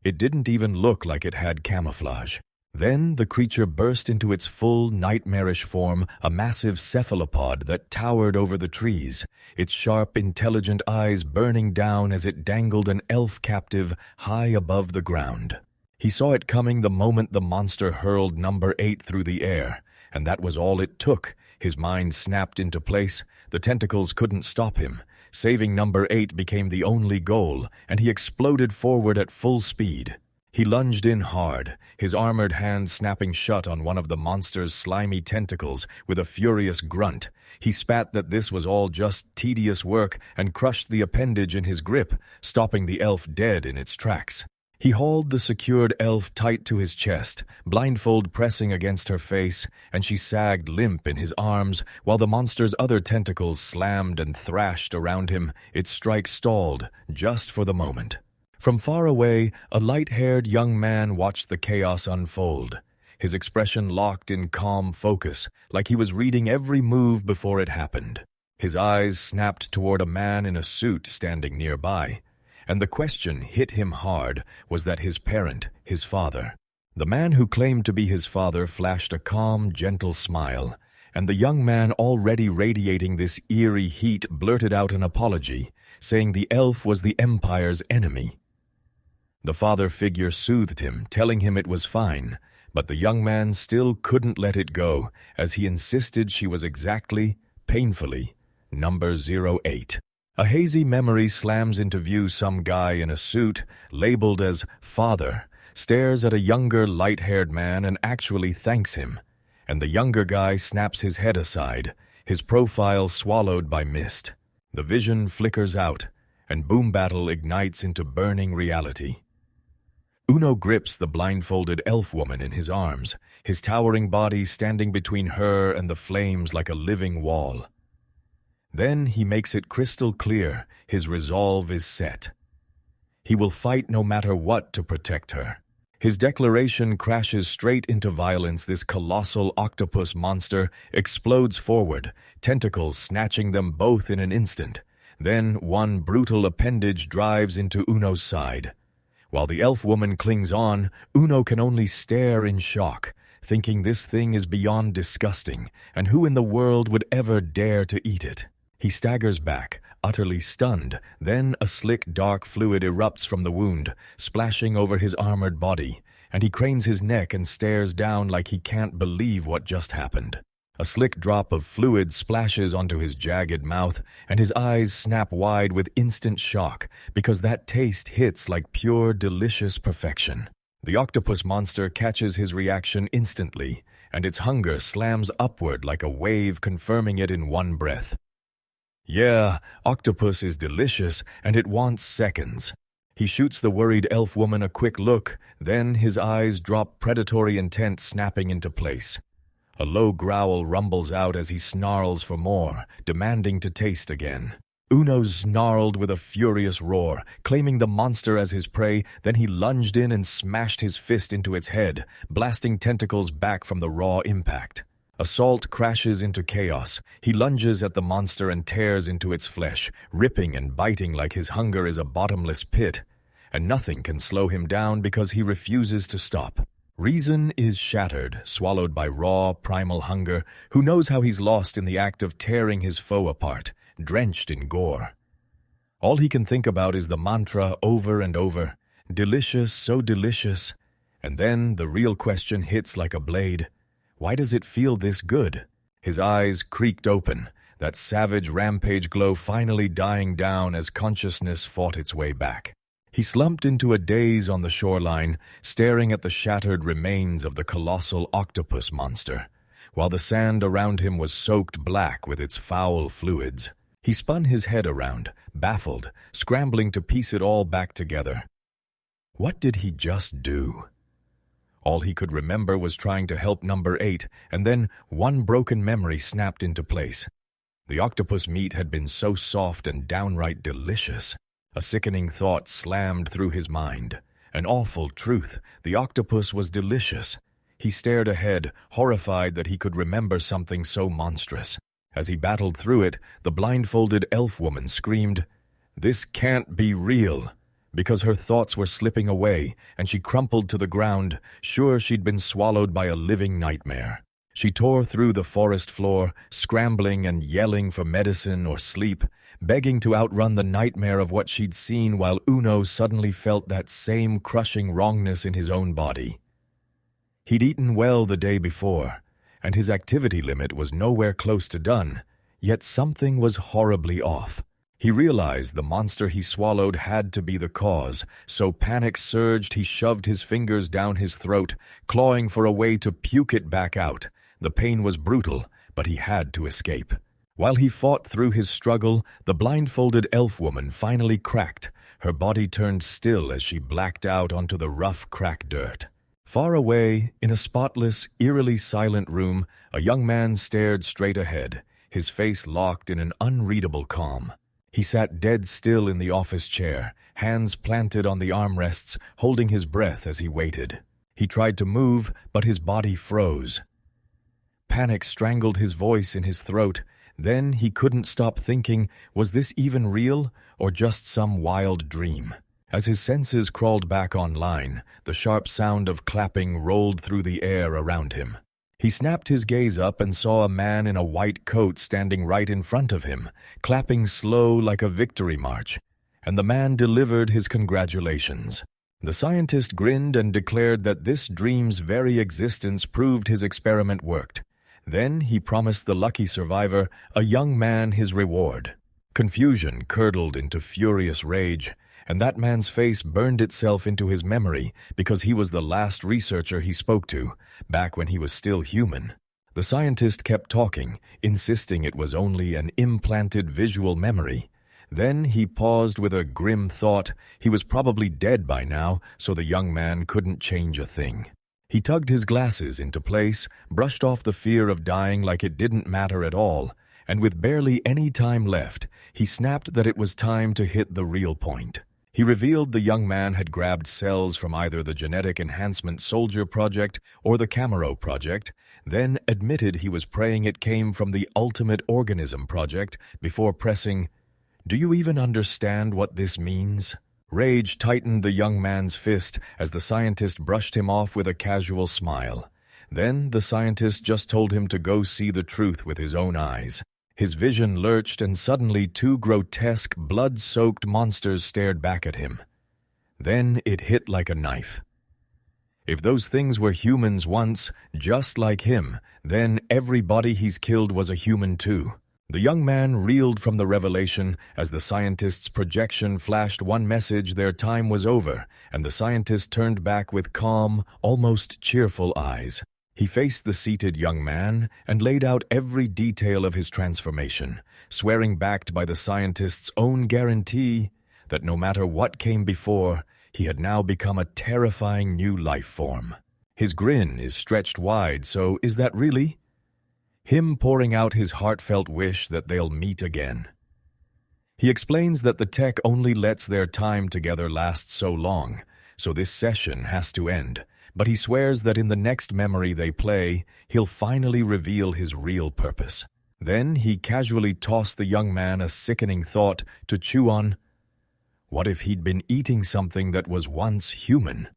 it didn't even look like it had camouflage. Then the creature burst into its full, nightmarish form, a massive cephalopod that towered over the trees, its sharp, intelligent eyes burning down as it dangled an elf captive high above the ground. He saw it coming the moment the monster hurled number 8 through the air, and that was all it took. His mind snapped into place. The tentacles couldn't stop him. Saving number 8 became the only goal, and he exploded forward at full speed. He lunged in hard, his armored hand snapping shut on one of the monster's slimy tentacles with a furious grunt. He spat that this was all just tedious work and crushed the appendage in his grip, stopping the elf dead in its tracks. He hauled the secured elf tight to his chest, blindfold pressing against her face, and she sagged limp in his arms while the monster's other tentacles slammed and thrashed around him. Its strike stalled, just for the moment. From far away, a light-haired young man watched the chaos unfold, his expression locked in calm focus, like he was reading every move before it happened. His eyes snapped toward a man in a suit standing nearby, and the question hit him hard. Was that his parent, his father? The man who claimed to be his father flashed a calm, gentle smile, and the young man, already radiating this eerie heat, blurted out an apology, saying the elf was the Empire's enemy. The father figure soothed him, telling him it was fine, but the young man still couldn't let it go, as he insisted she was exactly, painfully, number 08. A hazy memory slams into view. Some guy in a suit, labeled as father, stares at a younger, light-haired man and actually thanks him, and the younger guy snaps his head aside, his profile swallowed by mist. The vision flickers out, and Boom Battle ignites into burning reality. Uno grips the blindfolded elf woman in his arms, his towering body standing between her and the flames like a living wall. Then he makes it crystal clear his resolve is set. He will fight no matter what to protect her. His declaration crashes straight into violence. This colossal octopus monster explodes forward, tentacles snatching them both in an instant. Then one brutal appendage drives into Uno's side. While the elf woman clings on, Uno can only stare in shock, thinking this thing is beyond disgusting, and who in the world would ever dare to eat it? He staggers back, utterly stunned. Then a slick, dark fluid erupts from the wound, splashing over his armored body, and he cranes his neck and stares down like he can't believe what just happened. A slick drop of fluid splashes onto his jagged mouth, and his eyes snap wide with instant shock, because that taste hits like pure, delicious perfection. The octopus monster catches his reaction instantly, and its hunger slams upward like a wave, confirming it in one breath. Yeah, octopus is delicious, and it wants seconds. He shoots the worried elf woman a quick look, then his eyes drop, predatory intent snapping into place. A low growl rumbles out as he snarls for more, demanding to taste again. Uno snarled with a furious roar, claiming the monster as his prey. Then he lunged in and smashed his fist into its head, blasting tentacles back from the raw impact. Assault crashes into chaos. He lunges at the monster and tears into its flesh, ripping and biting like his hunger is a bottomless pit. And nothing can slow him down because he refuses to stop. Reason is shattered, swallowed by raw, primal hunger. Who knows how he's lost in the act of tearing his foe apart, drenched in gore. All he can think about is the mantra over and over. Delicious, so delicious. And then the real question hits like a blade. Why does it feel this good? His eyes creaked open, that savage rampage glow finally dying down as consciousness fought its way back. He slumped into a daze on the shoreline, staring at the shattered remains of the colossal octopus monster, while the sand around him was soaked black with its foul fluids. He spun his head around, baffled, scrambling to piece it all back together. What did he just do? All he could remember was trying to help number 8, and then one broken memory snapped into place. The octopus meat had been so soft and downright delicious. A sickening thought slammed through his mind. An awful truth. The octopus was delicious. He stared ahead, horrified that he could remember something so monstrous. As he battled through it, the blindfolded elf woman screamed, "This can't be real!" Because her thoughts were slipping away, and she crumpled to the ground, sure she'd been swallowed by a living nightmare. She tore through the forest floor, scrambling and yelling for medicine or sleep, begging to outrun the nightmare of what she'd seen, while Uno suddenly felt that same crushing wrongness in his own body. He'd eaten well the day before, and his activity limit was nowhere close to done, yet something was horribly off. He realized the monster he swallowed had to be the cause, so panic surged. He shoved his fingers down his throat, clawing for a way to puke it back out. The pain was brutal, but he had to escape. While he fought through his struggle, the blindfolded elf woman finally cracked. Her body turned still as she blacked out onto the rough, cracked dirt. Far away, in a spotless, eerily silent room, a young man stared straight ahead, his face locked in an unreadable calm. He sat dead still in the office chair, hands planted on the armrests, holding his breath as he waited. He tried to move, but his body froze. Panic strangled his voice in his throat. Then he couldn't stop thinking, was this even real, or just some wild dream? As his senses crawled back online, the sharp sound of clapping rolled through the air around him. He snapped his gaze up and saw a man in a white coat standing right in front of him, clapping slow like a victory march, and the man delivered his congratulations. The scientist grinned and declared that this dream's very existence proved his experiment worked. Then he promised the lucky survivor, a young man, his reward. Confusion curdled into furious rage, and that man's face burned itself into his memory because he was the last researcher he spoke to, back when he was still human. The scientist kept talking, insisting it was only an implanted visual memory. Then he paused with a grim thought. He was probably dead by now, so the young man couldn't change a thing. He tugged his glasses into place, brushed off the fear of dying like it didn't matter at all, and with barely any time left, he snapped that it was time to hit the real point. He revealed the young man had grabbed cells from either the Genetic Enhancement Soldier Project or the Camaro Project, then admitted he was praying it came from the Ultimate Organism Project before pressing, "Do you even understand what this means?" Rage tightened the young man's fist as the scientist brushed him off with a casual smile. Then the scientist just told him to go see the truth with his own eyes. His vision lurched and suddenly two grotesque, blood-soaked monsters stared back at him. Then it hit like a knife. If those things were humans once, just like him, then everybody he's killed was a human too. The young man reeled from the revelation as the scientist's projection flashed one message: their time was over, and the scientist turned back with calm, almost cheerful eyes. He faced the seated young man and laid out every detail of his transformation, swearing backed by the scientist's own guarantee that no matter what came before, he had now become a terrifying new life form. His grin is stretched wide, so is that really him pouring out his heartfelt wish that they'll meet again? He explains that the tech only lets their time together last so long, so this session has to end, but he swears that in the next memory they play, he'll finally reveal his real purpose. Then he casually tossed the young man a sickening thought to chew on. What if he'd been eating something that was once human?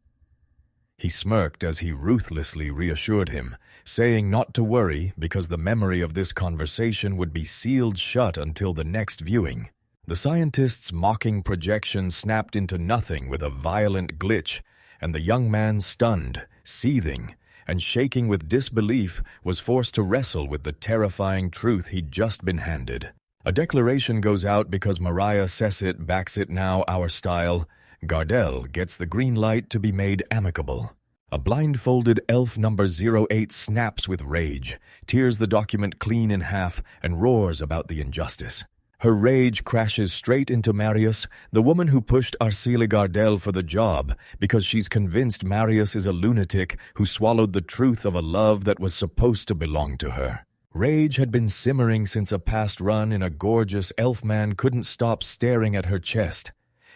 He smirked as he ruthlessly reassured him, saying not to worry because the memory of this conversation would be sealed shut until the next viewing. The scientist's mocking projection snapped into nothing with a violent glitch, and the young man, stunned, seething, and shaking with disbelief, was forced to wrestle with the terrifying truth he'd just been handed. A declaration goes out because Mariah says it, backs it now our style. Gardel gets the green light to be made amicable. A blindfolded elf number 08 snaps with rage, tears the document clean in half, and roars about the injustice. Her rage crashes straight into Marius, the woman who pushed Arceli Gardel for the job, because she's convinced Marius is a lunatic who swallowed the truth of a love that was supposed to belong to her. Rage had been simmering since a past run in a gorgeous elf man couldn't stop staring at her chest.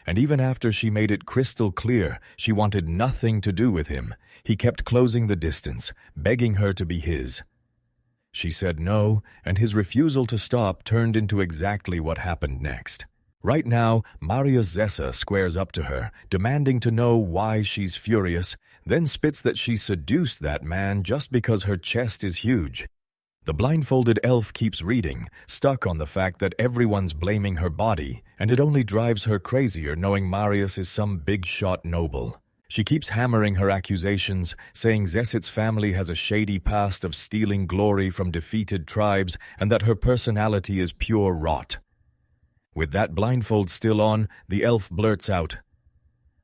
And even after she made it crystal clear she wanted nothing to do with him, he kept closing the distance, begging her to be his. She said no, and his refusal to stop turned into exactly what happened next. Right now, Maria Zessa squares up to her, demanding to know why she's furious, then spits that she seduced that man just because her chest is huge. The blindfolded elf keeps reading, stuck on the fact that everyone's blaming her body, and it only drives her crazier knowing Marius is some big-shot noble. She keeps hammering her accusations, saying Zessit's family has a shady past of stealing glory from defeated tribes and that her personality is pure rot. With that blindfold still on, the elf blurts out.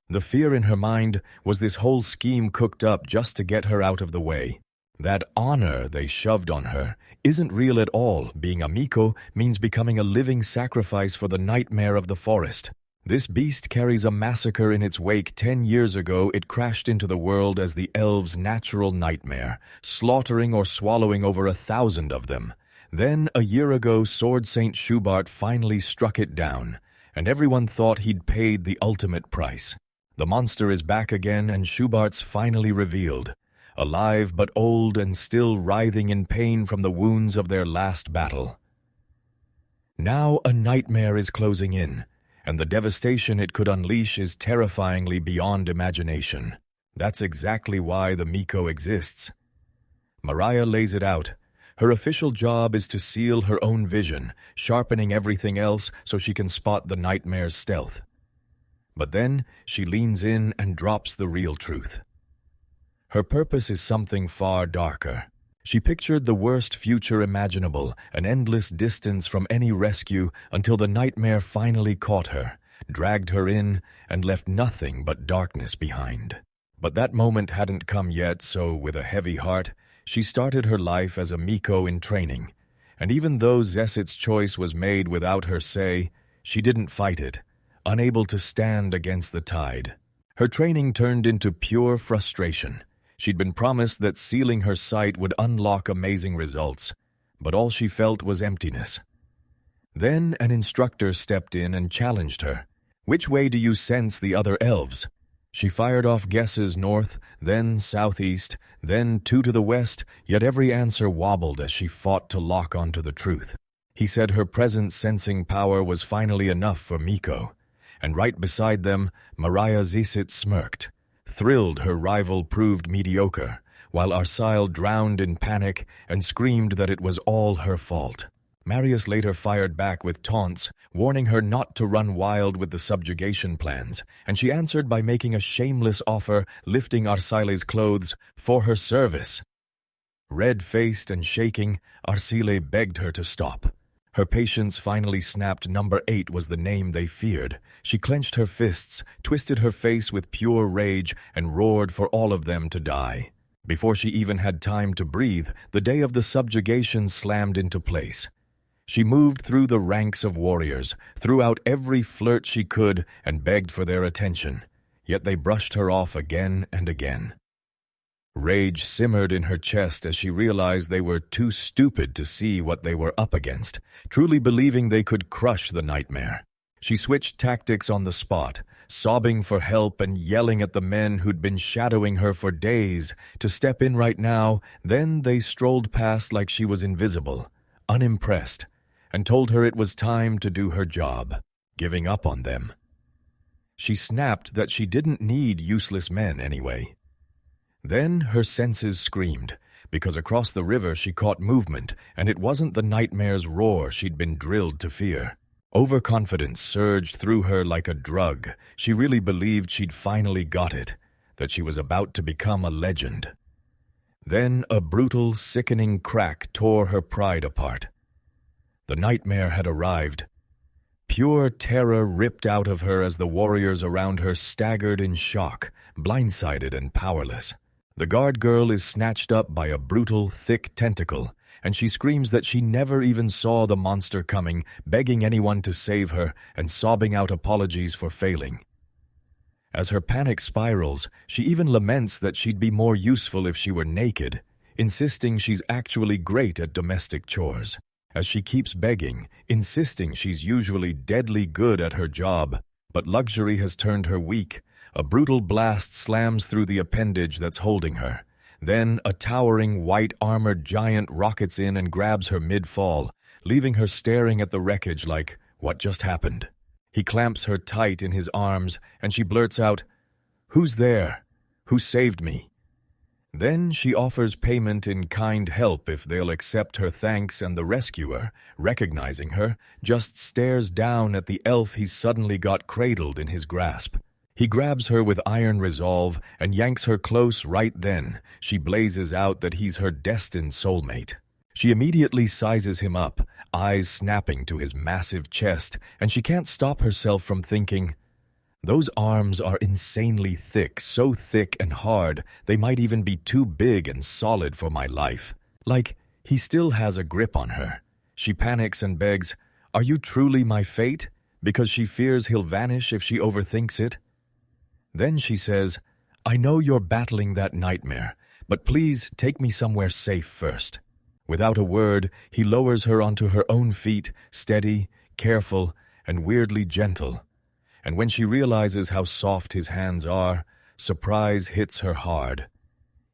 The fear in her mind was this whole scheme cooked up just to get her out of the way. That honor they shoved on her isn't real at all. Being a Miko means becoming a living sacrifice for the nightmare of the forest. This beast carries a massacre in its wake. 10 years ago, it crashed into the world as the elves' natural nightmare, slaughtering or swallowing over 1,000 of them. Then, a year ago, Sword Saint Schubart finally struck it down, and everyone thought he'd paid the ultimate price. The monster is back again, and Schubart's finally revealed. Alive but old and still writhing in pain from the wounds of their last battle. Now a nightmare is closing in, and the devastation it could unleash is terrifyingly beyond imagination. That's exactly why the Miko exists. Mariah lays it out. Her official job is to seal her own vision, sharpening everything else so she can spot the nightmare's stealth. But then she leans in and drops the real truth. Her purpose is something far darker. She pictured the worst future imaginable, an endless distance from any rescue until the nightmare finally caught her, dragged her in, and left nothing but darkness behind. But that moment hadn't come yet, so with a heavy heart, she started her life as a Miko in training. And even though Zesit's choice was made without her say, she didn't fight it, unable to stand against the tide. Her training turned into pure frustration. She'd been promised that sealing her sight would unlock amazing results, but all she felt was emptiness. Then an instructor stepped in and challenged her. "Which way do you sense the other elves?" She fired off guesses north, then southeast, then two to the west, yet every answer wobbled as she fought to lock onto the truth. He said her present sensing power was finally enough for Miko, and right beside them, Mariah Zesit smirked. Thrilled her rival proved mediocre, while Arsail drowned in panic and screamed that it was all her fault. Marius later fired back with taunts, warning her not to run wild with the subjugation plans, and she answered by making a shameless offer, lifting Arsaile's clothes for her service. Red-faced and shaking, Arsaile begged her to stop. Her patience finally snapped. Number 8 was the name they feared. She clenched her fists, twisted her face with pure rage, and roared for all of them to die. Before she even had time to breathe, the day of the subjugation slammed into place. She moved through the ranks of warriors, threw out every flirt she could, and begged for their attention. Yet they brushed her off again and again. Rage simmered in her chest as she realized they were too stupid to see what they were up against, truly believing they could crush the nightmare. She switched tactics on the spot, sobbing for help and yelling at the men who'd been shadowing her for days to step in right now. Then they strolled past like she was invisible, unimpressed, and told her it was time to do her job, giving up on them. She snapped that she didn't need useless men anyway. Then her senses screamed, because across the river she caught movement, and it wasn't the nightmare's roar she'd been drilled to fear. Overconfidence surged through her like a drug. She really believed she'd finally got it, that she was about to become a legend. Then a brutal, sickening crack tore her pride apart. The nightmare had arrived. Pure terror ripped out of her as the warriors around her staggered in shock, blindsided and powerless. The guard girl is snatched up by a brutal, thick tentacle, and she screams that she never even saw the monster coming, begging anyone to save her and sobbing out apologies for failing. As her panic spirals, she even laments that she'd be more useful if she were naked, insisting she's actually great at domestic chores. As she keeps begging, insisting she's usually deadly good at her job, but luxury has turned her weak. A brutal blast slams through the appendage that's holding her. Then a towering white-armored giant rockets in and grabs her mid-fall, leaving her staring at the wreckage like, what just happened? He clamps her tight in his arms, and she blurts out, "Who's there? Who saved me?" Then she offers payment in kind help if they'll accept her thanks, and the rescuer, recognizing her, just stares down at the elf he's suddenly got cradled in his grasp. He grabs her with iron resolve and yanks her close right then. She blazes out that he's her destined soulmate. She immediately sizes him up, eyes snapping to his massive chest, and she can't stop herself from thinking, those arms are insanely thick, so thick and hard, they might even be too big and solid for my life. Like, he still has a grip on her. She panics and begs, "Are you truly my fate?" because she fears he'll vanish if she overthinks it. Then she says, "I know you're battling that nightmare, but please take me somewhere safe first." Without a word, he lowers her onto her own feet, steady, careful, and weirdly gentle. And when she realizes how soft his hands are, surprise hits her hard.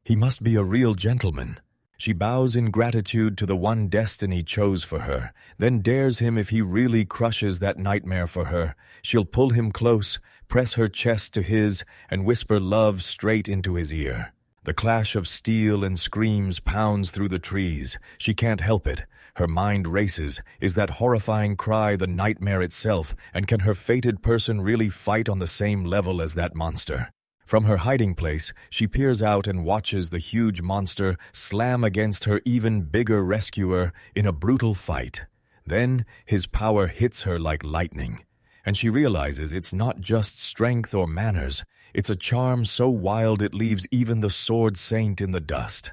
He must be a real gentleman. She bows in gratitude to the one destiny chose for her, then dares him if he really crushes that nightmare for her. She'll pull him close, press her chest to his, and whisper love straight into his ear. The clash of steel and screams pounds through the trees. She can't help it. Her mind races. Is that horrifying cry the nightmare itself, and can her fated person really fight on the same level as that monster? From her hiding place, she peers out and watches the huge monster slam against her even bigger rescuer in a brutal fight. Then his power hits her like lightning, and she realizes it's not just strength or manners. It's a charm so wild it leaves even the sword saint in the dust.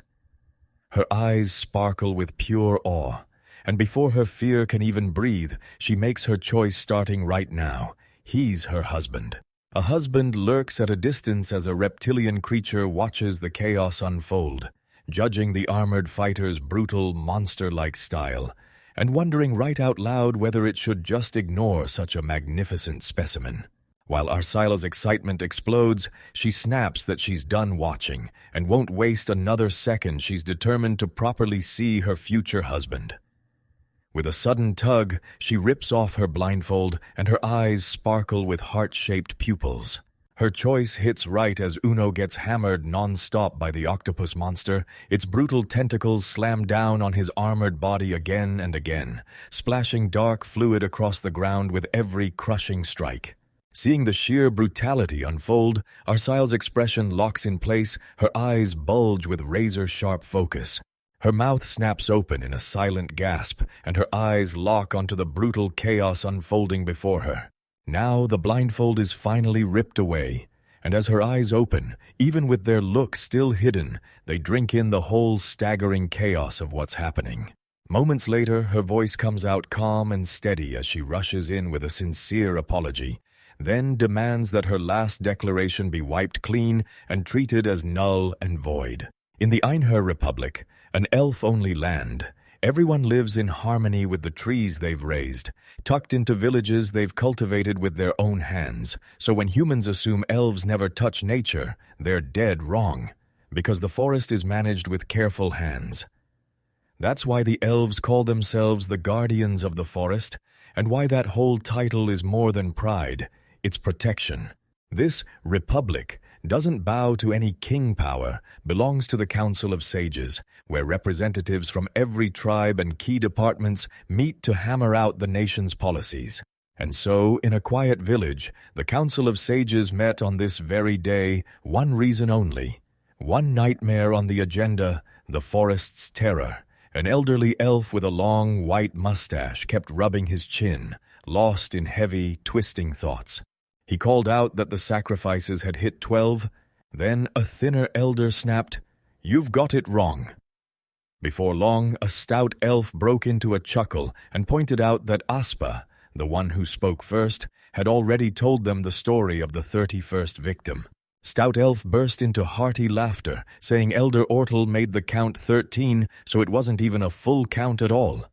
Her eyes sparkle with pure awe, and before her fear can even breathe, she makes her choice starting right now. He's her husband. A husband lurks at a distance as a reptilian creature watches the chaos unfold, judging the armored fighter's brutal, monster-like style, and wondering right out loud whether it should just ignore such a magnificent specimen. While Arsila's excitement explodes, she snaps that she's done watching and won't waste another second. She's determined to properly see her future husband. With a sudden tug, she rips off her blindfold and her eyes sparkle with heart-shaped pupils. Her choice hits right as Uno gets hammered non-stop by the octopus monster. Its brutal tentacles slam down on his armored body again and again, splashing dark fluid across the ground with every crushing strike. Seeing the sheer brutality unfold, Arsila's expression locks in place, her eyes bulge with razor-sharp focus. Her mouth snaps open in a silent gasp, and her eyes lock onto the brutal chaos unfolding before her. Now the blindfold is finally ripped away, and as her eyes open, even with their look still hidden, they drink in the whole staggering chaos of what's happening. Moments later, her voice comes out calm and steady as she rushes in with a sincere apology, then demands that her last declaration be wiped clean and treated as null and void. In the Einher Republic, an elf-only land, everyone lives in harmony with the trees they've raised, tucked into villages they've cultivated with their own hands. So when humans assume elves never touch nature, they're dead wrong, because the forest is managed with careful hands. That's why the elves call themselves the guardians of the forest, and why that whole title is more than pride. It's protection. This republic doesn't bow to any king power, belongs to the Council of Sages, where representatives from every tribe and key departments meet to hammer out the nation's policies. And so, in a quiet village, the Council of Sages met on this very day, one reason only. One nightmare on the agenda, the forest's terror. An elderly elf with a long, white mustache kept rubbing his chin, lost in heavy, twisting thoughts. He called out that the sacrifices had hit 12. Then a thinner elder snapped, "You've got it wrong." Before long, a stout elf broke into a chuckle and pointed out that Aspa, the one who spoke first, had already told them the story of the 31st victim. Stout Elf burst into hearty laughter, saying Elder Ortel made the count 13, so it wasn't even a full count at all.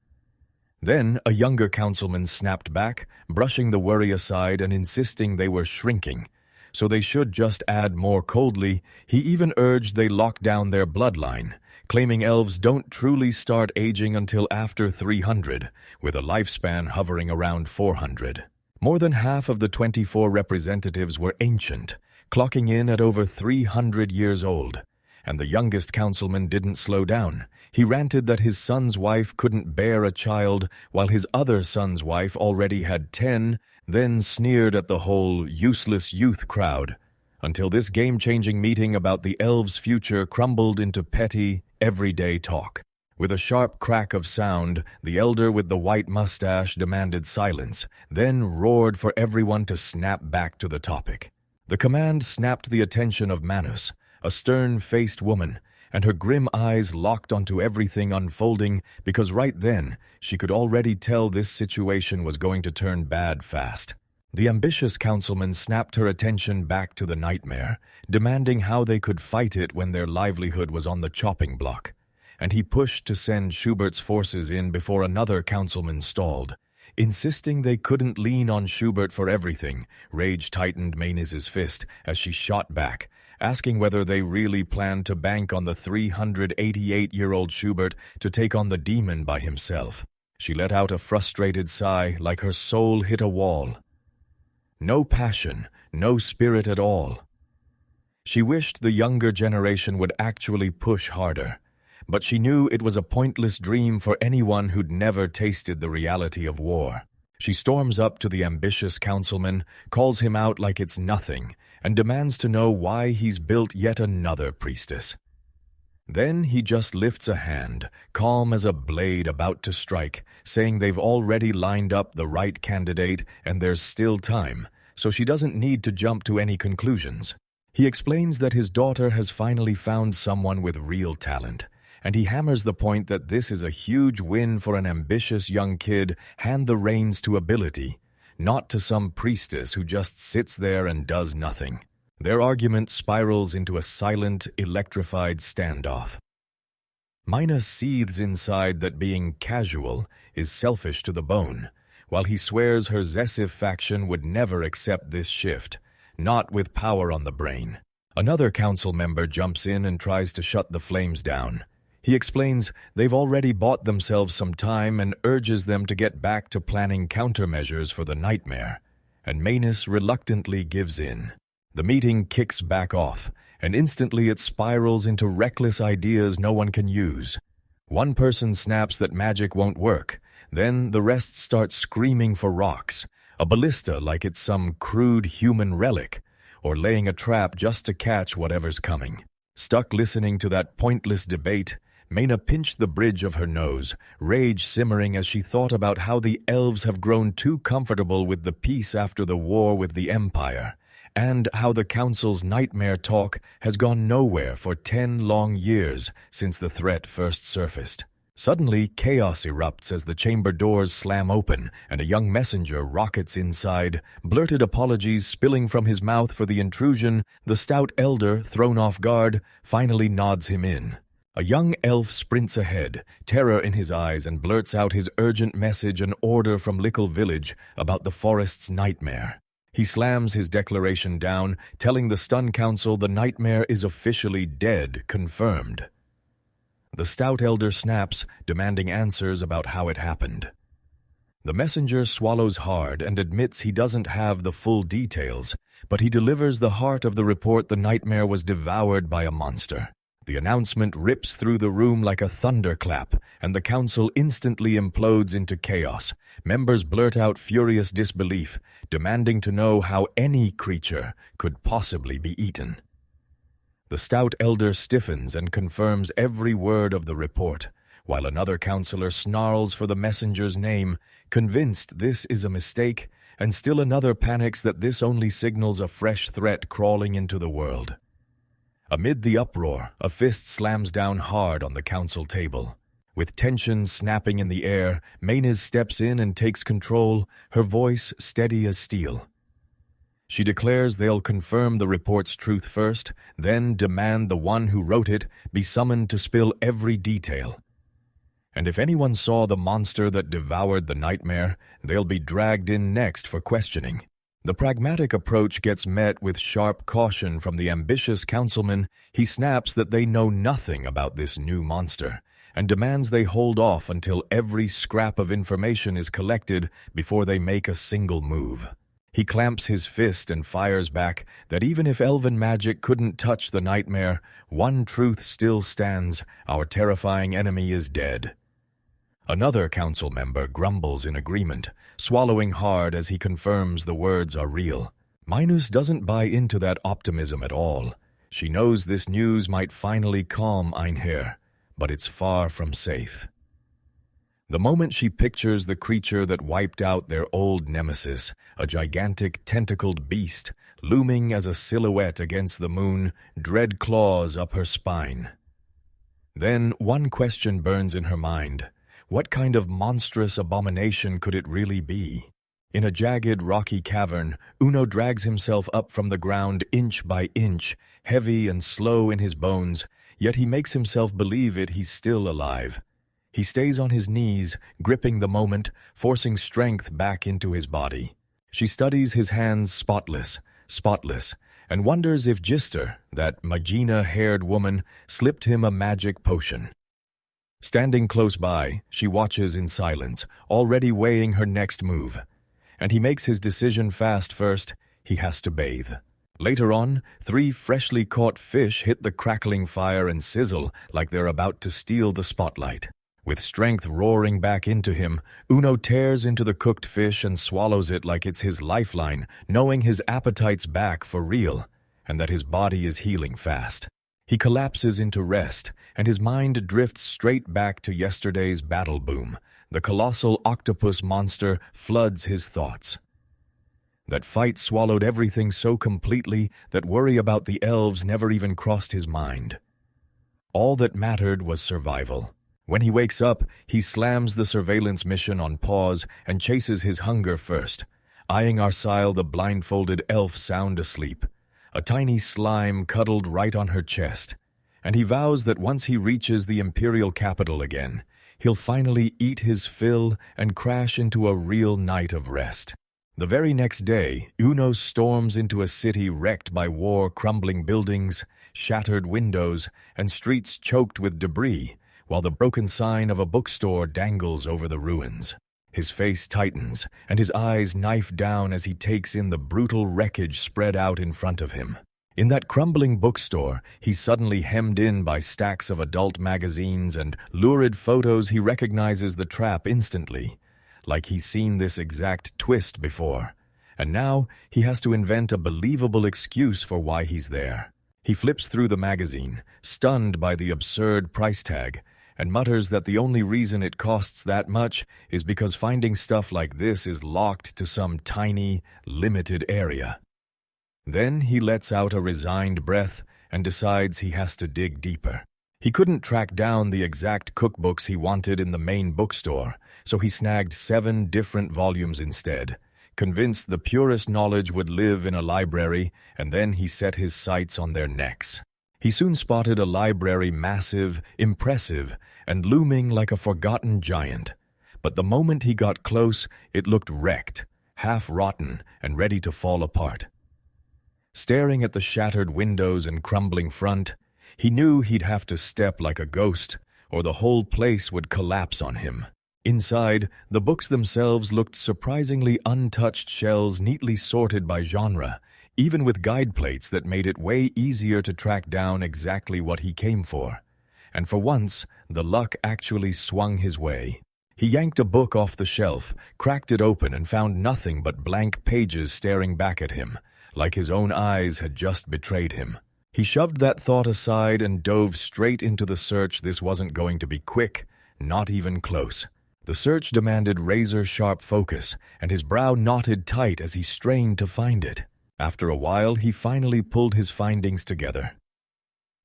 Then a younger councilman snapped back, brushing the worry aside and insisting they were shrinking, so they should just add more coldly. He even urged they lock down their bloodline, claiming elves don't truly start aging until after 300, with a lifespan hovering around 400. More than half of the 24 representatives were ancient, clocking in at over 300 years old. And the youngest councilman didn't slow down. He ranted that his son's wife couldn't bear a child, while his other son's wife already had 10, then sneered at the whole useless youth crowd, until this game-changing meeting about the elves' future crumbled into petty, everyday talk. With a sharp crack of sound, the elder with the white mustache demanded silence, then roared for everyone to snap back to the topic. The command snapped the attention of Manus, a stern-faced woman, and her grim eyes locked onto everything unfolding because right then she could already tell this situation was going to turn bad fast. The ambitious councilman snapped her attention back to the nightmare, demanding how they could fight it when their livelihood was on the chopping block, and he pushed to send Schubert's forces in before another councilman stalled. Insisting they couldn't lean on Schubert for everything, rage tightened Manis's fist as she shot back, asking whether they really planned to bank on the 388-year-old Schubert to take on the demon by himself. She let out a frustrated sigh like her soul hit a wall. No passion, no spirit at all. She wished the younger generation would actually push harder, but she knew it was a pointless dream for anyone who'd never tasted the reality of war. She storms up to the ambitious councilman, calls him out like it's nothing, and demands to know why he's built yet another priestess. Then he just lifts a hand, calm as a blade about to strike, saying they've already lined up the right candidate and there's still time, so she doesn't need to jump to any conclusions. He explains that his daughter has finally found someone with real talent, and he hammers the point that this is a huge win for an ambitious young kid hand the reins to ability, not to some priestess who just sits there and does nothing. Their argument spirals into a silent, electrified standoff. Mina seethes inside that being casual is selfish to the bone, while he swears her Zesif faction would never accept this shift, not with power on the brain. Another council member jumps in and tries to shut the flames down. He explains they've already bought themselves some time and urges them to get back to planning countermeasures for the nightmare, and Manus reluctantly gives in. The meeting kicks back off, and instantly it spirals into reckless ideas no one can use. One person snaps that magic won't work, then the rest start screaming for rocks, a ballista like it's some crude human relic, or laying a trap just to catch whatever's coming. Stuck listening to that pointless debate, Mena pinched the bridge of her nose, rage simmering as she thought about how the elves have grown too comfortable with the peace after the war with the Empire, and how the Council's nightmare talk has gone nowhere for 10 long years since the threat first surfaced. Suddenly, chaos erupts as the chamber doors slam open and a young messenger rockets inside, blurted apologies spilling from his mouth for the intrusion. The stout elder, thrown off guard, finally nods him in. A young elf sprints ahead, terror in his eyes, and blurts out his urgent message and order from Lickle Village about the forest's nightmare. He slams his declaration down, telling the Stun Council the nightmare is officially dead, confirmed. The stout elder snaps, demanding answers about how it happened. The messenger swallows hard and admits he doesn't have the full details, but he delivers the heart of the report: the nightmare was devoured by a monster. The announcement rips through the room like a thunderclap, and the council instantly implodes into chaos. Members blurt out furious disbelief, demanding to know how any creature could possibly be eaten. The stout elder stiffens and confirms every word of the report, while another counselor snarls for the messenger's name, convinced this is a mistake, and still another panics that this only signals a fresh threat crawling into the world. Amid the uproar, a fist slams down hard on the council table. With tension snapping in the air, Maynez steps in and takes control, her voice steady as steel. She declares they'll confirm the report's truth first, then demand the one who wrote it be summoned to spill every detail. And if anyone saw the monster that devoured the nightmare, they'll be dragged in next for questioning. The pragmatic approach gets met with sharp caution from the ambitious councilman. He snaps that they know nothing about this new monster, and demands they hold off until every scrap of information is collected before they make a single move. He clamps his fist and fires back that even if elven magic couldn't touch the nightmare, one truth still stands: our terrifying enemy is dead. Another council member grumbles in agreement, swallowing hard as he confirms the words are real. Minus doesn't buy into that optimism at all. She knows this news might finally calm Einherr, but it's far from safe. The moment she pictures the creature that wiped out their old nemesis, a gigantic tentacled beast, looming as a silhouette against the moon, dread claws up her spine. Then one question burns in her mind. What kind of monstrous abomination could it really be? In a jagged, rocky cavern, Uno drags himself up from the ground inch by inch, heavy and slow in his bones, yet he makes himself believe he's still alive. He stays on his knees, gripping the moment, forcing strength back into his body. She studies his hands spotless, and wonders if Gister, that Magina-haired woman, slipped him a magic potion. Standing close by, she watches in silence, already weighing her next move. And he makes his decision fast first. He has to bathe. Later on, 3 freshly caught fish hit the crackling fire and sizzle like they're about to steal the spotlight. With strength roaring back into him, Uno tears into the cooked fish and swallows it like it's his lifeline, knowing his appetite's back for real, and that his body is healing fast. He collapses into rest, and his mind drifts straight back to yesterday's battle boom. The colossal octopus monster floods his thoughts. That fight swallowed everything so completely that worry about the elves never even crossed his mind. All that mattered was survival. When he wakes up, he slams the surveillance mission on pause and chases his hunger first, eyeing Arsile the blindfolded elf sound asleep, a tiny slime cuddled right on her chest, and he vows that once he reaches the imperial capital again, he'll finally eat his fill and crash into a real night of rest. The very next day, Uno storms into a city wrecked by war, crumbling buildings, shattered windows, and streets choked with debris, while the broken sign of a bookstore dangles over the ruins. His face tightens, and his eyes knife down as he takes in the brutal wreckage spread out in front of him. In that crumbling bookstore, he's suddenly hemmed in by stacks of adult magazines and lurid photos. He recognizes the trap instantly, like he's seen this exact twist before. And now he has to invent a believable excuse for why he's there. He flips through the magazine, stunned by the absurd price tag, and mutters that the only reason it costs that much is because finding stuff like this is locked to some tiny, limited area. Then he lets out a resigned breath and decides he has to dig deeper. He couldn't track down the exact cookbooks he wanted in the main bookstore, so he snagged 7 different volumes instead, convinced the purest knowledge would live in a library, and then he set his sights on their necks. He soon spotted a library massive, impressive, and looming like a forgotten giant. But the moment he got close, it looked wrecked, half-rotten, and ready to fall apart. Staring at the shattered windows and crumbling front, he knew he'd have to step like a ghost, or the whole place would collapse on him. Inside, the books themselves looked surprisingly untouched shelves neatly sorted by genre, even with guide plates that made it way easier to track down exactly what he came for. And for once, the luck actually swung his way. He yanked a book off the shelf, cracked it open, and found nothing but blank pages staring back at him, like his own eyes had just betrayed him. He shoved that thought aside and dove straight into the search. This wasn't going to be quick, not even close. The search demanded razor-sharp focus, and his brow knotted tight as he strained to find it. After a while, he finally pulled his findings together.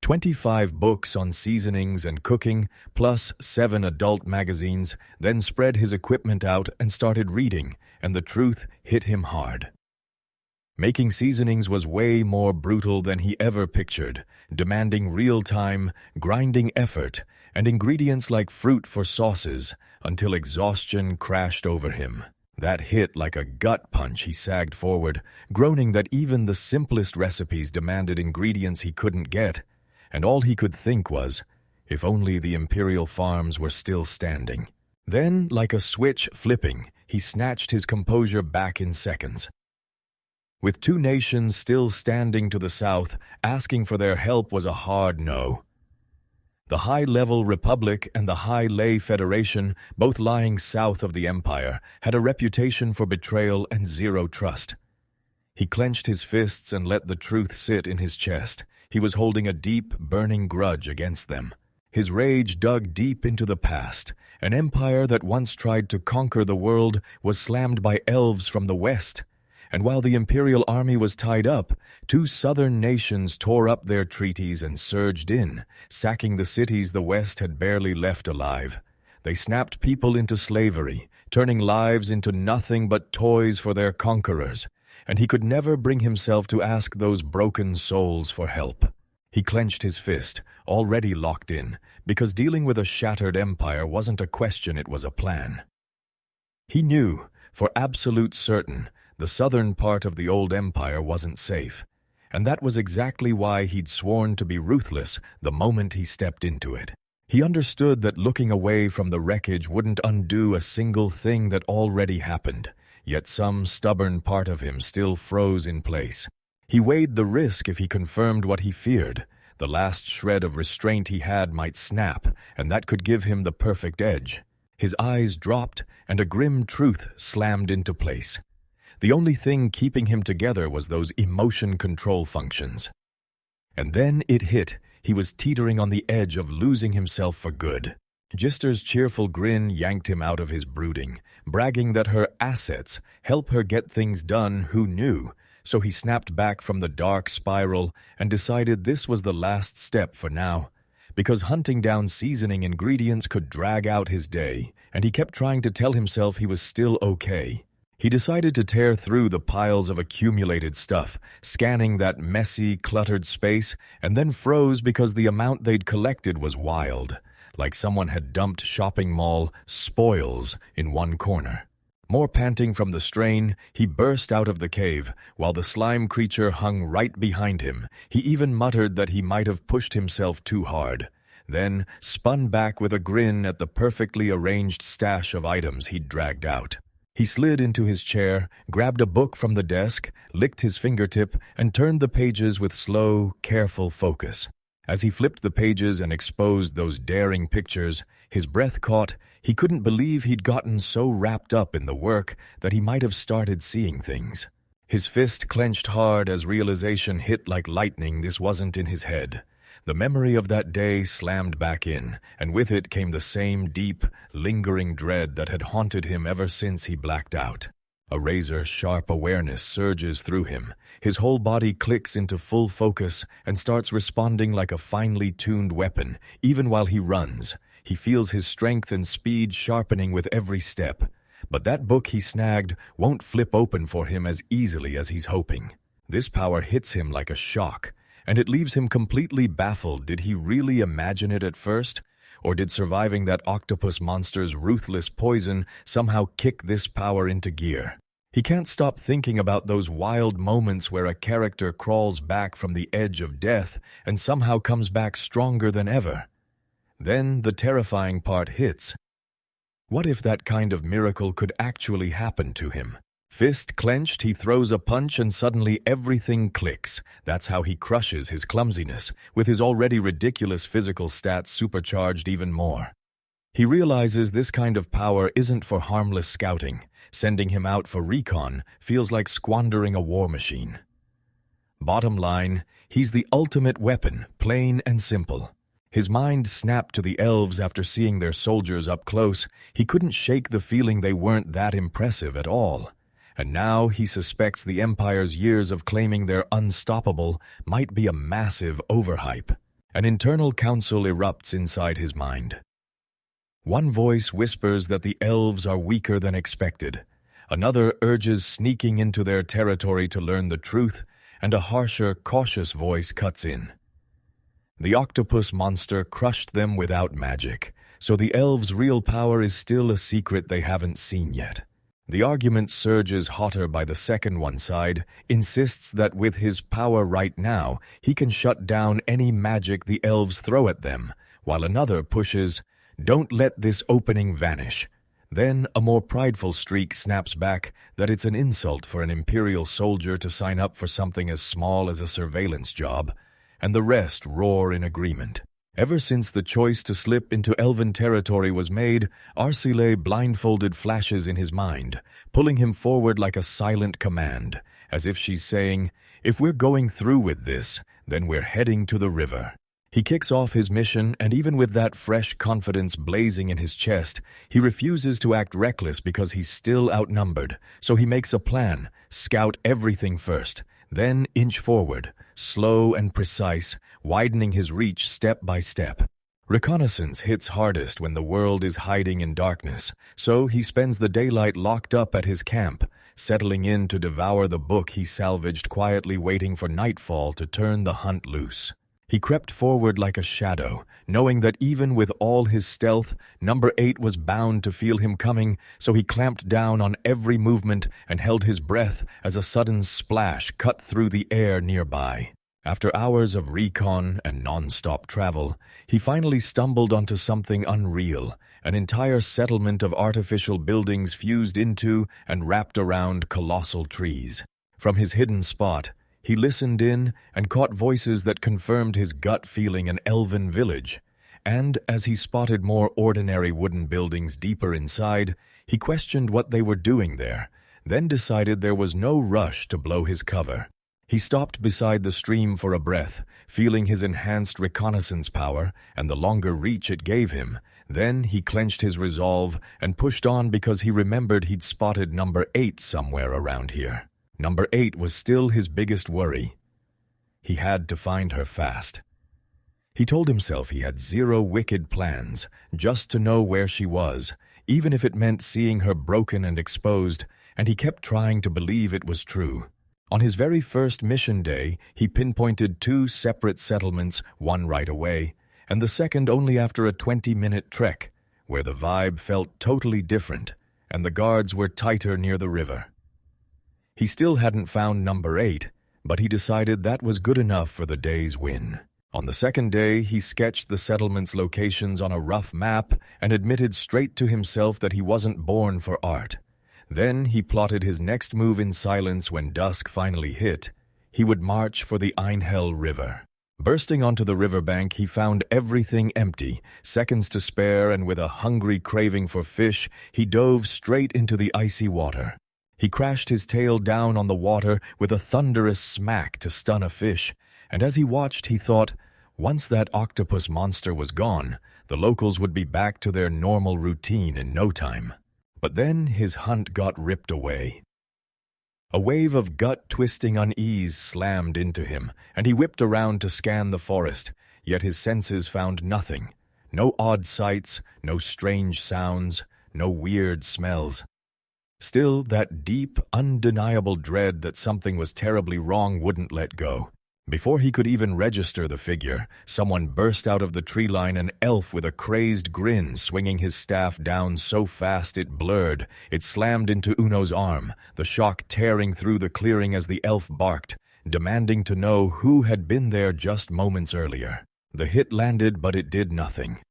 25 books on seasonings and cooking, plus 7 adult magazines, then spread his equipment out and started reading, and the truth hit him hard. Making seasonings was way more brutal than he ever pictured, demanding real-time, grinding effort, and ingredients like fruit for sauces, until exhaustion crashed over him. That hit like a gut punch. He sagged forward, groaning that even the simplest recipes demanded ingredients he couldn't get, and all he could think was, if only the imperial farms were still standing. Then, like a switch flipping, he snatched his composure back in seconds. With 2 nations still standing to the south, asking for their help was a hard no. The High-Level Republic and the High-Lay Federation, both lying south of the Empire, had a reputation for betrayal and zero trust. He clenched his fists and let the truth sit in his chest. He was holding a deep, burning grudge against them. His rage dug deep into the past. An empire that once tried to conquer the world was slammed by elves from the west. And while the imperial army was tied up, 2 southern nations tore up their treaties and surged in, sacking the cities the West had barely left alive. They snapped people into slavery, turning lives into nothing but toys for their conquerors, and he could never bring himself to ask those broken souls for help. He clenched his fist, already locked in, because dealing with a shattered empire wasn't a question, it was a plan. He knew, for absolute certain, the southern part of the old empire wasn't safe, and that was exactly why he'd sworn to be ruthless the moment he stepped into it. He understood that looking away from the wreckage wouldn't undo a single thing that already happened, yet some stubborn part of him still froze in place. He weighed the risk if he confirmed what he feared. The last shred of restraint he had might snap, and that could give him the perfect edge. His eyes dropped, and a grim truth slammed into place. The only thing keeping him together was those emotion control functions. And then it hit. He was teetering on the edge of losing himself for good. Gister's cheerful grin yanked him out of his brooding, bragging that her assets help her get things done. Who knew? So he snapped back from the dark spiral and decided this was the last step for now, because hunting down seasoning ingredients could drag out his day, and he kept trying to tell himself he was still okay. He decided to tear through the piles of accumulated stuff, scanning that messy, cluttered space, and then froze because the amount they'd collected was wild, like someone had dumped shopping mall spoils in one corner. More panting from the strain, he burst out of the cave, while the slime creature hung right behind him. He even muttered that he might have pushed himself too hard, then spun back with a grin at the perfectly arranged stash of items he'd dragged out. He slid into his chair, grabbed a book from the desk, licked his fingertip, and turned the pages with slow, careful focus. As he flipped the pages and exposed those daring pictures, his breath caught. He couldn't believe he'd gotten so wrapped up in the work that he might have started seeing things. His fist clenched hard as realization hit like lightning. This wasn't in his head. The memory of that day slammed back in, and with it came the same deep, lingering dread that had haunted him ever since he blacked out. A razor-sharp awareness surges through him. His whole body clicks into full focus and starts responding like a finely tuned weapon, even while he runs. He feels his strength and speed sharpening with every step. But that book he snagged won't flip open for him as easily as he's hoping. This power hits him like a shock, and it leaves him completely baffled. Did he really imagine it at first? Or did surviving that octopus monster's ruthless poison somehow kick this power into gear? He can't stop thinking about those wild moments where a character crawls back from the edge of death and somehow comes back stronger than ever. Then the terrifying part hits. What if that kind of miracle could actually happen to him? Fist clenched, he throws a punch and suddenly everything clicks. That's how he crushes his clumsiness, with his already ridiculous physical stats supercharged even more. He realizes this kind of power isn't for harmless scouting. Sending him out for recon feels like squandering a war machine. Bottom line, he's the ultimate weapon, plain and simple. His mind snapped to the elves after seeing their soldiers up close. He couldn't shake the feeling they weren't that impressive at all. And now he suspects the Empire's years of claiming they're unstoppable might be a massive overhype. An internal council erupts inside his mind. One voice whispers that the elves are weaker than expected. Another urges sneaking into their territory to learn the truth, and a harsher, cautious voice cuts in. The octopus monster crushed them without magic, so the elves' real power is still a secret they haven't seen yet. The argument surges hotter by the second. One side insists that with his power right now, he can shut down any magic the elves throw at them, while another pushes, "Don't let this opening vanish." Then a more prideful streak snaps back that it's an insult for an Imperial soldier to sign up for something as small as a surveillance job, and the rest roar in agreement. Ever since the choice to slip into elven territory was made, Arsile blindfolded flashes in his mind, pulling him forward like a silent command, as if she's saying, "If we're going through with this, then we're heading to the river." He kicks off his mission, and even with that fresh confidence blazing in his chest, he refuses to act reckless because he's still outnumbered. So he makes a plan: scout everything first, then inch forward, slow and precise, widening his reach step by step. Reconnaissance hits hardest when the world is hiding in darkness, so he spends the daylight locked up at his camp, settling in to devour the book he salvaged, quietly waiting for nightfall to turn the hunt loose. He crept forward like a shadow, knowing that even with all his stealth, Number 8 was bound to feel him coming, so he clamped down on every movement and held his breath as a sudden splash cut through the air nearby. After hours of recon and non-stop travel, he finally stumbled onto something unreal, an entire settlement of artificial buildings fused into and wrapped around colossal trees. From his hidden spot, He listened in and caught voices that confirmed his gut feeling an elven village. And as he spotted more ordinary wooden buildings deeper inside, he questioned what they were doing there, then decided there was no rush to blow his cover. He stopped beside the stream for a breath, feeling his enhanced reconnaissance power and the longer reach it gave him. Then he clenched his resolve and pushed on because he remembered he'd spotted number 8 somewhere around here. Number 8 was still his biggest worry. He had to find her fast. He told himself he had 0 wicked plans, just to know where she was, even if it meant seeing her broken and exposed, and he kept trying to believe it was true. On his very first mission day, he pinpointed 2 separate settlements, one right away, and the second only after a 20-minute trek, where the vibe felt totally different, and the guards were tighter near the river. He still hadn't found number 8, but he decided that was good enough for the day's win. On the second day, he sketched the settlement's locations on a rough map and admitted straight to himself that he wasn't born for art. Then he plotted his next move in silence. When dusk finally hit, he would march for the Einhell River. Bursting onto the riverbank, he found everything empty, seconds to spare, and with a hungry craving for fish, he dove straight into the icy water. He crashed his tail down on the water with a thunderous smack to stun a fish, and as he watched, he thought, once that octopus monster was gone, the locals would be back to their normal routine in no time. But then his hunt got ripped away. A wave of gut-twisting unease slammed into him, and he whipped around to scan the forest, yet his senses found nothing. No odd sights, no strange sounds, no weird smells. Still, that deep, undeniable dread that something was terribly wrong wouldn't let go. Before he could even register the figure, someone burst out of the tree line, an elf with a crazed grin, swinging his staff down so fast it blurred. It slammed into Uno's arm, the shock tearing through the clearing as the elf barked, demanding to know who had been there just moments earlier. The hit landed, but it did nothing.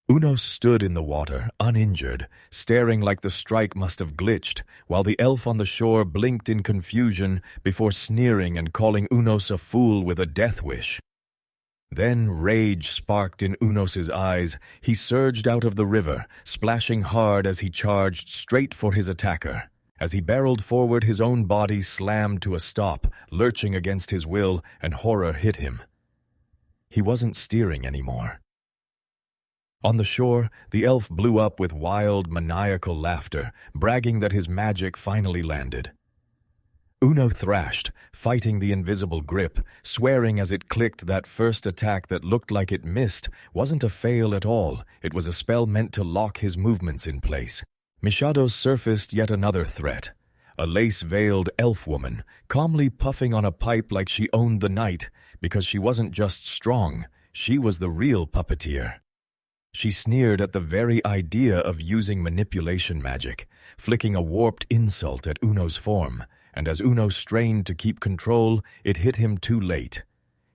Uno stood in the water, uninjured, staring like the strike must have glitched, while the elf on the shore blinked in confusion before sneering and calling Unos a fool with a death wish. Then rage sparked in Unos's eyes. He surged out of the river, splashing hard as he charged straight for his attacker. As he barreled forward, his own body slammed to a stop, lurching against his will, and horror hit him. He wasn't steering anymore. On the shore, the elf blew up with wild, maniacal laughter, bragging that his magic finally landed. Uno thrashed, fighting the invisible grip, swearing as it clicked that first attack that looked like it missed wasn't a fail at all. It was a spell meant to lock his movements in place. Mishado surfaced yet another threat. A lace-veiled elf woman, calmly puffing on a pipe like she owned the night, because she wasn't just strong, she was the real puppeteer. She sneered at the very idea of using manipulation magic, flicking a warped insult at Uno's form, and as Uno strained to keep control, it hit him too late.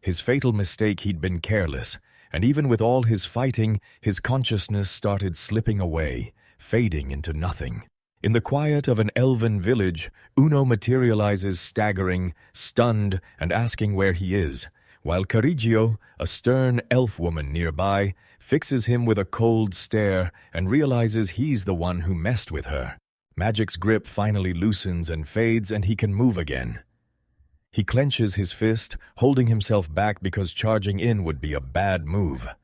His fatal mistake, he'd been careless, and even with all his fighting, his consciousness started slipping away, fading into nothing. In the quiet of an elven village, Uno materializes staggering, stunned, and asking where he is, while Carigio, a stern elf woman nearby, fixes him with a cold stare and realizes he's the one who messed with her. Magic's grip finally loosens and fades, and he can move again. He clenches his fist, holding himself back because charging in would be a bad move.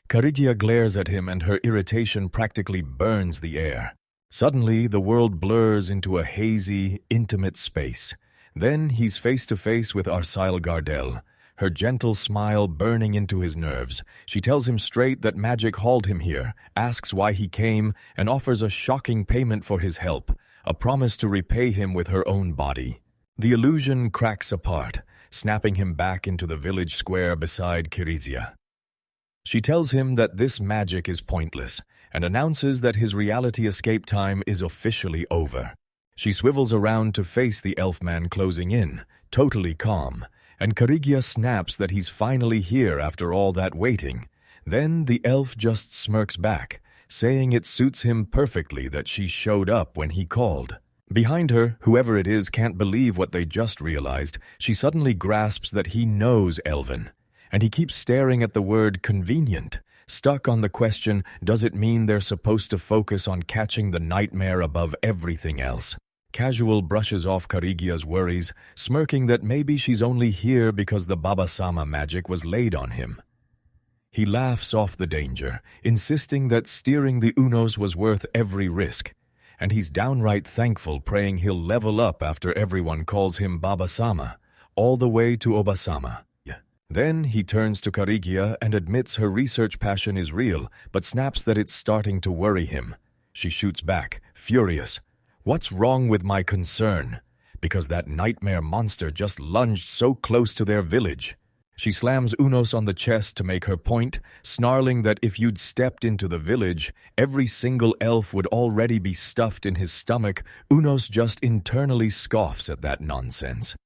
Carigia glares at him, and her irritation practically burns the air. Suddenly, the world blurs into a hazy, intimate space. Then he's face to face with Arsail Gardel, her gentle smile burning into his nerves. She tells him straight that magic hauled him here, asks why he came, and offers a shocking payment for his help, a promise to repay him with her own body. The illusion cracks apart, snapping him back into the village square beside Kirizia. She tells him that this magic is pointless, and announces that his reality escape time is officially over. She swivels around to face the elfman closing in, totally calm, and Carigia snaps that he's finally here after all that waiting. Then the elf just smirks back, saying it suits him perfectly that she showed up when he called. Behind her, whoever it is can't believe what they just realized. She suddenly grasps that he knows Elven, and he keeps staring at the word convenient, stuck on the question, does it mean they're supposed to focus on catching the nightmare above everything else? Casual brushes off Karigia's worries, smirking that maybe she's only here because the Baba-sama magic was laid on him. He laughs off the danger, insisting that steering the Unos was worth every risk, and he's downright thankful, praying he'll level up after everyone calls him Baba-sama, all the way to Obasama. Then he turns to Karigia and admits her research passion is real, but snaps that it's starting to worry him. She shoots back, furious. What's wrong with my concern? Because that nightmare monster just lunged so close to their village. She slams Unos on the chest to make her point, snarling that if you'd stepped into the village, every single elf would already be stuffed in his stomach. Unos just internally scoffs at that nonsense.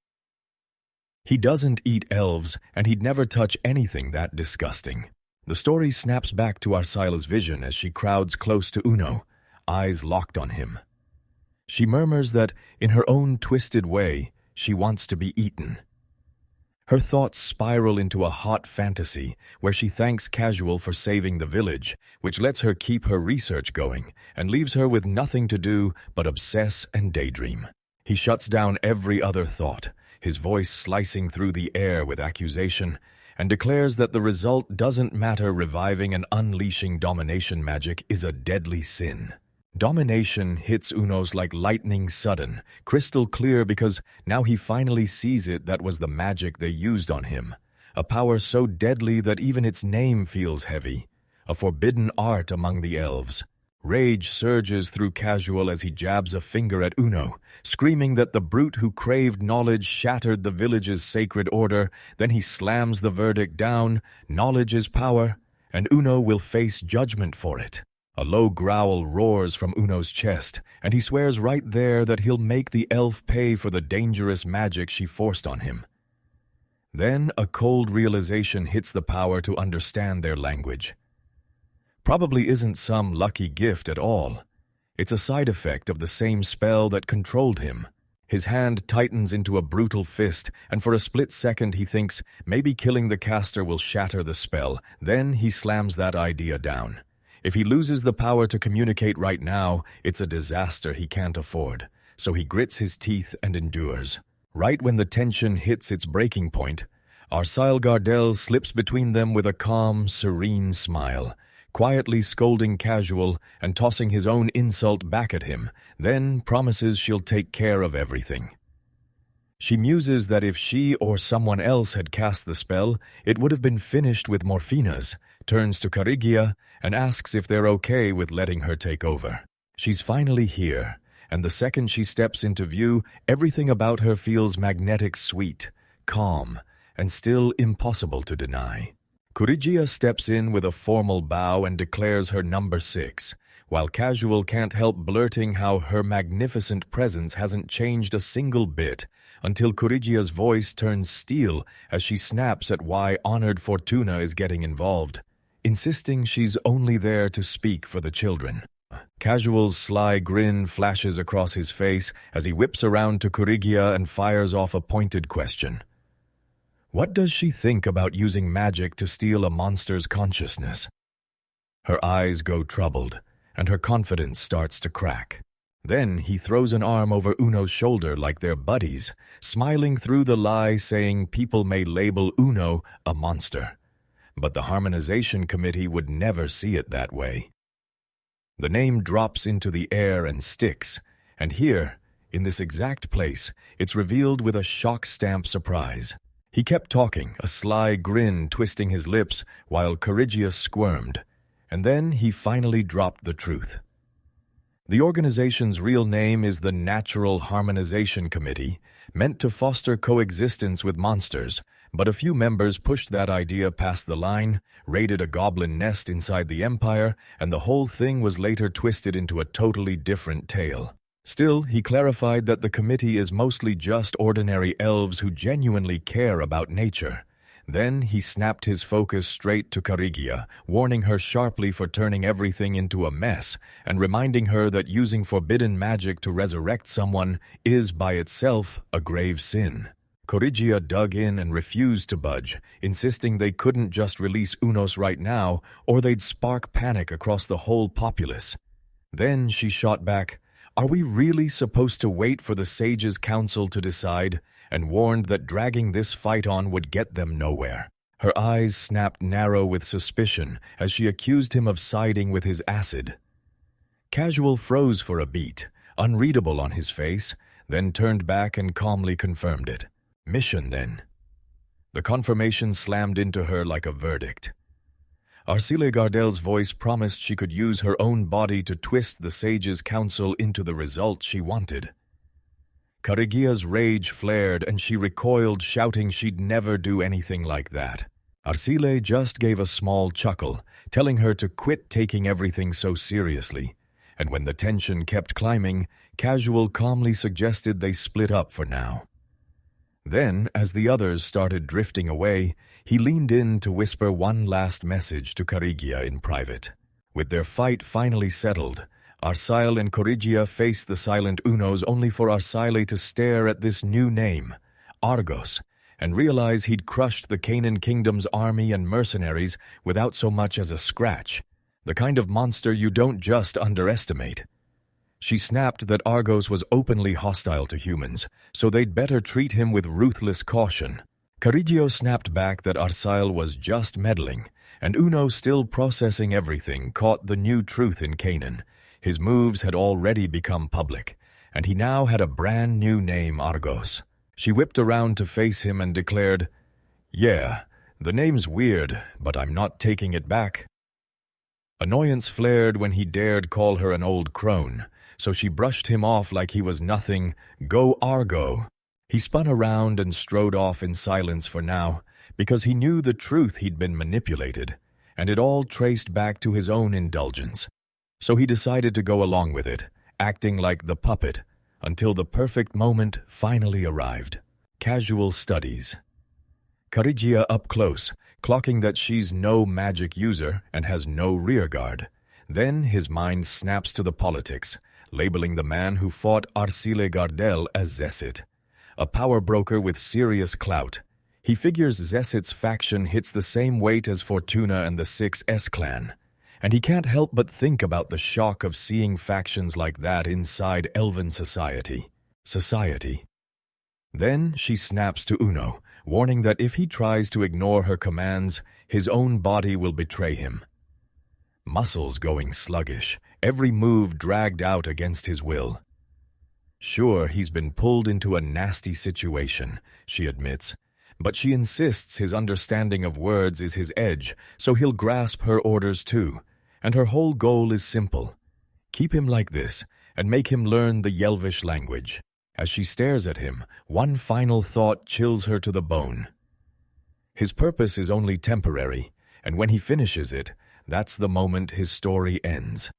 He doesn't eat elves, and he'd never touch anything that disgusting. The story snaps back to Arsila's vision as she crowds close to Uno, eyes locked on him. She murmurs that, in her own twisted way, she wants to be eaten. Her thoughts spiral into a hot fantasy where she thanks Casual for saving the village, which lets her keep her research going and leaves her with nothing to do but obsess and daydream. He shuts down every other thought, his voice slicing through the air with accusation, and declares that the result doesn't matter. Reviving and unleashing domination magic is a deadly sin. Domination hits Unos like lightning sudden, crystal clear, because now he finally sees it. That was the magic they used on him. A power so deadly that even its name feels heavy. A forbidden art among the elves. Rage surges through Casual as he jabs a finger at Uno, screaming that the brute who craved knowledge shattered the village's sacred order. Then he slams the verdict down. Knowledge is power, and Uno will face judgment for it. A low growl roars from Uno's chest, and he swears right there that he'll make the elf pay for the dangerous magic she forced on him. Then a cold realization hits the power to understand their language. Probably isn't some lucky gift at all. It's a side effect of the same spell that controlled him. His hand tightens into a brutal fist, and for a split second he thinks maybe killing the caster will shatter the spell. Then he slams that idea down. If he loses the power to communicate right now, it's a disaster he can't afford. So he grits his teeth and endures. Right when the tension hits its breaking point, Arsil Gardel slips between them with a calm, serene smile, quietly scolding Casual and tossing his own insult back at him, then promises she'll take care of everything. She muses that if she or someone else had cast the spell, it would have been finished with Morphina's, turns to Karigia and asks if they're okay with letting her take over. She's finally here, and the second she steps into view, everything about her feels magnetic sweet, calm, and still impossible to deny. Karigia steps in with a formal bow and declares her number 6, while Casual can't help blurting how her magnificent presence hasn't changed a single bit, until Karigia's voice turns steel as she snaps at why Honored Fortuna is getting involved, insisting she's only there to speak for the children. Casual's sly grin flashes across his face as he whips around to Karigia and fires off a pointed question. What does she think about using magic to steal a monster's consciousness? Her eyes go troubled, and her confidence starts to crack. Then he throws an arm over Uno's shoulder like they're buddies, smiling through the lie, saying people may label Uno a monster, but the Harmonization Committee would never see it that way. The name drops into the air and sticks, and here, in this exact place, it's revealed with a shock-stamp surprise. He kept talking, a sly grin twisting his lips while Karigia squirmed, and then he finally dropped the truth. The organization's real name is the Natural Harmonization Committee, meant to foster coexistence with monsters, but a few members pushed that idea past the line, raided a goblin nest inside the Empire, and the whole thing was later twisted into a totally different tale. Still, he clarified that the committee is mostly just ordinary elves who genuinely care about nature. Then he snapped his focus straight to Karigia, warning her sharply for turning everything into a mess and reminding her that using forbidden magic to resurrect someone is by itself a grave sin. Karigia dug in and refused to budge, insisting they couldn't just release Unos right now or they'd spark panic across the whole populace. Then she shot back, "Are we really supposed to wait for the Sages' Council to decide?" and warned that dragging this fight on would get them nowhere. Her eyes snapped narrow with suspicion as she accused him of siding with his acid. Casual froze for a beat, unreadable on his face, then turned back and calmly confirmed it. Mission, then. The confirmation slammed into her like a verdict. Arsile Gardel's voice promised she could use her own body to twist the Sages' Council into the result she wanted. Karigia's rage flared and she recoiled, shouting she'd never do anything like that. Arsile just gave a small chuckle, telling her to quit taking everything so seriously, and when the tension kept climbing, Casual calmly suggested they split up for now. Then, as the others started drifting away, he leaned in to whisper one last message to Karigia in private. With their fight finally settled, Arsile and Karigia faced the silent Unos only for Arsile to stare at this new name, Argos, and realize he'd crushed the Canaan Kingdom's army and mercenaries without so much as a scratch, the kind of monster you don't just underestimate. She snapped that Argos was openly hostile to humans, so they'd better treat him with ruthless caution. Carigio snapped back that Arsile was just meddling, and Uno, still processing everything, caught the new truth in Canaan. His moves had already become public, and he now had a brand new name, Argos. She whipped around to face him and declared, "Yeah, the name's weird, but I'm not taking it back." Annoyance flared when he dared call her an old crone, so she brushed him off like he was nothing. "Go Argo!" He spun around and strode off in silence for now, because he knew the truth he'd been manipulated, and it all traced back to his own indulgence. So he decided to go along with it, acting like the puppet, until the perfect moment finally arrived. Casual studies. Karigia up close, clocking that she's no magic user and has no rearguard. Then his mind snaps to the politics, labeling the man who fought Arsile Gardel as Zessit, a power broker with serious clout. He figures Zessit's faction hits the same weight as Fortuna and the 6S clan, and he can't help but think about the shock of seeing factions like that inside Elven society. Then she snaps to Uno, warning that if he tries to ignore her commands, his own body will betray him. Muscles going sluggish, every move dragged out against his will. Sure, he's been pulled into a nasty situation, she admits, but she insists his understanding of words is his edge, so he'll grasp her orders too, and her whole goal is simple. Keep him like this, and make him learn the Yelvish language. As she stares at him, one final thought chills her to the bone. His purpose is only temporary, and when he finishes it, that's the moment his story ends.